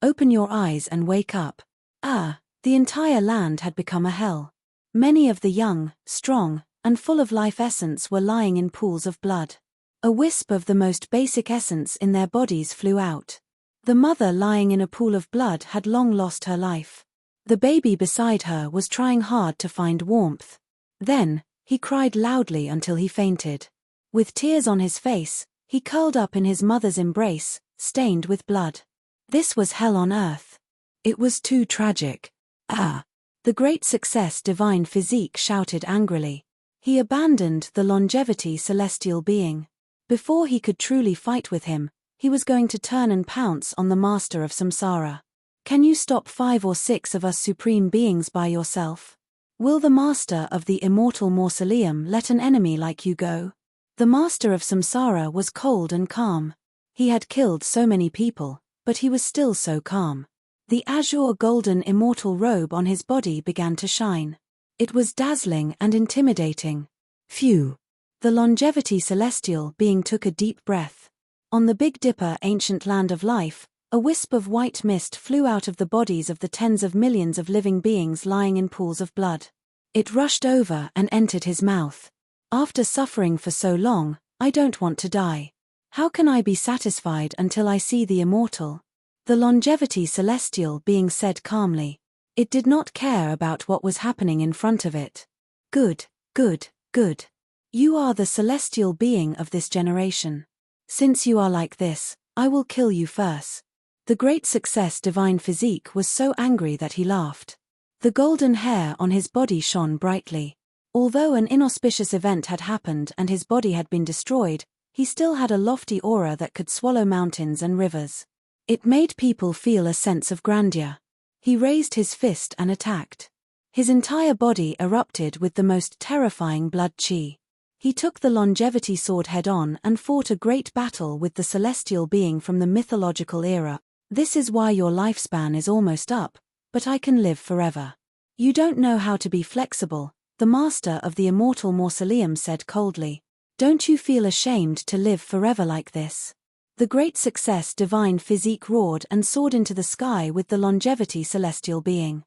open your eyes and wake up. The entire land had become a hell. Many of the young, strong, and full of life essence were lying in pools of blood. A wisp of the most basic essence in their bodies flew out. The mother lying in a pool of blood had long lost her life. The baby beside her was trying hard to find warmth. Then, he cried loudly until he fainted. With tears on his face, he curled up in his mother's embrace, stained with blood. This was hell on earth. It was too tragic. Ah! The great success divine physique shouted angrily. He abandoned the longevity celestial being. Before he could truly fight with him, he was going to turn and pounce on the master of samsara. Can you stop 5 or 6 of us supreme beings by yourself? Will the master of the immortal mausoleum let an enemy like you go? The master of samsara was cold and calm. He had killed so many people, but he was still so calm. The azure golden immortal robe on his body began to shine. It was dazzling and intimidating. Phew! The longevity celestial being took a deep breath. On the Big Dipper ancient land of life, a wisp of white mist flew out of the bodies of the tens of millions of living beings lying in pools of blood. It rushed over and entered his mouth. After suffering for so long, I don't want to die. How can I be satisfied until I see the immortal? The longevity celestial being said calmly. It did not care about what was happening in front of it. Good, good, good. You are the celestial being of this generation. Since you are like this, I will kill you first. The great success divine physique was so angry that he laughed. The golden hair on his body shone brightly. Although an inauspicious event had happened and his body had been destroyed, he still had a lofty aura that could swallow mountains and rivers. It made people feel a sense of grandeur. He raised his fist and attacked. His entire body erupted with the most terrifying blood chi. He took the longevity sword head-on and fought a great battle with the celestial being from the mythological era. This is why your lifespan is almost up, but I can live forever. You don't know how to be flexible, the master of the immortal mausoleum said coldly. Don't you feel ashamed to live forever like this? The great success divine physique roared and soared into the sky with the longevity celestial being.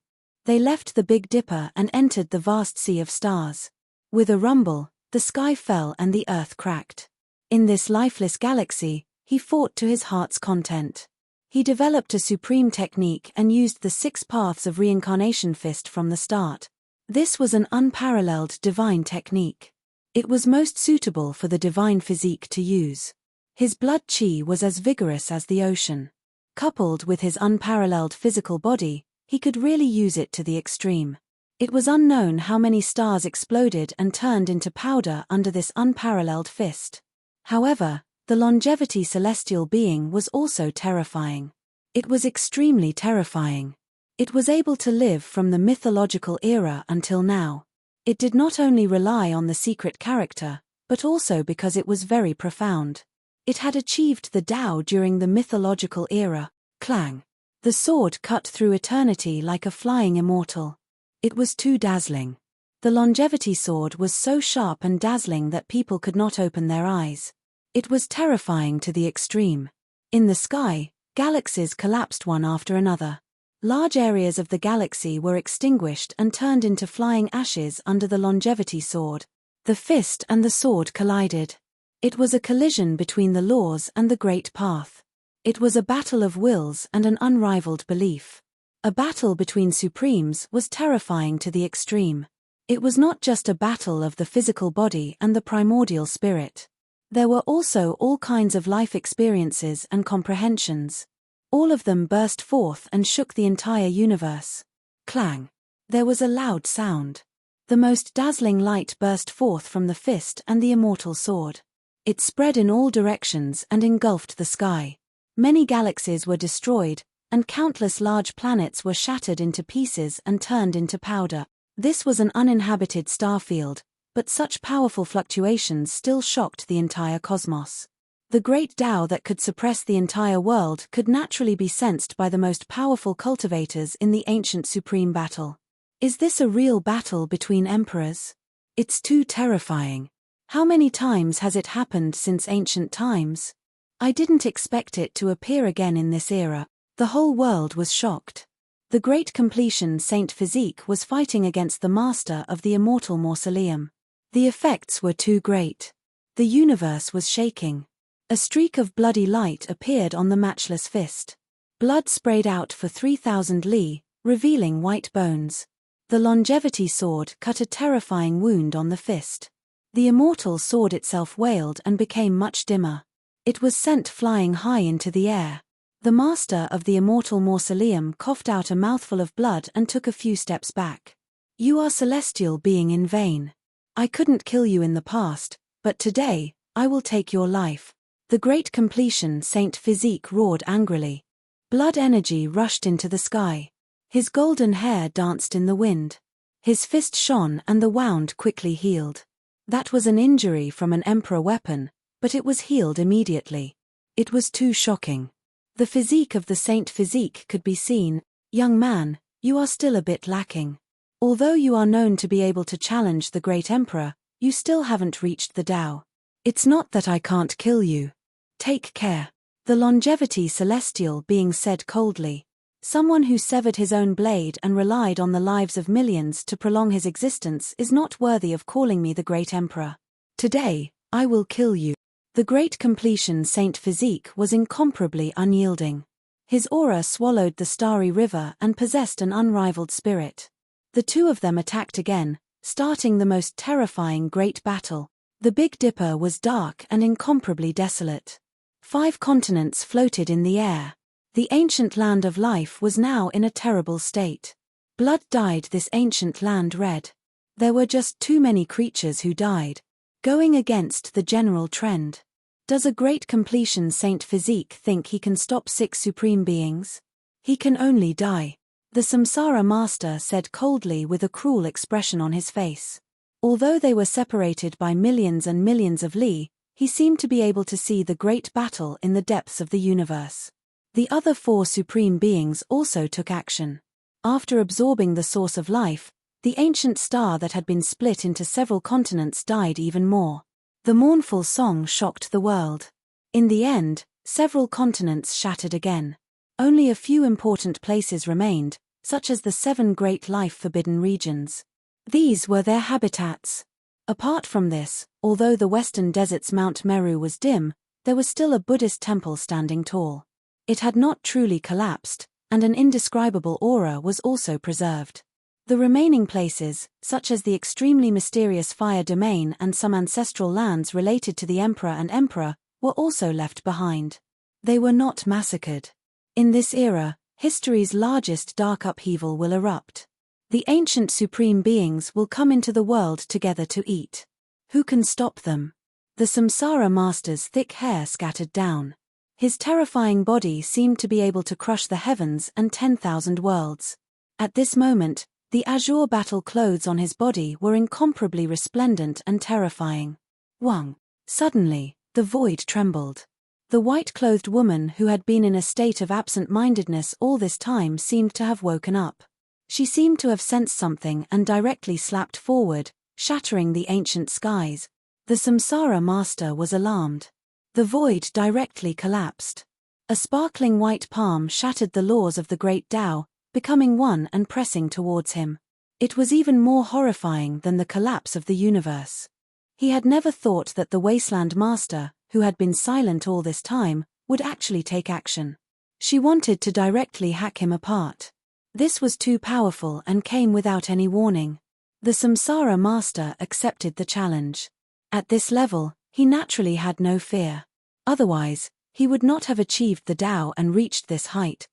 They left the Big Dipper and entered the vast sea of stars. With a rumble, the sky fell and the earth cracked. In this lifeless galaxy, he fought to his heart's content. He developed a supreme technique and used the 6 paths of reincarnation fist from the start. This was an unparalleled divine technique. It was most suitable for the divine physique to use. His blood chi was as vigorous as the ocean. Coupled with his unparalleled physical body, he could really use it to the extreme. It was unknown how many stars exploded and turned into powder under this unparalleled fist. However, the longevity celestial being was also terrifying. It was extremely terrifying. It was able to live from the mythological era until now. It did not only rely on the secret character, but also because it was very profound. It had achieved the Tao during the mythological era. Clang! The sword cut through eternity like a flying immortal. It was too dazzling. The longevity sword was so sharp and dazzling that people could not open their eyes. It was terrifying to the extreme. In the sky, galaxies collapsed one after another. Large areas of the galaxy were extinguished and turned into flying ashes under the longevity sword. The fist and the sword collided. It was a collision between the laws and the great path. It was a battle of wills and an unrivaled belief. A battle between supremes was terrifying to the extreme. It was not just a battle of the physical body and the primordial spirit. There were also all kinds of life experiences and comprehensions. All of them burst forth and shook the entire universe. Clang! There was a loud sound. The most dazzling light burst forth from the fist and the immortal sword. It spread in all directions and engulfed the sky. Many galaxies were destroyed, and countless large planets were shattered into pieces and turned into powder. This was an uninhabited star field, but such powerful fluctuations still shocked the entire cosmos. The great Tao that could suppress the entire world could naturally be sensed by the most powerful cultivators in the ancient supreme battle. Is this a real battle between emperors? It's too terrifying. How many times has it happened since ancient times? I didn't expect it to appear again in this era. The whole world was shocked. The great completion Saint Physique was fighting against the master of the immortal mausoleum. The effects were too great. The universe was shaking. A streak of bloody light appeared on the matchless fist. Blood sprayed out for 3,000 li, revealing white bones. The longevity sword cut a terrifying wound on the fist. The immortal sword itself wailed and became much dimmer. It was sent flying high into the air. The master of the immortal mausoleum coughed out a mouthful of blood and took a few steps back. You are celestial being in vain. I couldn't kill you in the past, but today, I will take your life. The great completion Saint Physique roared angrily. Blood energy rushed into the sky. His golden hair danced in the wind. His fist shone and the wound quickly healed. That was an injury from an emperor weapon, but it was healed immediately. It was too shocking. The physique of the Saint Physique could be seen. Young man, you are still a bit lacking. Although you are known to be able to challenge the great emperor, you still haven't reached the Tao. It's not that I can't kill you. Take care. The longevity celestial being said coldly. Someone who severed his own blade and relied on the lives of millions to prolong his existence is not worthy of calling me the great emperor. Today, I will kill you. The great completion Saint Physique was incomparably unyielding. His aura swallowed the starry river and possessed an unrivaled spirit. The two of them attacked again, starting the most terrifying great battle. The Big Dipper was dark and incomparably desolate. 5 continents floated in the air. The ancient land of life was now in a terrible state. Blood dyed this ancient land red. There were just too many creatures who died, going against the general trend. Does a great completion Saint Physique think he can stop 6 supreme beings? He can only die. The Samsara master said coldly with a cruel expression on his face. Although they were separated by millions and millions of li, he seemed to be able to see the great battle in the depths of the universe. The other 4 supreme beings also took action. After absorbing the source of life, the ancient star that had been split into several continents died even more. The mournful song shocked the world. In the end, several continents shattered again. Only a few important places remained, such as the 7 great life-forbidden regions. These were their habitats. Apart from this, although the western desert's Mount Meru was dim, there was still a Buddhist temple standing tall. It had not truly collapsed, and an indescribable aura was also preserved. The remaining places, such as the extremely mysterious Fire Domain and some ancestral lands related to the emperor and emperor, were also left behind. They were not massacred. In this era, history's largest dark upheaval will erupt. The ancient supreme beings will come into the world together to eat. Who can stop them? The Samsara master's thick hair scattered down. His terrifying body seemed to be able to crush the heavens and 10,000 worlds. At this moment, the azure battle clothes on his body were incomparably resplendent and terrifying. Wang. Suddenly, the void trembled. The white-clothed woman who had been in a state of absent-mindedness all this time seemed to have woken up. She seemed to have sensed something and directly slapped forward, shattering the ancient skies. The Samsara master was alarmed. The void directly collapsed. A sparkling white palm shattered the laws of the great Tao, becoming one and pressing towards him. It was even more horrifying than the collapse of the universe. He had never thought that the Wasteland Master, who had been silent all this time, would actually take action. She wanted to directly hack him apart. This was too powerful and came without any warning. The Samsara Master accepted the challenge. At this level, he naturally had no fear. Otherwise, he would not have achieved the Tao and reached this height.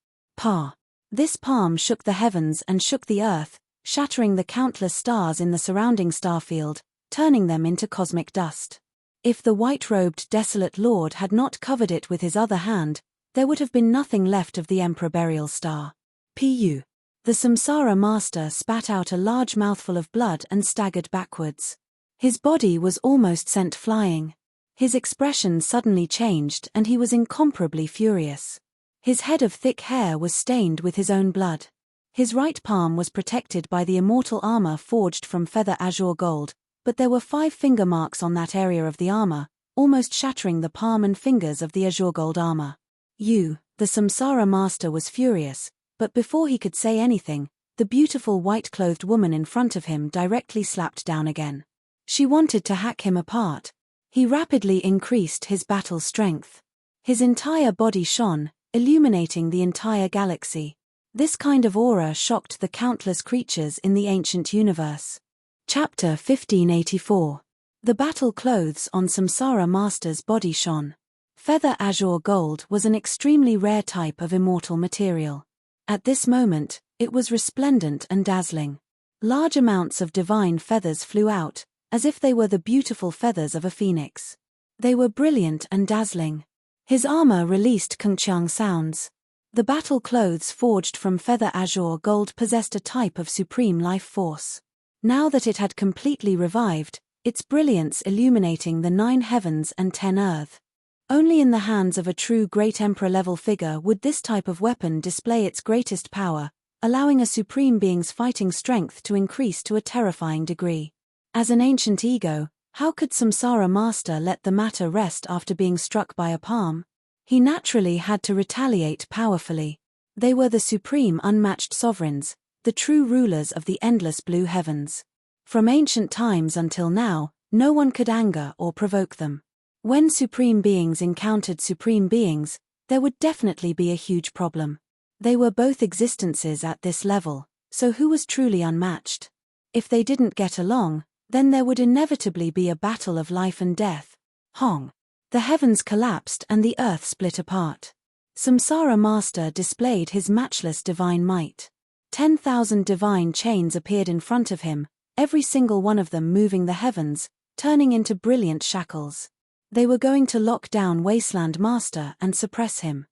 This palm shook the heavens and shook the earth, shattering the countless stars in the surrounding starfield, turning them into cosmic dust. If the white-robed desolate lord had not covered it with his other hand, there would have been nothing left of the Emperor Burial Star. Pu. The Samsara Master spat out a large mouthful of blood and staggered backwards. His body was almost sent flying. His expression suddenly changed and he was incomparably furious. His head of thick hair was stained with his own blood. His right palm was protected by the immortal armor forged from feather azure gold, but there were 5 finger marks on that area of the armor, almost shattering the palm and fingers of the azure gold armor. The Samsara Master was furious, but before he could say anything, the beautiful white-clothed woman in front of him directly slapped down again. She wanted to hack him apart. He rapidly increased his battle strength. His entire body shone, illuminating the entire galaxy. This kind of aura shocked the countless creatures in the ancient universe. Chapter 1584. The battle clothes on Samsara Master's body shone. Feather azure gold was an extremely rare type of immortal material. At this moment, it was resplendent and dazzling. Large amounts of divine feathers flew out, as if they were the beautiful feathers of a phoenix. They were brilliant and dazzling. His armor released kungchang sounds. The battle clothes forged from feather azure gold possessed a type of supreme life force. Now that it had completely revived, its brilliance illuminating the 9 heavens and 10 earth. Only in the hands of a true great emperor-level figure would this type of weapon display its greatest power, allowing a supreme being's fighting strength to increase to a terrifying degree. As an ancient ego, how could Samsara Master let the matter rest after being struck by a palm? He naturally had to retaliate powerfully. They were the supreme unmatched sovereigns, the true rulers of the endless blue heavens. From ancient times until now, no one could anger or provoke them. When supreme beings encountered supreme beings, there would definitely be a huge problem. They were both existences at this level, so who was truly unmatched? If they didn't get along, then there would inevitably be a battle of life and death. Hong. The heavens collapsed and the earth split apart. Samsara Master displayed his matchless divine might. 10,000 divine chains appeared in front of him, every single one of them moving the heavens, turning into brilliant shackles. They were going to lock down Wasteland Master and suppress him.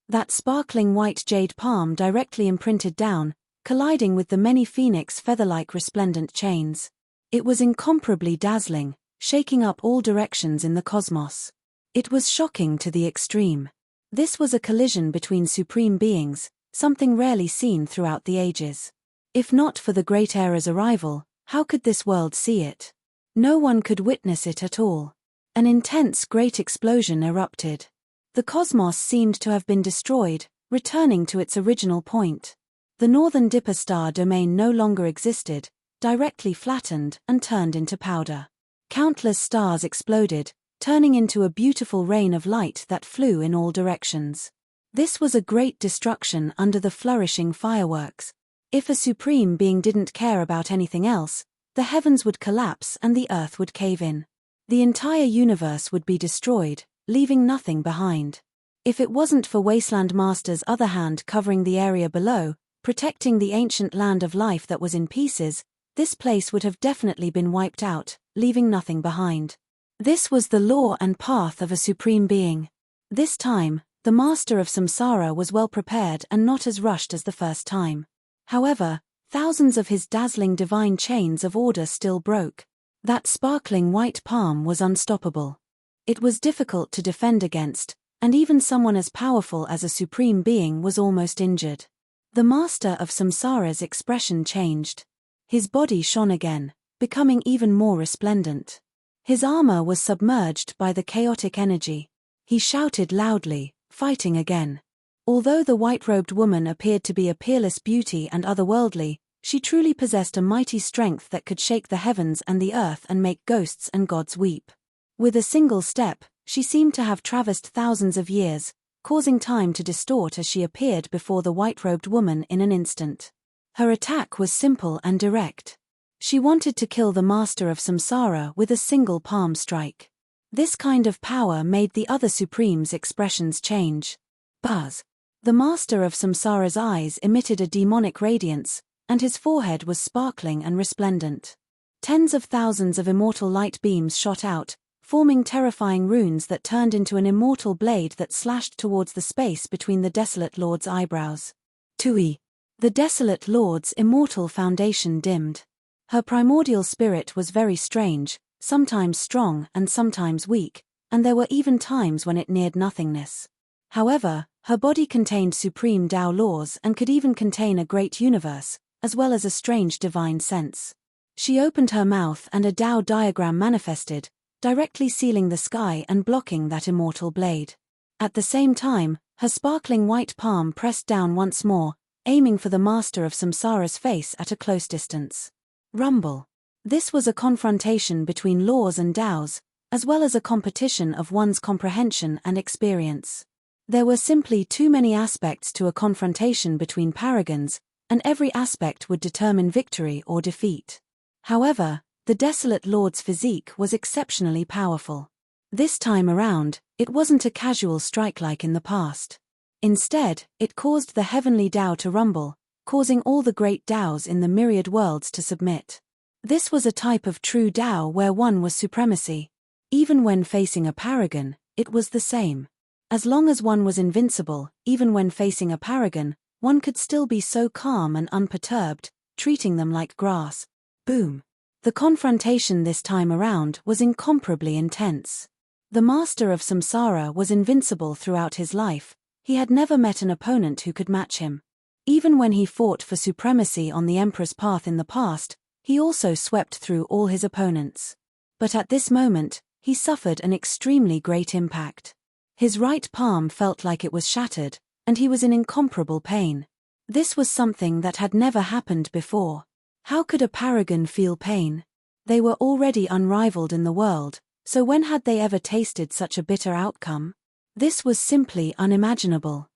That sparkling white jade palm directly imprinted down, colliding with the many phoenix feather-like resplendent chains. It was incomparably dazzling, shaking up all directions in the cosmos. It was shocking to the extreme. This was a collision between supreme beings, something rarely seen throughout the ages. If not for the Great Era's arrival, how could this world see it? No one could witness it at all. An intense great explosion erupted. The cosmos seemed to have been destroyed, returning to its original point. The northern Dipper star domain no longer existed, directly flattened and turned into powder. Countless stars exploded, turning into a beautiful rain of light that flew in all directions. This was a great destruction under the flourishing fireworks. If a supreme being didn't care about anything else, the heavens would collapse and the earth would cave in. The entire universe would be destroyed, leaving nothing behind. If it wasn't for Wasteland Master's other hand covering the area below, protecting the ancient land of life that was in pieces, this place would have definitely been wiped out, leaving nothing behind. This was the law and path of a supreme being. This time, the Master of Samsara was well prepared and not as rushed as the first time. However, thousands of his dazzling divine chains of order still broke. That sparkling white palm was unstoppable. It was difficult to defend against, and even someone as powerful as a supreme being was almost injured. The Master of Samsara's expression changed. His body shone again, becoming even more resplendent. His armor was submerged by the chaotic energy. He shouted loudly, fighting again. Although the white-robed woman appeared to be a peerless beauty and otherworldly, she truly possessed a mighty strength that could shake the heavens and the earth and make ghosts and gods weep. With a single step, she seemed to have traversed thousands of years, causing time to distort as she appeared before the white-robed woman in an instant. Her attack was simple and direct. She wanted to kill the Master of Samsara with a single palm strike. This kind of power made the other Supreme's expressions change. Buzz. The Master of Samsara's eyes emitted a demonic radiance, and his forehead was sparkling and resplendent. Tens of thousands of immortal light beams shot out, forming terrifying runes that turned into an immortal blade that slashed towards the space between the Desolate Lord's eyebrows. Tui. The Desolate Lord's immortal foundation dimmed. Her primordial spirit was very strange, sometimes strong and sometimes weak, and there were even times when it neared nothingness. However, her body contained supreme Tao laws and could even contain a great universe, as well as a strange divine sense. She opened her mouth and a Tao diagram manifested, directly sealing the sky and blocking that immortal blade. At the same time, her sparkling white palm pressed down once more, aiming for the Master of Samsara's face at a close distance. Rumble. This was a confrontation between laws and Taos, as well as a competition of one's comprehension and experience. There were simply too many aspects to a confrontation between paragons, and every aspect would determine victory or defeat. However, the Desolate Lord's physique was exceptionally powerful. This time around, it wasn't a casual strike like in the past. Instead, it caused the heavenly Tao to rumble, causing all the great Taos in the myriad worlds to submit. This was a type of true Tao where one was supremacy. Even when facing a paragon, it was the same. As long as one was invincible, even when facing a paragon, one could still be so calm and unperturbed, treating them like grass. Boom. The confrontation this time around was incomparably intense. The master of samsara was invincible throughout his life. He had never met an opponent who could match him. Even when he fought for supremacy on the Emperor's path in the past, he also swept through all his opponents. But at this moment, he suffered an extremely great impact. His right palm felt like it was shattered, and he was in incomparable pain. This was something that had never happened before. How could a paragon feel pain? They were already unrivaled in the world, so when had they ever tasted such a bitter outcome? This was simply unimaginable.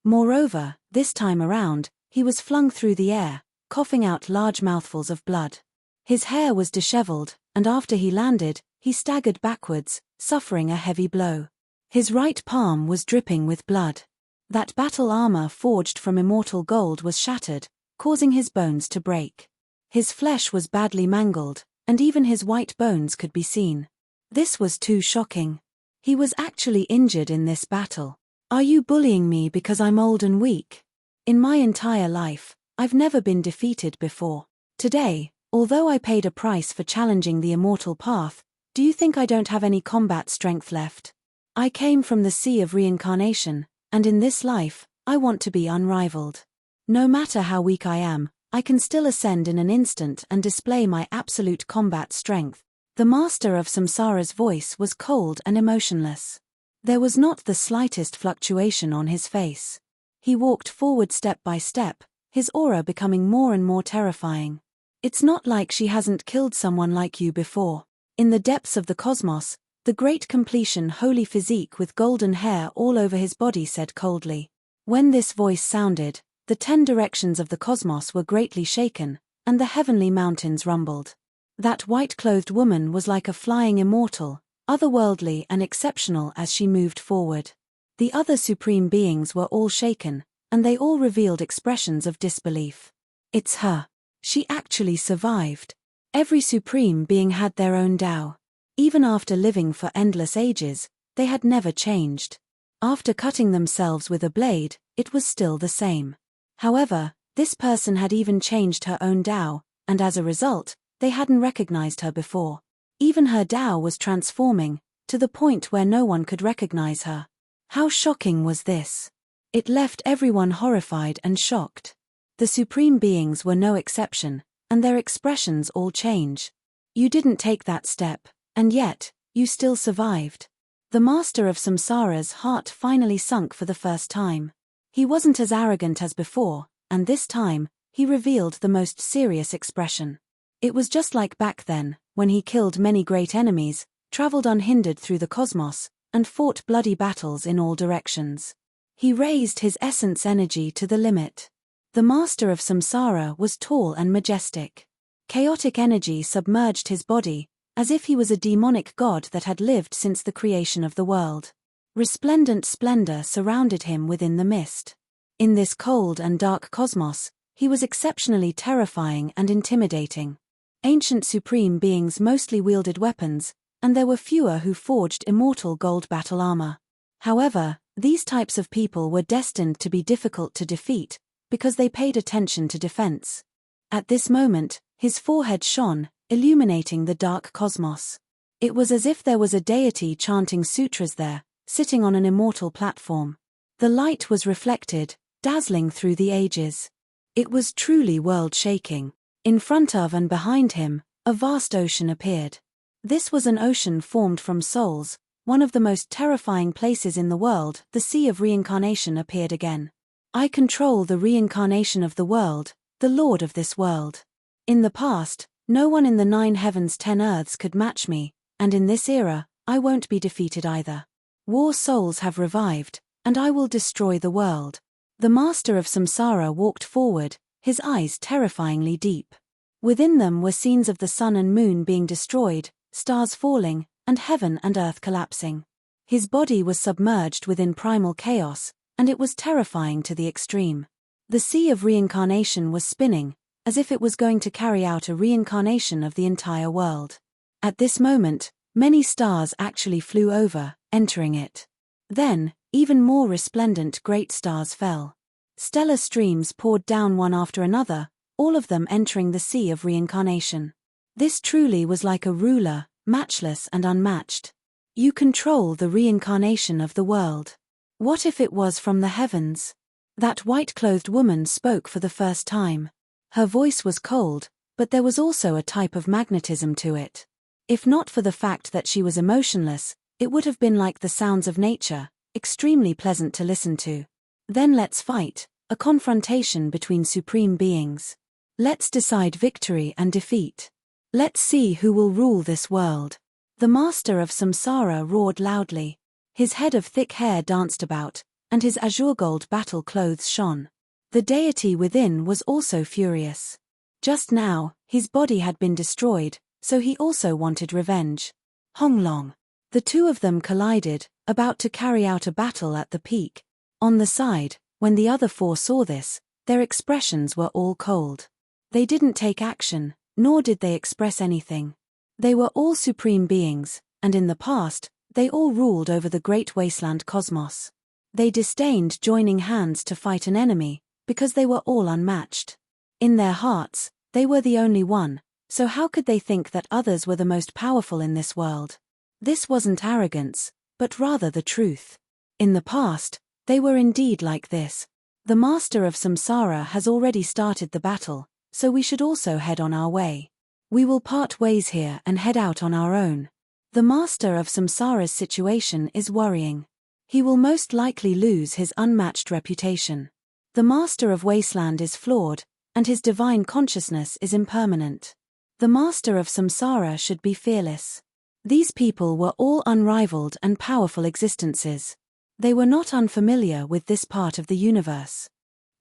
Moreover, this time around, he was flung through the air, coughing out large mouthfuls of blood. His hair was disheveled, and after he landed, he staggered backwards, suffering a heavy blow. His right palm was dripping with blood. That battle armor forged from immortal gold was shattered, causing his bones to break. His flesh was badly mangled, and even his white bones could be seen. This was too shocking. He was actually injured in this battle. Are you bullying me because I'm old and weak? In my entire life, I've never been defeated before. Today, although I paid a price for challenging the immortal path, do you think I don't have any combat strength left? I came from the sea of reincarnation, and in this life, I want to be unrivaled. No matter how weak I am, I can still ascend in an instant and display my absolute combat strength. The master of samsara's voice was cold and emotionless. There was not the slightest fluctuation on his face. He walked forward step by step, his aura becoming more and more terrifying. It's not like she hasn't killed someone like you before. In the depths of the cosmos, the great completion holy physique with golden hair all over his body said coldly. When this voice sounded, the 10 directions of the cosmos were greatly shaken, and the heavenly mountains rumbled. That white-clothed woman was like a flying immortal, otherworldly and exceptional as she moved forward. The other supreme beings were all shaken, and they all revealed expressions of disbelief. It's her. She actually survived. Every supreme being had their own Tao. Even after living for endless ages, they had never changed. After cutting themselves with a blade, it was still the same. However, this person had even changed her own Tao, and as a result, they hadn't recognized her before. Even her Tao was transforming, to the point where no one could recognize her. How shocking was this? It left everyone horrified and shocked. The supreme beings were no exception, and their expressions all change. You didn't take that step, and yet, you still survived. The master of samsara's heart finally sunk for the first time. He wasn't as arrogant as before, and this time, he revealed the most serious expression. It was just like back then, when he killed many great enemies, traveled unhindered through the cosmos, and fought bloody battles in all directions. He raised his essence energy to the limit. The master of samsara was tall and majestic. Chaotic energy submerged his body, as if he was a demonic god that had lived since the creation of the world. Resplendent splendor surrounded him within the mist. In this cold and dark cosmos, he was exceptionally terrifying and intimidating. Ancient supreme beings mostly wielded weapons, and there were fewer who forged immortal gold battle armor. However, these types of people were destined to be difficult to defeat, because they paid attention to defense. At this moment, his forehead shone, illuminating the dark cosmos. It was as if there was a deity chanting sutras there, sitting on an immortal platform. The light was reflected, dazzling through the ages. It was truly world-shaking. In front of and behind him, a vast ocean appeared. This was an ocean formed from souls, one of the most terrifying places in the world. The sea of reincarnation appeared again. I control the reincarnation of the world, the lord of this world. In the past, no one in the 9 heavens 10 earths could match me, and in this era, I won't be defeated either. War souls have revived, and I will destroy the world." The master of samsara walked forward, his eyes terrifyingly deep. Within them were scenes of the sun and moon being destroyed, stars falling, and heaven and earth collapsing. His body was submerged within primal chaos, and it was terrifying to the extreme. The sea of reincarnation was spinning, as if it was going to carry out a reincarnation of the entire world. At this moment, many stars actually flew over, entering it. Then, even more resplendent great stars fell. Stellar streams poured down one after another, all of them entering the sea of reincarnation. This truly was like a ruler, matchless and unmatched. You control the reincarnation of the world. What if it was from the heavens? That white-clothed woman spoke for the first time. Her voice was cold, but there was also a type of magnetism to it. If not for the fact that she was emotionless, it would have been like the sounds of nature, extremely pleasant to listen to. Then let's fight, a confrontation between supreme beings. Let's decide victory and defeat. Let's see who will rule this world. The master of samsara roared loudly. His head of thick hair danced about, and his azure gold battle clothes shone. The deity within was also furious. Just now, his body had been destroyed, so he also wanted revenge. Honglong. The two of them collided, about to carry out a battle at the peak. On the side, when the other four saw this, their expressions were all cold. They didn't take action, nor did they express anything. They were all supreme beings, and in the past, they all ruled over the great wasteland cosmos. They disdained joining hands to fight an enemy, because they were all unmatched. In their hearts, they were the only one, so how could they think that others were the most powerful in this world? This wasn't arrogance, but rather the truth. In the past, they were indeed like this. The master of samsara has already started the battle, so we should also head on our way. We will part ways here and head out on our own. The master of samsara's situation is worrying. He will most likely lose his unmatched reputation. The master of wasteland is flawed, and his divine consciousness is impermanent. The master of samsara should be fearless. These people were all unrivaled and powerful existences. They were not unfamiliar with this part of the universe.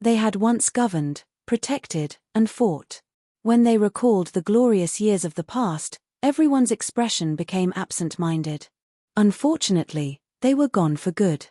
They had once governed, protected, and fought. When they recalled the glorious years of the past, everyone's expression became absent-minded. Unfortunately, they were gone for good.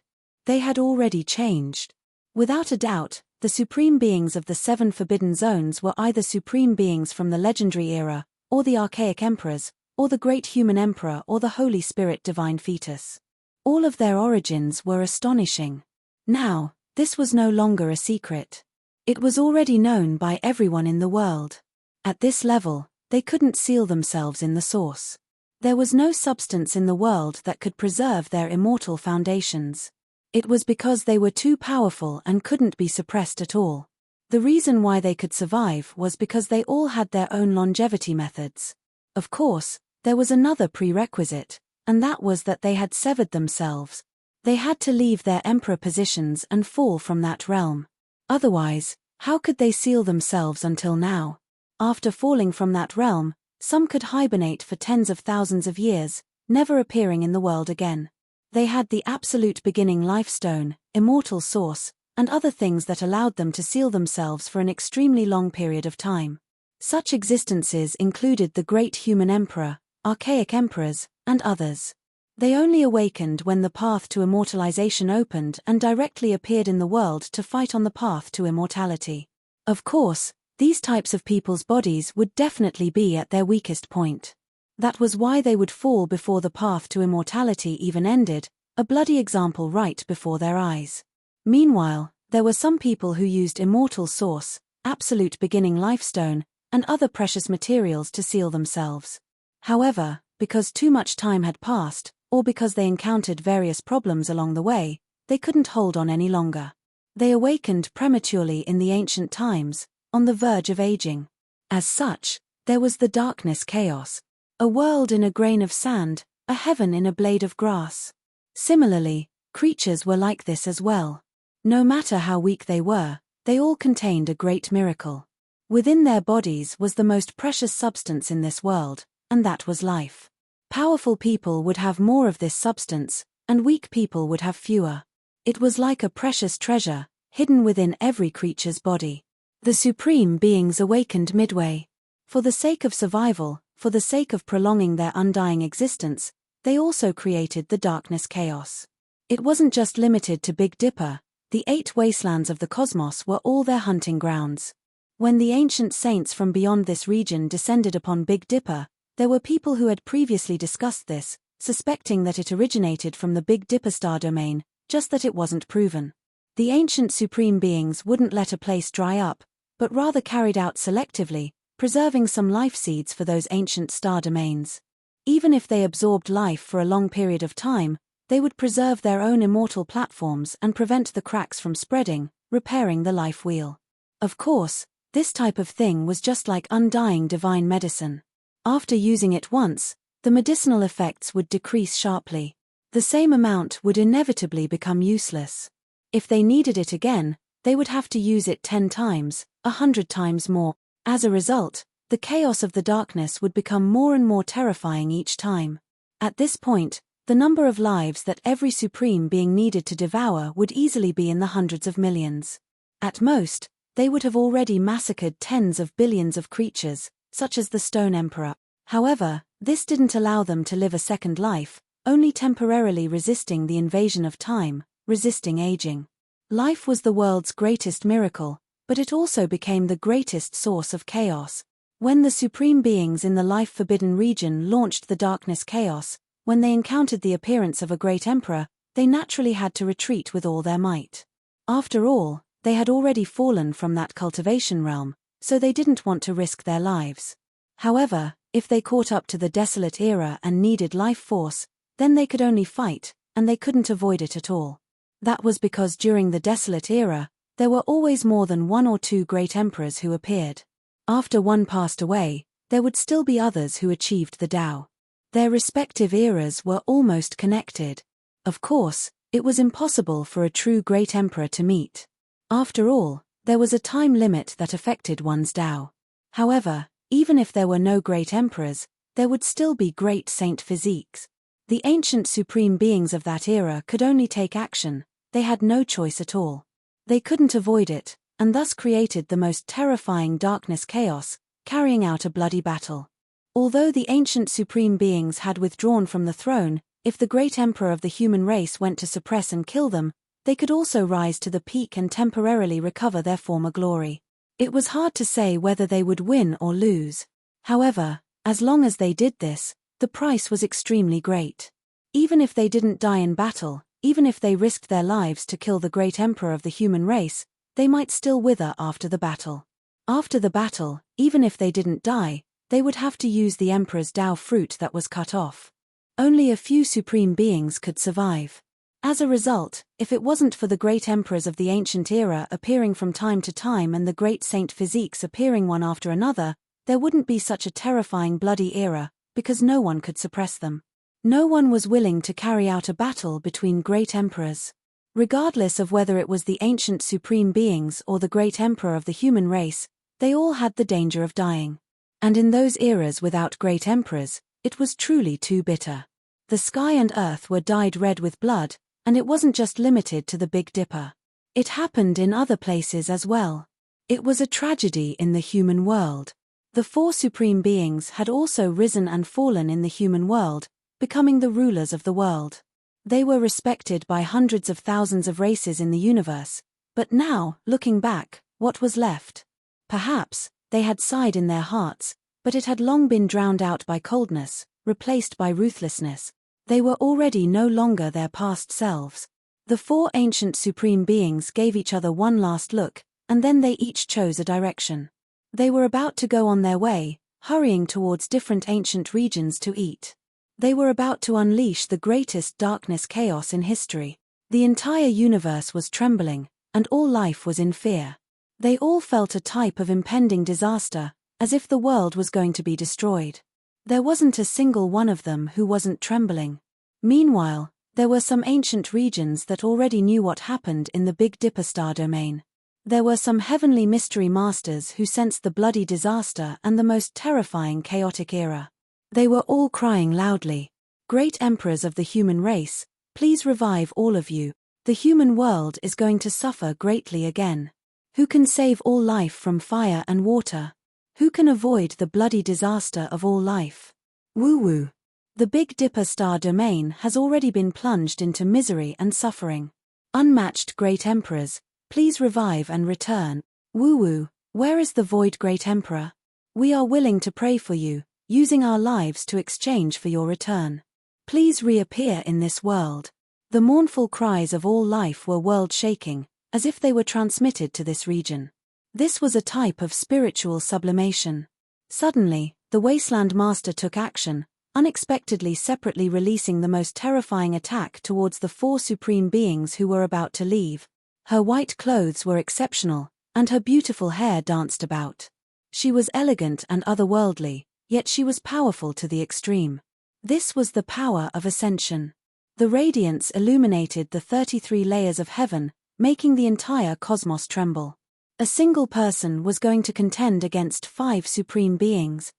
They had already changed. Without a doubt, the supreme beings of the 7 forbidden zones were either supreme beings from the legendary era, or the archaic emperors, or the great human emperor or the Holy Spirit divine fetus. All of their origins were astonishing. Now, this was no longer a secret. It was already known by everyone in the world. At this level, they couldn't seal themselves in the source. There was no substance in the world that could preserve their immortal foundations. It was because they were too powerful and couldn't be suppressed at all. The reason why they could survive was because they all had their own longevity methods. Of course, there was another prerequisite, and that was that they had severed themselves. They had to leave their emperor positions and fall from that realm. Otherwise, how could they seal themselves until now? After falling from that realm, some could hibernate for tens of thousands of years, never appearing in the world again. They had the absolute beginning life stone, immortal source, and other things that allowed them to seal themselves for an extremely long period of time. Such existences included the great human emperor, archaic emperors, and others. They only awakened when the path to immortalization opened and directly appeared in the world to fight on the path to immortality. Of course, these types of people's bodies would definitely be at their weakest point. That was why they would fall before the path to immortality even ended, a bloody example right before their eyes. Meanwhile, there were some people who used immortal source, absolute beginning lifestone, and other precious materials to seal themselves. However, because too much time had passed, or because they encountered various problems along the way, they couldn't hold on any longer. They awakened prematurely in the ancient times, on the verge of aging. As such, there was the darkness chaos. A world in a grain of sand, a heaven in a blade of grass. Similarly, creatures were like this as well. No matter how weak they were, they all contained a great miracle. Within their bodies was the most precious substance in this world, and that was life. Powerful people would have more of this substance, and weak people would have fewer. It was like a precious treasure, hidden within every creature's body. The supreme beings awakened midway. For the sake of survival, for the sake of prolonging their undying existence, they also created the darkness chaos. It wasn't just limited to Big Dipper. The 8 wastelands of the cosmos were all their hunting grounds. When the ancient saints from beyond this region descended upon Big Dipper, there were people who had previously discussed this, suspecting that it originated from the Big Dipper star domain, just that it wasn't proven. The ancient supreme beings wouldn't let a place dry up, but rather carried out selectively, preserving some life seeds for those ancient star domains. Even if they absorbed life for a long period of time, they would preserve their own immortal platforms and prevent the cracks from spreading, repairing the life wheel. Of course, this type of thing was just like undying divine medicine. After using it once, the medicinal effects would decrease sharply. The same amount would inevitably become useless. If they needed it again, they would have to use it 10 times, 100 times more. As a result, the chaos of the darkness would become more and more terrifying each time. At this point, the number of lives that every supreme being needed to devour would easily be in the hundreds of millions. At most, they would have already massacred tens of billions of creatures, such as the Stone Emperor. However, this didn't allow them to live a second life, only temporarily resisting the invasion of time, resisting aging. Life was the world's greatest miracle, but it also became the greatest source of chaos. When the supreme beings in the life-forbidden region launched the darkness chaos, when they encountered the appearance of a great emperor, they naturally had to retreat with all their might. After all, they had already fallen from that cultivation realm, so they didn't want to risk their lives. However, if they caught up to the desolate era and needed life force, then they could only fight, and they couldn't avoid it at all. That was because during the desolate era, there were always more than 1 or 2 great emperors who appeared. After one passed away, there would still be others who achieved the Tao. Their respective eras were almost connected. Of course, it was impossible for a true great emperor to meet. After all, there was a time limit that affected one's Tao. However, even if there were no great emperors, there would still be great saint physiques. The ancient supreme beings of that era could only take action, they had no choice at all. They couldn't avoid it, and thus created the most terrifying darkness chaos, carrying out a bloody battle. Although the ancient supreme beings had withdrawn from the throne, if the great emperor of the human race went to suppress and kill them, they could also rise to the peak and temporarily recover their former glory. It was hard to say whether they would win or lose. However, as long as they did this, the price was extremely great. Even if they didn't die in battle, even if they risked their lives to kill the great emperor of the human race, they might still wither after the battle. After the battle, even if they didn't die, they would have to use the emperor's Tao fruit that was cut off. Only a few supreme beings could survive. As a result, if it wasn't for the great emperors of the ancient era appearing from time to time and the great saint physiques appearing one after another, there wouldn't be such a terrifying bloody era, because no one could suppress them. No one was willing to carry out a battle between great emperors. Regardless of whether it was the ancient supreme beings or the great emperor of the human race, they all had the danger of dying. And in those eras without great emperors, it was truly too bitter. The sky and earth were dyed red with blood, and it wasn't just limited to the Big Dipper. It happened in other places as well. It was a tragedy in the human world. The 4 supreme beings had also risen and fallen in the human world, becoming the rulers of the world. They were respected by hundreds of thousands of races in the universe, but now, looking back, what was left? Perhaps, they had sighed in their hearts, but it had long been drowned out by coldness, replaced by ruthlessness. They were already no longer their past selves. The 4 ancient supreme beings gave each other one last look, and then they each chose a direction. They were about to go on their way, hurrying towards different ancient regions to eat. They were about to unleash the greatest darkness chaos in history. The entire universe was trembling, and all life was in fear. They all felt a type of impending disaster, as if the world was going to be destroyed. There wasn't a single one of them who wasn't trembling. Meanwhile, there were some ancient regions that already knew what happened in the Big Dipper star domain. There were some heavenly mystery masters who sensed the bloody disaster and the most terrifying chaotic era. They were all crying loudly, "Great emperors of the human race, please revive all of you. The human world is going to suffer greatly again. Who can save all life from fire and water? Who can avoid the bloody disaster of all life? Woo-woo. The Big Dipper star domain has already been plunged into misery and suffering. Unmatched great emperors, please revive and return. Woo-woo, where is the void great emperor? We are willing to pray for you, using our lives to exchange for your return. Please reappear in this world. The mournful cries of all life were world-shaking, as if they were transmitted to this region. This was a type of spiritual sublimation. Suddenly, the Wasteland Master took action, unexpectedly separately releasing the most terrifying attack towards the 4 supreme beings who were about to leave. Her white clothes were exceptional, and her beautiful hair danced about. She was elegant and otherworldly, yet she was powerful to the extreme. This was the power of ascension. The radiance illuminated the 33 layers of heaven, making the entire cosmos tremble. A single person was going to contend against 5 supreme beings.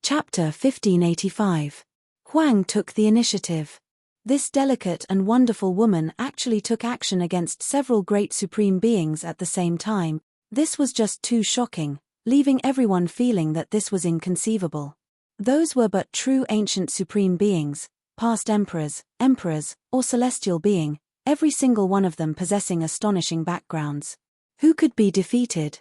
Chapter 1585. Huang took the initiative. This delicate and wonderful woman actually took action against several great supreme beings at the same time. This was just too shocking, leaving everyone feeling that this was inconceivable. Those were but true ancient supreme beings, past emperors, or celestial being, every single one of them possessing astonishing backgrounds. Who could be defeated?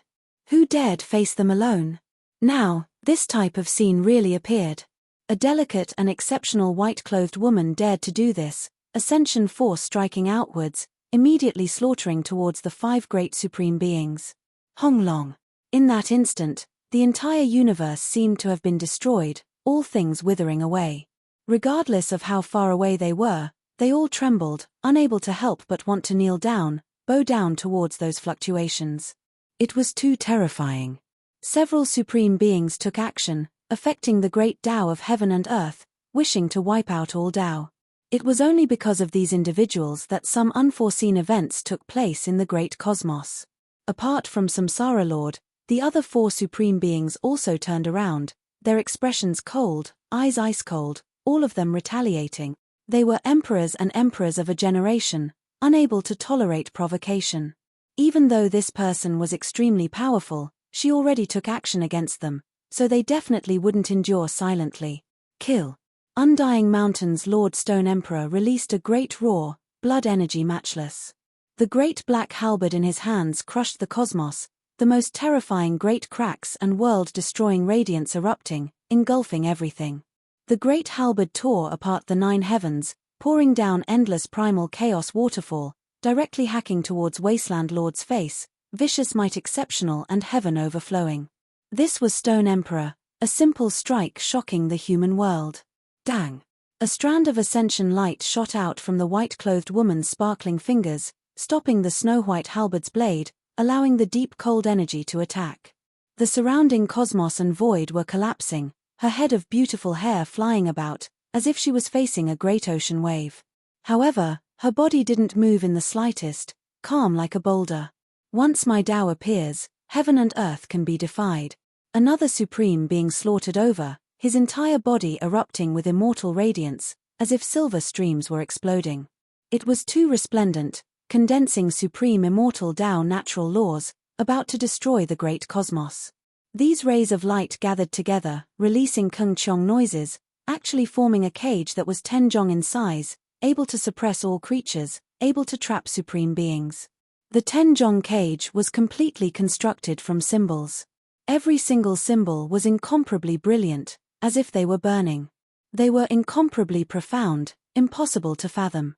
Who dared face them alone? Now, this type of scene really appeared. A delicate and exceptional white-clothed woman dared to do this, ascension force striking outwards, immediately slaughtering towards the 5 great supreme beings. Honglong. In that instant, the entire universe seemed to have been destroyed, all things withering away. Regardless of how far away they were, they all trembled, unable to help but want to kneel down, bow down towards those fluctuations. It was too terrifying. Several supreme beings took action, affecting the great Tao of heaven and earth, wishing to wipe out all Tao. It was only because of these individuals that some unforeseen events took place in the great cosmos. Apart from Samsara Lord, the other 4 supreme beings also turned around, their expressions cold, eyes ice cold, all of them retaliating. They were emperors and emperors of a generation, unable to tolerate provocation. Even though this person was extremely powerful, she already took action against them, so they definitely wouldn't endure silently. Kill. Undying Mountain's Lord Stone Emperor released a great roar, blood energy matchless. The great black halberd in his hands crushed the cosmos, the most terrifying great cracks and world-destroying radiance erupting, engulfing everything. The great halberd tore apart the 9 heavens, pouring down endless primal chaos waterfall, directly hacking towards Wasteland Lord's face, vicious might exceptional and heaven overflowing. This was Stone Emperor, a simple strike shocking the human world. Dang! A strand of ascension light shot out from the white-clothed woman's sparkling fingers, stopping the snow-white halberd's blade, allowing the deep cold energy to attack. The surrounding cosmos and void were collapsing, her head of beautiful hair flying about, as if she was facing a great ocean wave. However, her body didn't move in the slightest, calm like a boulder. Once my Tao appears, heaven and earth can be defied. Another supreme being slaughtered over, his entire body erupting with immortal radiance, as if silver streams were exploding. It was too resplendent, condensing supreme immortal Tao natural laws, about to destroy the great cosmos. These rays of light gathered together, releasing kung chong noises, actually forming a cage that was 10 jong in size, able to suppress all creatures, able to trap supreme beings. The 10 jong cage was completely constructed from symbols. Every single symbol was incomparably brilliant, as if they were burning. They were incomparably profound, impossible to fathom.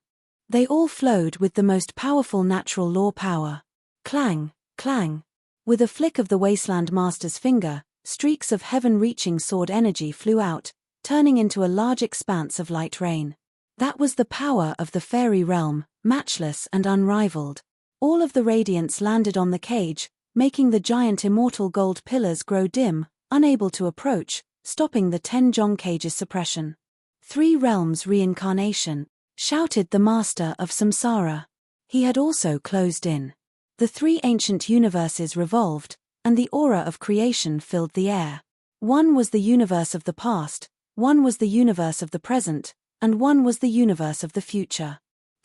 They all flowed with the most powerful natural law power. Clang, clang. With a flick of the Wasteland Master's finger, streaks of heaven-reaching sword energy flew out, turning into a large expanse of light rain. That was the power of the fairy realm, matchless and unrivaled. All of the radiance landed on the cage, making the giant immortal gold pillars grow dim, unable to approach, stopping the 10 jong cage's suppression. 3 realms reincarnation, shouted the master of samsara. He had also closed in. The 3 ancient universes revolved, and the aura of creation filled the air. One was the universe of the past, one was the universe of the present, and one was the universe of the future.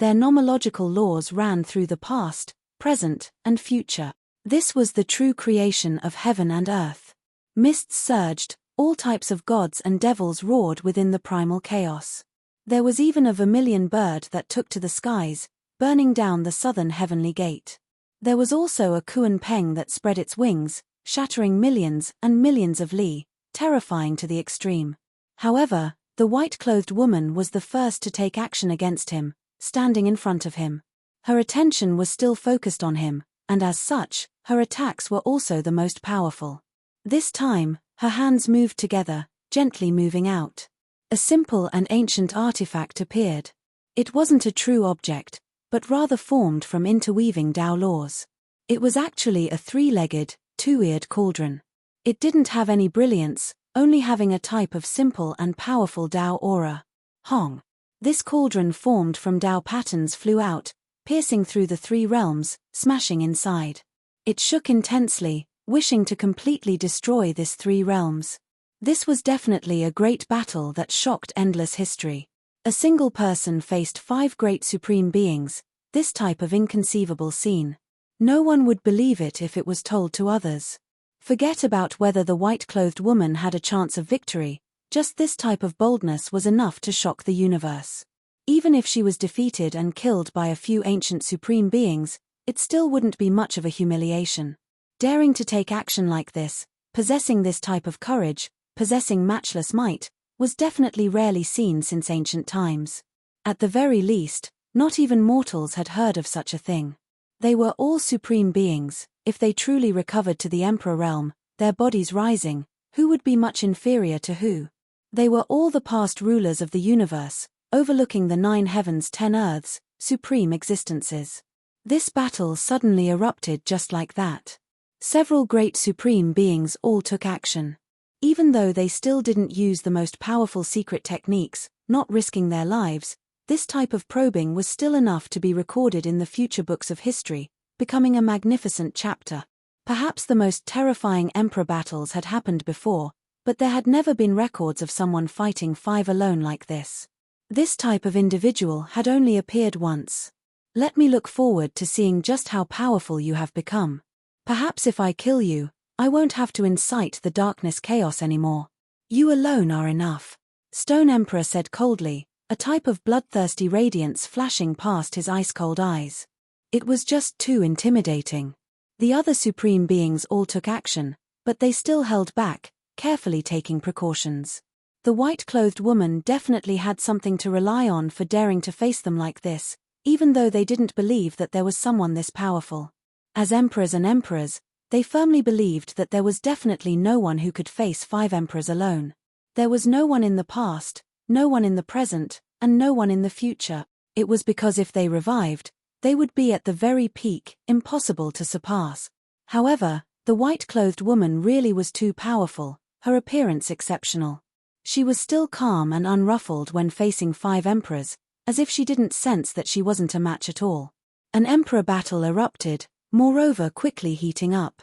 Their nomological laws ran through the past, present, and future. This was the true creation of heaven and earth. Mists surged, all types of gods and devils roared within the primal chaos. There was even a vermilion bird that took to the skies, burning down the southern heavenly gate. There was also a Kuan Peng that spread its wings, shattering millions and millions of li, terrifying to the extreme. However, the white-clothed woman was the first to take action against him, standing in front of him. Her attention was still focused on him, and as such, her attacks were also the most powerful. This time, her hands moved together, gently moving out. A simple and ancient artifact appeared. It wasn't a true object, but rather formed from interweaving Tao laws. It was actually a three-legged, two-eared cauldron. It didn't have any brilliance, only having a type of simple and powerful Tao aura. Hong. This cauldron formed from Tao patterns flew out, piercing through the three realms, smashing inside. It shook intensely, wishing to completely destroy this three realms. This was definitely a great battle that shocked endless history. A single person faced 5 great supreme beings, this type of inconceivable scene. No one would believe it if it was told to others. Forget about whether the white-clothed woman had a chance of victory, just this type of boldness was enough to shock the universe. Even if she was defeated and killed by a few ancient supreme beings, it still wouldn't be much of a humiliation. Daring to take action like this, possessing this type of courage, possessing matchless might, was definitely rarely seen since ancient times. At the very least, not even mortals had heard of such a thing. They were all supreme beings. If they truly recovered to the Emperor realm, their bodies rising, who would be much inferior to who? They were all the past rulers of the universe, overlooking the 9 heavens 10 earths, supreme existences. This battle suddenly erupted just like that. Several great supreme beings all took action. Even though they still didn't use the most powerful secret techniques, not risking their lives, this type of probing was still enough to be recorded in the future books of history, becoming a magnificent chapter. Perhaps the most terrifying emperor battles had happened before, but there had never been records of someone fighting 5 alone like this. This type of individual had only appeared once. Let me look forward to seeing just how powerful you have become. Perhaps if I kill you, I won't have to incite the darkness chaos anymore. You alone are enough. Stone Emperor said coldly, a type of bloodthirsty radiance flashing past his ice-cold eyes. It was just too intimidating. The other supreme beings all took action, but they still held back, carefully taking precautions. The white-clothed woman definitely had something to rely on for daring to face them like this, even though they didn't believe that there was someone this powerful. As emperors and emperors, they firmly believed that there was definitely no one who could face 5 emperors alone. There was no one in the past, no one in the present, and no one in the future. It was because if they revived, they would be at the very peak, impossible to surpass. However, the white-clothed woman really was too powerful, her appearance exceptional. She was still calm and unruffled when facing 5 emperors, as if she didn't sense that she wasn't a match at all. An emperor battle erupted, moreover quickly heating up.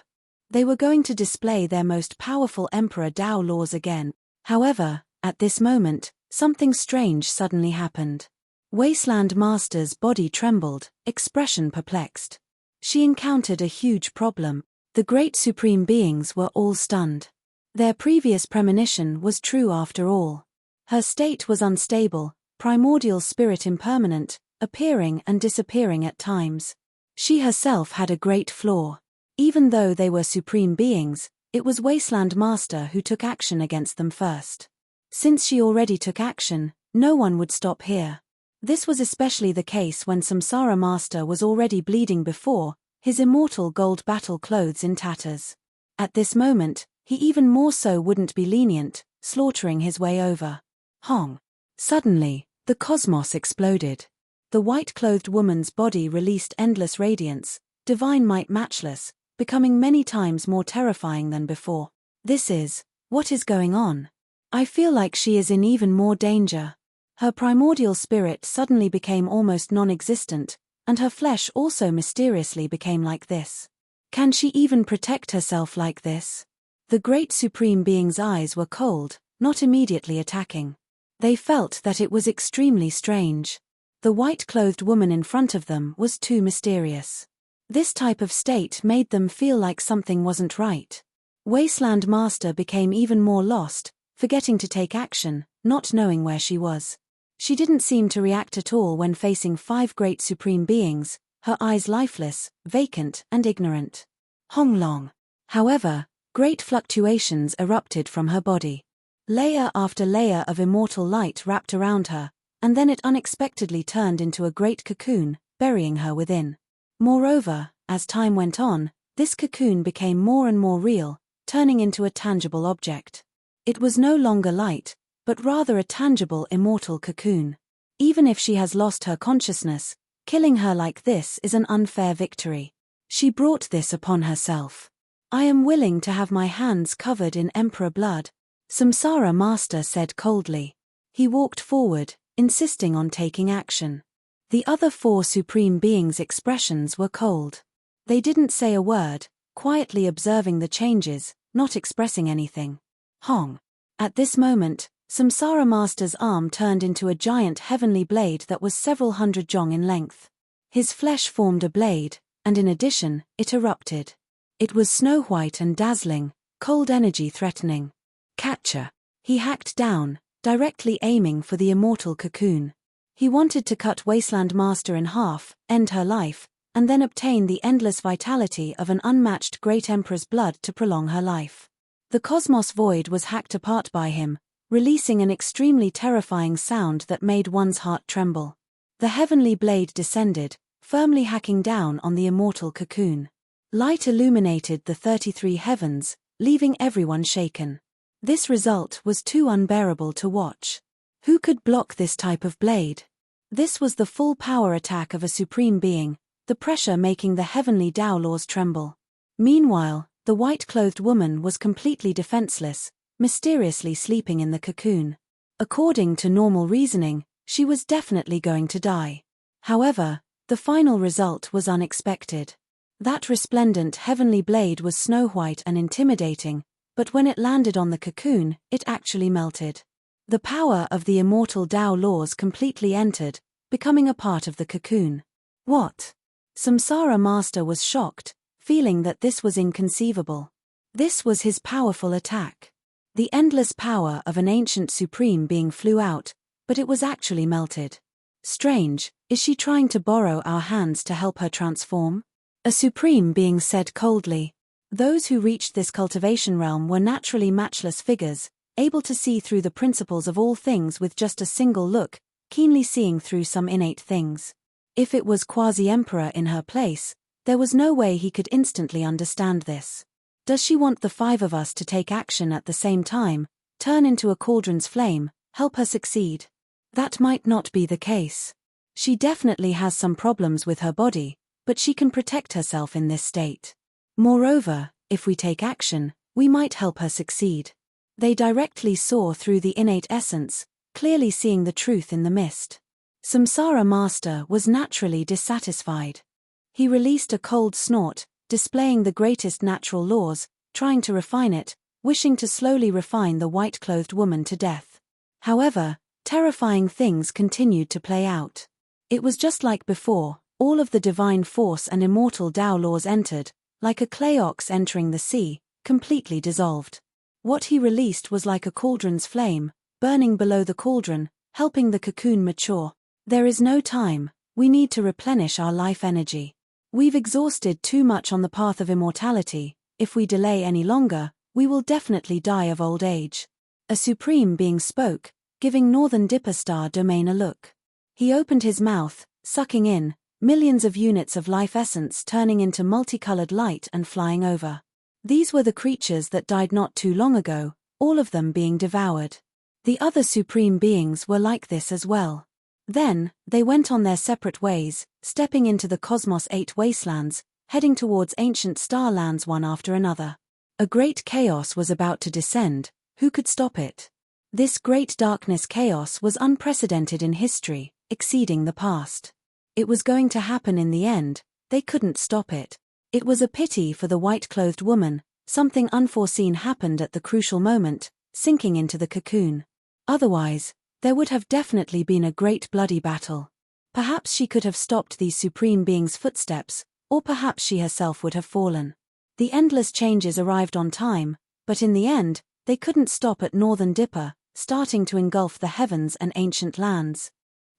They were going to display their most powerful Emperor Tao laws again. However, at this moment, something strange suddenly happened. Wasteland Master's body trembled, expression perplexed. She encountered a huge problem. The great supreme beings were all stunned. Their previous premonition was true after all. Her state was unstable, primordial spirit impermanent, appearing and disappearing at times. She herself had a great flaw. Even though they were supreme beings, it was Wasteland Master who took action against them first. Since she already took action, no one would stop here. This was especially the case when Samsara Master was already bleeding before, his immortal gold battle clothes in tatters. At this moment, he even more so wouldn't be lenient, slaughtering his way over. Hong. Suddenly, the cosmos exploded. The white-clothed woman's body released endless radiance, divine might matchless, becoming many times more terrifying than before. What is going on? I feel like she is in even more danger. Her primordial spirit suddenly became almost non-existent, and her flesh also mysteriously became like this. Can she even protect herself like this? The great supreme being's eyes were cold, not immediately attacking. They felt that it was extremely strange. The white-clothed woman in front of them was too mysterious. This type of state made them feel like something wasn't right. Wasteland Master became even more lost, forgetting to take action, not knowing where she was. She didn't seem to react at all when facing 5 great supreme beings, her eyes lifeless, vacant, and ignorant. Honglong. However, great fluctuations erupted from her body. Layer after layer of immortal light wrapped around her, and then it unexpectedly turned into a great cocoon, burying her within. Moreover, as time went on, this cocoon became more and more real, turning into a tangible object. It was no longer light, but rather a tangible immortal cocoon. Even if she has lost her consciousness, killing her like this is an unfair victory. She brought this upon herself. I am willing to have my hands covered in Emperor blood, Samsara Master said coldly. He walked forward, insisting on taking action. The other 4 supreme beings' expressions were cold. They didn't say a word, quietly observing the changes, not expressing anything. Hong. At this moment, Samsara Master's arm turned into a giant heavenly blade that was several hundred jong in length. His flesh formed a blade, and in addition, it erupted. It was snow-white and dazzling, cold energy threatening. Catcher. He hacked down, directly aiming for the immortal cocoon. He wanted to cut Wasteland Master in half, end her life, and then obtain the endless vitality of an unmatched great emperor's blood to prolong her life. The cosmos void was hacked apart by him, releasing an extremely terrifying sound that made one's heart tremble. The heavenly blade descended, firmly hacking down on the immortal cocoon. Light illuminated the 33 heavens, leaving everyone shaken. This result was too unbearable to watch. Who could block this type of blade? This was the full power attack of a supreme being, the pressure making the heavenly Tao laws tremble. Meanwhile, the white-clothed woman was completely defenseless, mysteriously sleeping in the cocoon. According to normal reasoning, she was definitely going to die. However, the final result was unexpected. That resplendent heavenly blade was snow-white and intimidating, but when it landed on the cocoon, it actually melted. The power of the immortal Tao laws completely entered, becoming a part of the cocoon. What? Samsara Master was shocked, feeling that this was inconceivable. This was his powerful attack. The endless power of an ancient supreme being flew out, but it was actually melted. Strange, is she trying to borrow our hands to help her transform? A supreme being said coldly. Those who reached this cultivation realm were naturally matchless figures, able to see through the principles of all things with just a single look, keenly seeing through some innate things. If it was Quasi-Emperor in her place, there was no way he could instantly understand this. Does she want the 5 of us to take action at the same time, turn into a cauldron's flame, help her succeed? That might not be the case. She definitely has some problems with her body, but she can protect herself in this state. Moreover, if we take action, we might help her succeed. They directly saw through the innate essence, clearly seeing the truth in the mist. Samsara Master was naturally dissatisfied. He released a cold snort, displaying the greatest natural laws, trying to refine it, wishing to slowly refine the white-clothed woman to death. However, terrifying things continued to play out. It was just like before, all of the divine force and immortal Tao laws entered, like a clay ox entering the sea, completely dissolved. What he released was like a cauldron's flame, burning below the cauldron, helping the cocoon mature. There is no time, we need to replenish our life energy. We've exhausted too much on the path of immortality. If we delay any longer, we will definitely die of old age. A supreme being spoke, giving Northern Dipper Star Domain a look. He opened his mouth, sucking in millions of units of life essence, turning into multicolored light and flying over. These were the creatures that died not too long ago, all of them being devoured. The other supreme beings were like this as well. Then, they went on their separate ways, stepping into the Cosmos 8 wastelands, heading towards ancient star lands one after another. A great chaos was about to descend. Who could stop it? This great darkness chaos was unprecedented in history, exceeding the past. It was going to happen in the end, they couldn't stop it. It was a pity for the white-clothed woman, something unforeseen happened at the crucial moment, sinking into the cocoon. Otherwise, there would have definitely been a great bloody battle. Perhaps she could have stopped these supreme beings' footsteps, or perhaps she herself would have fallen. The endless changes arrived on time, but in the end, they couldn't stop at Northern Dipper, starting to engulf the heavens and ancient lands.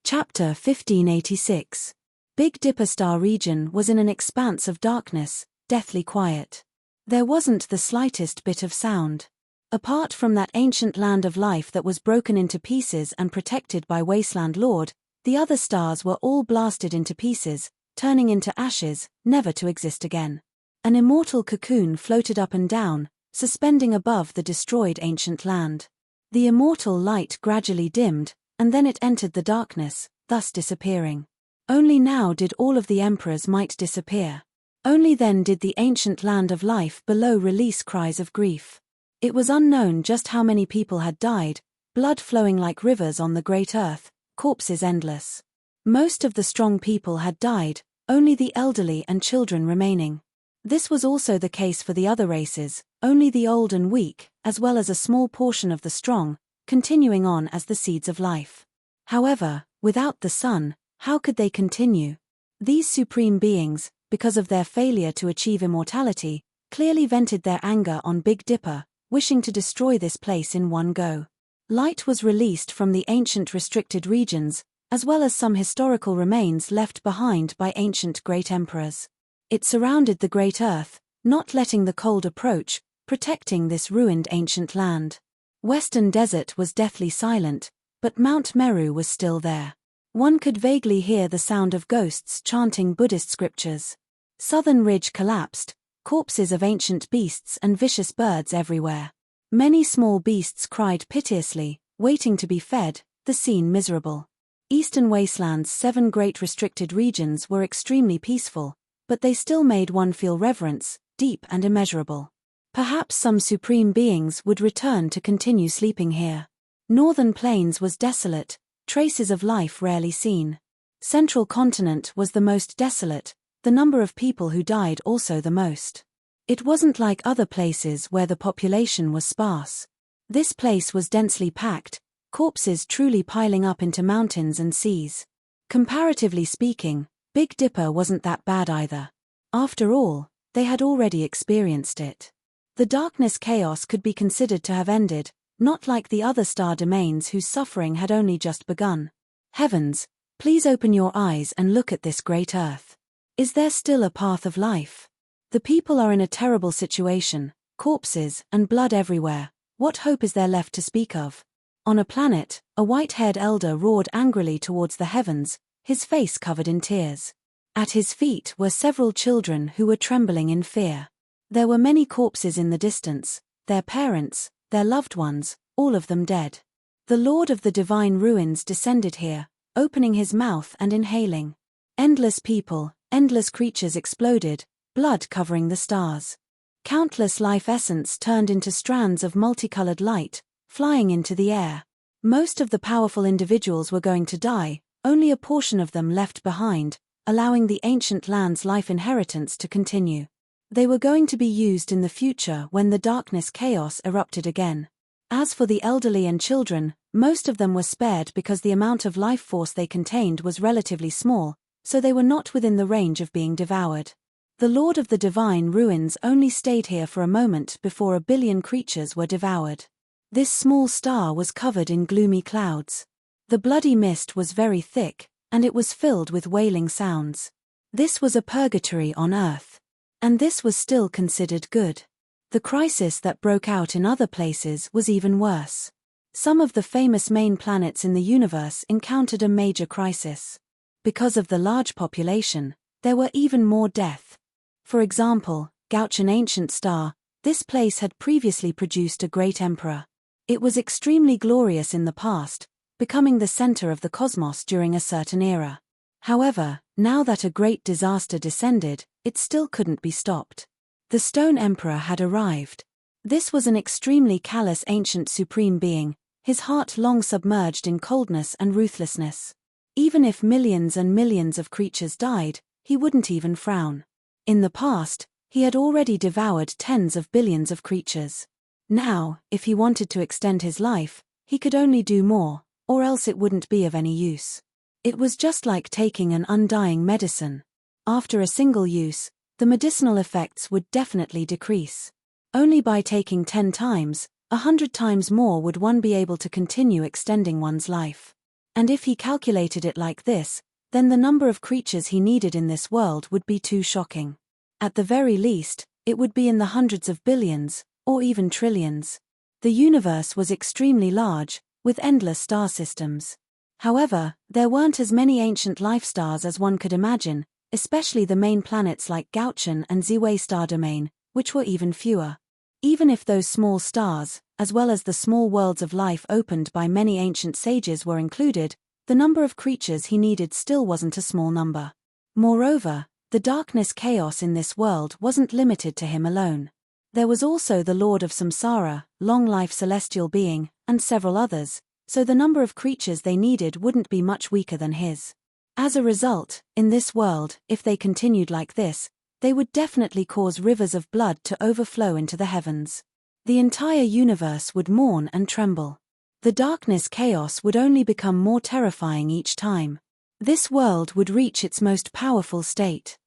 Chapter 1586. Big Dipper star region was in an expanse of darkness, deathly quiet. There wasn't the slightest bit of sound. Apart from that ancient land of life that was broken into pieces and protected by Wasteland Lord, the other stars were all blasted into pieces, turning into ashes, never to exist again. An immortal cocoon floated up and down, suspending above the destroyed ancient land. The immortal light gradually dimmed, and then it entered the darkness, thus disappearing. Only now did all of the emperors might disappear. Only then did the ancient land of life below release cries of grief. It was unknown just how many people had died, blood flowing like rivers on the great earth, corpses endless. Most of the strong people had died, only the elderly and children remaining. This was also the case for the other races, only the old and weak, as well as a small portion of the strong, continuing on as the seeds of life. However, without the sun, how could they continue? These supreme beings, because of their failure to achieve immortality, clearly vented their anger on Big Dipper, wishing to destroy this place in one go. Light was released from the ancient restricted regions, as well as some historical remains left behind by ancient great emperors. It surrounded the great earth, not letting the cold approach, protecting this ruined ancient land. Western Desert was deathly silent, but Mount Meru was still there. One could vaguely hear the sound of ghosts chanting Buddhist scriptures. Southern Ridge collapsed, corpses of ancient beasts and vicious birds everywhere. Many small beasts cried piteously, waiting to be fed, the scene miserable. Eastern Wasteland's 7 great restricted regions were extremely peaceful, but they still made one feel reverence, deep and immeasurable. Perhaps some supreme beings would return to continue sleeping here. Northern Plains was desolate, traces of life rarely seen. Central Continent was the most desolate, the number of people who died also the most. It wasn't like other places where the population was sparse. This place was densely packed, corpses truly piling up into mountains and seas. Comparatively speaking, Big Dipper wasn't that bad either. After all, they had already experienced it. The darkness chaos could be considered to have ended, not like the other star domains whose suffering had only just begun. Heavens, please open your eyes and look at this great earth. Is there still a path of life? The people are in a terrible situation, corpses and blood everywhere. What hope is there left to speak of? On a planet, a white-haired elder roared angrily towards the heavens, his face covered in tears. At his feet were several children who were trembling in fear. There were many corpses in the distance, their parents, their loved ones, all of them dead. The Lord of the Divine Ruins descended here, opening his mouth and inhaling. Endless people, endless creatures exploded, blood covering the stars. Countless life essence turned into strands of multicolored light, flying into the air. Most of the powerful individuals were going to die, only a portion of them left behind, allowing the ancient land's life inheritance to continue. They were going to be used in the future when the darkness chaos erupted again. As for the elderly and children, most of them were spared because the amount of life force they contained was relatively small, so they were not within the range of being devoured. The Lord of the Divine Ruins only stayed here for a moment before 1 billion creatures were devoured. This small star was covered in gloomy clouds. The bloody mist was very thick, and it was filled with wailing sounds. This was a purgatory on Earth. And this was still considered good. The crisis that broke out in other places was even worse. Some of the famous main planets in the universe encountered a major crisis. Because of the large population, there were even more death. For example, Gauch, an ancient star, this place had previously produced a great emperor. It was extremely glorious in the past, becoming the center of the cosmos during a certain era. However, now that a great disaster descended, it still couldn't be stopped. The Stone Emperor had arrived. This was an extremely callous ancient supreme being, his heart long submerged in coldness and ruthlessness. Even if millions and millions of creatures died, he wouldn't even frown. In the past, he had already devoured tens of billions of creatures. Now, if he wanted to extend his life, he could only do more, or else it wouldn't be of any use. It was just like taking an undying medicine. After a single use, the medicinal effects would definitely decrease. Only by taking 10 times, 100 times more would one be able to continue extending one's life. And if he calculated it like this, then the number of creatures he needed in this world would be too shocking. At the very least, it would be in the hundreds of billions, or even trillions. The universe was extremely large, with endless star systems. However, there weren't as many ancient life stars as one could imagine, especially the main planets like Gauchan and Ziwei star domain, which were even fewer. Even if those small stars, as well as the small worlds of life opened by many ancient sages were included, the number of creatures he needed still wasn't a small number. Moreover, the darkness chaos in this world wasn't limited to him alone. There was also the Lord of Samsara, long-life celestial being, and several others, so the number of creatures they needed wouldn't be much weaker than his. As a result, in this world, if they continued like this, they would definitely cause rivers of blood to overflow into the heavens. The entire universe would mourn and tremble. The darkness chaos would only become more terrifying each time. This world would reach its most powerful state.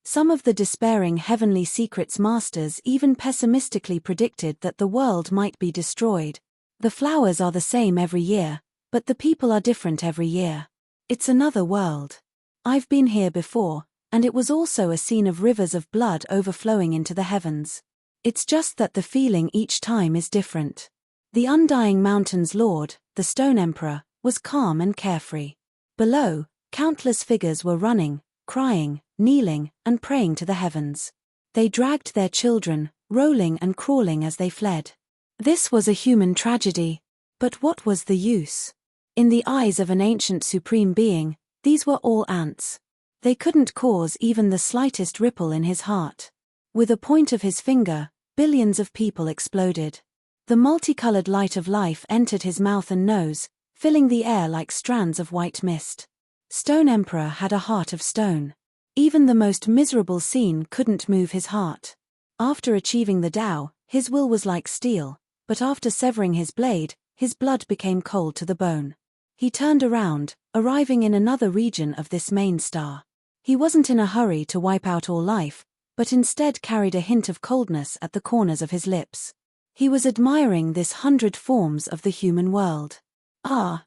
Some of the despairing heavenly secrets masters even pessimistically predicted that the world might be destroyed. The flowers are the same every year, but the people are different every year. It's another world. I've been here before, and it was also a scene of rivers of blood overflowing into the heavens. It's just that the feeling each time is different. The undying mountain's lord, the Stone Emperor, was calm and carefree. Below, countless figures were running, crying, kneeling, and praying to the heavens. They dragged their children, rolling and crawling as they fled. This was a human tragedy. But what was the use? In the eyes of an ancient supreme being, these were all ants. They couldn't cause even the slightest ripple in his heart. With a point of his finger, billions of people exploded. The multicolored light of life entered his mouth and nose, filling the air like strands of white mist. Stone Emperor had a heart of stone. Even the most miserable scene couldn't move his heart. After achieving the Tao, his will was like steel, but after severing his blade, his blood became cold to the bone. He turned around, arriving in another region of this main star. He wasn't in a hurry to wipe out all life, but instead carried a hint of coldness at the corners of his lips. He was admiring this 100 forms of the human world.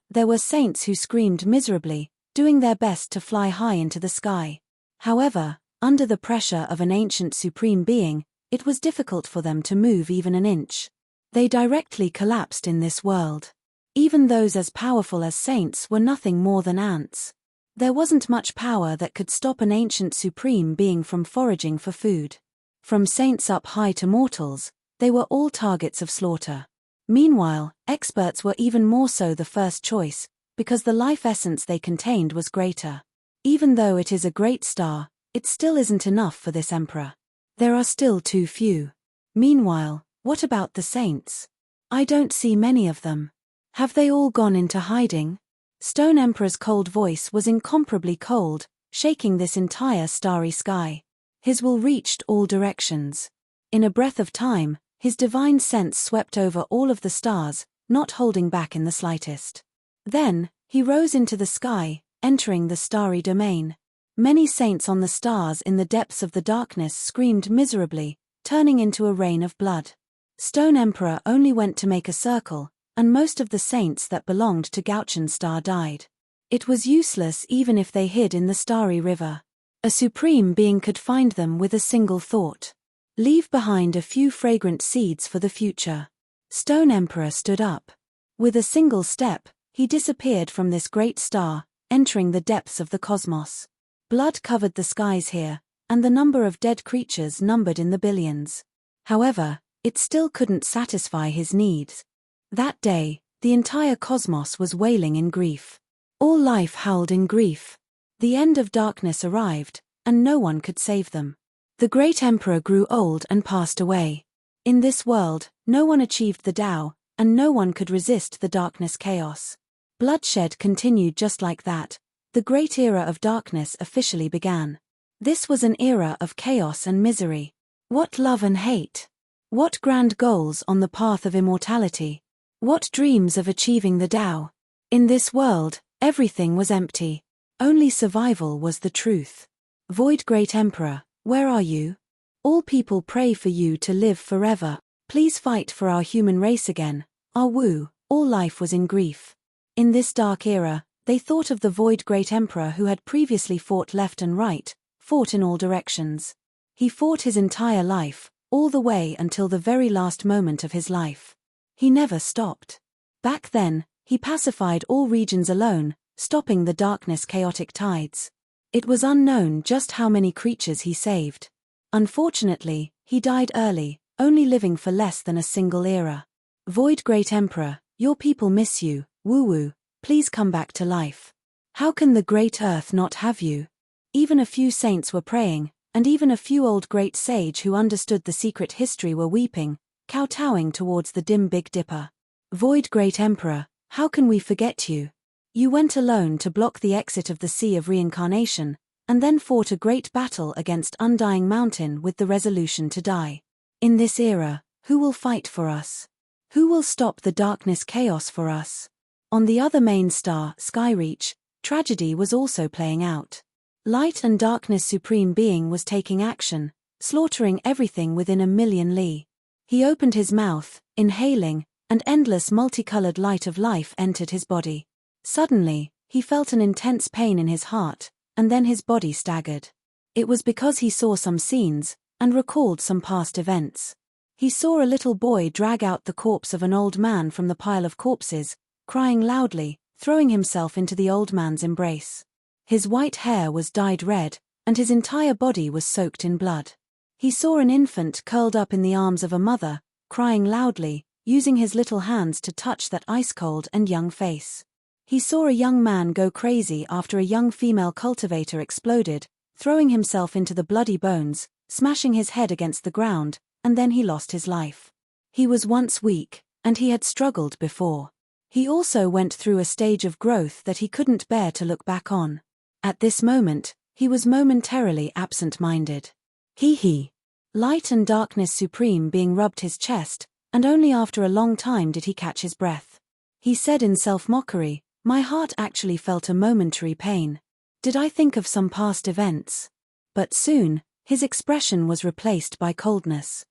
There were saints who screamed miserably, doing their best to fly high into the sky. However, under the pressure of an ancient supreme being, it was difficult for them to move even an inch. They directly collapsed in this world. Even those as powerful as saints were nothing more than ants. There wasn't much power that could stop an ancient supreme being from foraging for food. From saints up high to mortals, they were all targets of slaughter. Meanwhile, experts were even more so the first choice, because the life essence they contained was greater. Even though it is a great star, it still isn't enough for this emperor. There are still too few. Meanwhile, what about the saints? I don't see many of them. Have they all gone into hiding? Stone Emperor's cold voice was incomparably cold, shaking this entire starry sky. His will reached all directions. In a breath of time, his divine sense swept over all of the stars, not holding back in the slightest. Then, he rose into the sky, entering the starry domain. Many saints on the stars in the depths of the darkness screamed miserably, turning into a rain of blood. Stone Emperor only went to make a circle, and most of the saints that belonged to Gauchan star died. It was useless even if they hid in the starry river. A supreme being could find them with a single thought. Leave behind a few fragrant seeds for the future. Stone Emperor stood up. With a single step, he disappeared from this great star, entering the depths of the cosmos. Blood covered the skies here, and the number of dead creatures numbered in the billions. However, it still couldn't satisfy his needs. That day, the entire cosmos was wailing in grief. All life howled in grief. The end of darkness arrived, and no one could save them. The great emperor grew old and passed away. In this world, no one achieved the Tao, and no one could resist the darkness chaos. Bloodshed continued just like that. The great era of darkness officially began. This was an era of chaos and misery. What love and hate! What grand goals on the path of immortality! What dreams of achieving the Tao! In this world, everything was empty. Only survival was the truth. Void Great Emperor, where are you? All people pray for you to live forever. Please fight for our human race again. Ah woo, all life was in grief. In this dark era, they thought of the Void Great Emperor who had previously fought left and right, fought in all directions. He fought his entire life, all the way until the very last moment of his life. He never stopped. Back then, he pacified all regions alone, stopping the darkness' chaotic tides. It was unknown just how many creatures he saved. Unfortunately, he died early, only living for less than a single era. Void Great Emperor, your people miss you, woo-woo, please come back to life. How can the great earth not have you? Even a few saints were praying, and even a few old great sage who understood the secret history were weeping, kowtowing towards the dim Big Dipper. Void Great Emperor, how can we forget you? You went alone to block the exit of the Sea of Reincarnation, and then fought a great battle against Undying Mountain with the resolution to die. In this era, who will fight for us? Who will stop the darkness chaos for us? On the other main star, Skyreach, tragedy was also playing out. Light and darkness supreme being was taking action, slaughtering everything within a million li. He opened his mouth, inhaling, and endless multicolored light of life entered his body. Suddenly, he felt an intense pain in his heart, and then his body staggered. It was because he saw some scenes, and recalled some past events. He saw a little boy drag out the corpse of an old man from the pile of corpses, crying loudly, throwing himself into the old man's embrace. His white hair was dyed red, and his entire body was soaked in blood. He saw an infant curled up in the arms of a mother, crying loudly, using his little hands to touch that ice-cold and young face. He saw a young man go crazy after a young female cultivator exploded, throwing himself into the bloody bones, smashing his head against the ground, and then he lost his life. He was once weak, and he had struggled before. He also went through a stage of growth that he couldn't bear to look back on. At this moment, he was momentarily absent-minded. He. Light and darkness supreme being rubbed his chest, and only after a long time did he catch his breath. He said in self-mockery, "My heart actually felt a momentary pain. Did I think of some past events?" But soon, his expression was replaced by coldness.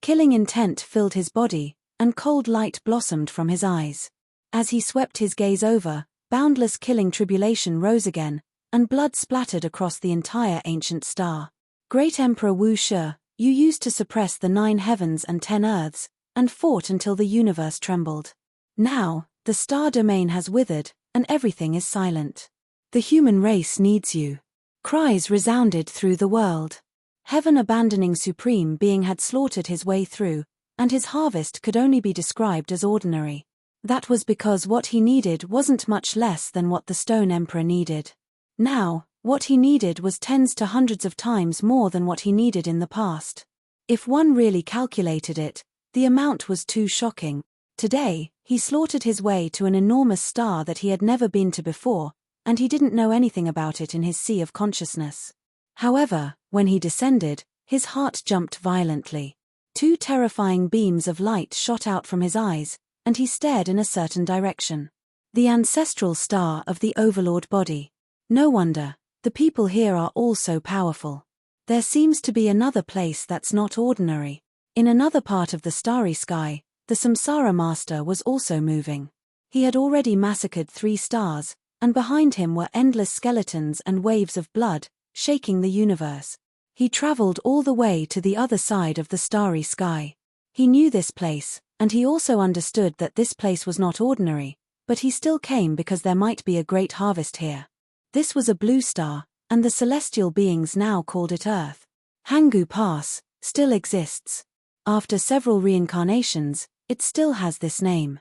Killing intent filled his body, and cold light blossomed from his eyes. As he swept his gaze over, boundless killing tribulation rose again, and blood splattered across the entire ancient star. Great Emperor Wu Shi, you used to suppress the 9 heavens and 10 earths, and fought until the universe trembled. Now, the star domain has withered, and everything is silent. The human race needs you. Cries resounded through the world. Heaven abandoning supreme being had slaughtered his way through, and his harvest could only be described as ordinary. That was because what he needed wasn't much less than what the Stone Emperor needed. Now, what he needed was tens to hundreds of times more than what he needed in the past. If one really calculated it, the amount was too shocking. Today, he slaughtered his way to an enormous star that he had never been to before, and he didn't know anything about it in his sea of consciousness. However, when he descended, his heart jumped violently. 2 terrifying beams of light shot out from his eyes, and he stared in a certain direction. The ancestral star of the Overlord body. No wonder, the people here are all so powerful. There seems to be another place that's not ordinary. In another part of the starry sky, the Samsara Master was also moving. He had already massacred 3 stars, and behind him were endless skeletons and waves of blood, shaking the universe. He traveled all the way to the other side of the starry sky. He knew this place, and he also understood that this place was not ordinary, but he still came because there might be a great harvest here. This was a blue star, and the celestial beings now called it Earth. Hangu Pass still exists. After several reincarnations, it still has this name.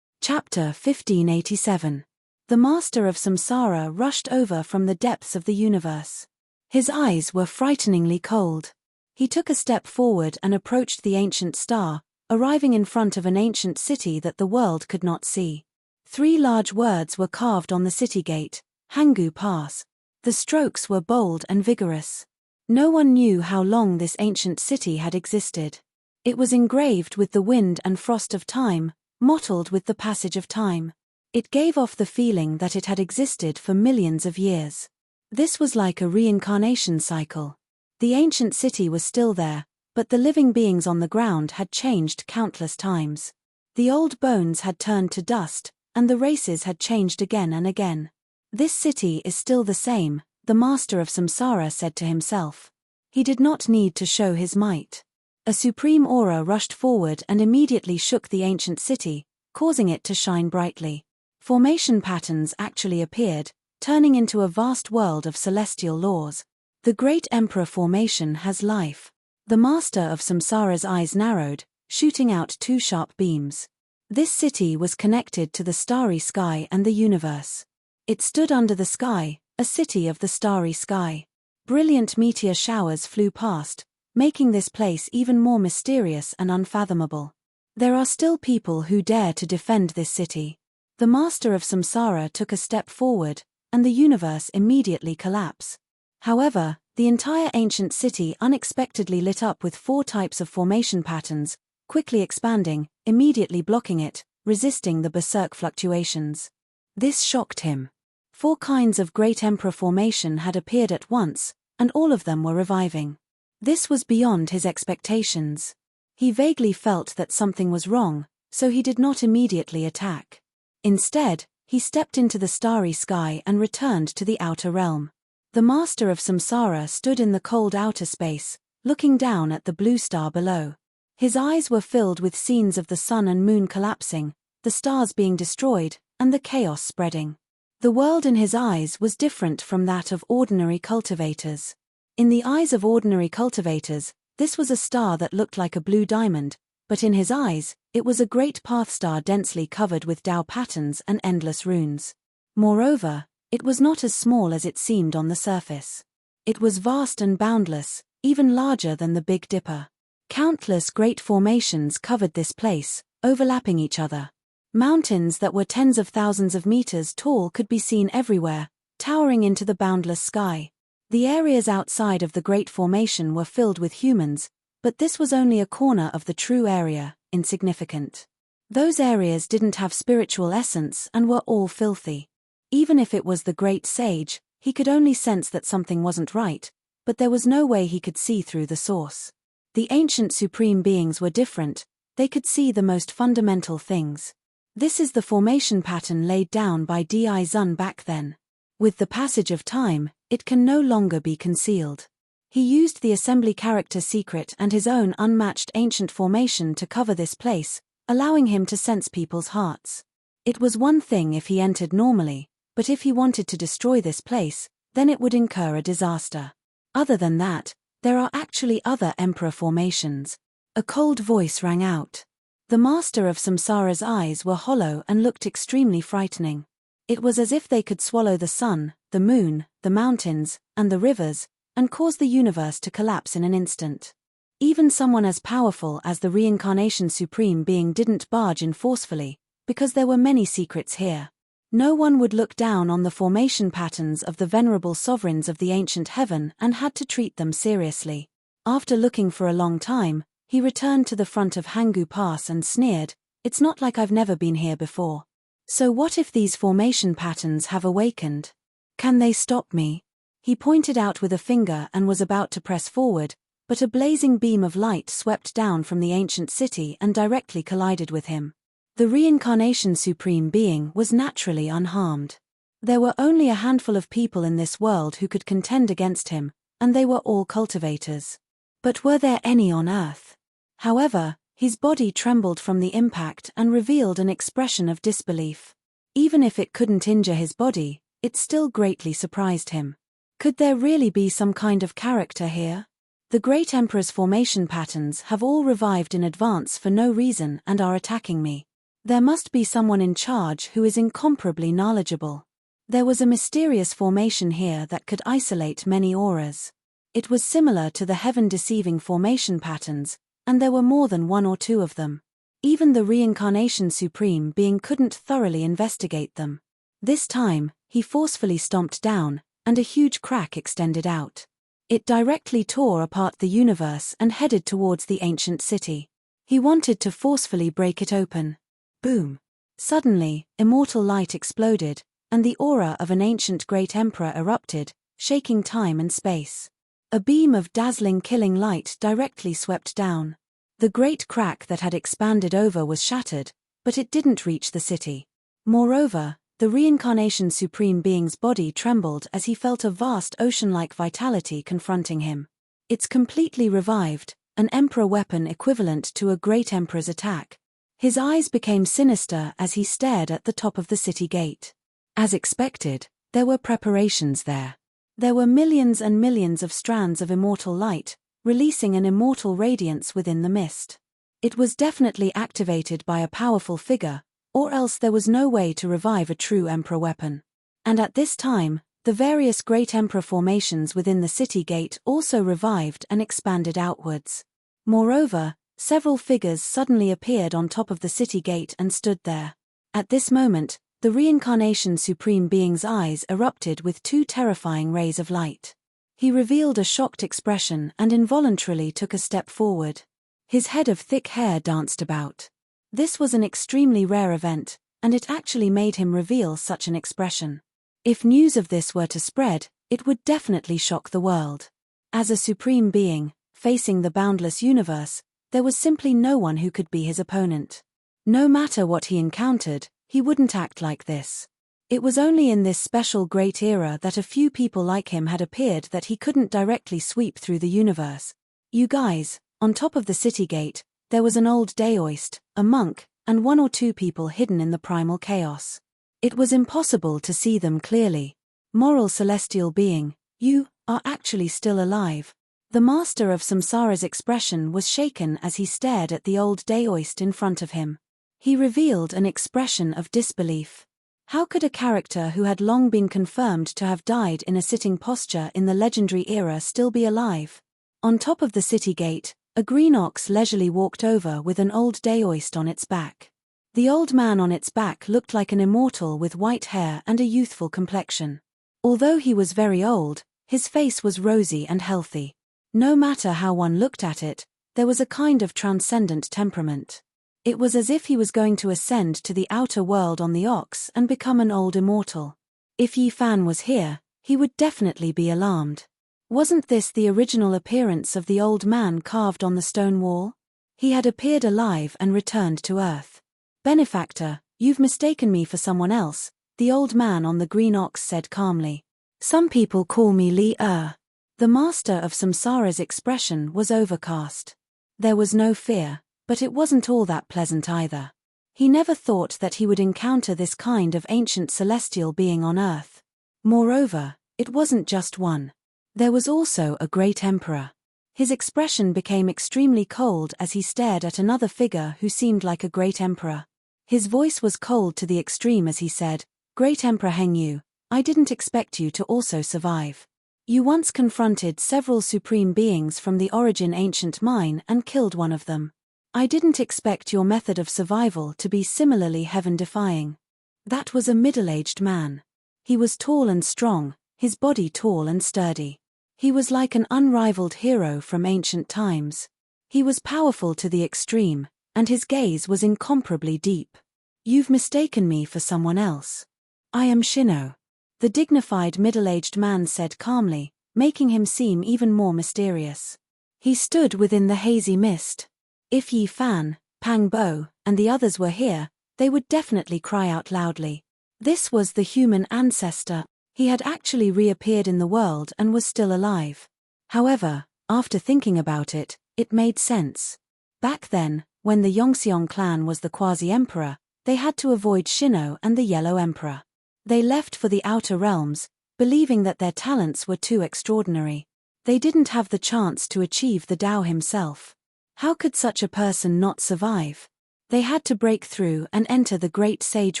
Chapter 1587. The Master of Samsara rushed over from the depths of the universe. His eyes were frighteningly cold. He took a step forward and approached the ancient star, arriving in front of an ancient city that the world could not see. 3 large words were carved on the city gate, Hangu Pass. The strokes were bold and vigorous. No one knew how long this ancient city had existed. It was engraved with the wind and frost of time, mottled with the passage of time. It gave off the feeling that it had existed for millions of years. This was like a reincarnation cycle. The ancient city was still there, but the living beings on the ground had changed countless times. The old bones had turned to dust, and the races had changed again and again. This city is still the same, the master of samsara said to himself. He did not need to show his might. A supreme aura rushed forward and immediately shook the ancient city, causing it to shine brightly. Formation patterns actually appeared, turning into a vast world of celestial laws. The great emperor formation has life. The master of samsara's eyes narrowed, shooting out two sharp beams. This city was connected to the starry sky and the universe. It stood under the sky, a city of the starry sky. Brilliant meteor showers flew past, making this place even more mysterious and unfathomable. There are still people who dare to defend this city. The master of samsara took a step forward, and the universe immediately collapsed. However, the entire ancient city unexpectedly lit up with 4 types of formation patterns, quickly expanding, immediately blocking it, resisting the berserk fluctuations. This shocked him. 4 kinds of great emperor formation had appeared at once, and all of them were reviving. This was beyond his expectations. He vaguely felt that something was wrong, so he did not immediately attack. Instead, he stepped into the starry sky and returned to the outer realm. The master of samsara stood in the cold outer space, looking down at the blue star below. His eyes were filled with scenes of the sun and moon collapsing, the stars being destroyed, and the chaos spreading. The world in his eyes was different from that of ordinary cultivators. In the eyes of ordinary cultivators, this was a star that looked like a blue diamond, but in his eyes, it was a great path star densely covered with Tao patterns and endless runes. Moreover, it was not as small as it seemed on the surface. It was vast and boundless, even larger than the Big Dipper. Countless great formations covered this place, overlapping each other. Mountains that were tens of thousands of meters tall could be seen everywhere, towering into the boundless sky. The areas outside of the great formation were filled with humans, but this was only a corner of the true area, insignificant. Those areas didn't have spiritual essence and were all filthy. Even if it was the great sage, he could only sense that something wasn't right, but there was no way he could see through the source. The ancient supreme beings were different, they could see the most fundamental things. This is the formation pattern laid down by Di Zun back then. With the passage of time, it can no longer be concealed. He used the assembly character secret and his own unmatched ancient formation to cover this place, allowing him to sense people's hearts. It was one thing if he entered normally, but if he wanted to destroy this place, then it would incur a disaster. Other than that, there are actually other emperor formations. A cold voice rang out. The master of samsara's eyes were hollow and looked extremely frightening. It was as if they could swallow the sun, the moon, the mountains, and the rivers, and cause the universe to collapse in an instant. Even someone as powerful as the reincarnation supreme being didn't barge in forcefully, because there were many secrets here. No one would look down on the formation patterns of the venerable sovereigns of the ancient heaven and had to treat them seriously. After looking for a long time, he returned to the front of Hangu Pass and sneered, "It's not like I've never been here before. So what if these formation patterns have awakened? Can they stop me?" He pointed out with a finger and was about to press forward, but a blazing beam of light swept down from the ancient city and directly collided with him. The reincarnation supreme being was naturally unharmed. There were only a handful of people in this world who could contend against him, and they were all cultivators. But were there any on Earth? However, his body trembled from the impact and revealed an expression of disbelief. Even if it couldn't injure his body, it still greatly surprised him. Could there really be some kind of character here? The great emperor's formation patterns have all revived in advance for no reason and are attacking me. There must be someone in charge who is incomparably knowledgeable. There was a mysterious formation here that could isolate many auras. It was similar to the heaven-deceiving formation patterns, and there were more than 1 or 2 of them. Even the reincarnation supreme being couldn't thoroughly investigate them. This time, he forcefully stomped down, and a huge crack extended out. It directly tore apart the universe and headed towards the ancient city. He wanted to forcefully break it open. Boom! Suddenly, immortal light exploded, and the aura of an ancient great emperor erupted, shaking time and space. A beam of dazzling killing light directly swept down. The great crack that had expanded over was shattered, but it didn't reach the city. Moreover, the reincarnation supreme being's body trembled as he felt a vast ocean-like vitality confronting him. It's completely revived, an emperor weapon equivalent to a great emperor's attack. His eyes became sinister as he stared at the top of the city gate. As expected, there were preparations there. There were millions and millions of strands of immortal light, releasing an immortal radiance within the mist. It was definitely activated by a powerful figure, or else there was no way to revive a true emperor weapon. And at this time, the various great emperor formations within the city gate also revived and expanded outwards. Moreover, several figures suddenly appeared on top of the city gate and stood there. At this moment, the reincarnation supreme being's eyes erupted with two terrifying rays of light. He revealed a shocked expression and involuntarily took a step forward. His head of thick hair danced about. This was an extremely rare event, and it actually made him reveal such an expression. If news of this were to spread, it would definitely shock the world. As a supreme being, facing the boundless universe, there was simply no one who could be his opponent. No matter what he encountered, he wouldn't act like this. It was only in this special great era that a few people like him had appeared that he couldn't directly sweep through the universe. You guys, on top of the city gate, there was an old daoist, a monk, and one or two people hidden in the primal chaos. It was impossible to see them clearly. Moral celestial being, you are actually still alive. The master of Samsara's expression was shaken as he stared at the old daoist in front of him. He revealed an expression of disbelief. How could a character who had long been confirmed to have died in a sitting posture in the legendary era still be alive? On top of the city gate, a green ox leisurely walked over with an old daoist on its back. The old man on its back looked like an immortal with white hair and a youthful complexion. Although he was very old, his face was rosy and healthy. No matter how one looked at it, there was a kind of transcendent temperament. It was as if he was going to ascend to the outer world on the ox and become an old immortal. If Yi Fan was here, he would definitely be alarmed. Wasn't this the original appearance of the old man carved on the stone wall? He had appeared alive and returned to Earth. Benefactor, you've mistaken me for someone else, the old man on the green ox said calmly. Some people call me Li-Er. The master of Samsara's expression was overcast. There was no fear, but it wasn't all that pleasant either. He never thought that he would encounter this kind of ancient celestial being on Earth. Moreover, it wasn't just one. There was also a great emperor. His expression became extremely cold as he stared at another figure who seemed like a great emperor. His voice was cold to the extreme as he said, "Great Emperor Hengyu, I didn't expect you to also survive. You once confronted several supreme beings from the origin ancient mine and killed one of them. I didn't expect your method of survival to be similarly heaven-defying." That was a middle-aged man. He was tall and strong, his body tall and sturdy. He was like an unrivaled hero from ancient times. He was powerful to the extreme, and his gaze was incomparably deep. "You've mistaken me for someone else. I am Shino," the dignified middle-aged man said calmly, making him seem even more mysterious. He stood within the hazy mist. If Yi Fan, Pang Bo, and the others were here, they would definitely cry out loudly. This was the human ancestor. He had actually reappeared in the world and was still alive. However, after thinking about it, it made sense. Back then, when the Yongxiong clan was the quasi-emperor, they had to avoid Shino and the Yellow Emperor. They left for the outer realms, believing that their talents were too extraordinary. They didn't have the chance to achieve the Tao himself. How could such a person not survive? They had to break through and enter the Great Sage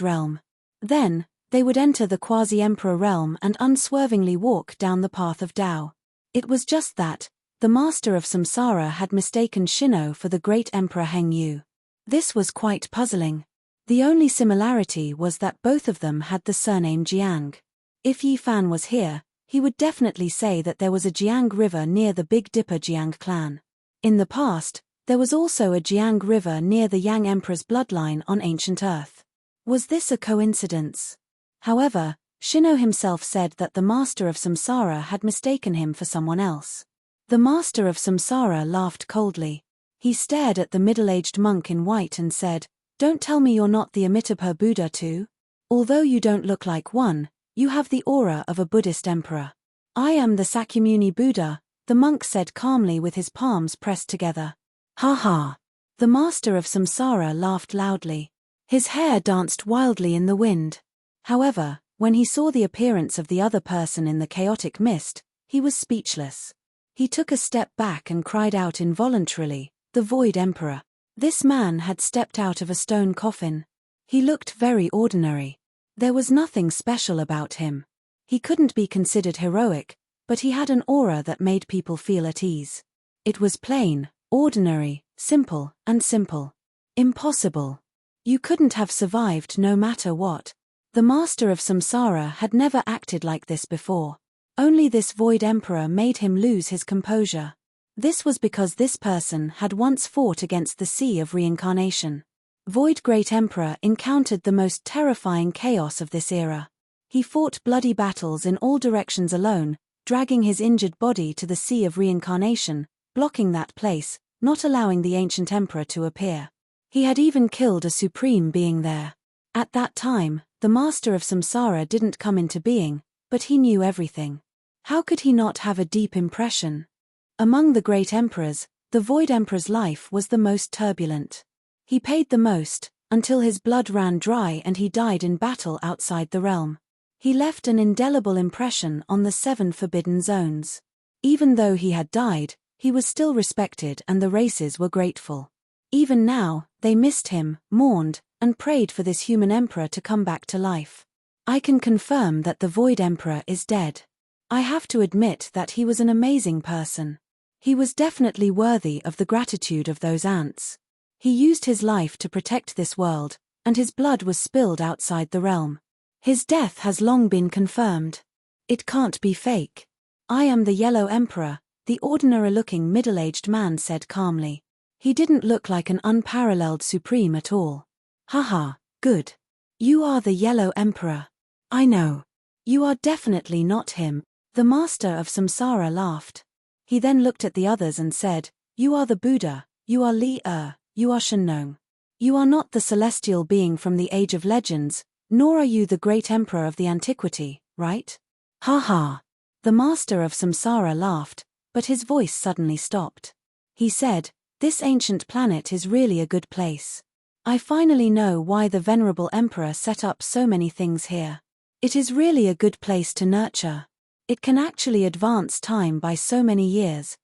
realm. Then, they would enter the quasi-emperor realm and unswervingly walk down the path of Tao. It was just that, the master of Samsara had mistaken Shino for the great emperor Hengyu. This was quite puzzling. The only similarity was that both of them had the surname Jiang. If Yi Fan was here, he would definitely say that there was a Jiang River near the Big Dipper Jiang clan. In the past, there was also a Jiang River near the Yang Emperor's bloodline on ancient Earth. Was this a coincidence? However, Shino himself said that the master of Samsara had mistaken him for someone else. The master of Samsara laughed coldly. He stared at the middle-aged monk in white and said, "Don't tell me you're not the Amitabha Buddha too? Although you don't look like one, you have the aura of a Buddhist emperor." "I am the Sakyamuni Buddha," the monk said calmly with his palms pressed together. "Ha ha!" The master of Samsara laughed loudly. His hair danced wildly in the wind. However, when he saw the appearance of the other person in the chaotic mist, he was speechless. He took a step back and cried out involuntarily, "The Void Emperor." This man had stepped out of a stone coffin. He looked very ordinary. There was nothing special about him. He couldn't be considered heroic, but he had an aura that made people feel at ease. It was plain, ordinary, simple, and simple. Impossible. You couldn't have survived no matter what. The master of Samsara had never acted like this before. Only this Void Emperor made him lose his composure. This was because this person had once fought against the sea of reincarnation. Void Great Emperor encountered the most terrifying chaos of this era. He fought bloody battles in all directions alone, dragging his injured body to the sea of reincarnation, blocking that place, not allowing the ancient emperor to appear. He had even killed a supreme being there. At that time, the master of Samsara didn't come into being, but he knew everything. How could he not have a deep impression? Among the great emperors, the Void Emperor's life was the most turbulent. He paid the most, until his blood ran dry and he died in battle outside the realm. He left an indelible impression on the 7 forbidden zones. Even though he had died, he was still respected and the races were grateful. Even now, they missed him, mourned, and prayed for this human emperor to come back to life. I can confirm that the Void Emperor is dead. I have to admit that he was an amazing person. He was definitely worthy of the gratitude of those ants. He used his life to protect this world, and his blood was spilled outside the realm. His death has long been confirmed. It can't be fake. "I am the Yellow Emperor," the ordinary-looking middle-aged man said calmly. He didn't look like an unparalleled supreme at all. "Haha, good. You are the Yellow Emperor. I know. You are definitely not him." The master of Samsara laughed. He then looked at the others and said, "You are the Buddha, you are Li-Er, you are Shenong. You are not the celestial being from the Age of Legends, nor are you the great emperor of the antiquity, right?" "Ha ha." The master of Samsara laughed, but his voice suddenly stopped. He said, "This ancient planet is really a good place. I finally know why the venerable emperor set up so many things here. It is really a good place to nurture. It can actually advance time by so many years."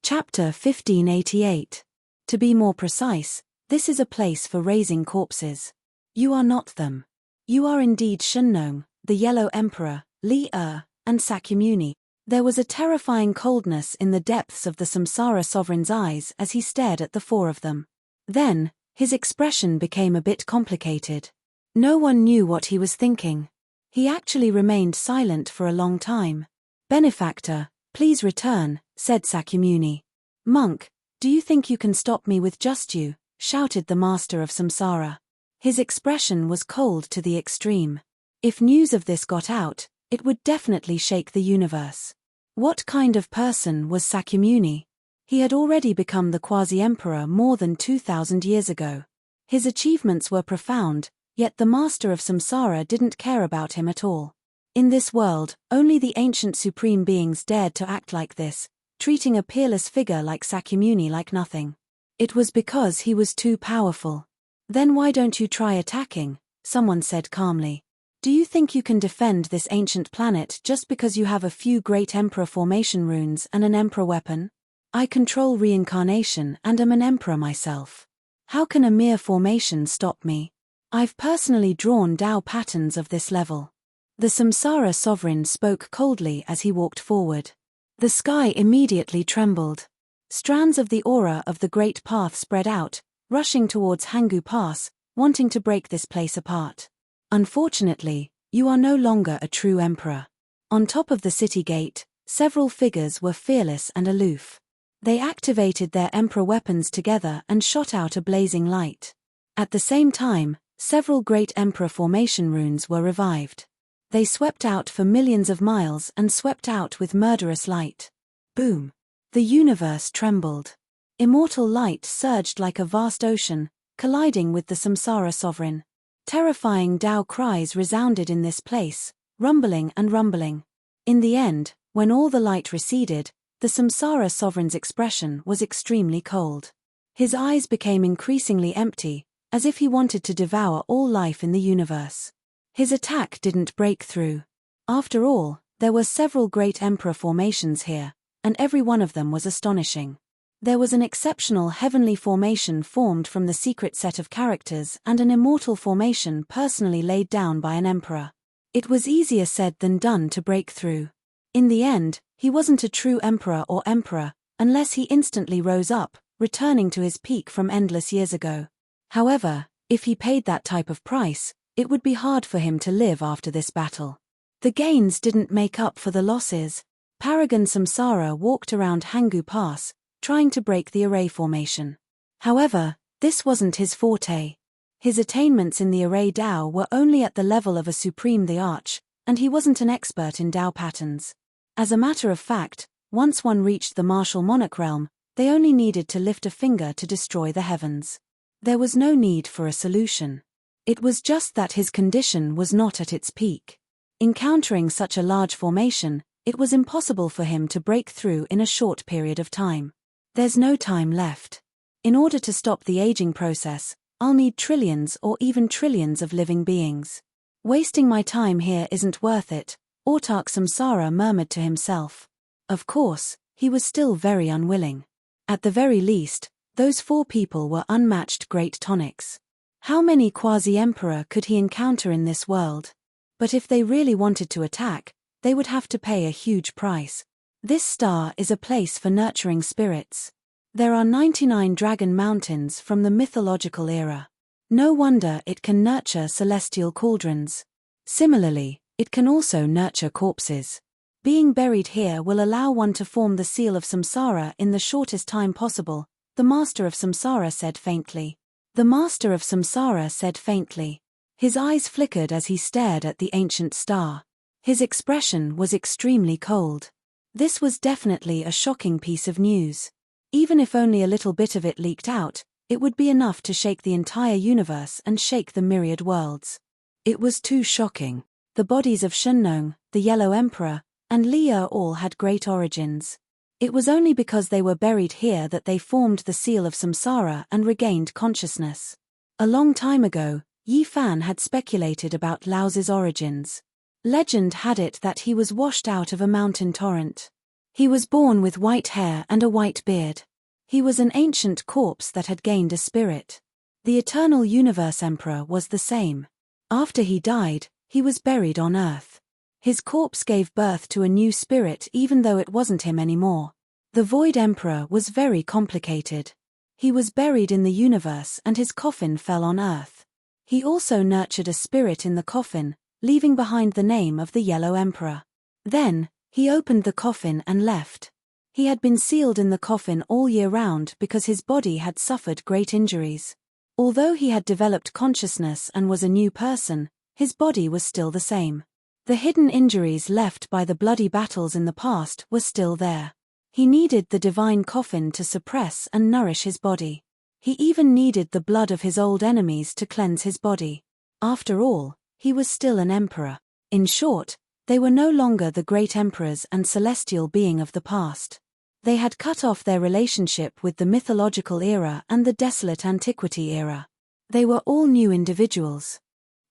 Chapter 1588. To be more precise, this is a place for raising corpses. You are not them. You are indeed Shenong, the Yellow Emperor, Li-Er, and Sakyamuni. There was a terrifying coldness in the depths of the Samsara sovereign's eyes as he stared at the 4 of them. Then, his expression became a bit complicated. No one knew what he was thinking. He actually remained silent for a long time. "Benefactor, please return," said Sakyamuni. "Monk, do you think you can stop me with just you?" shouted the master of Samsara. His expression was cold to the extreme. If news of this got out, it would definitely shake the universe. What kind of person was Sakyamuni? He had already become the quasi-emperor more than 2,000 years ago. His achievements were profound, yet the master of Samsara didn't care about him at all. In this world, only the ancient supreme beings dared to act like this, treating a peerless figure like Sakyamuni like nothing. It was because he was too powerful. "Then why don't you try attacking?" someone said calmly. "Do you think you can defend this ancient planet just because you have a few great emperor formation runes and an emperor weapon? I control reincarnation and am an emperor myself. How can a mere formation stop me? I've personally drawn Tao patterns of this level." The Samsara sovereign spoke coldly as he walked forward. The sky immediately trembled. Strands of the aura of the Great Path spread out, rushing towards Hangu Pass, wanting to break this place apart. "Unfortunately, you are no longer a true emperor." On top of the city gate, several figures were fearless and aloof. They activated their emperor weapons together and shot out a blazing light. At the same time, Several great emperor formation runes were revived. They swept out for millions of miles and swept out with murderous light. Boom! The universe trembled. Immortal light surged like a vast ocean, colliding with the Samsara sovereign. Terrifying Tao cries resounded in this place, rumbling and rumbling. In the end, when all the light receded, the Samsara sovereign's expression was extremely cold. His eyes became increasingly empty, as if he wanted to devour all life in the universe. His attack didn't break through. After all, there were several great emperor formations here, and every one of them was astonishing. There was an exceptional heavenly formation formed from the secret set of characters and an immortal formation personally laid down by an emperor. It was easier said than done to break through. In the end, he wasn't a true emperor or emperor, unless he instantly rose up, returning to his peak from endless years ago. However, if he paid that type of price, it would be hard for him to live after this battle. The gains didn't make up for the losses. Paragon Samsara walked around Hangu Pass, trying to break the array formation. However, this wasn't his forte. His attainments in the array Dao were only at the level of a Supreme the Arch, and he wasn't an expert in Dao patterns. As a matter of fact, once one reached the martial monarch realm, they only needed to lift a finger to destroy the heavens. There was no need for a solution. It was just that his condition was not at its peak. Encountering such a large formation, it was impossible for him to break through in a short period of time. There's no time left. In order to stop the aging process, I'll need trillions or even trillions of living beings. Wasting my time here isn't worth it, Autark Samsara murmured to himself. Of course, he was still very unwilling. At the very least, those 4 people were unmatched great tonics. How many quasi-emperor could he encounter in this world? But if they really wanted to attack, they would have to pay a huge price. This star is a place for nurturing spirits. There are 99 dragon mountains from the mythological era. No wonder it can nurture celestial cauldrons. Similarly, it can also nurture corpses. Being buried here will allow one to form the seal of samsara in the shortest time possible, the master of samsara said faintly. The master of samsara said faintly. His eyes flickered as he stared at the ancient star. His expression was extremely cold. This was definitely a shocking piece of news. Even if only a little bit of it leaked out, it would be enough to shake the entire universe and shake the myriad worlds. It was too shocking. The bodies of Shengnong, the Yellow Emperor, and Liya all had great origins. It was only because they were buried here that they formed the seal of samsara and regained consciousness. A long time ago, Yi Fan had speculated about Laozi's origins. Legend had it that he was washed out of a mountain torrent. He was born with white hair and a white beard. He was an ancient corpse that had gained a spirit. The Eternal Universe Emperor was the same. After he died, he was buried on Earth. His corpse gave birth to a new spirit even though it wasn't him anymore. The Void Emperor was very complicated. He was buried in the universe and his coffin fell on Earth. He also nurtured a spirit in the coffin, leaving behind the name of the Yellow Emperor. Then, he opened the coffin and left. He had been sealed in the coffin all year round because his body had suffered great injuries. Although he had developed consciousness and was a new person, his body was still the same. The hidden injuries left by the bloody battles in the past were still there. He needed the divine coffin to suppress and nourish his body. He even needed the blood of his old enemies to cleanse his body. After all, he was still an emperor. In short, they were no longer the great emperors and celestial being of the past. They had cut off their relationship with the mythological era and the desolate antiquity era. They were all new individuals.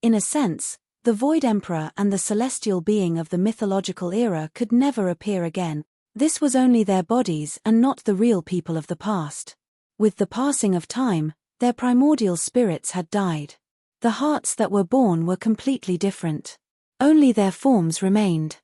In a sense, the Void Emperor and the celestial being of the mythological era could never appear again. This was only their bodies and not the real people of the past. With the passing of time, their primordial spirits had died. The hearts that were born were completely different. Only their forms remained.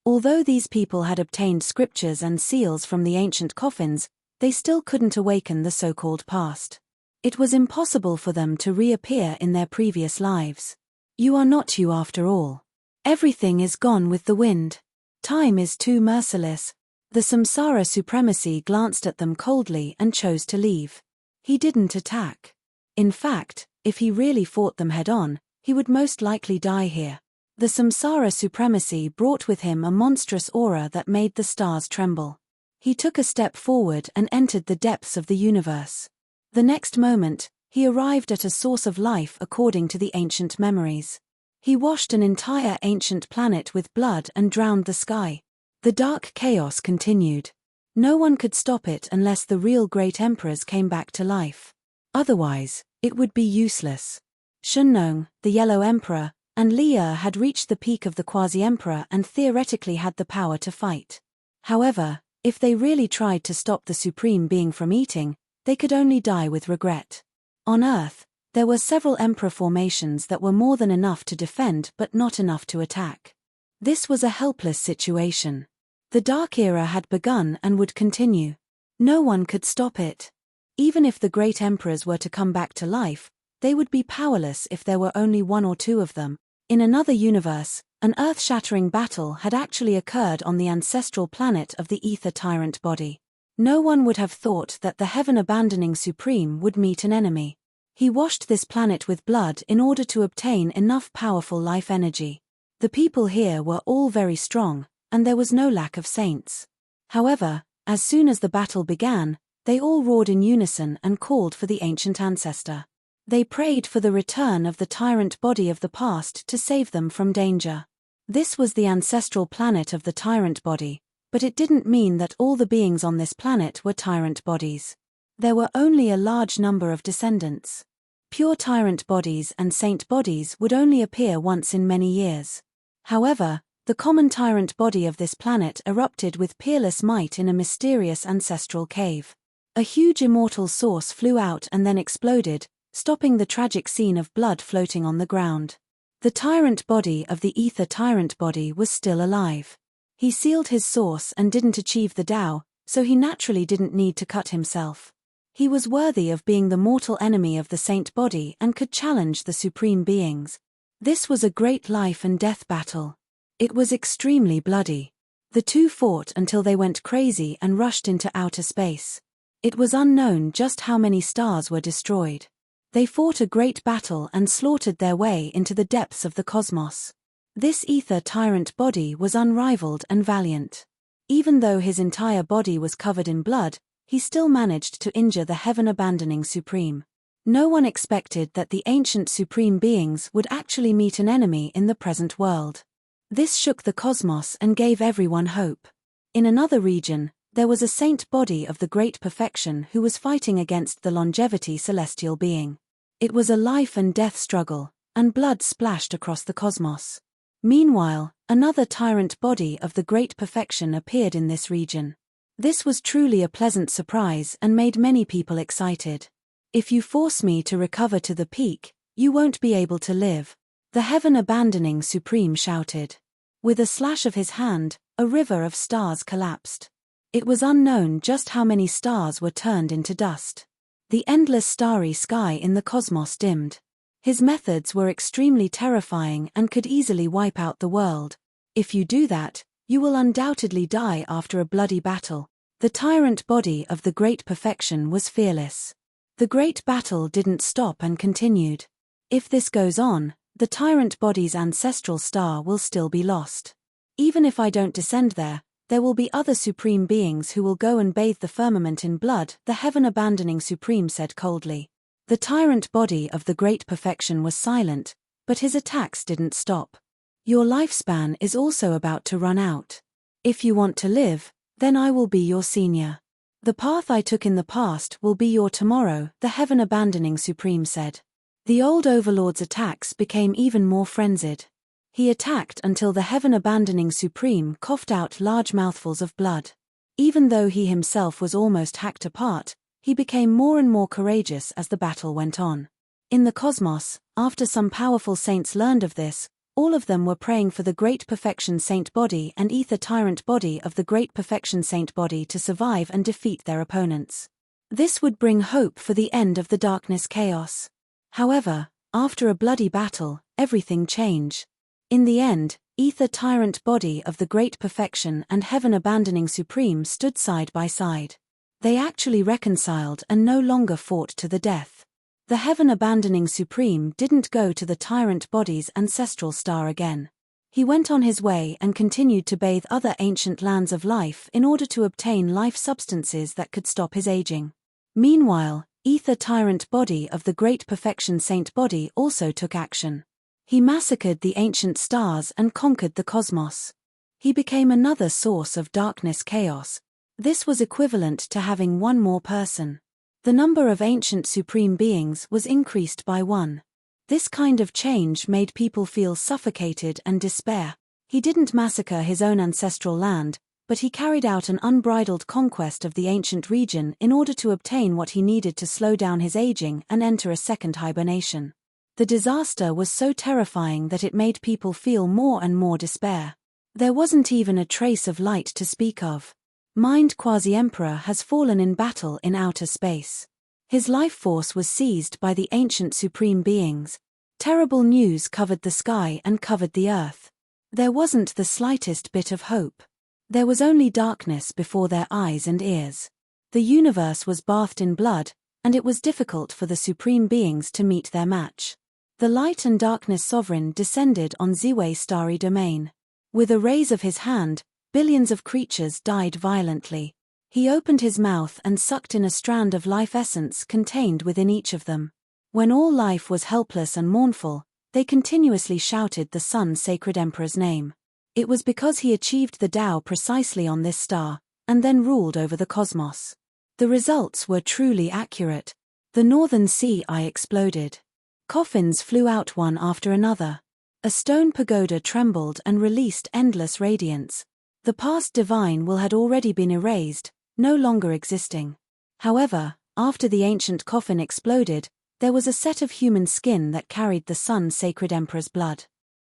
Although these people had obtained scriptures and seals from the ancient coffins, they still couldn't awaken the so-called past. It was impossible for them to reappear in their previous lives. You are not you after all. Everything is gone with the wind. Time is too merciless. The samsara supremacy glanced at them coldly and chose to leave. He didn't attack. In fact, If he really fought them head-on, he would most likely die here. The samsara supremacy brought with him a monstrous aura that made the stars tremble. He took a step forward and entered the depths of the universe. The next moment, he arrived at a source of life according to the ancient memories. He washed an entire ancient planet with blood and drowned the sky. The dark chaos continued. No one could stop it unless the real great emperors came back to life. Otherwise, it would be useless. Shennong, the Yellow Emperor, and Lier had reached the peak of the Quasi-Emperor and theoretically had the power to fight. However, if they really tried to stop the Supreme Being from eating, they could only die with regret. On Earth, there were several emperor formations that were more than enough to defend but not enough to attack. This was a helpless situation. The Dark Era had begun and would continue. No one could stop it. Even if the great emperors were to come back to life, they would be powerless if there were only one or two of them. In another universe, an earth-shattering battle had actually occurred on the ancestral planet of the Ether Tyrant body. No one would have thought that the heaven-abandoning Supreme would meet an enemy. He washed this planet with blood in order to obtain enough powerful life energy. The people here were all very strong, and there was no lack of saints. However, as soon as the battle began, they all roared in unison and called for the ancient ancestor. They prayed for the return of the tyrant body of the past to save them from danger. This was the ancestral planet of the tyrant body, but it didn't mean that all the beings on this planet were tyrant bodies. There were only a large number of descendants. Pure tyrant bodies and saint bodies would only appear once in many years. However, the common tyrant body of this planet erupted with peerless might in a mysterious ancestral cave. A huge immortal source flew out and then exploded, stopping the tragic scene of blood floating on the ground. The tyrant body of the Ether Tyrant body was still alive. He sealed his source and didn't achieve the Tao, so he naturally didn't need to cut himself. He was worthy of being the mortal enemy of the saint body and could challenge the supreme beings. This was a great life and death battle. It was extremely bloody. The two fought until they went crazy and rushed into outer space. It was unknown just how many stars were destroyed. They fought a great battle and slaughtered their way into the depths of the cosmos. This Ether Tyrant body was unrivaled and valiant. Even though his entire body was covered in blood, he still managed to injure the heaven-abandoning Supreme. No one expected that the ancient Supreme Beings would actually meet an enemy in the present world. This shook the cosmos and gave everyone hope. In another region, there was a saint body of the Great Perfection who was fighting against the longevity celestial being. It was a life and death struggle, and blood splashed across the cosmos. Meanwhile, another tyrant body of the Great Perfection appeared in this region. This was truly a pleasant surprise and made many people excited. If you force me to recover to the peak, you won't be able to live, the heaven-abandoning Supreme shouted. With a slash of his hand, a river of stars collapsed. It was unknown just how many stars were turned into dust. The endless starry sky in the cosmos dimmed. His methods were extremely terrifying and could easily wipe out the world. If you do that, you will undoubtedly die after a bloody battle. The tyrant body of the Great Perfection was fearless. The great battle didn't stop and continued. If this goes on, the tyrant body's ancestral star will still be lost. Even if I don't descend there will be other supreme beings who will go and bathe the firmament in blood, the heaven-abandoning Supreme said coldly. The tyrant body of the Great Perfection was silent, but his attacks didn't stop. Your lifespan is also about to run out. If you want to live, then I will be your senior. The path I took in the past will be your tomorrow, the heaven-abandoning Supreme said. The old overlord's attacks became even more frenzied. He attacked until the heaven-abandoning Supreme coughed out large mouthfuls of blood. Even though he himself was almost hacked apart, he became more and more courageous as the battle went on. In the cosmos, after some powerful saints learned of this, all of them were praying for the Great Perfection Saint body and Ether Tyrant body of the Great Perfection Saint body to survive and defeat their opponents. This would bring hope for the end of the darkness chaos. However, after a bloody battle, everything changed. In the end, Ether Tyrant body of the Great Perfection and heaven-abandoning Supreme stood side by side. They actually reconciled and no longer fought to the death. The heaven-abandoning Supreme didn't go to the tyrant body's ancestral star again. He went on his way and continued to bathe other ancient lands of life in order to obtain life substances that could stop his aging. Meanwhile, Ether Tyrant Body of the Great Perfection Saint Body also took action. He massacred the ancient stars and conquered the cosmos. He became another source of darkness chaos. This was equivalent to having one more person. The number of ancient supreme beings was increased by one. This kind of change made people feel suffocated and despair. He didn't massacre his own ancestral land, but he carried out an unbridled conquest of the ancient region in order to obtain what he needed to slow down his aging and enter a second hibernation. The disaster was so terrifying that it made people feel more and more despair. There wasn't even a trace of light to speak of. Mind Quasi-Emperor has fallen in battle in outer space. His life force was seized by the ancient supreme beings. Terrible news covered the sky and covered the earth. There wasn't the slightest bit of hope. There was only darkness before their eyes and ears. The universe was bathed in blood, and it was difficult for the supreme beings to meet their match. The light and darkness sovereign descended on Ziwei starry domain. With a raise of his hand, billions of creatures died violently. He opened his mouth and sucked in a strand of life essence contained within each of them. When all life was helpless and mournful, they continuously shouted the Sun's sacred emperor's name. It was because he achieved the Tao precisely on this star, and then ruled over the cosmos. The results were truly accurate. The northern sea eye exploded. Coffins flew out one after another. A stone pagoda trembled and released endless radiance. The past divine will had already been erased, no longer existing. However, after the ancient coffin exploded, there was a set of human skin that carried the Sun's sacred emperor's blood.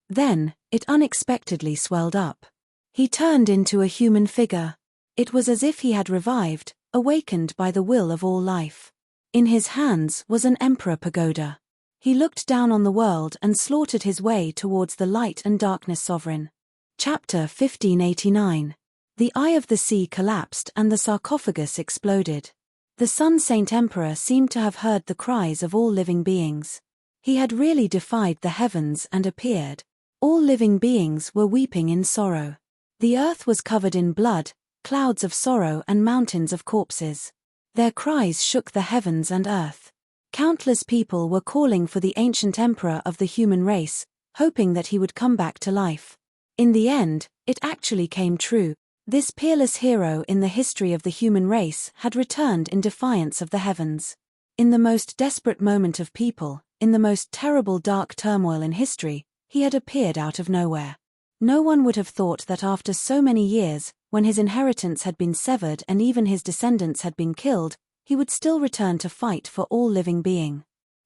Then, it unexpectedly swelled up. He turned into a human figure. It was as if he had revived, awakened by the will of all life. In his hands was an emperor pagoda. He looked down on the world and slaughtered his way towards the light and darkness sovereign. Chapter 1589. The eye of the sea collapsed and the sarcophagus exploded. The Sun Saint Emperor seemed to have heard the cries of all living beings. He had really defied the heavens and appeared. All living beings were weeping in sorrow. The earth was covered in blood, clouds of sorrow and mountains of corpses. Their cries shook the heavens and earth. Countless people were calling for the ancient emperor of the human race, hoping that he would come back to life. In the end, it actually came true. This peerless hero in the history of the human race had returned in defiance of the heavens. In the most desperate moment of people, in the most terrible dark turmoil in history, he had appeared out of nowhere. No one would have thought that after so many years, when his inheritance had been severed and even his descendants had been killed, he would still return to fight for all living being.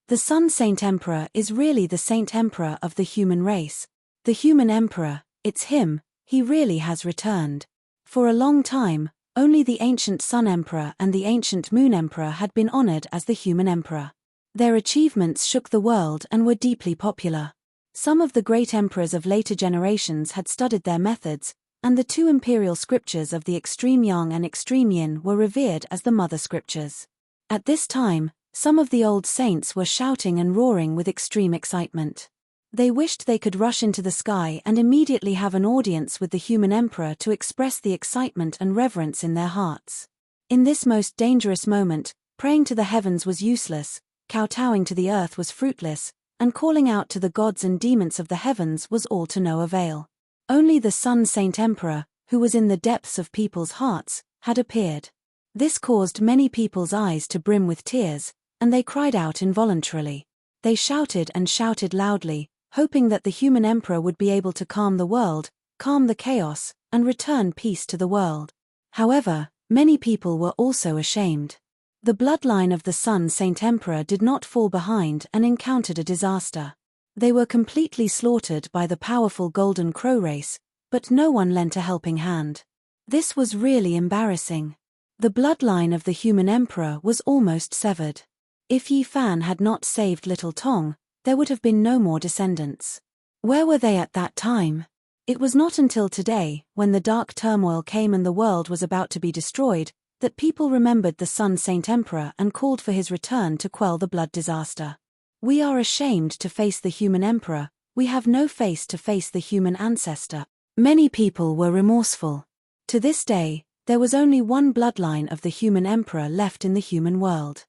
The Sun Saint Emperor is really the Saint Emperor of the human race. The human emperor, it's him, he really has returned. For a long time, only the ancient Sun Emperor and the ancient Moon Emperor had been honored as the human emperor. Their achievements shook the world and were deeply popular. Some of the great emperors of later generations had studied their methods, and the two imperial scriptures of the extreme Yang and extreme Yin were revered as the mother scriptures. At this time, some of the old saints were shouting and roaring with extreme excitement. They wished they could rush into the sky and immediately have an audience with the human emperor to express the excitement and reverence in their hearts. In this most dangerous moment, praying to the heavens was useless, kowtowing to the earth was fruitless, and calling out to the gods and demons of the heavens was all to no avail. Only the Sun Saint Emperor, who was in the depths of people's hearts, had appeared. This caused many people's eyes to brim with tears, and they cried out involuntarily. They shouted and shouted loudly, hoping that the human emperor would be able to calm the world, calm the chaos, and return peace to the world. However, many people were also ashamed. The bloodline of the Sun Saint Emperor did not fall behind and encountered a disaster. They were completely slaughtered by the powerful Golden Crow race, but no one lent a helping hand. This was really embarrassing. The bloodline of the human emperor was almost severed. If Yi Fan had not saved Little Tong, there would have been no more descendants. Where were they at that time? It was not until today, when the dark turmoil came and the world was about to be destroyed, that people remembered the Sun Saint Emperor and called for his return to quell the blood disaster. We are ashamed to face the human emperor, we have no face to face the human ancestor. Many people were remorseful. To this day, there was only one bloodline of the human emperor left in the human world.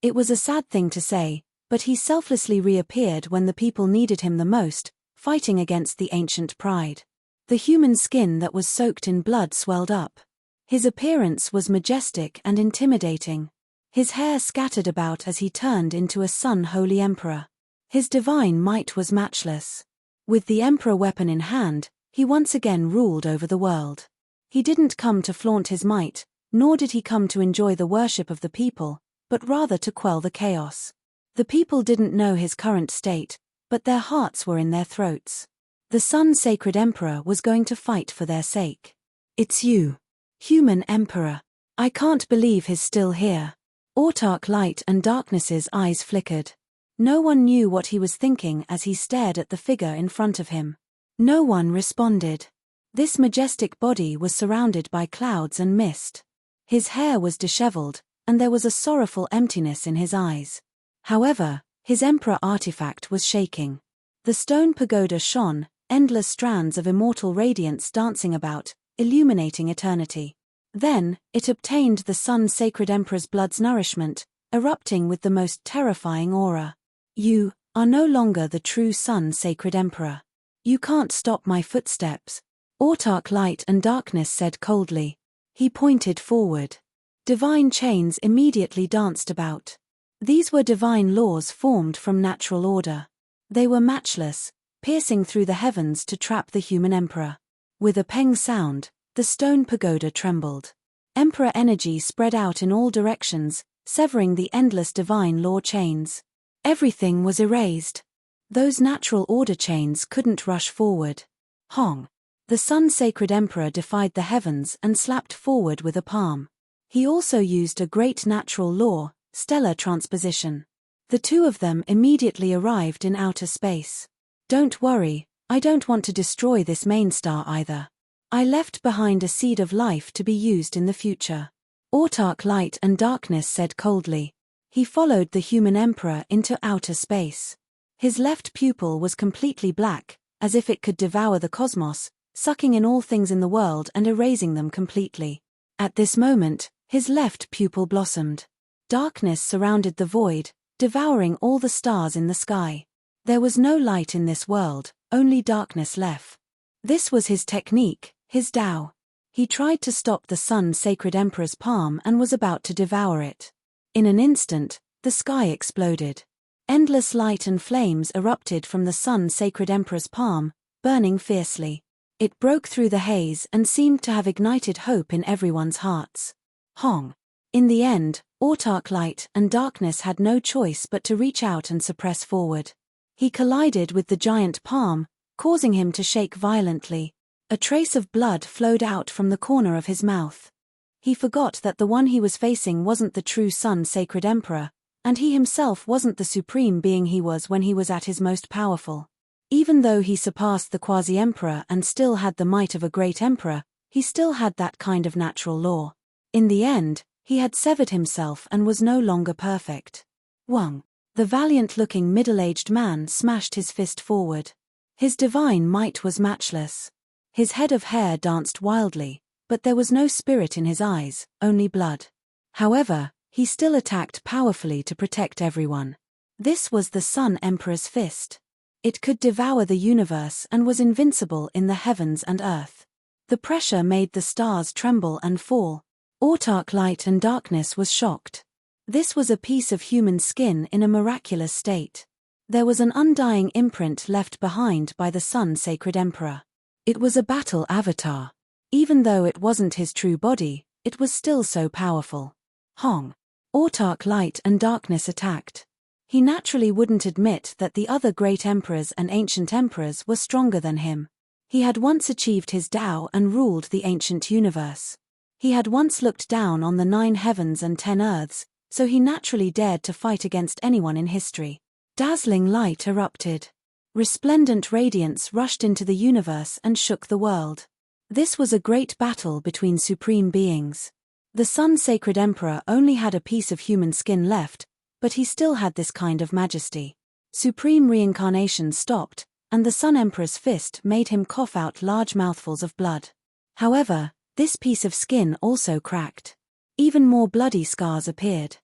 It was a sad thing to say, but he selflessly reappeared when the people needed him the most, fighting against the ancient pride. The human skin that was soaked in blood swelled up. His appearance was majestic and intimidating. His hair scattered about as he turned into a sun-holy emperor. His divine might was matchless. With the emperor weapon in hand, he once again ruled over the world. He didn't come to flaunt his might, nor did he come to enjoy the worship of the people, but rather to quell the chaos. The people didn't know his current state, but their hearts were in their throats. The sun-sacred emperor was going to fight for their sake. It's you, human emperor. I can't believe he's still here. Autarch Light and Darkness's eyes flickered. No one knew what he was thinking as he stared at the figure in front of him. No one responded. This majestic body was surrounded by clouds and mist. His hair was disheveled, and there was a sorrowful emptiness in his eyes. However, his emperor artifact was shaking. The stone pagoda shone, endless strands of immortal radiance dancing about, illuminating eternity. Then, it obtained the sun-sacred emperor's blood's nourishment, erupting with the most terrifying aura. You are no longer the true sun-sacred emperor. You can't stop my footsteps. Autarch Light and Darkness said coldly. He pointed forward. Divine chains immediately danced about. These were divine laws formed from natural order. They were matchless, piercing through the heavens to trap the human emperor. With a peng sound, the stone pagoda trembled. Emperor energy spread out in all directions, severing the endless divine law chains. Everything was erased. Those natural order chains couldn't rush forward. Hong. The sun-sacred emperor defied the heavens and slapped forward with a palm. He also used a great natural law, stellar transposition. The two of them immediately arrived in outer space. Don't worry, I don't want to destroy this main star either. I left behind a seed of life to be used in the future. Autarch Light and Darkness said coldly. He followed the human emperor into outer space. His left pupil was completely black, as if it could devour the cosmos, sucking in all things in the world and erasing them completely. At this moment, his left pupil blossomed. Darkness surrounded the void, devouring all the stars in the sky. There was no light in this world, only darkness left. This was his technique, his Tao. He tried to stop the sun-sacred emperor's palm and was about to devour it. In an instant, the sky exploded. Endless light and flames erupted from the sun-sacred emperor's palm, burning fiercely. It broke through the haze and seemed to have ignited hope in everyone's hearts. Hong. In the end, Autarch Light and Darkness had no choice but to reach out and suppress forward. He collided with the giant palm, causing him to shake violently. A trace of blood flowed out from the corner of his mouth. He forgot that the one he was facing wasn't the true sun-sacred emperor, and he himself wasn't the supreme being he was when he was at his most powerful. Even though he surpassed the quasi-emperor and still had the might of a great emperor, he still had that kind of natural law. In the end, he had severed himself and was no longer perfect. Wang. The valiant-looking middle-aged man smashed his fist forward. His divine might was matchless. His head of hair danced wildly, but there was no spirit in his eyes, only blood. However, he still attacked powerfully to protect everyone. This was the Sun Emperor's fist. It could devour the universe and was invincible in the heavens and earth. The pressure made the stars tremble and fall. Autarch Light and Darkness was shocked. This was a piece of human skin in a miraculous state. There was an undying imprint left behind by the Sun-Sacred Emperor. It was a battle avatar. Even though it wasn't his true body, it was still so powerful. Hong. Autarch Light and Darkness attacked. He naturally wouldn't admit that the other great emperors and ancient emperors were stronger than him. He had once achieved his Tao and ruled the ancient universe. He had once looked down on the 9 heavens and 10 earths, so he naturally dared to fight against anyone in history. Dazzling light erupted. Resplendent radiance rushed into the universe and shook the world. This was a great battle between supreme beings. The Sun Sacred Emperor only had a piece of human skin left, but he still had this kind of majesty. Supreme reincarnation stopped, and the Sun Emperor's fist made him cough out large mouthfuls of blood. However, this piece of skin also cracked. Even more bloody scars appeared.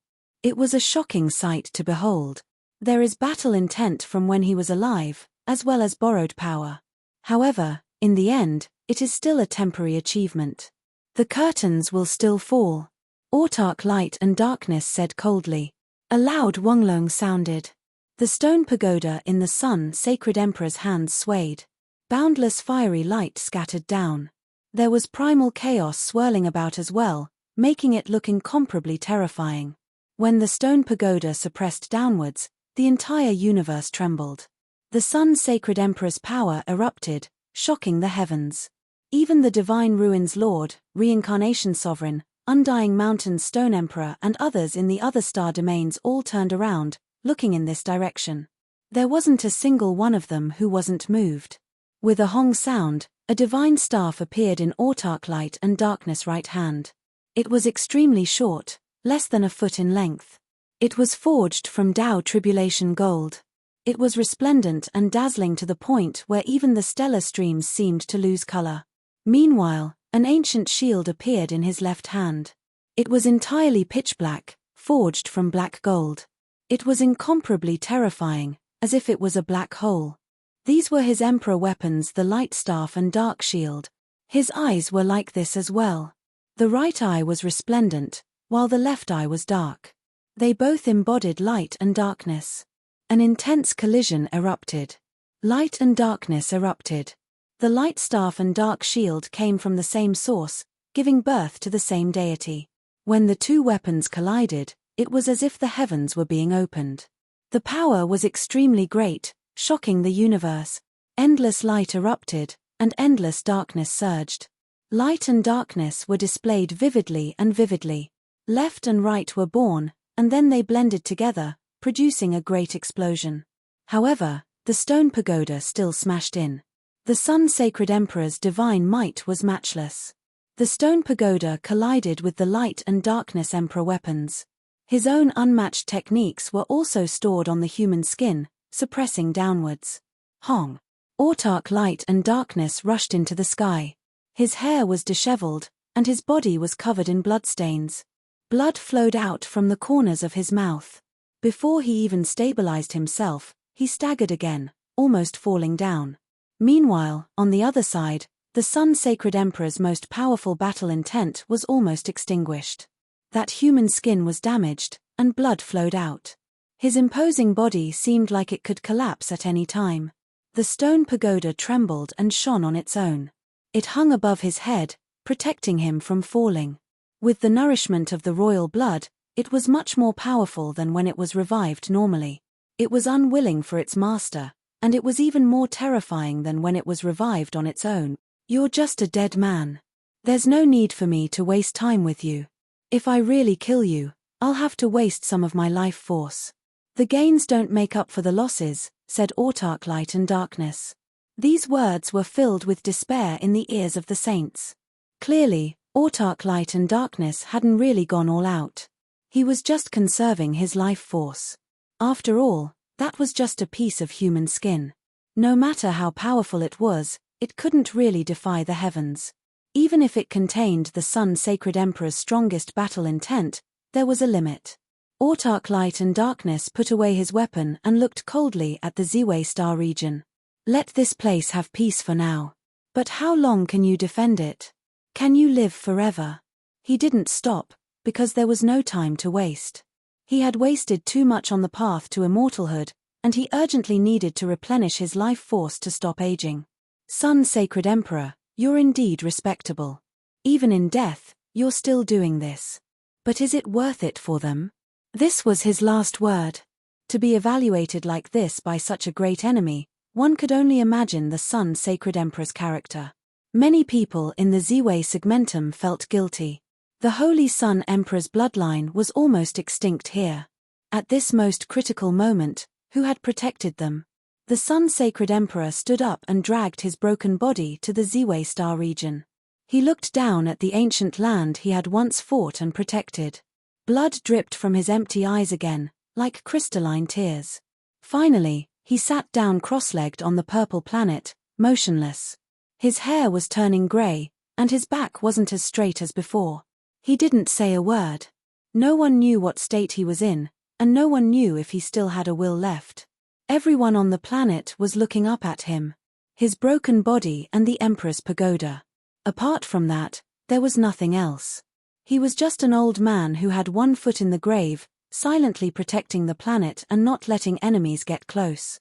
It was a shocking sight to behold. There is battle intent from when he was alive, as well as borrowed power. However, in the end, it is still a temporary achievement. The curtains will still fall. Autark Light and Darkness said coldly. A loud wonglong sounded. The stone pagoda in the Sun Sacred Emperor's hands swayed. Boundless fiery light scattered down. There was primal chaos swirling about as well, making it look incomparably terrifying. When the stone pagoda suppressed downwards, the entire universe trembled. The Sun Sacred Emperor's power erupted, shocking the heavens. Even the Divine Ruins Lord, Reincarnation Sovereign, Undying Mountain's Stone Emperor and others in the other star domains all turned around, looking in this direction. There wasn't a single one of them who wasn't moved. With a hong sound, a divine staff appeared in Autark Light and Darkness' right hand. It was extremely short, less than a foot in length. It was forged from Tao Tribulation gold. It was resplendent and dazzling to the point where even the stellar streams seemed to lose color. Meanwhile, an ancient shield appeared in his left hand. It was entirely pitch black, forged from black gold. It was incomparably terrifying, as if it was a black hole. These were his emperor weapons, the light staff and dark shield. His eyes were like this as well. The right eye was resplendent, while the left eye was dark. They both embodied light and darkness. An intense collision erupted. Light and darkness erupted. The light staff and dark shield came from the same source, giving birth to the same deity. When the two weapons collided, it was as if the heavens were being opened. The power was extremely great, shocking the universe. Endless light erupted, and endless darkness surged. Light and darkness were displayed vividly and vividly. Left and right were born, and then they blended together, producing a great explosion. However, the stone pagoda still smashed in. The Sun Sacred Emperor's divine might was matchless. The stone pagoda collided with the light and darkness emperor weapons. His own unmatched techniques were also stored on the human skin, suppressing downwards. Hong! Autark Light and Darkness rushed into the sky. His hair was disheveled, and his body was covered in bloodstains. Blood flowed out from the corners of his mouth. Before he even stabilized himself, he staggered again, almost falling down. Meanwhile, on the other side, the Sun Sacred Emperor's most powerful battle intent was almost extinguished. That human skin was damaged, and blood flowed out. His imposing body seemed like it could collapse at any time. The stone pagoda trembled and shone on its own. It hung above his head, protecting him from falling. With the nourishment of the royal blood, it was much more powerful than when it was revived normally. It was unwilling for its master, and it was even more terrifying than when it was revived on its own. You're just a dead man. There's no need for me to waste time with you. If I really kill you, I'll have to waste some of my life force. The gains don't make up for the losses, said Autark Light and Darkness. These words were filled with despair in the ears of the saints. Clearly, Autark Light and Darkness hadn't really gone all out. He was just conserving his life force. After all, that was just a piece of human skin. No matter how powerful it was, it couldn't really defy the heavens. Even if it contained the Sun Sacred Emperor's strongest battle intent, there was a limit. Autark Light and Darkness put away his weapon and looked coldly at the Ziwei star region. Let this place have peace for now. But how long can you defend it? Can you live forever? He didn't stop, because there was no time to waste. He had wasted too much on the path to immortalhood, and he urgently needed to replenish his life force to stop aging. Sun Sacred Emperor, you're indeed respectable. Even in death, you're still doing this. But is it worth it for them? This was his last word. To be evaluated like this by such a great enemy, one could only imagine the Sun Sacred Emperor's character. Many people in the Ziwei segmentum felt guilty. The Holy Sun Emperor's bloodline was almost extinct here. At this most critical moment, who had protected them? The Sun Sacred Emperor stood up and dragged his broken body to the Ziwei star region. He looked down at the ancient land he had once fought and protected. Blood dripped from his empty eyes again, like crystalline tears. Finally, he sat down cross-legged on the purple planet, motionless. His hair was turning grey, and his back wasn't as straight as before. He didn't say a word. No one knew what state he was in, and no one knew if he still had a will left. Everyone on the planet was looking up at him. His broken body and the Emperor's pagoda. Apart from that, there was nothing else. He was just an old man who had one foot in the grave, silently protecting the planet and not letting enemies get close.